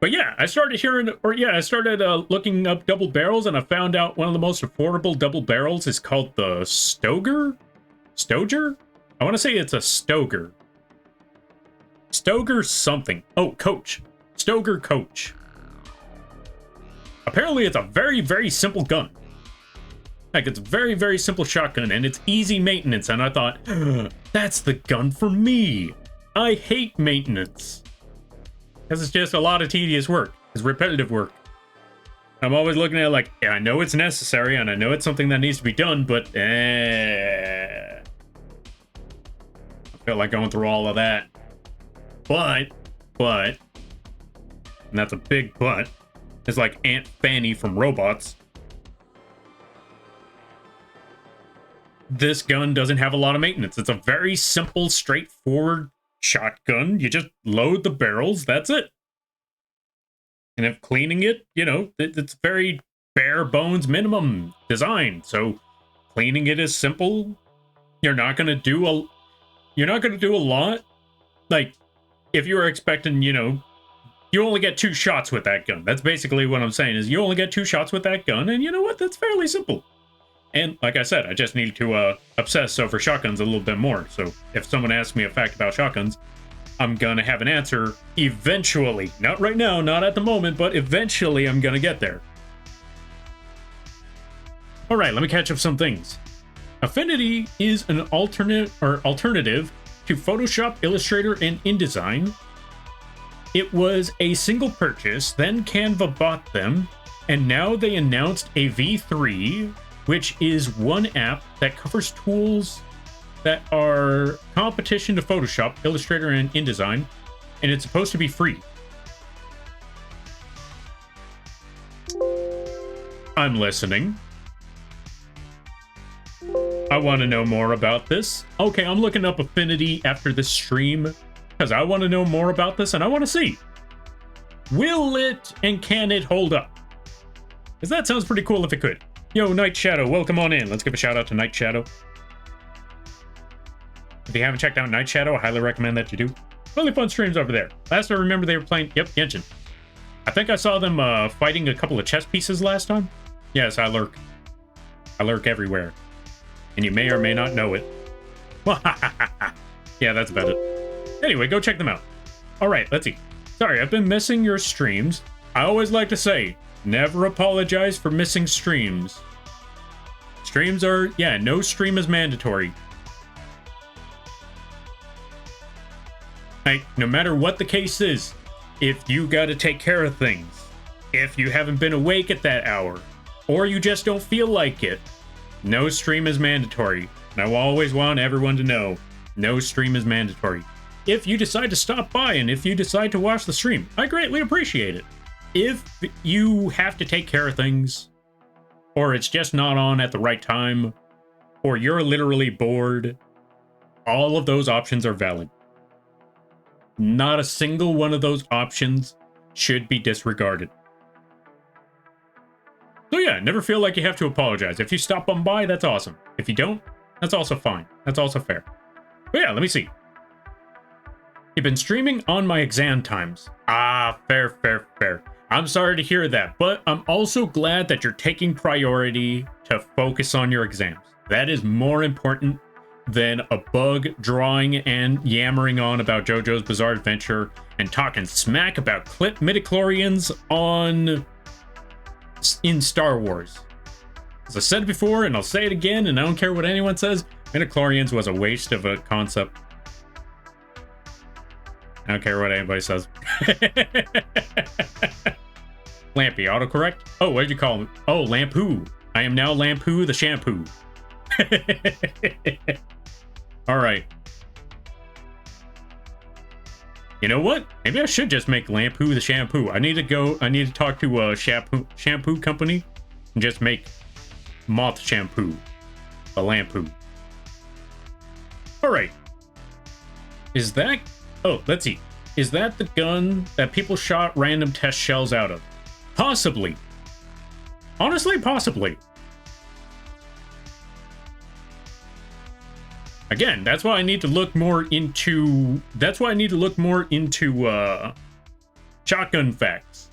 But yeah, I started looking up double barrels, and I found out one of the most affordable double barrels is called the Stoger? Stoger? I want to say it's a Stoger. Stoger something. Oh, Coach. Stoger Coach. Apparently it's a very, very simple gun. Like, it's a very, very simple shotgun, and it's easy maintenance, and I thought, that's the gun for me. I hate maintenance. Because it's just a lot of tedious work. It's repetitive work. I'm always looking at it like, yeah, I know it's necessary, and I know it's something that needs to be done, but, I feel like going through all of that. But, and that's a big but, it's like Aunt Fanny from Robots. This gun doesn't have a lot of maintenance. It's a very simple, straightforward shotgun. You just load the barrels, that's it. And if cleaning it, you know, it's very bare bones minimum design. So cleaning it is simple. You're not going to do a lot. Like, if you were expecting, you know, you only get 2 shots with that gun. That's basically what I'm saying, is you only get 2 shots with that gun, and you know what? That's fairly simple. And like I said, I just need to obsess over shotguns a little bit more. So if someone asks me a fact about shotguns, I'm going to have an answer eventually. Not right now, not at the moment, but eventually I'm going to get there. All right, let me catch up some things. Affinity is an alternative to Photoshop, Illustrator, and InDesign. It was a single purchase, then Canva bought them, and now they announced a V3, which is one app that covers tools that are competition to Photoshop, Illustrator, and InDesign, and it's supposed to be free. I'm listening. I want to know more about this. Okay, I'm looking up Affinity after this stream because I want to know more about this and I want to see. Will it and can it hold up? Because that sounds pretty cool if it could. Yo, Night Shadow, welcome on in. Let's give a shout out to Night Shadow. If you haven't checked out Night Shadow, I highly recommend that you do. Really fun streams over there. Last I remember they were playing, yep, Genshin. I think I saw them fighting a couple of chess pieces last time. Yes, I lurk. I lurk everywhere. And you may or may not know it. Yeah, that's about it. Anyway, go check them out. All right, let's see. Sorry, I've been missing your streams. I always like to say, never apologize for missing streams. Streams are, yeah, no stream is mandatory. Like, no matter what the case is, if you gotta take care of things, if you haven't been awake at that hour, or you just don't feel like it, no stream is mandatory. And I will always want everyone to know, no stream is mandatory. If you decide to stop by and if you decide to watch the stream, I greatly appreciate it. If you have to take care of things, or it's just not on at the right time, or you're literally bored, all of those options are valid. Not a single one of those options should be disregarded. So yeah, never feel like you have to apologize. If you stop on by, that's awesome. If you don't, that's also fine. That's also fair. But yeah, let me see. You've been streaming on my exam times. Ah, fair. I'm sorry to hear that, but I'm also glad that you're taking priority to focus on your exams. That is more important than a bug drawing and yammering on about JoJo's Bizarre Adventure and talking smack about clip midichlorians in Star Wars. As I said it before, and I'll say it again, and I don't care what anyone says, midichlorians was a waste of a concept. I don't care what anybody says. Lampy, autocorrect? Oh, what did you call him? Oh, Lampoo. I am now Lampoo the shampoo. All right. You know what? Maybe I should just make Lampoo the shampoo. I need to talk to a shampoo company and just make moth shampoo. The Lampoo. All right. Is that... Oh, let's see. Is that the gun that people shot random test shells out of? Possibly. Honestly, possibly. Again, that's why I need to look more into... shotgun facts.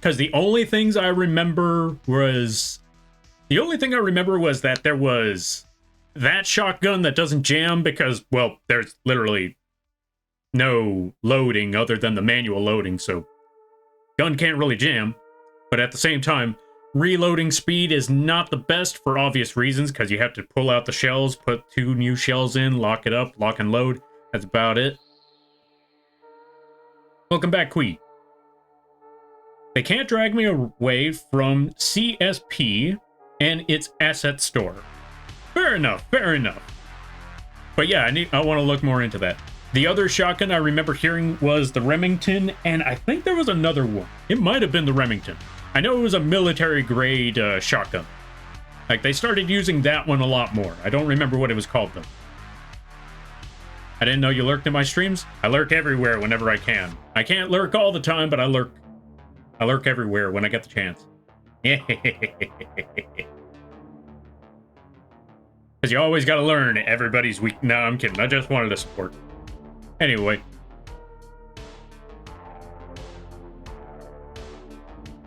Because the only thing I remember was that there was that shotgun that doesn't jam because, well, there's literally no loading other than the manual loading, so gun can't really jam. But at the same time, reloading speed is not the best for obvious reasons, because you have to pull out the shells, put 2 new shells in, lock it up, lock and load. That's about it. Welcome back, Quee. They can't drag me away from CSP and its asset store. Fair enough, fair enough. But yeah, I want to look more into that. The other shotgun I remember hearing was the Remington, and I think there was another one. It might have been the Remington. I know it was a military-grade shotgun. Like, they started using that one a lot more. I don't remember what it was called, though. I didn't know you lurked in my streams. I lurk everywhere whenever I can. I can't lurk all the time, but I lurk. I lurk everywhere when I get the chance. Because you always got to learn everybody's weak. No, I'm kidding. I just wanted to support. Anyway.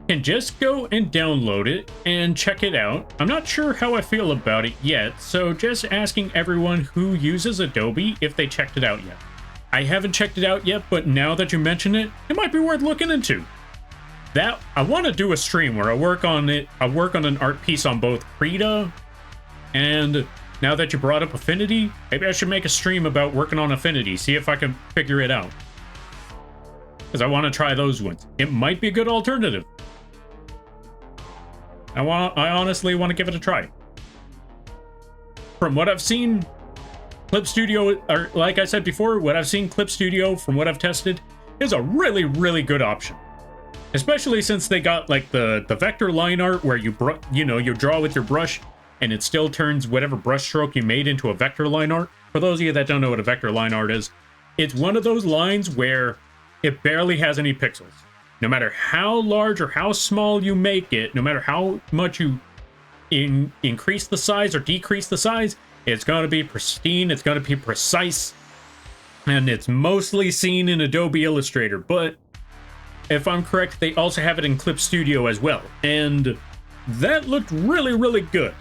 Can just go and download it and check it out. I'm not sure how I feel about it yet, so just asking everyone who uses Adobe if they checked it out yet. I haven't checked it out yet, but now that you mention it, it might be worth looking into. That I want to do a stream where I work on it. I work on an art piece on both Krita and Now that you brought up Affinity, maybe I should make a stream about working on Affinity, see if I can figure it out. Because I want to try those ones. It might be a good alternative. I honestly want to give it a try. From what I've seen, Clip Studio, or like I said before, what I've seen, Clip Studio, from what I've tested, is a really, really good option. Especially since they got like the vector line art where you draw with your brush and it still turns whatever brush stroke you made into a vector line art. For those of you that don't know what a vector line art is, it's one of those lines where it barely has any pixels. No matter how large or how small you make it, no matter how much you increase the size or decrease the size, it's going to be pristine, it's going to be precise, and it's mostly seen in Adobe Illustrator. But if I'm correct, they also have it in Clip Studio as well, and that looked really, really good.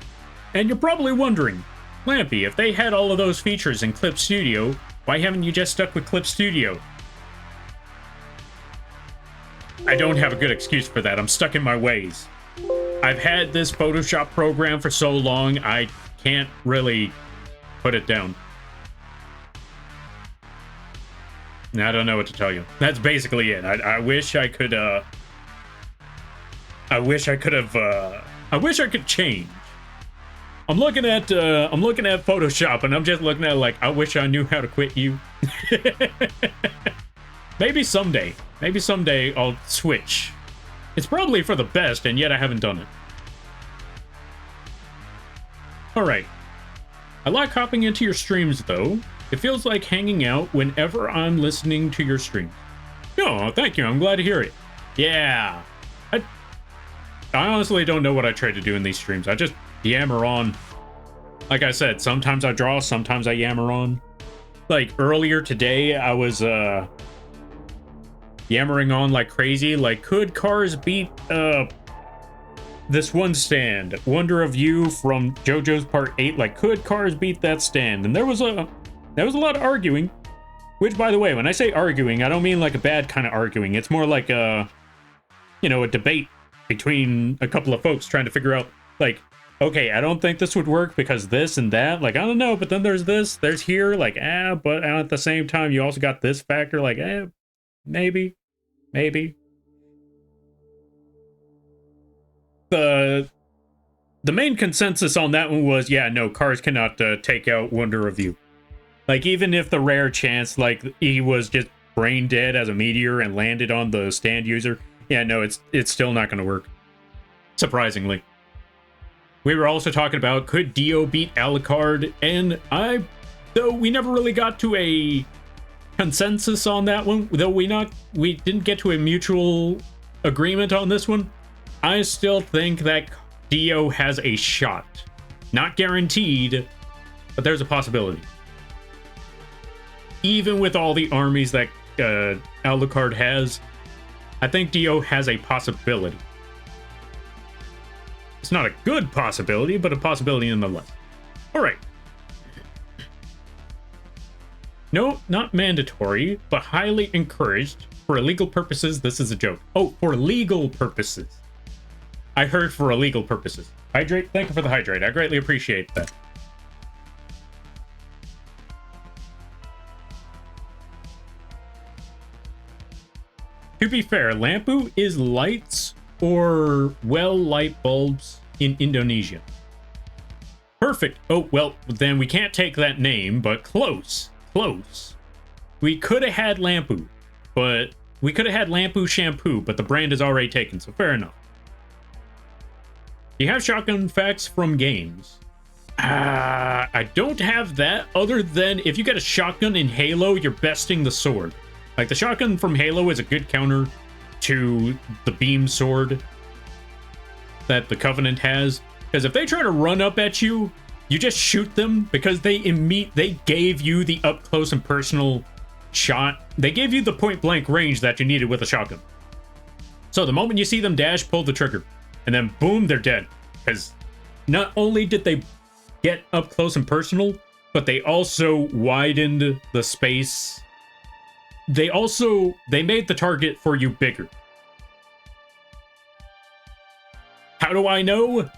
And you're probably wondering, Lampy, if they had all of those features in Clip Studio, why haven't you just stuck with Clip Studio? I don't have a good excuse for that. I'm stuck in my ways. I've had this Photoshop program for so long, I can't really put it down. I don't know what to tell you. That's basically it. I wish I could, I wish I could change. I'm looking at Photoshop and I'm just looking at it like, I wish I knew how to quit you. Maybe someday I'll switch. It's probably for the best, and yet I haven't done it. Alright. I like hopping into your streams, though. It feels like hanging out whenever I'm listening to your streams. Oh, thank you. I'm glad to hear it. Yeah. I honestly don't know what I try to do in these streams. I just yammer on. Like I said, sometimes I draw, sometimes I yammer on. Like, earlier today, I was, yammering on like crazy, like, could cars beat this one stand, Wonder of You from JoJo's Part 8, like, could cars beat that stand? And there was a lot of arguing, which, by the way, when I say arguing, I don't mean like a bad kind of arguing. It's more like a debate between a couple of folks trying to figure out, like, okay, I don't think this would work because this and that, like, I don't know, but then there's this, there's here, like, but at the same time you also got this factor, like, maybe. The main consensus on that one was, yeah, no, cars cannot take out Wonder of You. Like, even if the rare chance, like, he was just brain dead as a meteor and landed on the stand user, yeah, no, it's still not going to work. Surprisingly. We were also talking about, could Dio beat Alucard, and though we never really got to a consensus on that one, though we didn't get to a mutual agreement on this one, I still think that Dio has a shot. Not guaranteed, but there's a possibility. Even with all the armies that Alucard has, I think Dio has a possibility. It's not a good possibility, but a possibility nonetheless. Alright. No, not mandatory, but highly encouraged. For illegal purposes, this is a joke. Oh, for legal purposes. I heard for illegal purposes. Hydrate, thank you for the hydrate. I greatly appreciate that. To be fair, lampu is lights or well light bulbs in Indonesia. Perfect. Oh, well, then we can't take that name, but close. Close. We could have had lampu, but we could have had lampu shampoo, but the brand is already taken, so fair enough. Do you have shotgun facts from games? I don't have that, other than if you get a shotgun in Halo, you're besting the sword. Like, the shotgun from Halo is a good counter to the beam sword that the Covenant has. Because if they try to run up at you, you just shoot them, because they gave you the up close and personal shot. They gave you the point blank range that you needed with a shotgun. So the moment you see them dash, pull the trigger. And then boom, they're dead. Because not only did they get up close and personal, but they also widened the space. They made the target for you bigger. How do I know?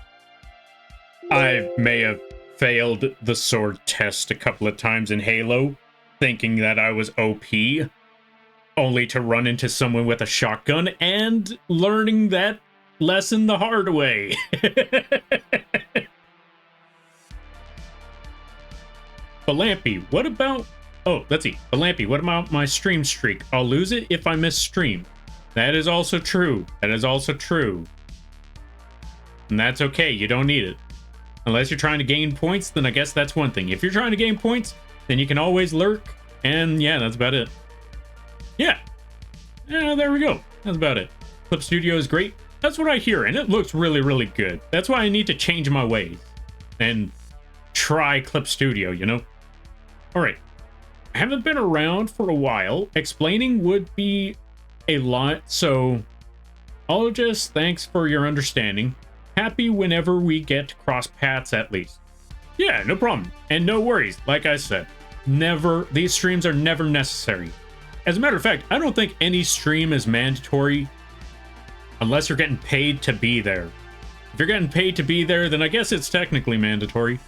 I may have failed the sword test a couple of times in Halo, thinking that I was OP, only to run into someone with a shotgun and learning that lesson the hard way. Balampy, what about... Oh, let's see. Balampy, what about my stream streak? I'll lose it if I miss stream. That is also true. That is also true. And that's okay. You don't need it. Unless you're trying to gain points, then I guess that's one thing. If you're trying to gain points, then you can always lurk. And yeah, that's about it. Yeah. Yeah, there we go. That's about it. Clip Studio is great. That's what I hear, and it looks really, really good. That's why I need to change my ways and try Clip Studio, you know? All right. I haven't been around for a while. Explaining would be a lot, so I'll just thanks for your understanding. Happy whenever we get to cross paths at least. Yeah, no problem. And no worries, like I said. Never, these streams are never necessary. As a matter of fact, I don't think any stream is mandatory unless you're getting paid to be there. If you're getting paid to be there, then I guess it's technically mandatory.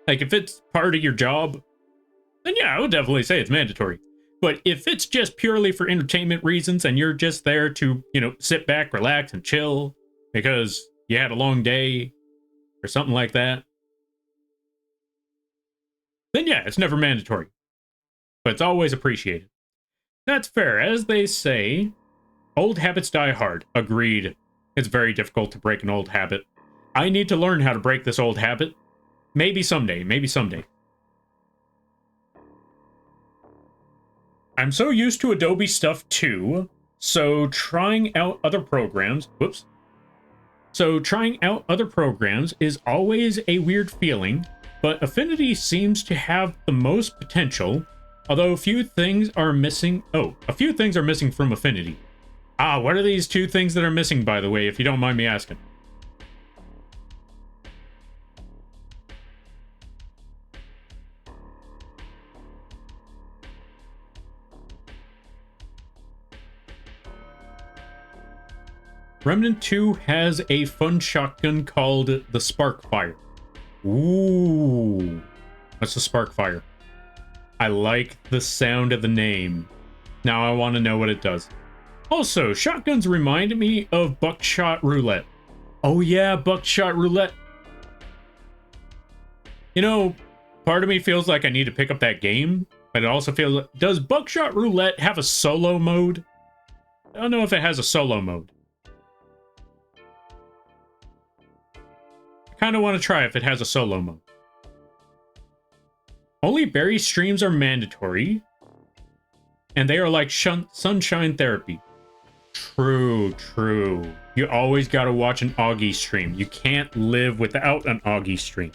Like, if it's part of your job, then yeah, I would definitely say it's mandatory. But if it's just purely for entertainment reasons and you're just there to, you know, sit back, relax, and chill because you had a long day or something like that, then yeah, it's never mandatory. But it's always appreciated. That's fair. As they say, old habits die hard. Agreed. It's very difficult to break an old habit. I need to learn how to break this old habit. Maybe someday. Maybe someday. I'm so used to Adobe stuff too, so trying out other programs... Whoops. So trying out other programs is always a weird feeling, but Affinity seems to have the most potential, although a few things are missing... Oh, a few things are missing from Affinity. Ah, what are these two things that are missing, by the way, if you don't mind me asking? Remnant 2 has a fun shotgun called the Sparkfire. Ooh. What's the Sparkfire? I like the sound of the name. Now I want to know what it does. Also, shotguns remind me of Buckshot Roulette. Oh yeah, Buckshot Roulette. You know, part of me feels like I need to pick up that game, but it also feels like... Does Buckshot Roulette have a solo mode? I don't know if it has a solo mode. I kind of want to try if it has a solo mode. Only Barry streams are mandatory, and they are like sunshine therapy. True, true. You always gotta watch an Augie stream. You can't live without an Augie stream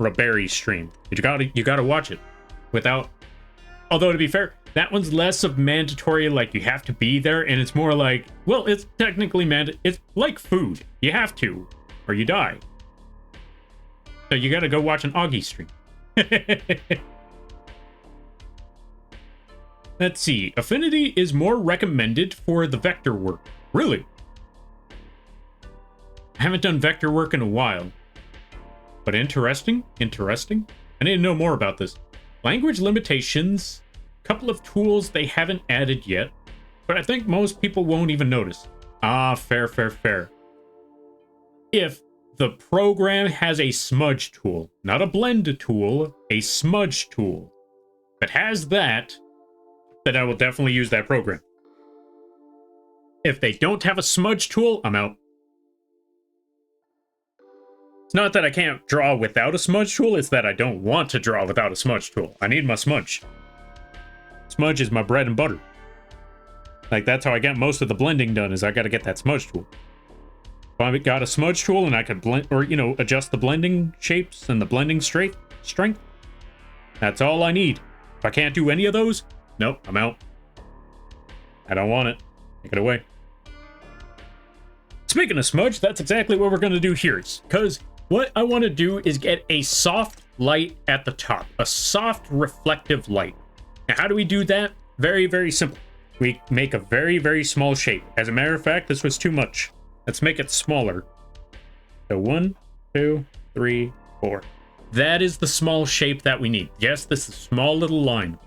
or a Barry stream. You gotta watch it without. Although to be fair, that one's less of mandatory, like you have to be there, and it's more like, well, it's technically it's like food. You have to, or you die. So you gotta go watch an Augie stream. Let's see. Affinity is more recommended for the vector work. Really? I haven't done vector work in a while. But interesting. Interesting. I need to know more about this. Language limitations. Couple of tools they haven't added yet. But I think most people won't even notice. Ah, fair, fair, fair. If the program has a smudge tool, not a blend tool, a smudge tool. If it has that, then I will definitely use that program. If they don't have a smudge tool, I'm out. It's not that I can't draw without a smudge tool, it's that I don't want to draw without a smudge tool. I need my smudge. Smudge is my bread and butter. Like, that's how I get most of the blending done, is I gotta get that smudge tool. If I got a smudge tool and I could blend, or, you know, adjust the blending shapes and the blending strength, that's all I need. If I can't do any of those, nope, I'm out. I don't want it. Take it away. Speaking of smudge, that's exactly what we're going to do here. Because what I want to do is get a soft light at the top. A soft reflective light. Now, how do we do that? Very, very simple. We make a very, very small shape. As a matter of fact, this was too much. Let's make it smaller. So 1, 2, 3, 4. That is the small shape that we need. Yes, this is a small little line.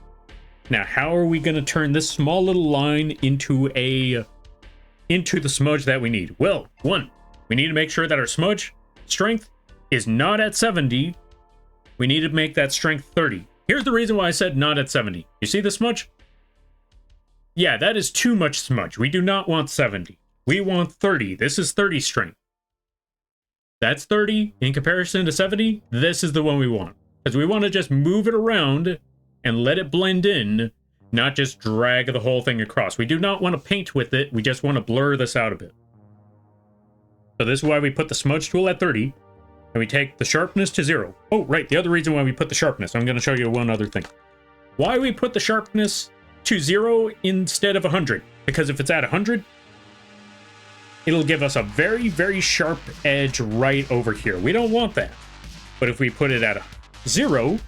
Now, how are we going to turn this small little line into the smudge that we need? Well, one, we need to make sure that our smudge strength is not at 70. We need to make that strength 30. Here's the reason why I said not at 70. You see the smudge? Yeah, that is too much smudge. We do not want 70. We want 30. This is 30 strength. That's 30 in comparison to 70. This is the one we want. Because we want to just move it around and let it blend in, not just drag the whole thing across. We do not want to paint with it. We just want to blur this out a bit. So this is why we put the smudge tool at 30. And we take the sharpness to 0. Oh, right. The other reason why we put the sharpness. I'm going to show you one other thing. Why we put the sharpness to 0 instead of 100. Because if it's at 100, it'll give us a very, very sharp edge right over here. We don't want that. But if we put it at 0,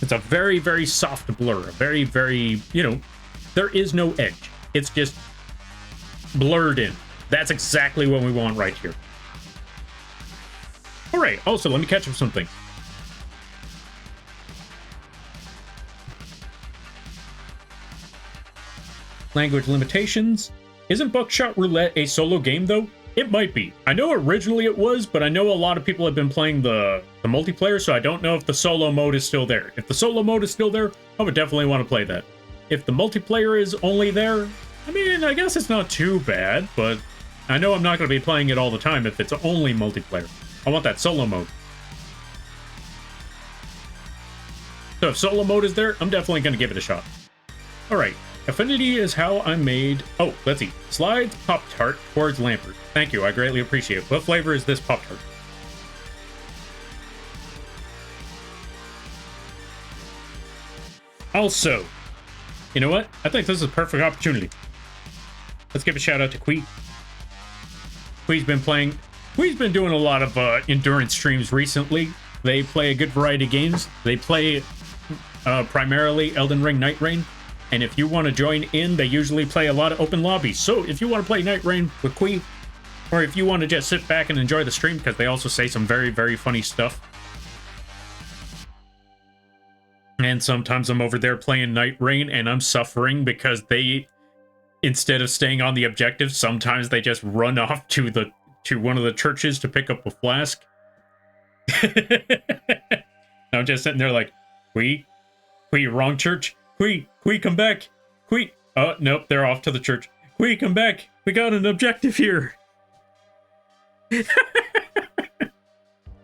it's a very, very soft blur. A very, very, there is no edge. It's just blurred in. That's exactly what we want right here. All right, also, let me catch up something. Language limitations. Isn't Buckshot Roulette a solo game, though? It might be. I know originally it was, but I know a lot of people have been playing the multiplayer, so I don't know if the solo mode is still there. If the solo mode is still there, I would definitely want to play that. If the multiplayer is only there, I mean, I guess it's not too bad, but I know I'm not going to be playing it all the time if it's only multiplayer. I want that solo mode. So if solo mode is there, I'm definitely going to give it a shot. Alright, affinity is how I made... Oh, let's see. Slides Pop-Tart towards Lampert. Thank you, I greatly appreciate it. What flavor is this Pop-Tart? Also, you know what? I think this is a perfect opportunity. Let's give a shout out to Quee. Quee's been doing a lot of endurance streams recently. They play a good variety of games. They play primarily Elden Ring Night Rain. And if you want to join in, they usually play a lot of open lobbies. So if you want to play Night Rain with Quee, or if you want to just sit back and enjoy the stream, because they also say some very, very funny stuff. And sometimes I'm over there playing Night Rain and I'm suffering because they, instead of staying on the objective, sometimes they just run off to one of the churches to pick up a flask. I'm just sitting there like, Quee, wrong church. Quee, come back. Quee. Oh, nope, they're off to the church. Quee, come back. We got an objective here.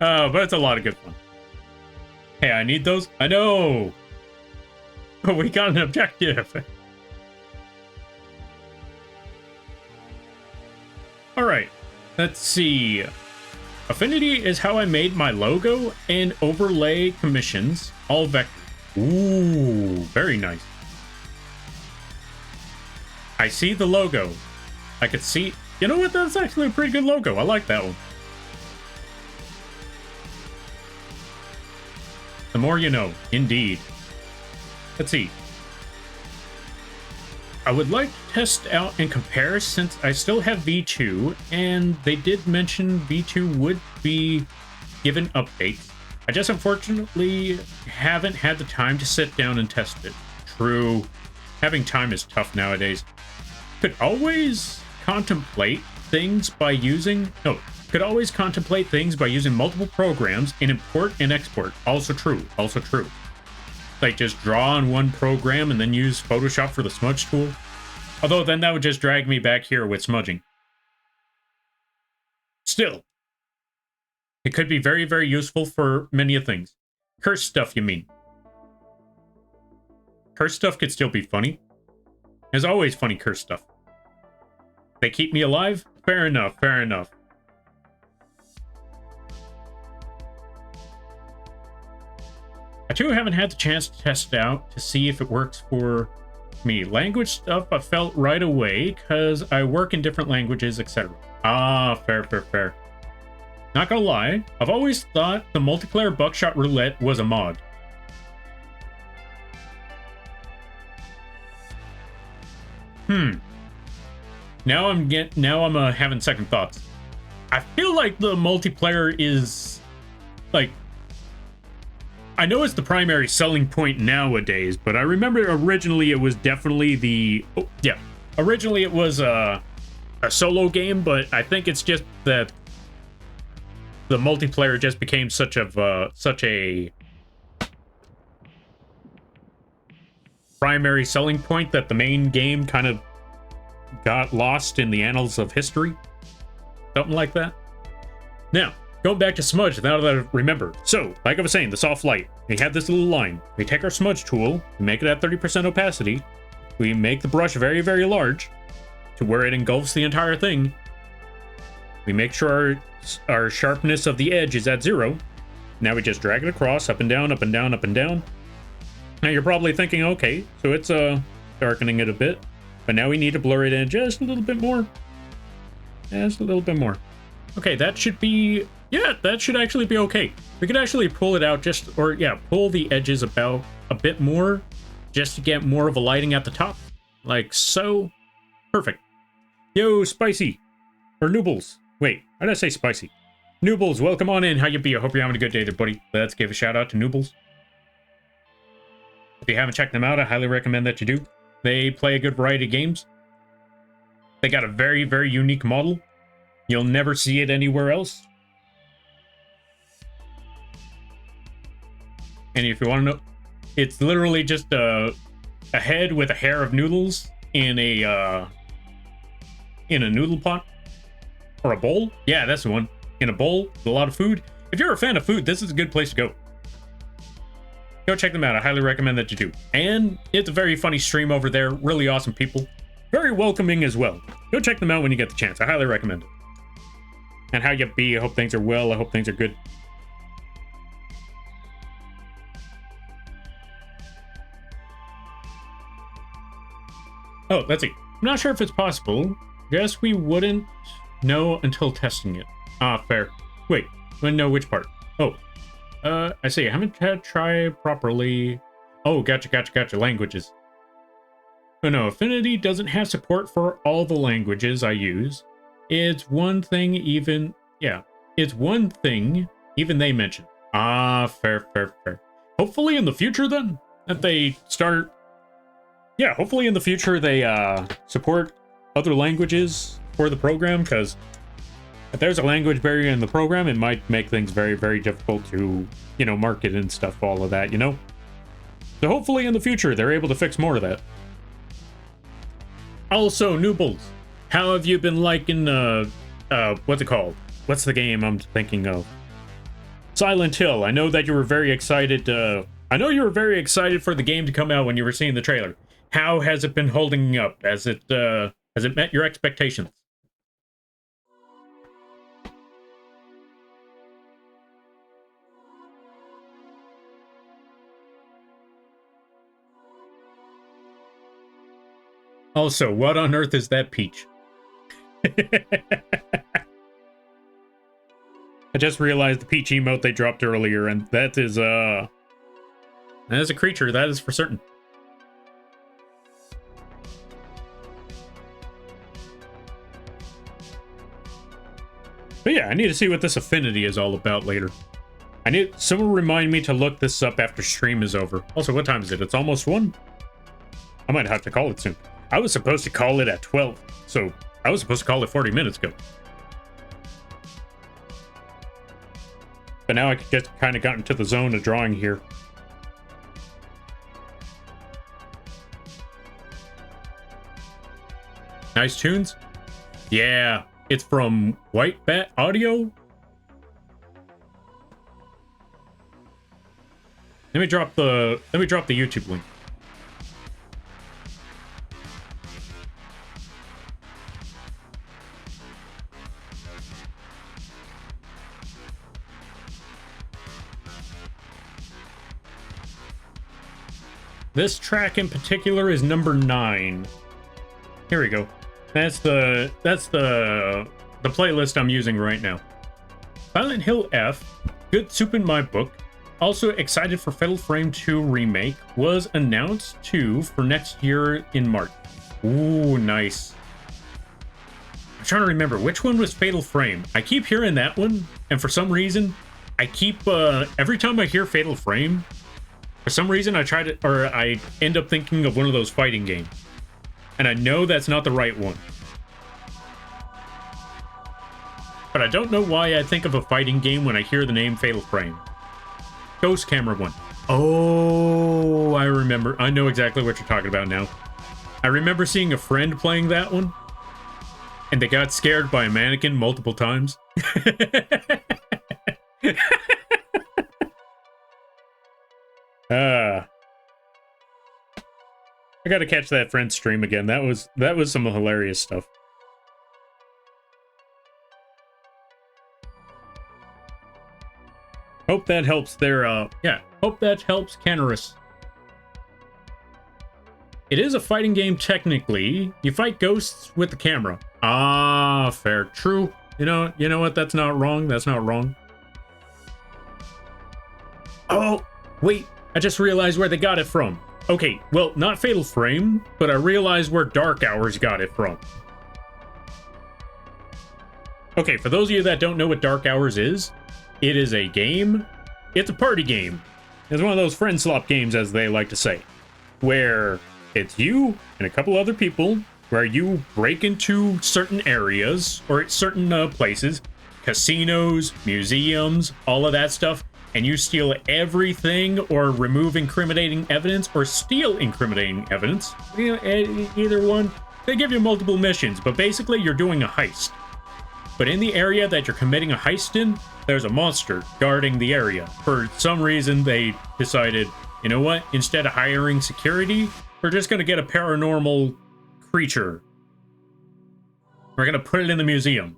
Oh, but it's a lot of good fun. Hey, I need those. I know. But we got an objective. All right. Let's see. Affinity is how I made my logo and overlay commissions, all vector. Ooh, very nice. I see the logo. I could see... You know what? That's actually a pretty good logo. I like that one. The more you know. Indeed. Let's see. I would like to test out and compare since I still have V2, and they did mention V2 would be given updates. I just unfortunately haven't had the time to sit down and test it. True. Having time is tough nowadays. Could always contemplate things by using... No. Could always contemplate things by using multiple programs and import and export. Also true. Also true. Like just draw on one program and then use Photoshop for the smudge tool. Although then that would just drag me back here with smudging. Still. It could be very, very useful for many of things. Curse stuff, you mean? Curse stuff could still be funny. There's always funny curse stuff. They keep me alive? Fair enough, fair enough. I too haven't had the chance to test it out to see if it works for me. Language stuff I felt right away because I work in different languages, etc. Ah, fair, fair, fair. Not gonna lie, I've always thought the multiplayer Buckshot Roulette was a mod. Now I'm having second thoughts. I feel like the multiplayer is like, I know it's the primary selling point nowadays, but I remember originally it was definitely originally it was a solo game, but I think it's just that the multiplayer just became such a primary selling point that the main game kind of got lost in the annals of history. Something like that. Now, going back to smudge, now that I remember. So, like I was saying, the soft light. We have this little line. We take our smudge tool, we make it at 30% opacity. We make the brush very, very large to where it engulfs the entire thing. We make sure our sharpness of the edge is at 0. Now we just drag it across, up and down, up and down, up and down. Now you're probably thinking, okay, so it's darkening it a bit. But now we need to blur it in just a little bit more. Just a little bit more. Okay, that should be... Yeah, that should actually be okay. We could actually pull it out pull the edges about a bit more just to get more of a lighting at the top. Like so. Perfect. Yo, Spicy. Or Noobles. Wait, why did I say Spicy? Noobles, welcome on in. How you be? I hope you're having a good day there, buddy. Let's give a shout out to Noobles. If you haven't checked them out, I highly recommend that you do. They play a good variety of games. They got a very, very unique model. You'll never see it anywhere else. And if you want to know, it's literally just a head with a hair of noodles in a noodle pot or a bowl. Yeah, that's the one. In a bowl with a lot of food. If you're a fan of food, this is a good place to go. Go check them out. I highly recommend that you do. And it's a very funny stream over there. Really awesome people. Very welcoming as well. Go check them out when you get the chance. I highly recommend it. And how you be? I hope things are well. I hope things are good. Oh, let's see. I'm not sure if it's possible. Guess we wouldn't know until testing it. Ah, fair. Wait, wouldn't know which part. Oh, I see. I haven't had try properly. Oh, gotcha. Languages. Oh no, Affinity doesn't have support for all the languages I use. It's one thing even... Yeah, it's one thing even they mention. Ah, fair. Hopefully in the future then, that they start... Yeah, hopefully in the future they support other languages for the program, because if there's a language barrier in the program, it might make things very, very difficult to, you know, market and stuff, all of that, you know? So hopefully in the future they're able to fix more of that. Also, Noobles, how have you been liking, what's it called? What's the game I'm thinking of? Silent Hill. I know that you were very excited, I know you were very excited for the game to come out when you were seeing the trailer. How has it been holding up? Has it met your expectations? Also, what on earth is that peach? I just realized the peach emote they dropped earlier, and that is a creature, that is for certain. But yeah, I need to see what this affinity is all about later. I need someone remind me to look this up after stream is over. Also, what time is it? It's almost 1. I might have to call it soon. I was supposed to call it at 12, so I was supposed to call it 40 minutes ago. But now I just kind of got into the zone of drawing here. Nice tunes? Yeah, it's from White Bat Audio. Let me drop the YouTube link. This track in particular is number 9. Here we go. That's the playlist I'm using right now. Silent Hill F, good soup in my book. Also excited for Fatal Frame 2 remake, was announced too for next year in March. Ooh, nice. I'm trying to remember which one was Fatal Frame. I keep hearing that one, and for some reason, I keep every time I hear Fatal Frame, for some reason I end up thinking of one of those fighting games. And I know that's not the right one. But I don't know why I think of a fighting game when I hear the name Fatal Frame. Ghost Camera one. Oh, I remember. I know exactly what you're talking about now. I remember seeing a friend playing that one, and they got scared by a mannequin multiple times. I gotta catch that friend stream again. That was some hilarious stuff. Hope that helps their hope that helps Canaris. It is a fighting game technically. You fight ghosts with the camera. Ah, fair. True. You know what? That's not wrong. That's not wrong. Oh, wait. I just realized where they got it from. Okay, well, not Fatal Frame, but I realized where Dark Hours got it from. Okay, for those of you that don't know what Dark Hours is, it is a game. It's a party game. It's one of those friend swap games, as they like to say, where it's you and a couple other people, where you break into certain areas or certain places, casinos, museums, all of that stuff, and you steal everything or remove incriminating evidence or steal incriminating evidence. Either one. They give you multiple missions, but basically you're doing a heist. But in the area that you're committing a heist in, there's a monster guarding the area. For some reason, they decided, you know what? Instead of hiring security, we're just going to get a paranormal creature. We're going to put it in the museum.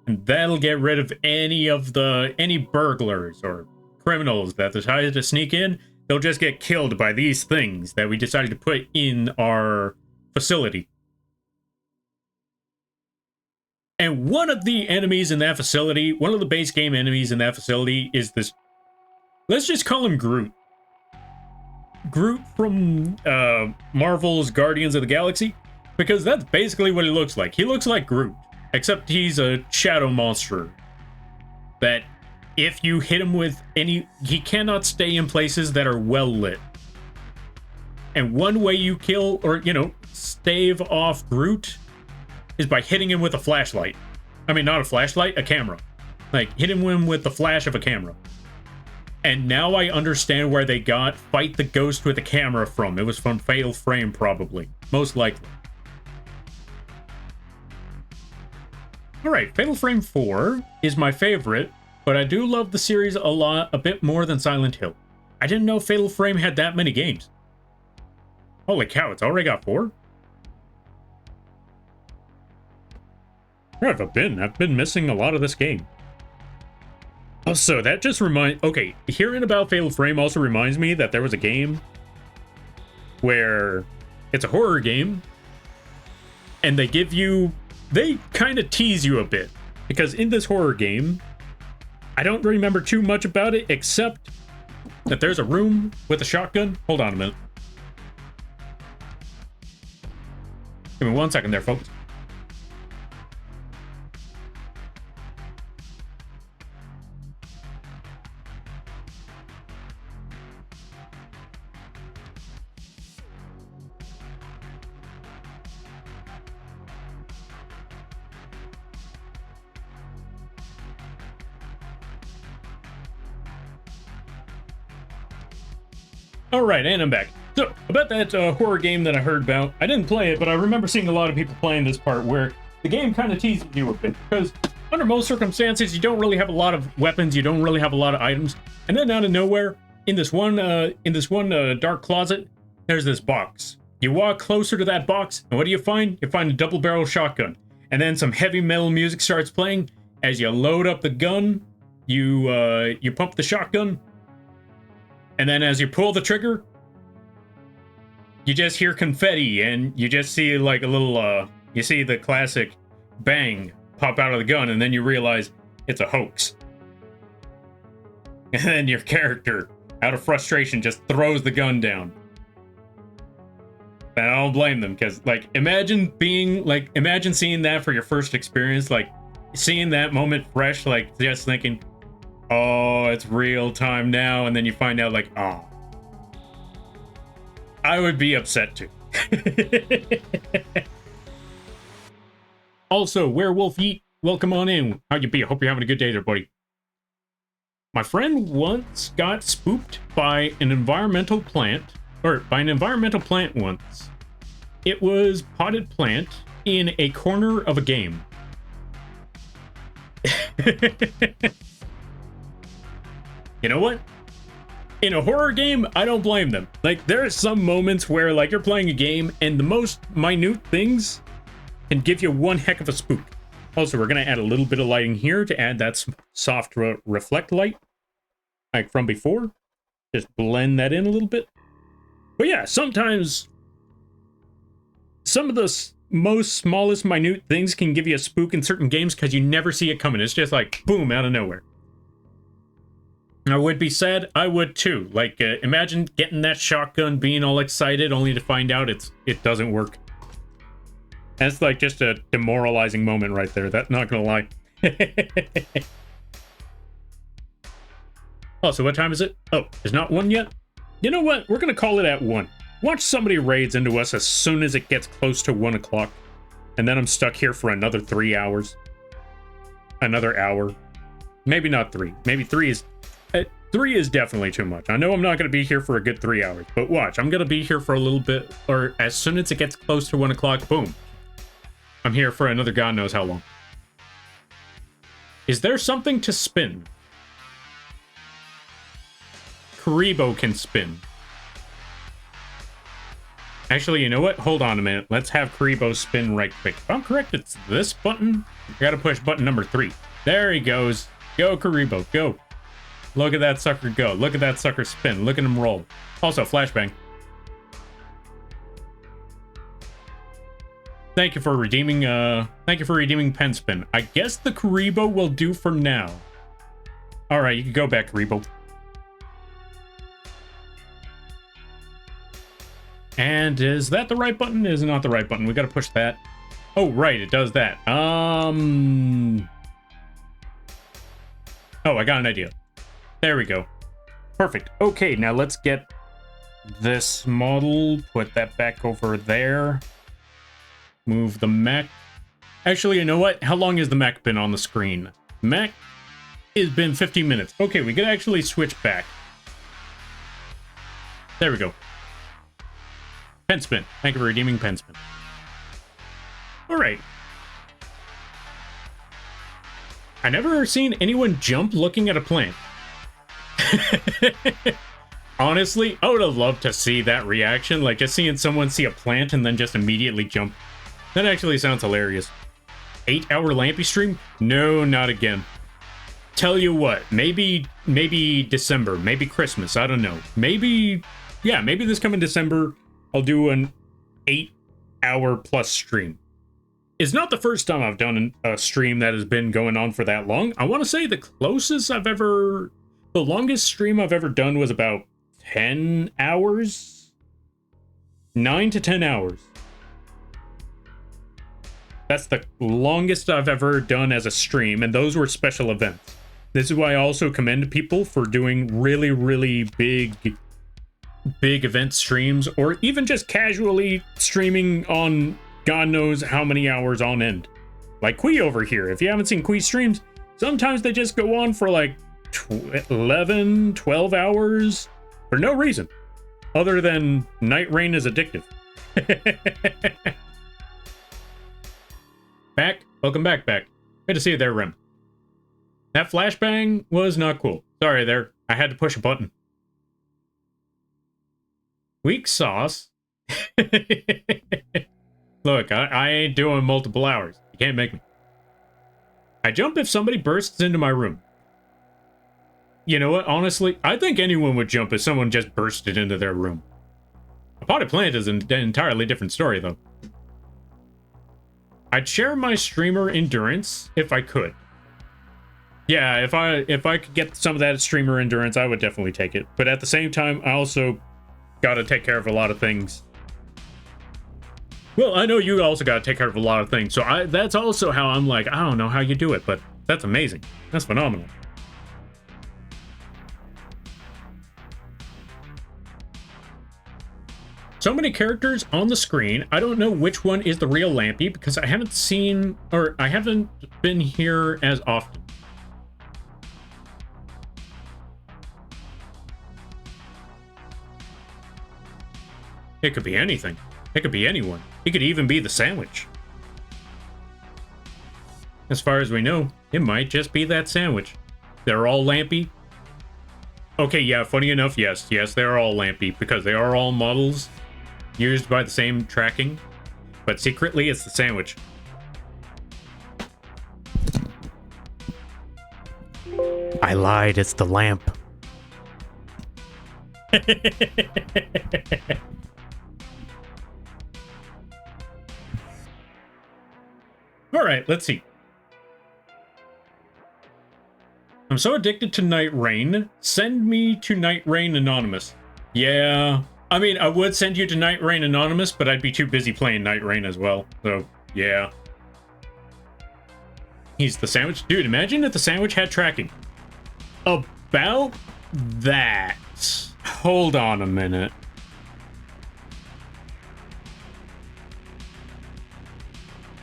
And that'll get rid of any burglars or criminals that decided to sneak in. They'll just get killed by these things that we decided to put in our facility. And one of the enemies in that facility, one of the base game enemies in that facility is this, let's just call him Groot. Groot from Marvel's Guardians of the Galaxy, because that's basically what he looks like. He looks like Groot, except he's a shadow monster that if you hit him with he cannot stay in places that are well lit. And one way you kill or, stave off Groot is by hitting him with a flashlight. I mean, not a flashlight, a camera. Like, hit him with the flash of a camera. And now I understand where they got Fight the Ghost with a Camera from. It was from Fatal Frame, probably. Most likely. Alright, Fatal Frame 4 is my favorite, but I do love the series a bit more than Silent Hill. I didn't know Fatal Frame had that many games. Holy cow, it's already got 4? Where have I been? I've been missing a lot of this game. Also, that just okay, hearing about Fatal Frame also reminds me that there was a game where it's a horror game, and they kind of tease you a bit. Because in this horror game, I don't remember too much about it, except that there's a room with a shotgun. Hold on a minute. Give me 1 second there, folks. Alright, and I'm back. So, about that horror game that I heard about, I didn't play it, but I remember seeing a lot of people playing this part where the game kind of teases you a bit, because under most circumstances, you don't really have a lot of weapons, you don't really have a lot of items, and then out of nowhere, in this one dark closet, there's this box. You walk closer to that box, and what do you find? You find a double-barrel shotgun, and then some heavy metal music starts playing. As you load up the gun, you pump the shotgun, and then as you pull the trigger, you just hear confetti, and you just see like a little, you see the classic bang pop out of the gun, and then you realize it's a hoax. And then your character, out of frustration, just throws the gun down. I don't blame them, because, like, imagine seeing that for your first experience, like, seeing that moment fresh, like, just thinking, oh, it's real time now, and then you find out, like, oh. I would be upset, too. Also, Werewolf Yeet, welcome on in. How you be? I hope you're having a good day there, buddy. My friend once got spooked by an environmental plant, once. It was potted plant in a corner of a game. You know what? In a horror game, I don't blame them. Like, there are some moments where, like, you're playing a game and the most minute things can give you one heck of a spook. Also, we're going to add a little bit of lighting here to add that soft reflect light, like from before. Just blend that in a little bit. But yeah, sometimes some of the most smallest minute things can give you a spook in certain games because you never see it coming. It's just like, boom, out of nowhere. I would be sad. I would too. Like, imagine getting that shotgun, being all excited, only to find out it doesn't work. That's like just a demoralizing moment right there. That's not gonna lie. Oh, so what time is it? Oh, it's not 1 yet? You know what? We're gonna call it at 1. Watch somebody raids into us as soon as it gets close to 1 o'clock. And then I'm stuck here for another 3 hours. Another hour. Maybe not 3. Maybe 3 is... 3 is definitely too much. I know I'm not going to be here for a good 3 hours, but watch, I'm going to be here for a little bit, or as soon as it gets close to 1 o'clock, boom. I'm here for another God knows how long. Is there something to spin? Karibo can spin. Actually, you know what? Hold on a minute. Let's have Karibo spin right quick. If I'm correct, it's this button. I gotta push button number 3. There he goes. Go, Karibo, go. Look at that sucker go. Look at that sucker spin. Look at him roll. Also, flashbang. Thank you for redeeming, pen spin. I guess the Karibo will do for now. Alright, you can go back, Karibo. And is that the right button? Is it not the right button? We gotta push that. Oh, right, it does that. Oh, I got an idea. There we go. Perfect. Okay, now let's get this model. Put that back over there. Move the mech. Actually, you know what? How long has the mech been on the screen? Mech has been 15 minutes. Okay, we could actually switch back. There we go. Pen spin. Thank you for redeeming pen spin. Alright. I never seen anyone jump looking at a plant. Honestly, I would have loved to see that reaction, like just seeing someone see a plant and then just immediately jump. That actually sounds hilarious. 8-hour Lampy stream? No, not again. Tell you what, maybe December, maybe Christmas, I don't know. Maybe this coming December, I'll do an 8-hour plus stream. It's not the first time I've done a stream that has been going on for that long. I want to say the longest stream I've ever done was about 10 hours? 9 to 10 hours. That's the longest I've ever done as a stream, and those were special events. This is why I also commend people for doing really, really big event streams, or even just casually streaming on God knows how many hours on end. Like Kui over here. If you haven't seen Kui streams, sometimes they just go on for like 11, 12 hours for no reason other than Night Rain is addictive. Back? Welcome back. Good to see you there, Rim. That flashbang was not cool. Sorry there. I had to push a button. Weak sauce. Look, I ain't doing multiple hours. You can't make me. I jump if somebody bursts into my room. You know what? Honestly, I think anyone would jump if someone just bursted into their room. A potted plant is an entirely different story, though. I'd share my streamer endurance if I could. Yeah, if I could get some of that streamer endurance, I would definitely take it. But at the same time, I also gotta take care of a lot of things. Well, I know you also got to take care of a lot of things, so that's also how I'm like, I don't know how you do it, but that's amazing. That's phenomenal. So many characters on the screen. I don't know which one is the real Lampy because I haven't seen, or I haven't been here as often. It could be anything. It could be anyone. It could even be the sandwich. As far as we know, it might just be that sandwich. They're all Lampy. Okay, yeah, funny enough, yes, they're all Lampy because they are all models used by the same tracking, but secretly it's the sandwich. I lied, it's the lamp. All right, let's see. I'm so addicted to Night Rain. Send me to Night Rain Anonymous. Yeah. I mean, I would send you to Night Rain Anonymous, but I'd be too busy playing Night Rain as well. So, yeah. He's the sandwich. Dude, imagine if the sandwich had tracking. About that. Hold on a minute.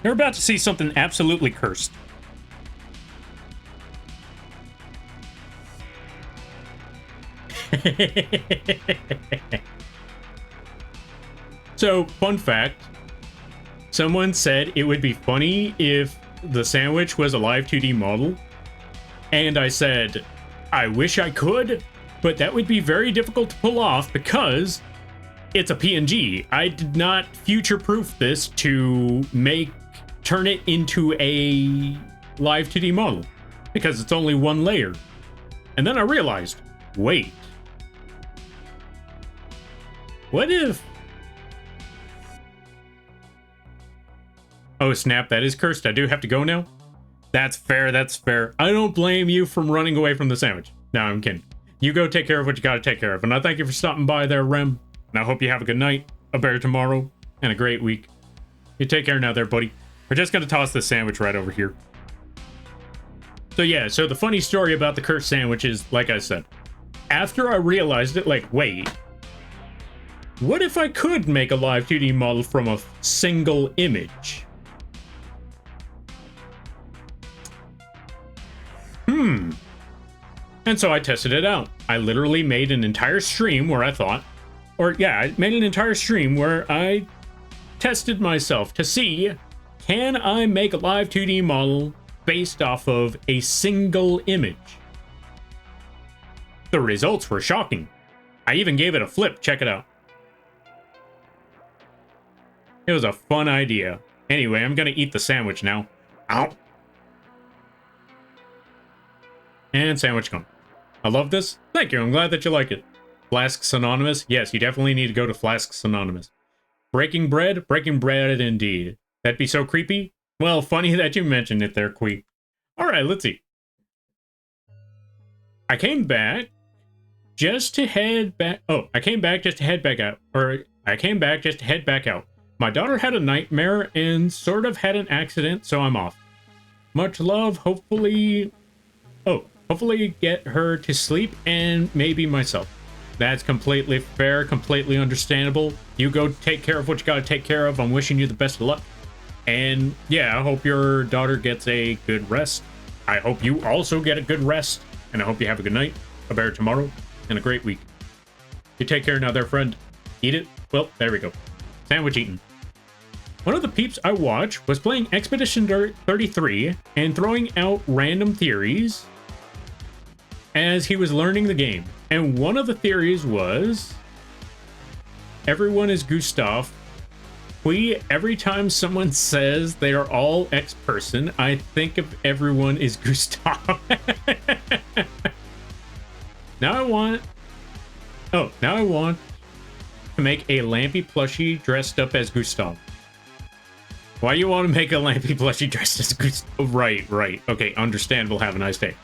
You're about to see something absolutely cursed. So, fun fact. Someone said it would be funny if the sandwich was a live 2D model. And I said, I wish I could, but that would be very difficult to pull off because it's a PNG. I did not future-proof this to turn it into a live 2D model because it's only one layer. And then I realized, wait. What if... Oh, snap, that is cursed. I do have to go now? That's fair, that's fair. I don't blame you from running away from the sandwich. No, I'm kidding. You go take care of what you gotta take care of. And I thank you for stopping by there, Rem. And I hope you have a good night, a better tomorrow, and a great week. You take care now there, buddy. We're just gonna toss this sandwich right over here. So yeah, so the funny story about the cursed sandwich is, like I said, after I realized it, like, wait, what if I could make a live 2D model from a single image? And so I tested it out. I literally made an entire stream where I thought, I made an entire stream where I tested myself to see, can I make a live 2D model based off of a single image? The results were shocking. I even gave it a flip. Check it out. It was a fun idea. Anyway, I'm gonna eat the sandwich now. Ow. And sandwich gone. I love this. Thank you. I'm glad that you like it. Flasks Anonymous. Yes, you definitely need to go to Flasks Anonymous. Breaking bread indeed. That'd be so creepy. Well, funny that you mentioned it there, Quee. All right, let's see. I came back just to head back. Oh, I came back just to head back out. My daughter had a nightmare and sort of had an accident, so I'm off. Much love. Hopefully get her to sleep and maybe myself. That's completely fair, completely understandable. You go take care of what you gotta take care of. I'm wishing you the best of luck. And yeah, I hope your daughter gets a good rest. I hope you also get a good rest. And I hope you have a good night, a better tomorrow, and a great week. You take care now there, friend. Eat it? Well, there we go. Sandwich eaten. One of the peeps I watched was playing Expedition 33 and throwing out random theories as he was learning the game. And one of the theories was everyone is Gustav. Every time someone says they are all X person, I think of everyone is Gustav. Now I want to make a Lampy plushie dressed up as Gustav. Why you want to make a Lampy plushie dressed as Gustav? Right. Okay, understandable. Have a nice day.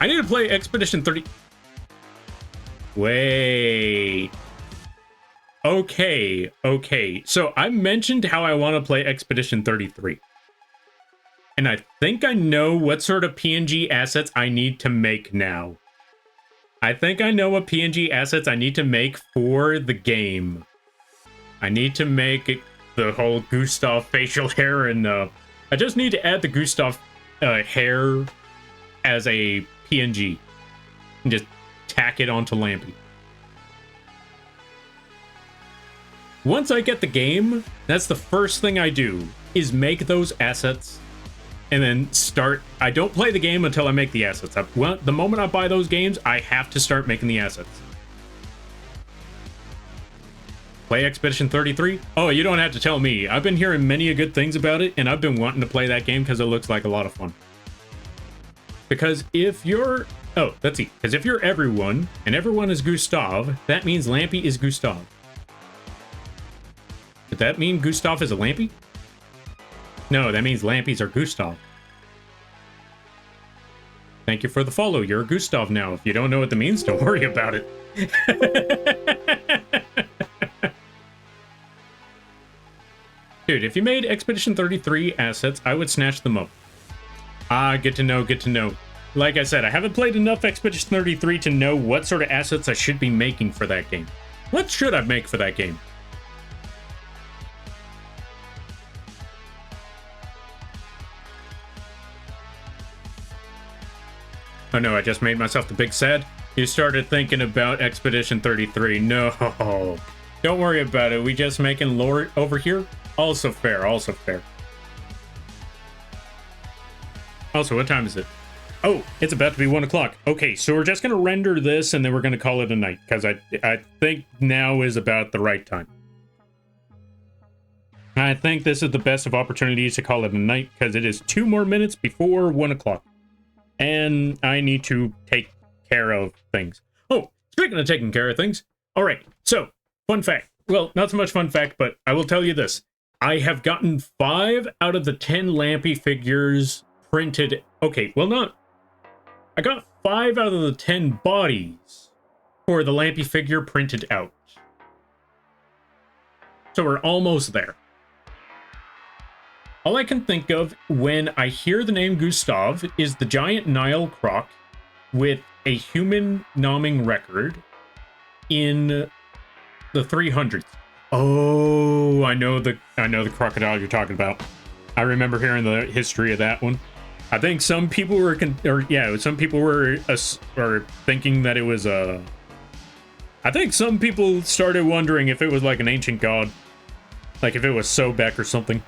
I need to play Expedition 30. Wait. Okay. So I mentioned how I want to play Expedition 33. And I think I know what sort of PNG assets I need to make now. I think I know what PNG assets I need to make for the game. I need to make it the whole Gustav facial hair, and I just need to add the Gustav hair as a PNG and just tack it onto Lampy. Once I get the game, that's the first thing I do, is make those assets and then start. I don't play the game until I make the assets. The moment I buy those games, I have to start making the assets. Play Expedition 33? Oh, you don't have to tell me. I've been hearing many good things about it, and I've been wanting to play that game because it looks like a lot of fun. Because if you're... Oh, let's see. Because if you're everyone, and everyone is Gustav, that means Lampy is Gustav. Does that mean Gustav is a Lampy? No, that means Lampies are Gustav. Thank you for the follow. You're a Gustav now. If you don't know what that means, don't worry about it. Dude, if you made Expedition 33 assets, I would snatch them up. Ah, good to know. Like I said, I haven't played enough Expedition 33 to know what sort of assets I should be making for that game. What should I make for that game? Oh no, I just made myself the big sad. You started thinking about Expedition 33. No. Don't worry about it. We just making lore over here. Also fair. Also, what time is it? Oh, it's about to be 1 o'clock. Okay, so we're just going to render this and then we're going to call it a night. Because I think now is about the right time. I think this is the best of opportunities to call it a night. Because it is 2 more minutes before 1 o'clock. And I need to take care of things. Oh, speaking of taking care of things. All right, so, fun fact. Well, not so much fun fact, but I will tell you this. I have gotten 5 out of the 10 Lampy figures printed. Okay, well, not. I got 5 out of the 10 bodies for the Lampy figure printed out. So we're almost there. All I can think of when I hear the name Gustav is the giant Nile croc with a human nomming record in the 300s. Oh, I know the crocodile you're talking about. I remember hearing the history of that one. I think some people were thinking that it was a. I think some people started wondering if it was like an ancient god, like if it was Sobek or something.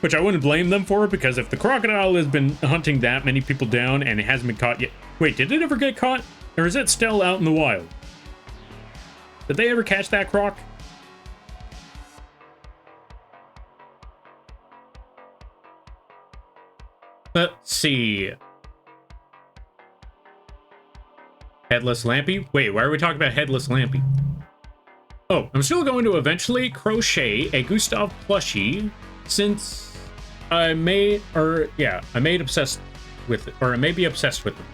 Which I wouldn't blame them for, because if the crocodile has been hunting that many people down and it hasn't been caught yet... Wait, did it ever get caught? Or is it still out in the wild? Did they ever catch that croc? Let's see. Headless Lampy? Wait, why are we talking about Headless Lampy? Oh, I'm still going to eventually crochet a Gustav plushie, since I may be obsessed with it.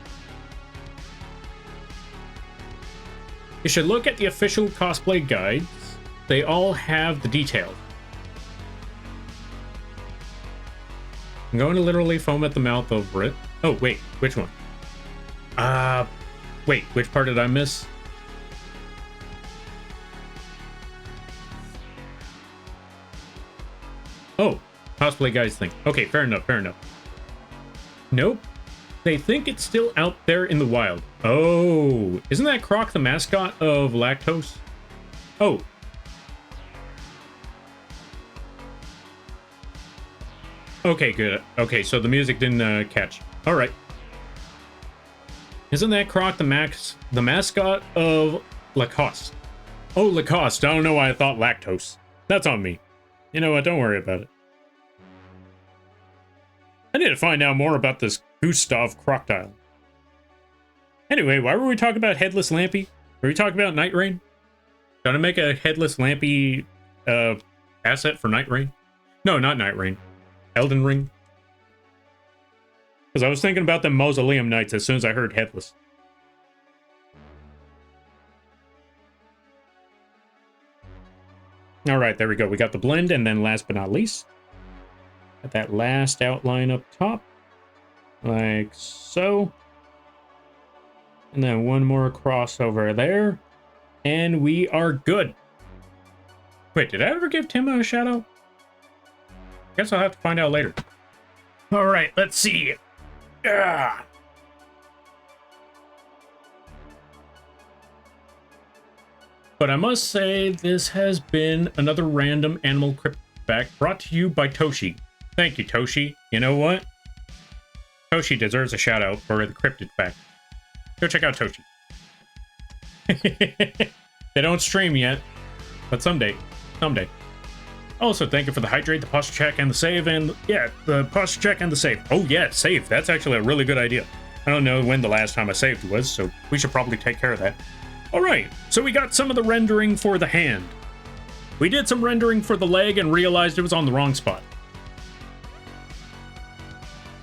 You should look at the official cosplay guides. They all have the details. I'm going to literally foam at the mouth over it. Oh, wait, which one? Wait, which part did I miss? Oh, cosplay guys think. Okay, fair enough. Nope. They think it's still out there in the wild. Oh, isn't that Croc the mascot of Lactose? Oh. Okay, good. Okay, so the music didn't catch. All right. Isn't that Croc the mascot of Lacoste? Oh, Lacoste. I don't know why I thought Lactose. That's on me. You know what? Don't worry about it. I need to find out more about this Gustav crocodile. Anyway, why were we talking about Headless Lampy? Were we talking about Night Rain? Gonna make a Headless Lampy asset for Night Rain? No, not Night Rain. Elden Ring. Because I was thinking about the Mausoleum Knights as soon as I heard Headless. All right, there we go. We got the blend, and then last but not least, got that last outline up top, like so. And then one more crossover there, and we are good. Wait, did I ever give Tim a shout out? Guess I'll have to find out later. All right, let's see. Ah. But I must say, this has been another random animal crypt fact brought to you by Toshi. Thank you, Toshi. You know what? Toshi deserves a shout out for the cryptid fact. Go check out Toshi. They don't stream yet, but someday. Also, thank you for the hydrate, the posture check, and the save, and yeah, the posture check and the save. Oh yeah, save. That's actually a really good idea. I don't know when the last time I saved was, so we should probably take care of that. Alright, so we got some of the rendering for the hand. We did some rendering for the leg and realized it was on the wrong spot.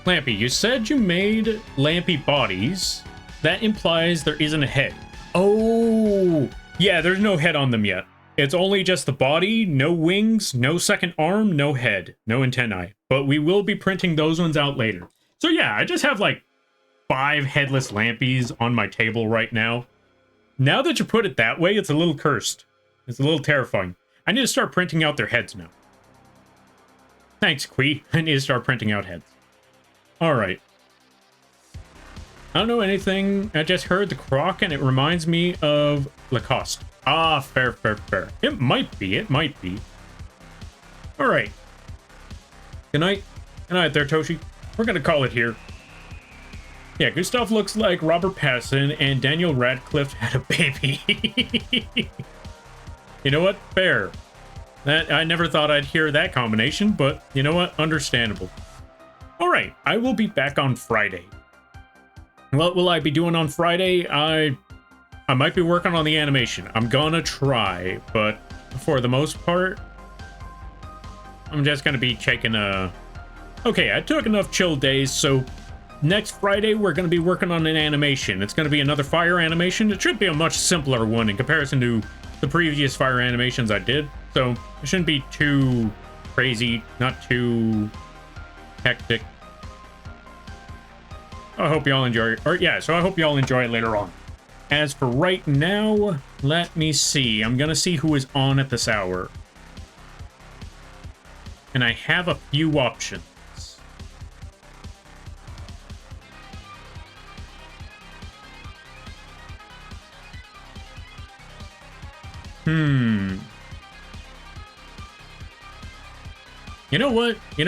Lampy, you said you made Lampy bodies. That implies there isn't a head. Oh, yeah, there's no head on them yet. It's only just the body, no wings, no second arm, no head, no antennae. But we will be printing those ones out later. So yeah, I just have like 5 headless Lampies on my table right now. Now that you put it that way, it's a little cursed. It's a little terrifying. I need to start printing out their heads now. Thanks, Quee. I need to start printing out heads. Alright. I don't know anything. I just heard the croc and it reminds me of Lacoste. Ah, fair. It might be. Alright. Good night. Good night there, Toshi. We're gonna call it here. Yeah, Gustav looks like Robert Pattinson and Daniel Radcliffe had a baby. You know what? Fair. I never thought I'd hear that combination, but you know what? Understandable. Alright, I will be back on Friday. What will I be doing on Friday? I might be working on the animation. I'm gonna try, but for the most part, I'm just gonna be checking Okay, I took enough chill days, so next Friday we're gonna be working on an animation. It's gonna be another fire animation. It should be a much simpler one in comparison to the previous fire animations I did, so it shouldn't be too crazy, not too hectic. I hope y'all enjoy it. Or yeah, so I hope y'all enjoy it later on. As for right now, let me see. I'm gonna see who is on at this hour. And I have a few options. You know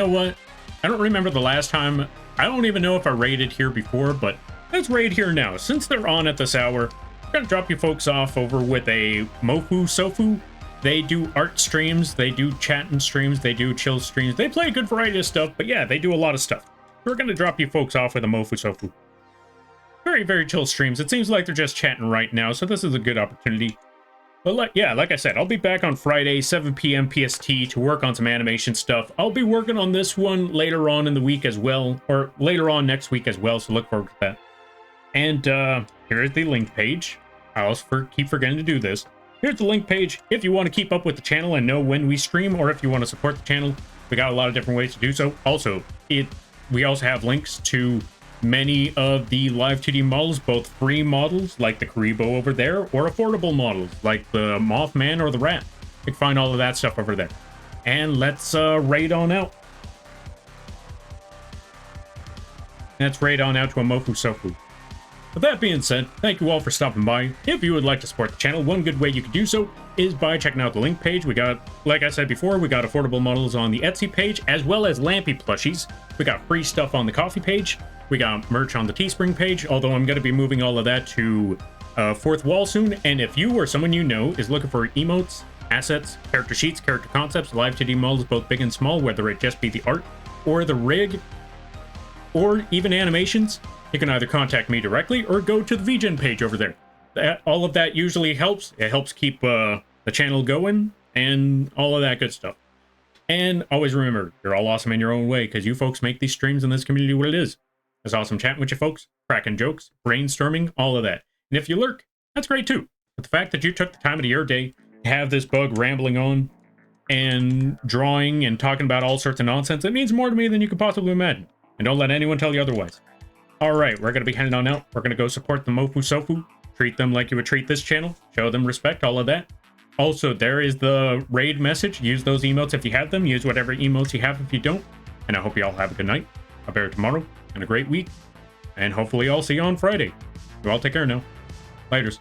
what? I don't remember the last time. I don't even know if I raided here before, but let's raid here now. Since they're on at this hour, I'm gonna drop you folks off over with a Mofu Sofu. They do art streams, they do chat and streams, they do chill streams. They play a good variety of stuff, but yeah, they do a lot of stuff. We're gonna drop you folks off with a Mofu Sofu. Very chill streams. It seems like they're just chatting right now, so this is a good opportunity. But like I said, I'll be back on Friday, 7 p.m. PST to work on some animation stuff. I'll be working on this one later on in the week as well, or later on next week as well, so look forward to that. And here is the link page. I also keep forgetting to do this. Here's the link page if you want to keep up with the channel and know when we stream, or if you want to support the channel. We got a lot of different ways to do so. Also, we also have links to many of the live 2D models, both free models like the Karibo over there, or affordable models like the Mothman or the Rat. You can find all of that stuff over there. And let's raid on out. Let's raid on out to a Mofu Sofu. With that being said, thank you all for stopping by. If you would like to support the channel, one good way you can do so is by checking out the link page. We got, like I said before, we got affordable models on the Etsy page, as well as Lampy plushies. We got free stuff on the Coffee page. We got merch on the Teespring page, although I'm going to be moving all of that to Fourth Wall soon. And if you or someone you know is looking for emotes, assets, character sheets, character concepts, live 2D models, both big and small, whether it just be the art or the rig, or even animations, you can either contact me directly or go to the vgen page over there. All of that usually helps. It helps keep the channel going and all of that good stuff. And always remember, you're all awesome in your own way, because you folks make these streams and this community what it is. It's awesome chatting with you folks, cracking jokes, brainstorming, all of that. And if you lurk, that's great too. But the fact that you took the time out of your day to have this bug rambling on, and drawing and talking about all sorts of nonsense. It means more to me than you could possibly imagine. And don't let anyone tell you otherwise. Alright, we're going to be heading on out. We're going to go support the Mofu Sofu. Treat them like you would treat this channel. Show them respect, all of that. Also, there is the raid message. Use those emotes if you have them. Use whatever emotes you have if you don't. And I hope you all have a good night, a better tomorrow, and a great week. And hopefully I'll see you on Friday. You all take care now. Laters.